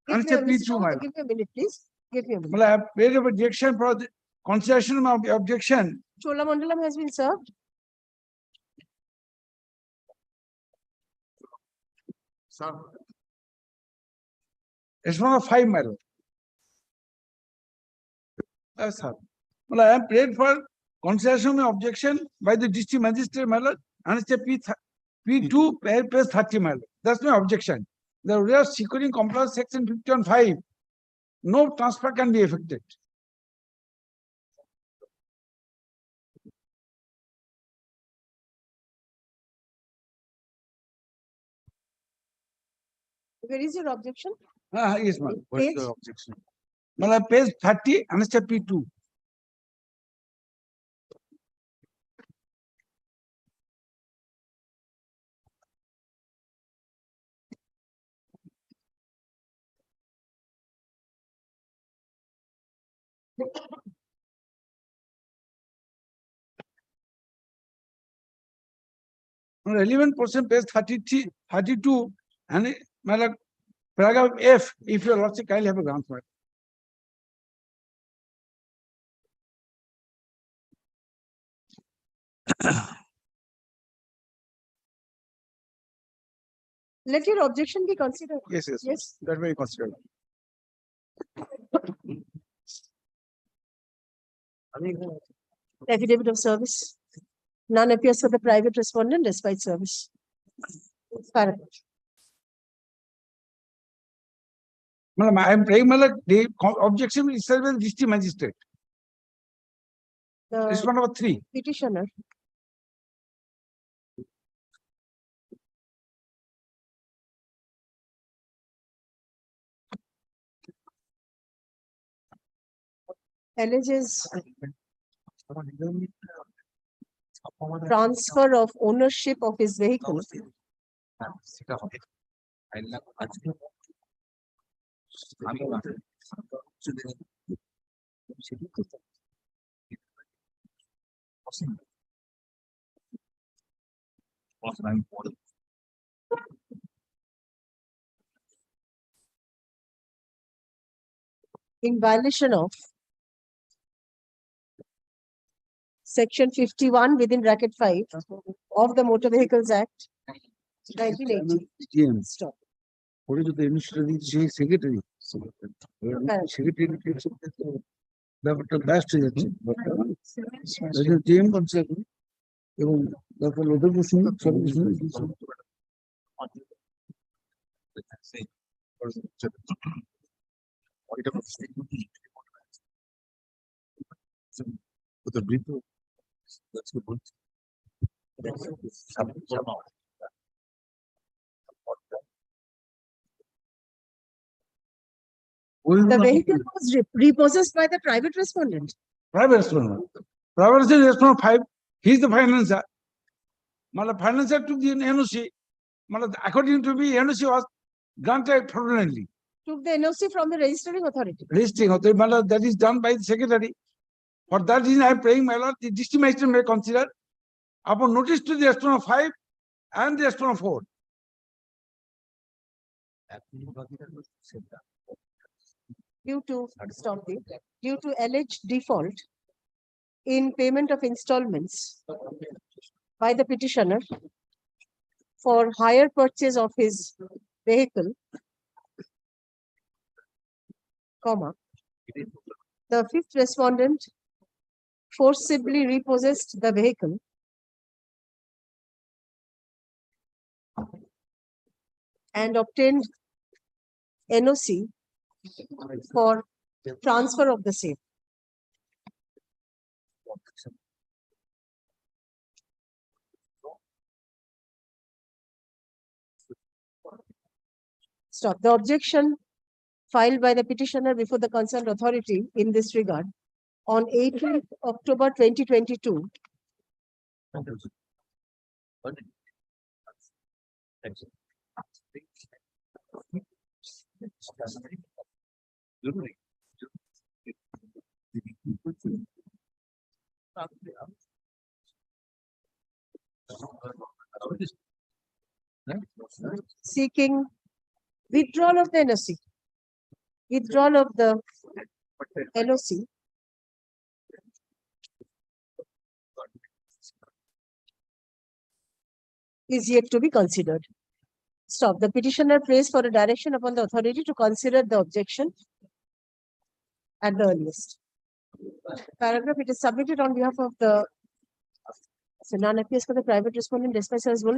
Give me a minute, P2, my lord. give me a minute, please. Give me a minute. Well, I have made an objection for the consideration of the objection. Cholamandalam has been served. Sir. It's not a 5, my lord. Yes, sir. Well, I have prayed for consideration of objection by the district magistrate, my lord, and it's a P2, page 30, my lord. That's my objection. The real securing compliance section 51(5), no transfer can be effected. Where is your objection? Yes, ma'am. What is the objection? Well, page 30, and it's a P2. Relevant portion, page 33, 32, and my lord, paragraph F, if your lordship kindly have a grant for it. Let your objection be considered. Yes, Yes. that may be considered. Affidavit of service. None appears for the private respondent despite service. Paragraph. Madam, I am praying, my lord, the objection is served by the district magistrate. This The one number 3. petitioner. Alleges transfer of ownership of his vehicle in violation of Section 51 within bracket 5 of the Motor Vehicles Act 1980. GM. Stop. What is the initial secretary? Secretary. ব্যাপারটা best হয়ে যাচ্ছে GM concept এবং doctor লোধর বসুন সব কিছু The vehicle was repossessed by the private respondent. Private respondent. Private respondent 5. He is the financer. Mala financer took the NOC. Mala according to me, NOC was granted fraudulently. Took the NOC from the registering authority. Registering authority, Mala, that is done by the secretary. For that reason, I am praying, my lord, the district magistrate may consider upon notice to the respondent 5 and the respondent 4. Due to alleged default in payment of installments by the petitioner for hire purchase of his vehicle, comma, the fifth respondent forcibly repossessed the vehicle and obtained NOC for transfer of the same. Stop. The objection filed by the petitioner before the concerned authority in this regard on 18th October 2022 seeking withdrawal of the NOC. Withdrawal of the LOC is yet to be considered. Stop. The petitioner prays for a direction upon the authority to consider the objection at the earliest. Paragraph, it is submitted on behalf of the none appears for the private respondent despite as well.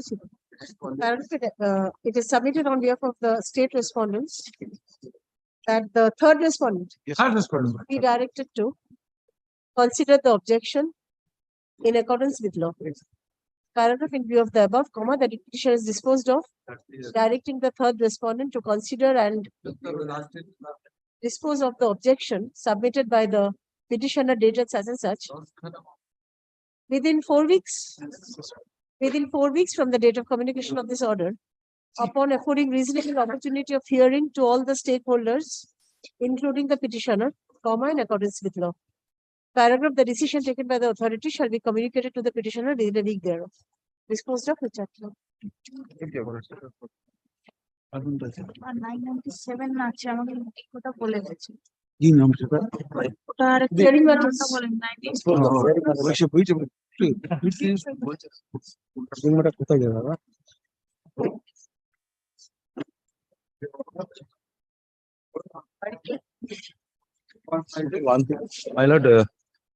Paragraph, it is submitted on behalf of the state respondents that the third respondent be directed to consider the objection in accordance with law. Paragraph, in view of the above, comma, the petitioner is disposed of directing the third respondent to consider and dispose of the objection submitted by the petitioner dated such and such within 4 weeks. Within 4 weeks from the date of communication of this order, upon affording reasonable opportunity of hearing to all the stakeholders, including the petitioner, comma, in accordance with law. Paragraph, the decision taken by the authority shall be communicated to the petitioner within a week thereof. Disposed of which action? 997 আছে আমাকে কথা বলে গেছে কি নাম সেটা? ওটা আর hearing matters বলেন 90 কোথায় যাবে বাবা? My lord,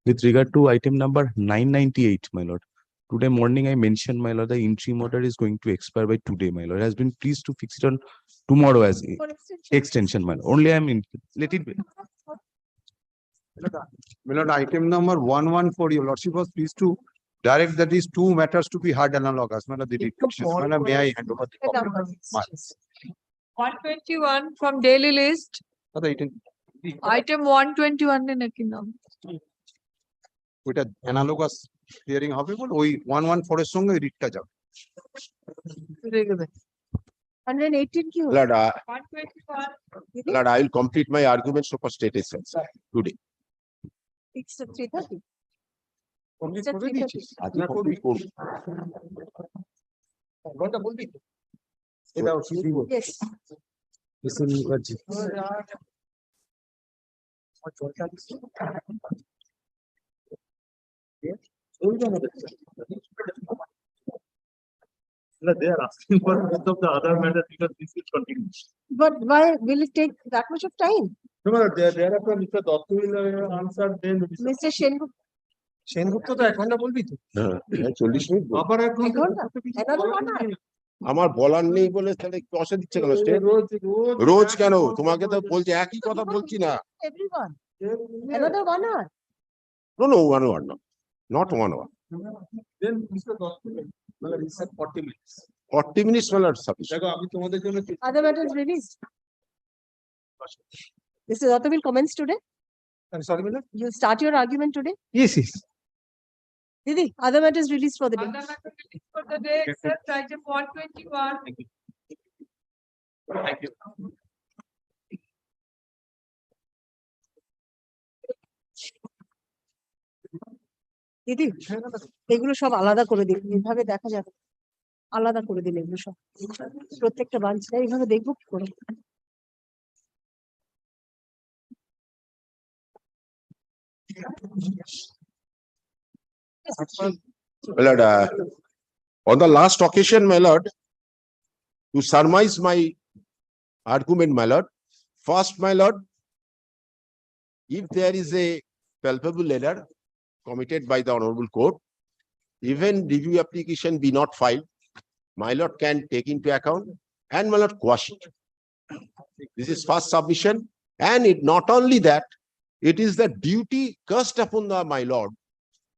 with regard to item number 998, my lord. Today morning I mentioned, my lord, the interim order is going to expire by today, my lord. Has been pleased to fix it on tomorrow as a extension, my lord. Only I am in, let it be. My lord, item number 114, your lordship was pleased to direct that these two matters to be heard analogous. My lord, the dictation. My lord, may I hand over the copy? 121 from daily list. Item 121 in Akinam. ওইটা analogous hearing হবে বল ওই 114 এর সঙ্গে রিটটা যাবে। 118 কি হলো? Lord, 121. Lord, I will complete my arguments for state essence today. It's 3:30. Complete It's at করে দিয়েছিস? 3:30. আজকে করবি করবি। ঘন্টা বলবি তো? এটাও শুরু করবি। Yes. Mrs Mukherjee. They are asking for both of the other matters because this is continuous. But why will it take that much of time? No, thereafter Mr. Dottu will answer then. Mr. Sengupta. Sengupta তো 1 ঘন্টা বলবি তো? 40 minute. আবার 1 ঘন্টা? Another 1 hour. আমার বলার নেই বলে তাহলে কষে দিচ্ছে কেন স্টেট? রোজ কেন? তোমাকে তো বলছি একই কথা বলছি না। Everyone. Another 1 hour. No, 1 hour, no. Not 1 hour. Then Mr. Dottu, মানে he said 40 minutes. 40 minutes well sufficient. দেখো আমি তোমাদের জন্য Other matters released. Mr. Dottu will commence today. I'm sorry, madam. You'll start your argument today. Yes, yes. Didi, other matters released for the day. Other matter released for the day except item 121. Thank you. দিদি এগুলো সব আলাদা করে দিন, এইভাবে দেখা যাবে আলাদা করে দিন এগুলো সব প্রত্যেকটা ব্রাঞ্চ এইভাবে দেখবো কি করে? My lord, on the last occasion, my lord, to surmise my argument, my lord, first, my lord, if there is a palpable error committed by the honorable court, even review application be not filed, my lord can take into account and my lord quash it. This is first submission. And it not only that, it is the duty cast upon the my lord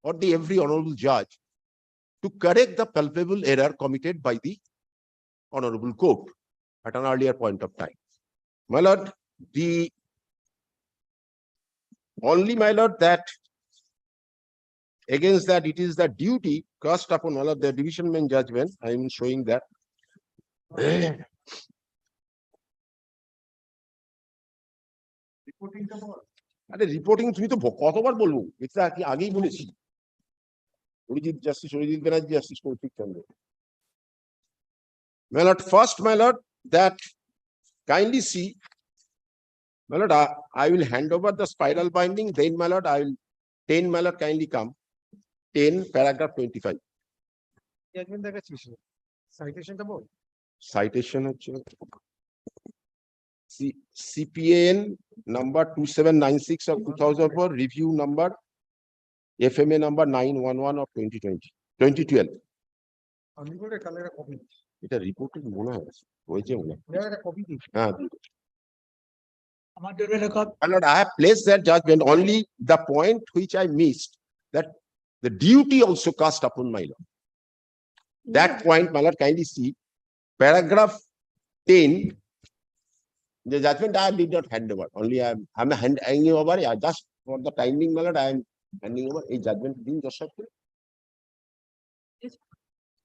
or the every honorable judge to correct the culpable error committed by the honorable court at an earlier point of time. My lord, the only, my lord, that against that it is the duty cast upon all of the division bench judgment. I am showing that. আরে reporting তুমি তো কতবার বলবো, এটা কি আগেই বলেছি। Arijit justice Arijit Banerjee justice Kaushik Chandra. My lord, first, my lord, that kindly see, my lord, I will hand over the spiral binding, then my lord, I will 10, my lord, kindly come. 10, paragraph 25. Citation হচ্ছে CPAN number 2796 of 2004, review number FMA number 911 of 2012. এটা রিপোর্টের মনে হয় হয়েছে মনে হয়। হ্যাঁ, I have placed that judgment, only the point which I missed, that the duty also cast upon my lord. That point, my lord, kindly see paragraph 10. The judgment I did not hand over. Only I'm handing over. Just for the timing, my lord, I am handing over a judgment. Din Joshua.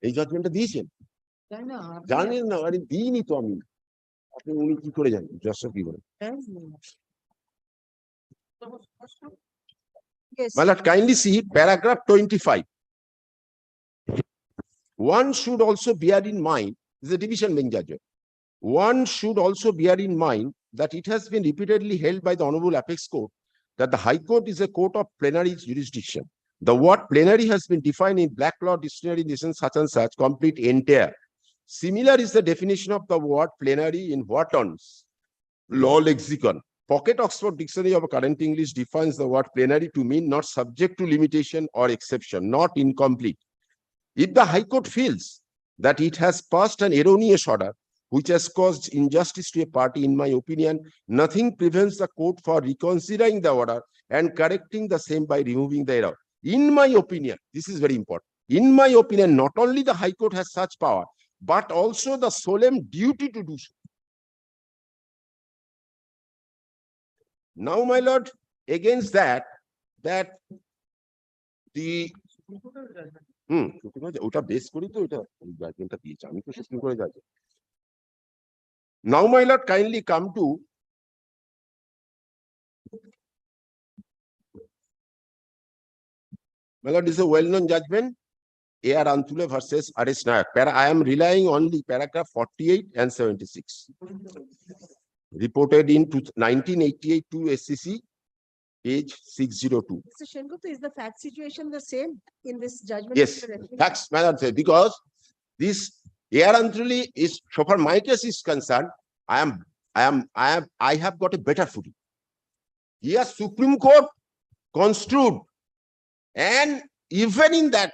A judgment দিয়েছেন জানেন না, আরে দিইনি তো আমি। আপনি উনি কি করে জানেন Joshua কি করে? My lord, kindly see paragraph 25. One should also bear in mind, this is a division bench judgment. One should also bear in mind that it has been repeatedly held by the Honorable Apex Court that the High Court is a court of plenary jurisdiction. The word plenary has been defined in Black Law Dictionary edition such and such, complete entire. Similar is the definition of the word plenary in Wharton's Law Lexicon. Pocket Oxford Dictionary of Current English defines the word plenary to mean not subject to limitation or exception, not incomplete. If the High Court feels that it has passed an erroneous order which has caused injustice to a party, in my opinion, nothing prevents the court for reconsidering the order and correcting the same by removing the error. In my opinion, this is very important. In my opinion, not only the High Court has such power, but also the solemn duty to do so. Now, my lord, against that the ওটা base করি তো এটা জাজমেন্টটা দিয়েছে, আমি তো supreme কোর্টে যাচ্ছি। Now, my lord, kindly come to my lord, this is a well-known judgment, A.R. Antule versus R.S. Nayak. I am relying only paragraph 48 and 76. Reported in 1988 to SCC, page 602. Mr. Shengutu, is the fact situation the same in this judgment? Yes, that's my lord, because this A.R. Antule is, so far my case is concerned, I have got a better footing. Here, Supreme Court construed, and even in that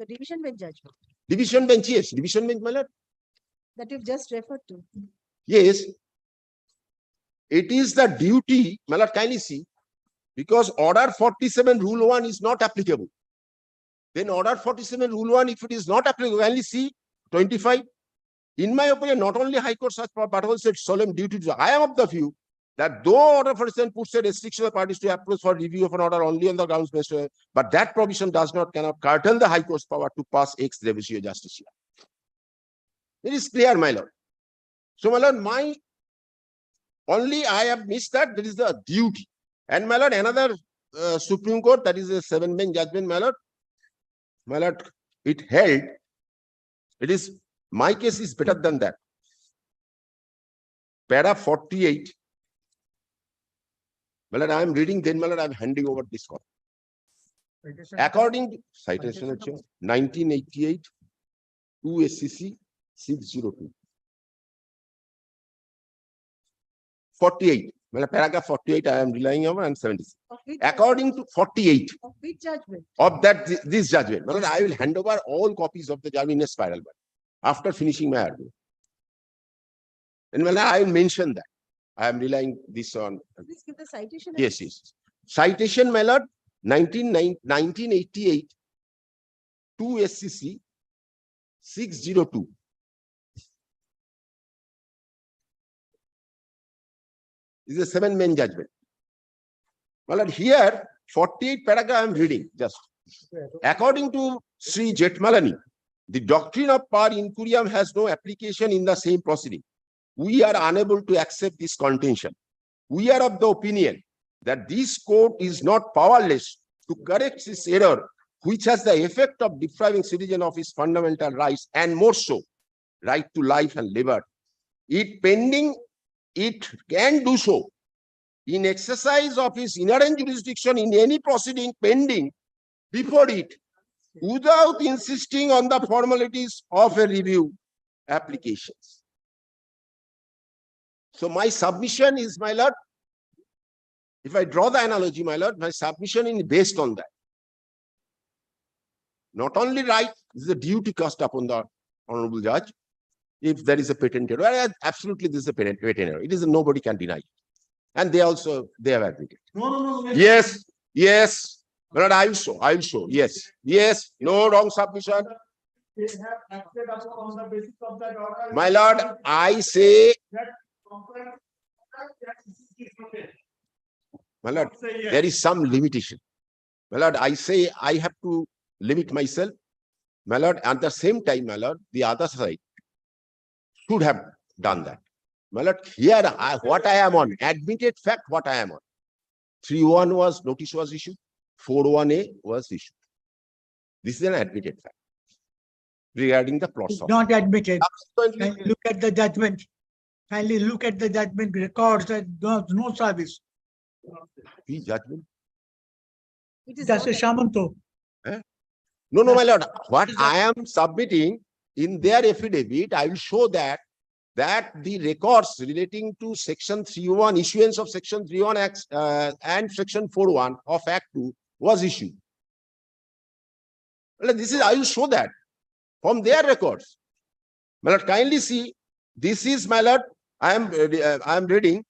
The division bench judgment division bench, yes, division bench, my lord, that you've just referred to. yes, it is the duty, my lord, kindly see, because order 47 rule 1 is not applicable. Then order 47 rule 1, if it is not applicable, kindly see 25. In my opinion, not only High Court such power, but also its solemn duty to, I am of the view that though order 47 puts a restriction of parties to approach for review of an order only on the grounds based, but that provision cannot curtail the High Court's power to pass ex revisio justicia. It is clear, my lord. So, my lord, only I have missed that there is the duty. And my lord, another Supreme Court, that is a 7-bench judgment, my lord, it held, it is, my case is better than that. Para 48, my lord, I am reading, then my lord, I am handing over this copy. According to citation 1988 to SCC 602. 48, well, paragraph 48, I am relying on, and 76. According to 48 Of which judgment? of that, this judgment, well, I will hand over all copies of the judgment in a spiral binding after finishing my argument. And well, I will mention that. I am relying this on. Please give the citation. Yes, yes. Citation, my lord, 1988, 2 SCC 602. This is a 7-man judgment. My lord, here, 48 paragraph I am reading just. According to Sri Jetmalani, the doctrine of par incuriam has no application in the same proceeding. We are unable to accept this contention. We are of the opinion that this court is not powerless to correct this error, which has the effect of depriving citizen of his fundamental rights, and more so, right to life and liberty. It can do so in exercise of his inherent jurisdiction in any proceeding pending before it, without insisting on the formalities of a review applications. So my submission is, my lord, if I draw the analogy, my lord, my submission is based on that. Not only right, this is a duty cast upon the honorable judge. If there is a patent error, absolutely this is a patent error. It is nobody can deny it. And they have admitted. No. Yes, yes. But I will show. Yes, yes. No wrong submission. They have acted upon the basis of that order. My lord, I say, my lord, there is some limitation. My lord, I say I have to limit myself. My lord, at the same time, my lord, the other side should have done that. My lord, here what I am on, admitted fact what I am on. 301 notice was issued, 401A was issued. This is an admitted fact regarding the plots. Not admitted. Kindly look at the judgment. Kindly look at the judgment records that no service. The judgment? That's a Shamanto. No, my lord. What I am submitting in their affidavit, I will show that the records relating to Section 301, issuance of Section 301 Act and Section 401 of Act 2 was issued. This is, I will show that from their records. My lord, kindly see, this is, my lord, I am reading.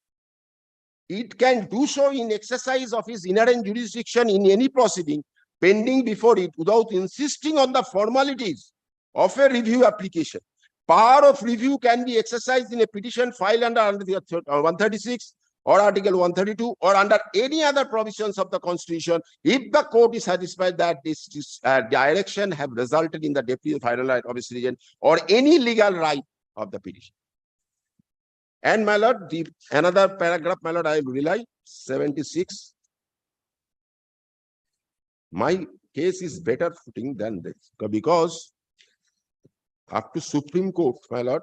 It can do so in exercise of his inherent jurisdiction in any proceeding pending before it without insisting on the formalities of a review application. Power of review can be exercised in a petition filed under 136 or Article 132 or under any other provisions of the Constitution if the court is satisfied that this direction have resulted in the deprivation of final right of a citizen or any legal right of the petition. And my lord, another paragraph, my lord, I will rely 76. My case is better footing than this because up to Supreme Court, my lord,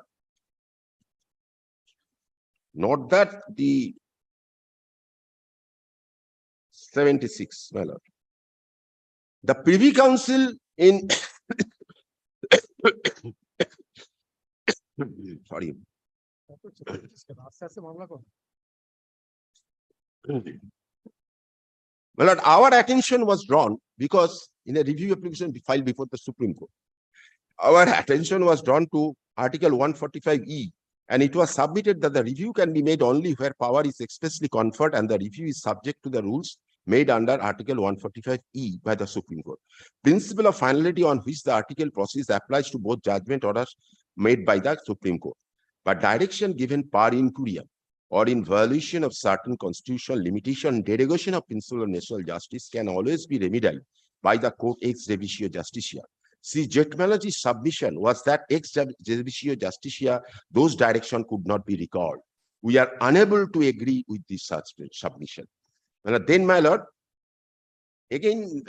not that the 76, my lord. The Privy Council in sorry. My lord, our attention was drawn because in a review application filed before the Supreme Court, our attention was drawn to Article 145E, and it was submitted that the review can be made only where power is expressly conferred and the review is subject to the rules made under Article 145E by the Supreme Court. Principle of finality on which the article proceeds applies to both judgment orders made by the Supreme Court. But direction given par incuriam or in violation of certain constitutional limitation and derogation of principle of natural justice can always be remedied by the court ex judiciio justitia. See, Jetmalani's submission was that ex judiciio justitia, those directions could not be recalled. We are unable to agree with this submission. And then, my lord, again,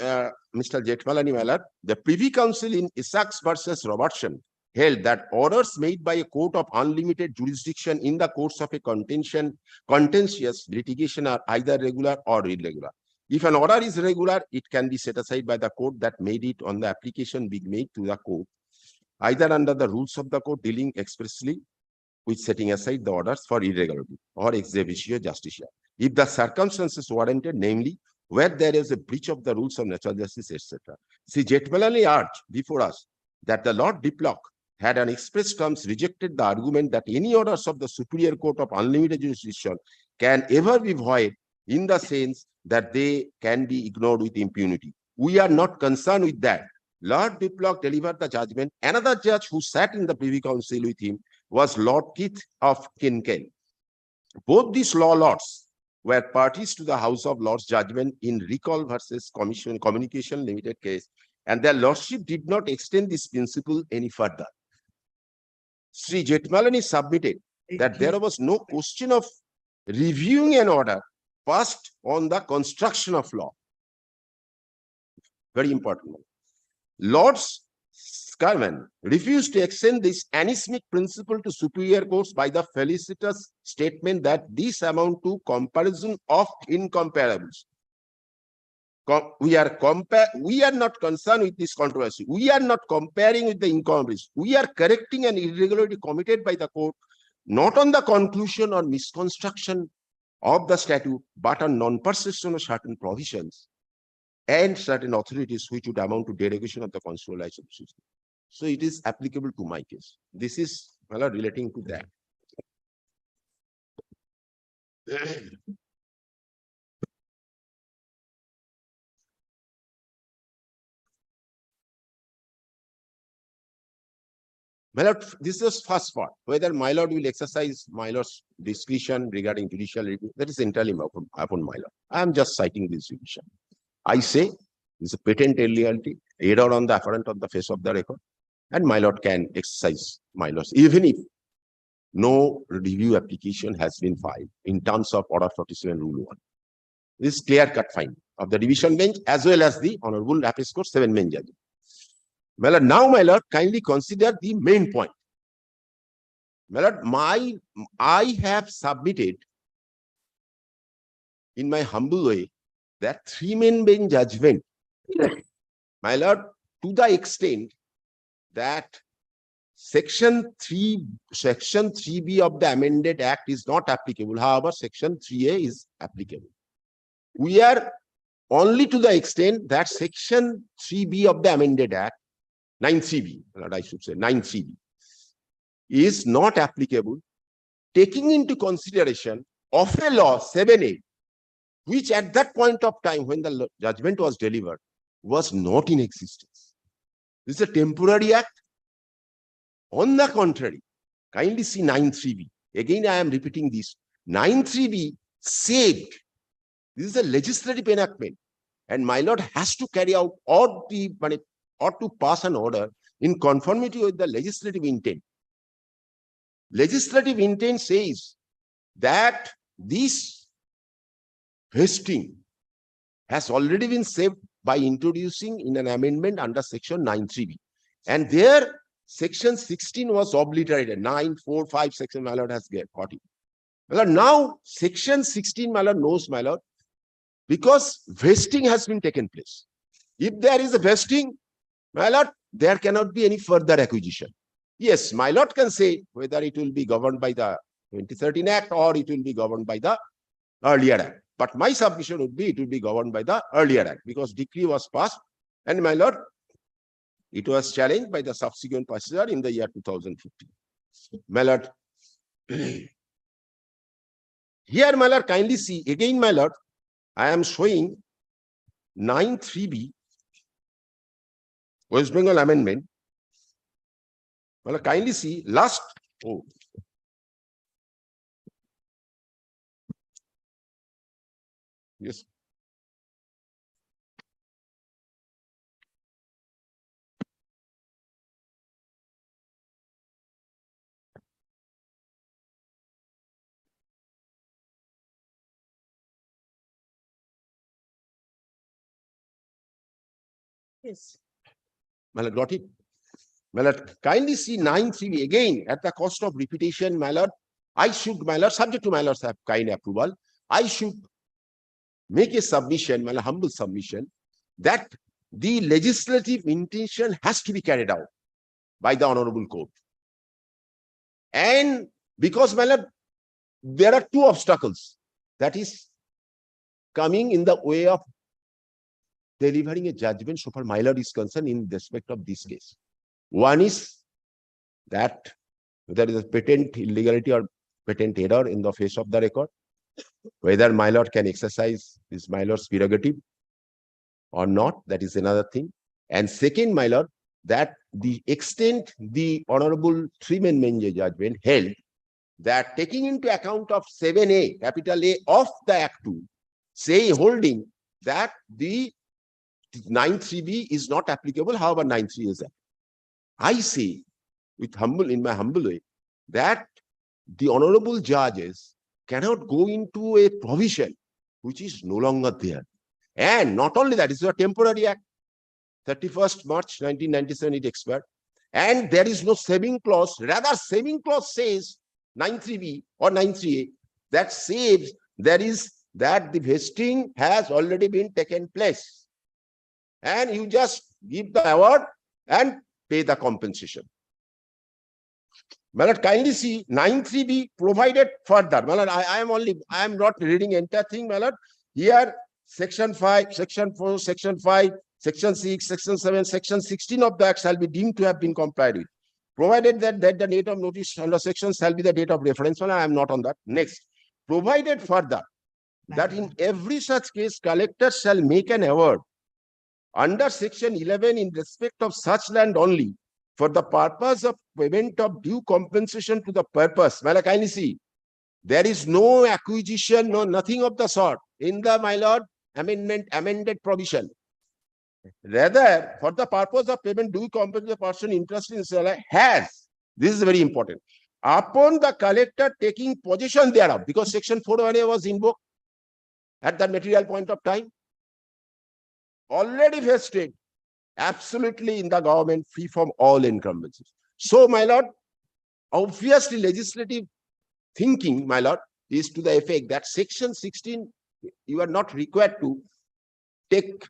Mr. Jetmalani, my lord, the Privy Council in Isaacs versus Robertson held that orders made by a court of unlimited jurisdiction in the course of a contentious litigation are either regular or irregular. If an order is regular, it can be set aside by the court that made it on the application being made to the court, either under the rules of the court dealing expressly with setting aside the orders for irregularity or ex judiciio justitia. If the circumstances warranted, namely, where there is a breach of the rules of natural justice, etc. See, Jetmalani urged before us that the Lord Diplock had on express terms rejected the argument that any orders of the Superior Court of unlimited jurisdiction can ever be void in the sense that they can be ignored with impunity. We are not concerned with that. Lord Biplog delivered the judgment. Another judge who sat in the Privy Council with him was Lord Keith of Kinkel. Both these law lords were parties to the House of Lords judgment in Recall versus Communication Limited case, and their lordship did not extend this principle any further. Sri Jethmalani submitted that there was no question of reviewing an order passed on the construction of law. Very important. Lords Scarman refused to extend this anismic principle to superior courts by the felicitous statement that these amount to comparison of incomparables. We are not concerned with this controversy. We are not comparing with the incomparables. We are correcting an irregularity committed by the court, not on the conclusion or misconstruction of the statute, but on non-persistence of certain provisions and certain authorities which would amount to derogation of the constitutional rights of the system. So it is applicable to my case. This is relating to that. My lord, this is first part. Whether my lord will exercise my lord's discretion regarding judicial review, that is entirely upon my lord. I am just citing this decision. I say it's a patent illegality, error on the afferent of the face of the record, and my lord can exercise my lords, even if no review application has been filed in terms of Order 47 Rule 1. This clear-cut finding of the division bench as well as the Honorable Appeals Court 7 main judge. My lord, now, my lord, kindly consider the main point. My lord, I have submitted in my humble way that 3 main bench judgment, my lord, to the extent that Section 3B of the amended act is not applicable. However, Section 3A is applicable. We are only to the extent that Section 3B of the amended act, 9CB, I should say 9CB, is not applicable, taking into consideration of a law 7A, which at that point of time when the judgment was delivered was not in existence. This is a temporary act. On the contrary, kindly see 9.3b. Again, I am repeating this. 9.3b saved. This is a legislative enactment, and my lord has to carry out or to pass an order in conformity with the legislative intent. Legislative intent says that this vesting has already been saved by introducing in an amendment under Section 9.3b, and there Section 16 was obliterated. 9.4.5 section, my lord, has got it. My lord, now Section 16, my lord, knows, my lord, because vesting has been taken place. If there is a vesting, my lord, there cannot be any further acquisition. Yes, my lord can say whether it will be governed by the 2013 Act or it will be governed by the earlier Act. But my submission would be it will be governed by the earlier Act, because decree was passed, and my lord, it was challenged by the subsequent passenger in the year 2015. My lord, here, my lord, kindly see again, my lord, I am showing 9.3b, West Bengal Amendment. My lord, kindly see last. Oh. Yes. Yes. My lord, got it? My lord, kindly see 9.3b again at the cost of repetition, my lord. I should, my lord, subject to my lord's kind approval, I should make a submission, my humble submission, that the legislative intention has to be carried out by the Honorable Court. And because, my lord, there are 2 obstacles that is coming in the way of delivering a judgment so far my lord is concerned in respect of this case. One is that there is a patent illegality or patent error in the face of the record, whether my lord can exercise his my lord's prerogative or not, that is another thing. And second, my lord, that the extent the honorable three-man bench judgment held that taking into account of 7A, capital A of the Act 2, say holding that the 9(3)(b) is not applicable, however 9(3) is applicable. I say in my humble way, that the honorable judges cannot go into a provision which is no longer there. And not only that, it's a temporary act. 31st March 1997 it expired. And there is no saving clause. Rather, saving clause says 9(3)(b) or 9(3)(a) that saves that the vesting has already been taken place. And you just give the award and pay the compensation. Malad, kindly see 9(3)(b) provided further. Malad, I am not reading entire thing, Malad. Here, section 5, section 4, section 5, section 6, section 7, section 16 of the Act shall be deemed to have been complied with, provided that the date of notice under section shall be the date of reference. Well, I am not on that. Next, provided further that in every such case, collector shall make an award under section 11 in respect of such land only for the purpose of payment of due compensation to the purpose. Well, kindly see, there is no acquisition, no nothing of the sort in the, my lord, amended provision. Rather, for the purpose of payment due compensation, the person interested in sale has, this is very important, upon the collector taking possession thereof, because section 4(1)(a) was invoked at that material point of time, already vested absolutely in the government, free from all encumbrances. So, my lord, obviously legislative thinking, my lord, is to the effect that section 16, you are not required to take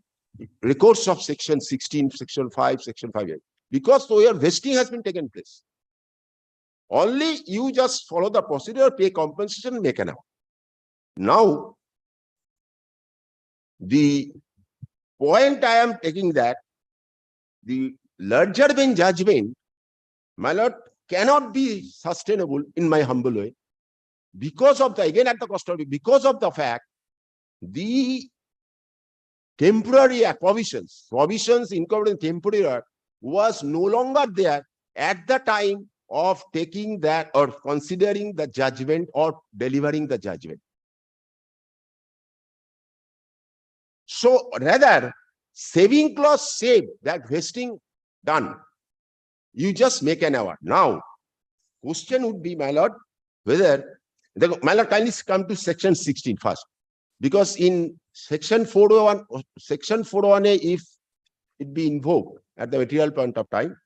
recourse of section 16, section 5, section 5A, because so your vesting has been taken place. Only you just follow the procedure, pay compensation, make an award. Now, the point I am taking that the larger bench judgment, my lord, cannot be sustainable in my humble way because of the, again at the cost of it, because of the fact the temporary provisions incorporating temporary was no longer there at the time of taking that or considering the judgment or delivering the judgment. So rather, saving clause saved that vesting done. You just make an award. Now, question would be, my lord, whether my lord, kindly come to section 16 first. Because in section 401A, if it be invoked at the material point of time,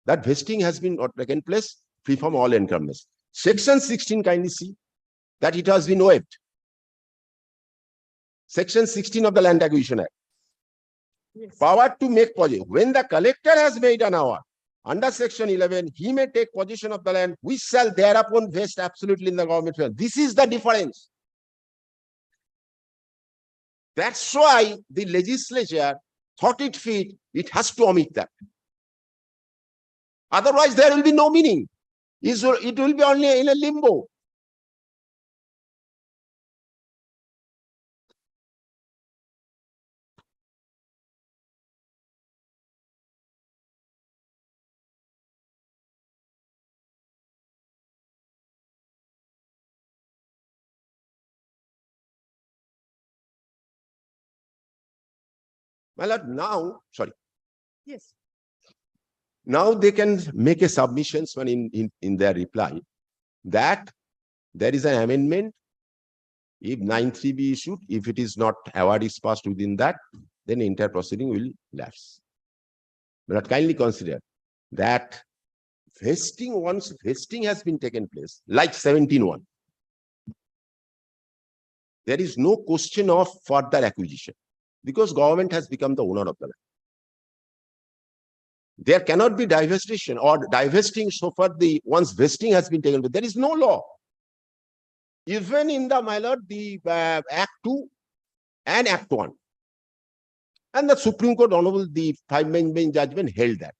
that vesting has been taken place free from all encumbrances. Section 16, kindly see that it has been waived. Section 16 of the Land Acquisition Act. Yes. Power to make possession. When the collector has made an award, under section 11, he may take possession of the land, which shall thereupon vest absolutely in the government. This is the difference. That's why the legislature thought it fit, it has to omit that. Otherwise, there will be no meaning. It will be only in a limbo. Well, now, sorry. Yes. Now they can make a submissions when in their reply that there is an amendment. If 9(3)(b) issued, if it is not, award is passed within that, then entire proceeding will lapse. But kindly consider that vesting, once vesting has been taken place, like 17(1), there is no question of further acquisition because government has become the owner of the land. There cannot be divestation or divesting so far the once vesting has been taken, but there is no law. Even in the, my lord, the Act 2 and Act 1. And the Supreme Court, honorable, the 5-man bench judgment held that.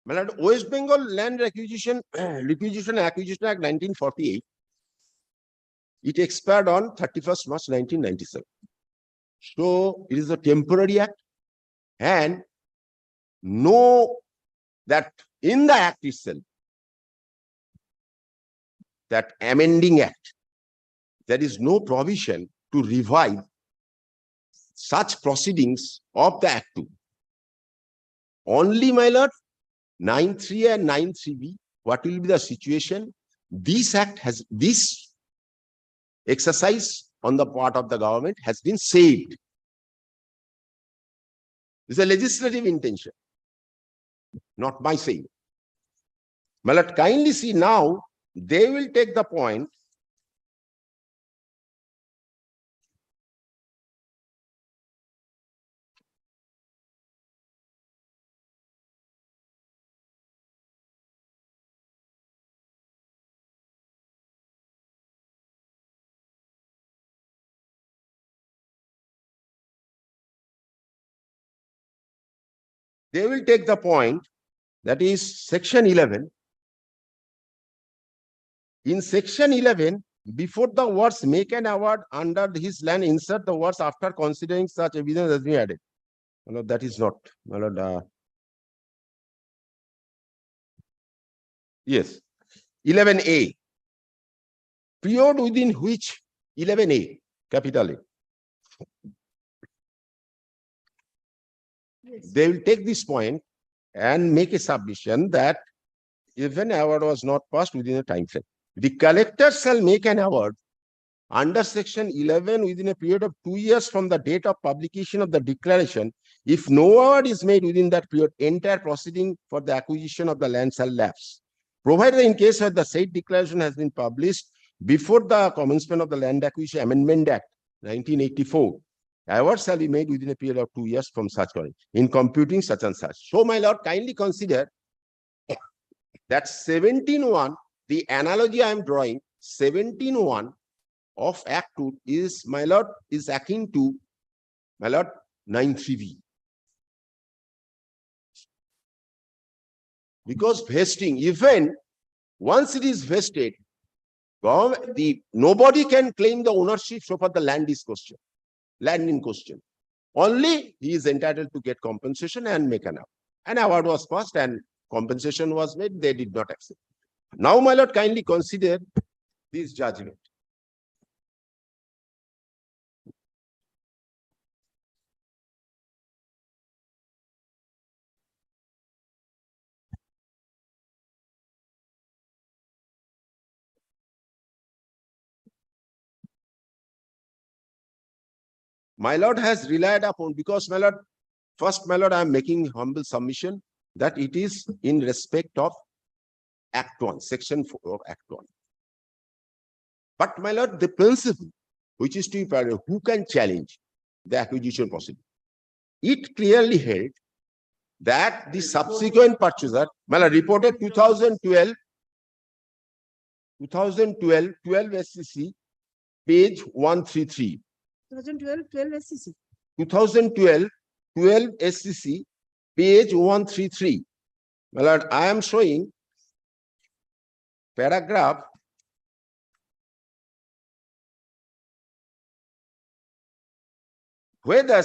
My lord, West Bengal Land Requisition Acquisition Act 1948. It expired on 31st March 1997. So it is a temporary act, and know that in the act itself, that amending act, there is no provision to revive such proceedings of the Act 2. Only, my lord, 9.3 and 9.3b, what will be the situation? This act has, this exercise on the part of the government has been saved. It's a legislative intention, not my saying. My lord, kindly see now, they will take the point that is section 11. In section 11, before the words make an award under his land, insert the words after considering such evidence has been added. No, that is not, my lord. Yes, 11A. Period within which 11A, capital A. They will take this point and make a submission that if an award was not passed within a time frame, the collector shall make an award under section 11 within a period of 2 years from the date of publication of the declaration. If no award is made within that period, entire proceeding for the acquisition of the land shall lapse. Provided in case where the said declaration has been published before the commencement of the Land Acquisition Amendment Act 1984, award shall be made within a period of 2 years from such point in computing such and such. So, my lord, kindly consider that 17.1, the analogy I am drawing, 17.1 of Act 2 is, my lord, is akin to, my lord, 9.3b. Because vesting, even once it is vested, nobody can claim the ownership so far the land is question, land in question. Only he is entitled to get compensation and make an award. An award was passed and compensation was made, they did not accept. Now, my lord, kindly consider this judgment. My lord has relied upon, because, my lord, first, my lord, I am making humble submission that it is in respect of Act 1, Section 4 of Act 1. But, my lord, the principle which is to be followed, who can challenge the acquisition proceeding? It clearly held that the subsequent purchaser, my lord, reported 2012 SCC, page 133. 2012 SCC. 2012 SCC, page 133. My lord, I am showing paragraph where the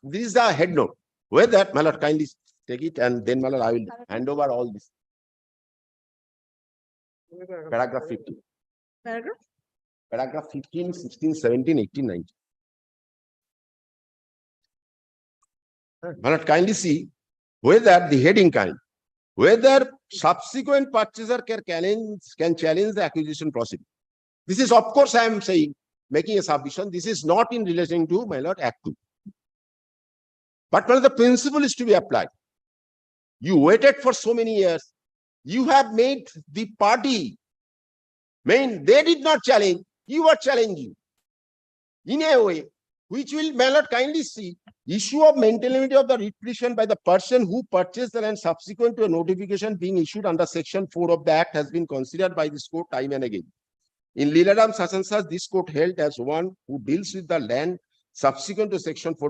this is the head note. Where that, my lord, kindly take it, and then, my lord, I will hand over all this. Paragraph 15. Paragraph? Paragraph 15, 16, 17, 18, 19. My lord, kindly see whether the heading kind, whether subsequent purchaser can challenge the acquisition proceeding. This is, of course, I am saying, making a submission. This is not in relation to, my lord, Act 2. But, my lord, the principle is to be applied. You waited for so many years. You have made the party. They did not challenge. You are challenging. In a way, which will, my lord, kindly see, issue of maintainability of the writ petition by the person who purchased the land subsequent to a notification being issued under Section 4 of the Act has been considered by this court time and again. In Leeladam such and such, this court held as one who deals with the land subsequent to Section 4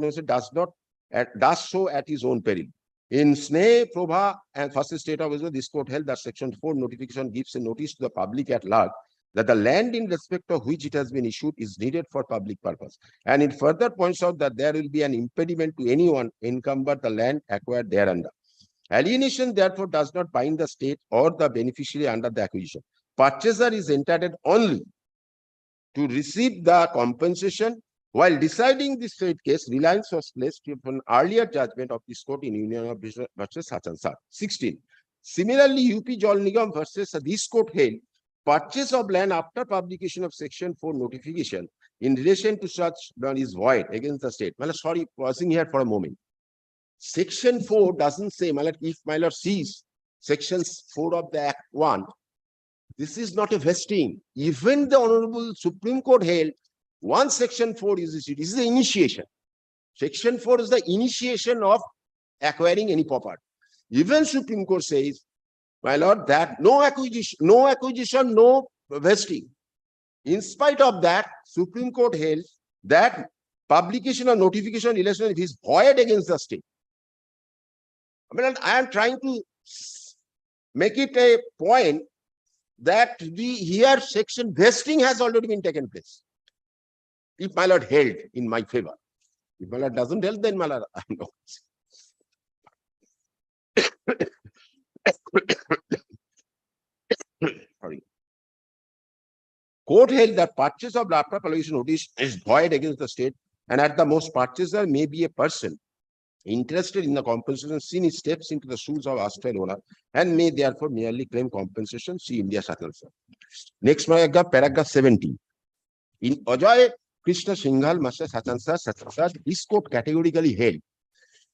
does so at his own peril. In Sneh, Prabha, and first state of Israel, this court held that Section 4 notification gives a notice to the public at large that the land in respect of which it has been issued is needed for public purpose. And it further points out that there will be an impediment to anyone encumber the land acquired thereunder. Alienation, therefore, does not bind the state or the beneficiary under the acquisition. Purchaser is entitled only to receive the compensation. While deciding this trade case, reliance was placed upon earlier judgment of this court in Union of versus such and such. 16. Similarly, UP Jal Nigam versus this court held purchase of land after publication of Section 4 notification in relation to such land is void against the state. Well, sorry, pausing here for a moment. Section 4 doesn't say, if my lord sees Section 4 of the Act 1, this is not a vesting. Even the Honorable Supreme Court held once Section 4 is issued, this is the initiation. Section 4 is the initiation of acquiring any property. Even Supreme Court says, my lord, that no acquisition, no vesting. In spite of that, Supreme Court held that publication or notification relation is void against the state. I am trying to make it a point that here section vesting has already been taken place. If my lord held in my favor. If my lord doesn't held, then my lord, I am not. Sorry. Court held that purchase of after publication notice is void against the state, and at the most, purchaser may be a person interested in the compensation since he steps into the shoes of erstwhile owner and may therefore merely claim compensation. See India Satansa. Next paragraph 17. In Ajoy Krishna Singhal Master Satansa, this court categorically held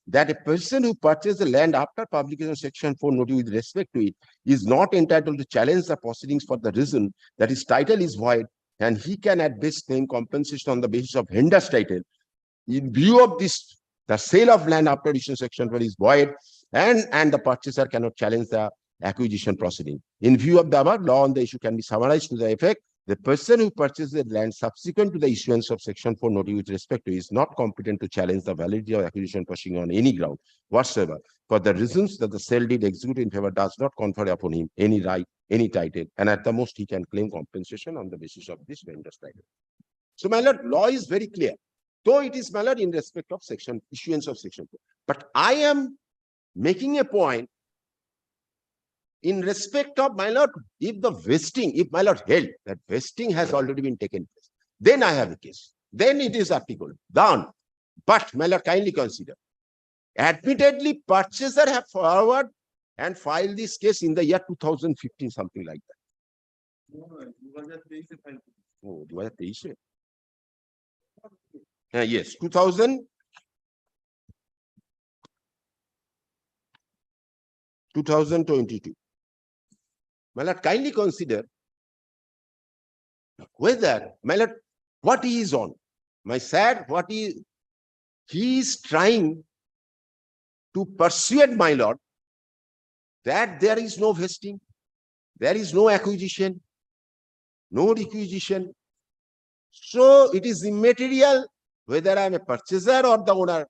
that a person who purchased the land after publication of Section 4 notice with respect to it is not entitled to challenge the proceedings for the reason that his title is void and he can at best claim compensation on the basis of Hender's title. In view of this, the sale of land after issuing Section 4 is void and the purchaser cannot challenge the acquisition proceeding. In view of the above, law on the issue can be summarized to the effect: the person who purchased the land subsequent to the issuance of Section 4 notice with respect to is not competent to challenge the validity of acquisition proceeding on any ground whatsoever, for the reasons that the sale deed executed in favor does not confer upon him any right, any title, and at the most he can claim compensation on the basis of this vendor's title. So, my lord, law is very clear, though it is, my lord, in respect of issuance of Section 4. But I am making a point in respect of, my lord, if the vesting, if my lord held that vesting has already been taken place, then I have a case. Then it is applicable. Done. But, my lord, kindly consider. Admittedly, purchaser have forward and filed this case in the year 2015, something like that. Oh, 2023. Yes, 2022. My lord, kindly consider whether, my lord, what he is on. My sad, what he is trying to persuade my lord that there is no vesting, there is no acquisition, no requisition. So it is immaterial whether I am a purchaser or the owner.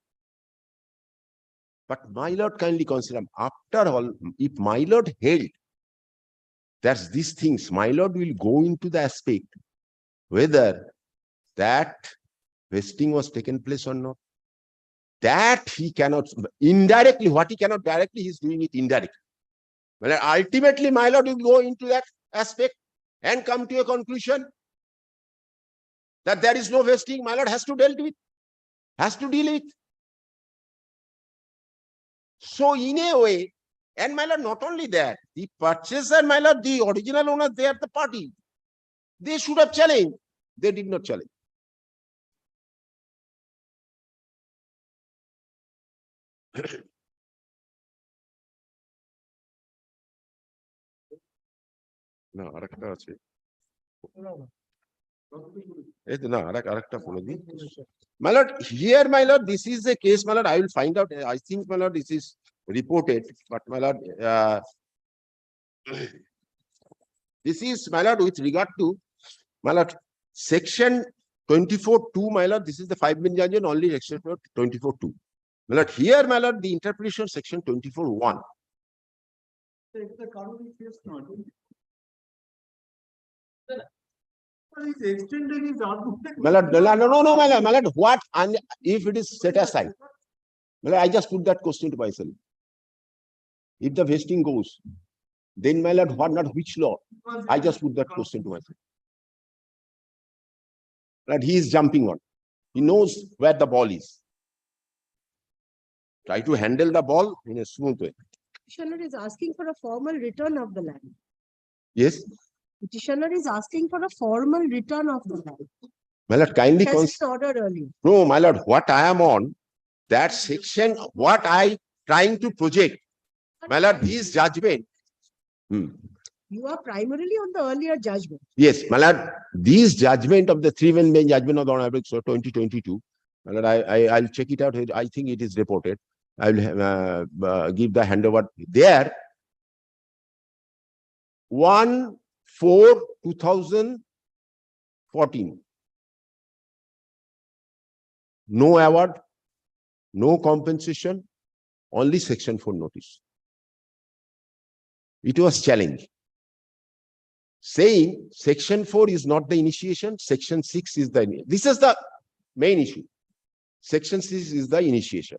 But my lord, kindly consider, after all, if my lord held that's these things, my lord will go into the aspect whether that vesting was taken place or not. That he cannot indirectly, what he cannot directly, he is doing it indirectly. Well, ultimately, my lord will go into that aspect and come to a conclusion that there is no vesting. My lord has to deal with, So in a way, and my lord, not only that, the purchaser, my lord, the original owner, they are the party. They should have challenged. They did not challenge. No, arakta ache. My lord, here, my lord, this is a case, my lord, I will find out. I think, my lord, this is reported, but my lord, this is, my lord, with regard to, my lord, section 24.2, my lord, this is the 5 million only section 24.2. My lord, here, my lord, the interpretation of section 24(1). My lord, no, my lord, what, and if it is set aside? My lord, I just put that question to myself. If the vesting goes, then my lord, what, not which law? I just put that question to myself. That he is jumping on. He knows where the ball is. Try to handle the ball in a smooth way. Petitioner is asking for a formal return of the land. Yes, Petitioner is asking for a formal return of the land. my lord, kindly It has been ordered earlier. no, my lord, what I am on, that section, what I trying to project, my lord, this judgment. You are primarily on the earlier judgment. Yes, my lord, this judgment of the three-man bench judgment of the Honorable so 2022, my lord, I'll check it out. I think it is reported. I will give the handover there. 1/4/2014. No award, no compensation, only section 4 notice. It was challenged, saying section 4 is not the initiation, section 6 is the, this is the main issue. Section 6 is the initiation.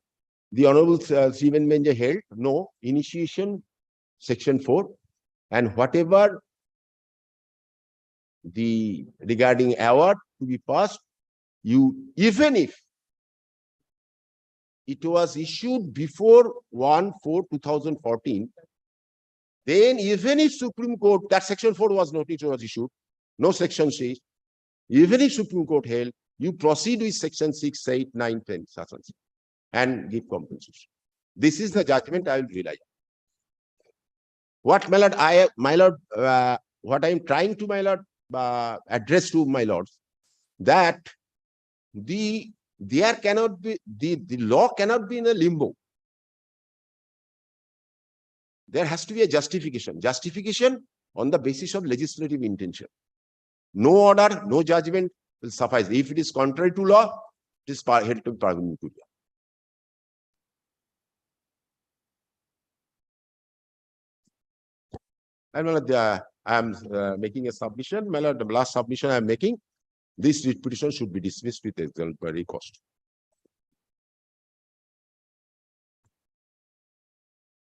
The Honorable Stephen Benja held no initiation, section 4, and whatever the regarding award to be passed, you, even if it was issued before 1/4/2014, then even if Supreme Court, that section 4 was not, it was issued, no section 6, even if Supreme Court held, you proceed with section 6, 8, 9, 10, and give compensation. This is the judgment I will rely on. What, my lord, what I am trying to, my lord, address to my lords, that there cannot be, the law cannot be in a limbo. There has to be a justification. Justification on the basis of legislative intention. No order, no judgment will suffice. If it is contrary to law, it is held to be permanent to law. And my lord, I am making a submission. My lord, the last submission I am making, this writ petition should be dismissed with exemplary cost.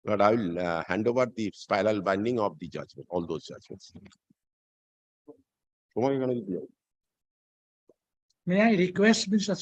But I will hand over the spiral binding of the judgment, all those judgments. May I request Mr.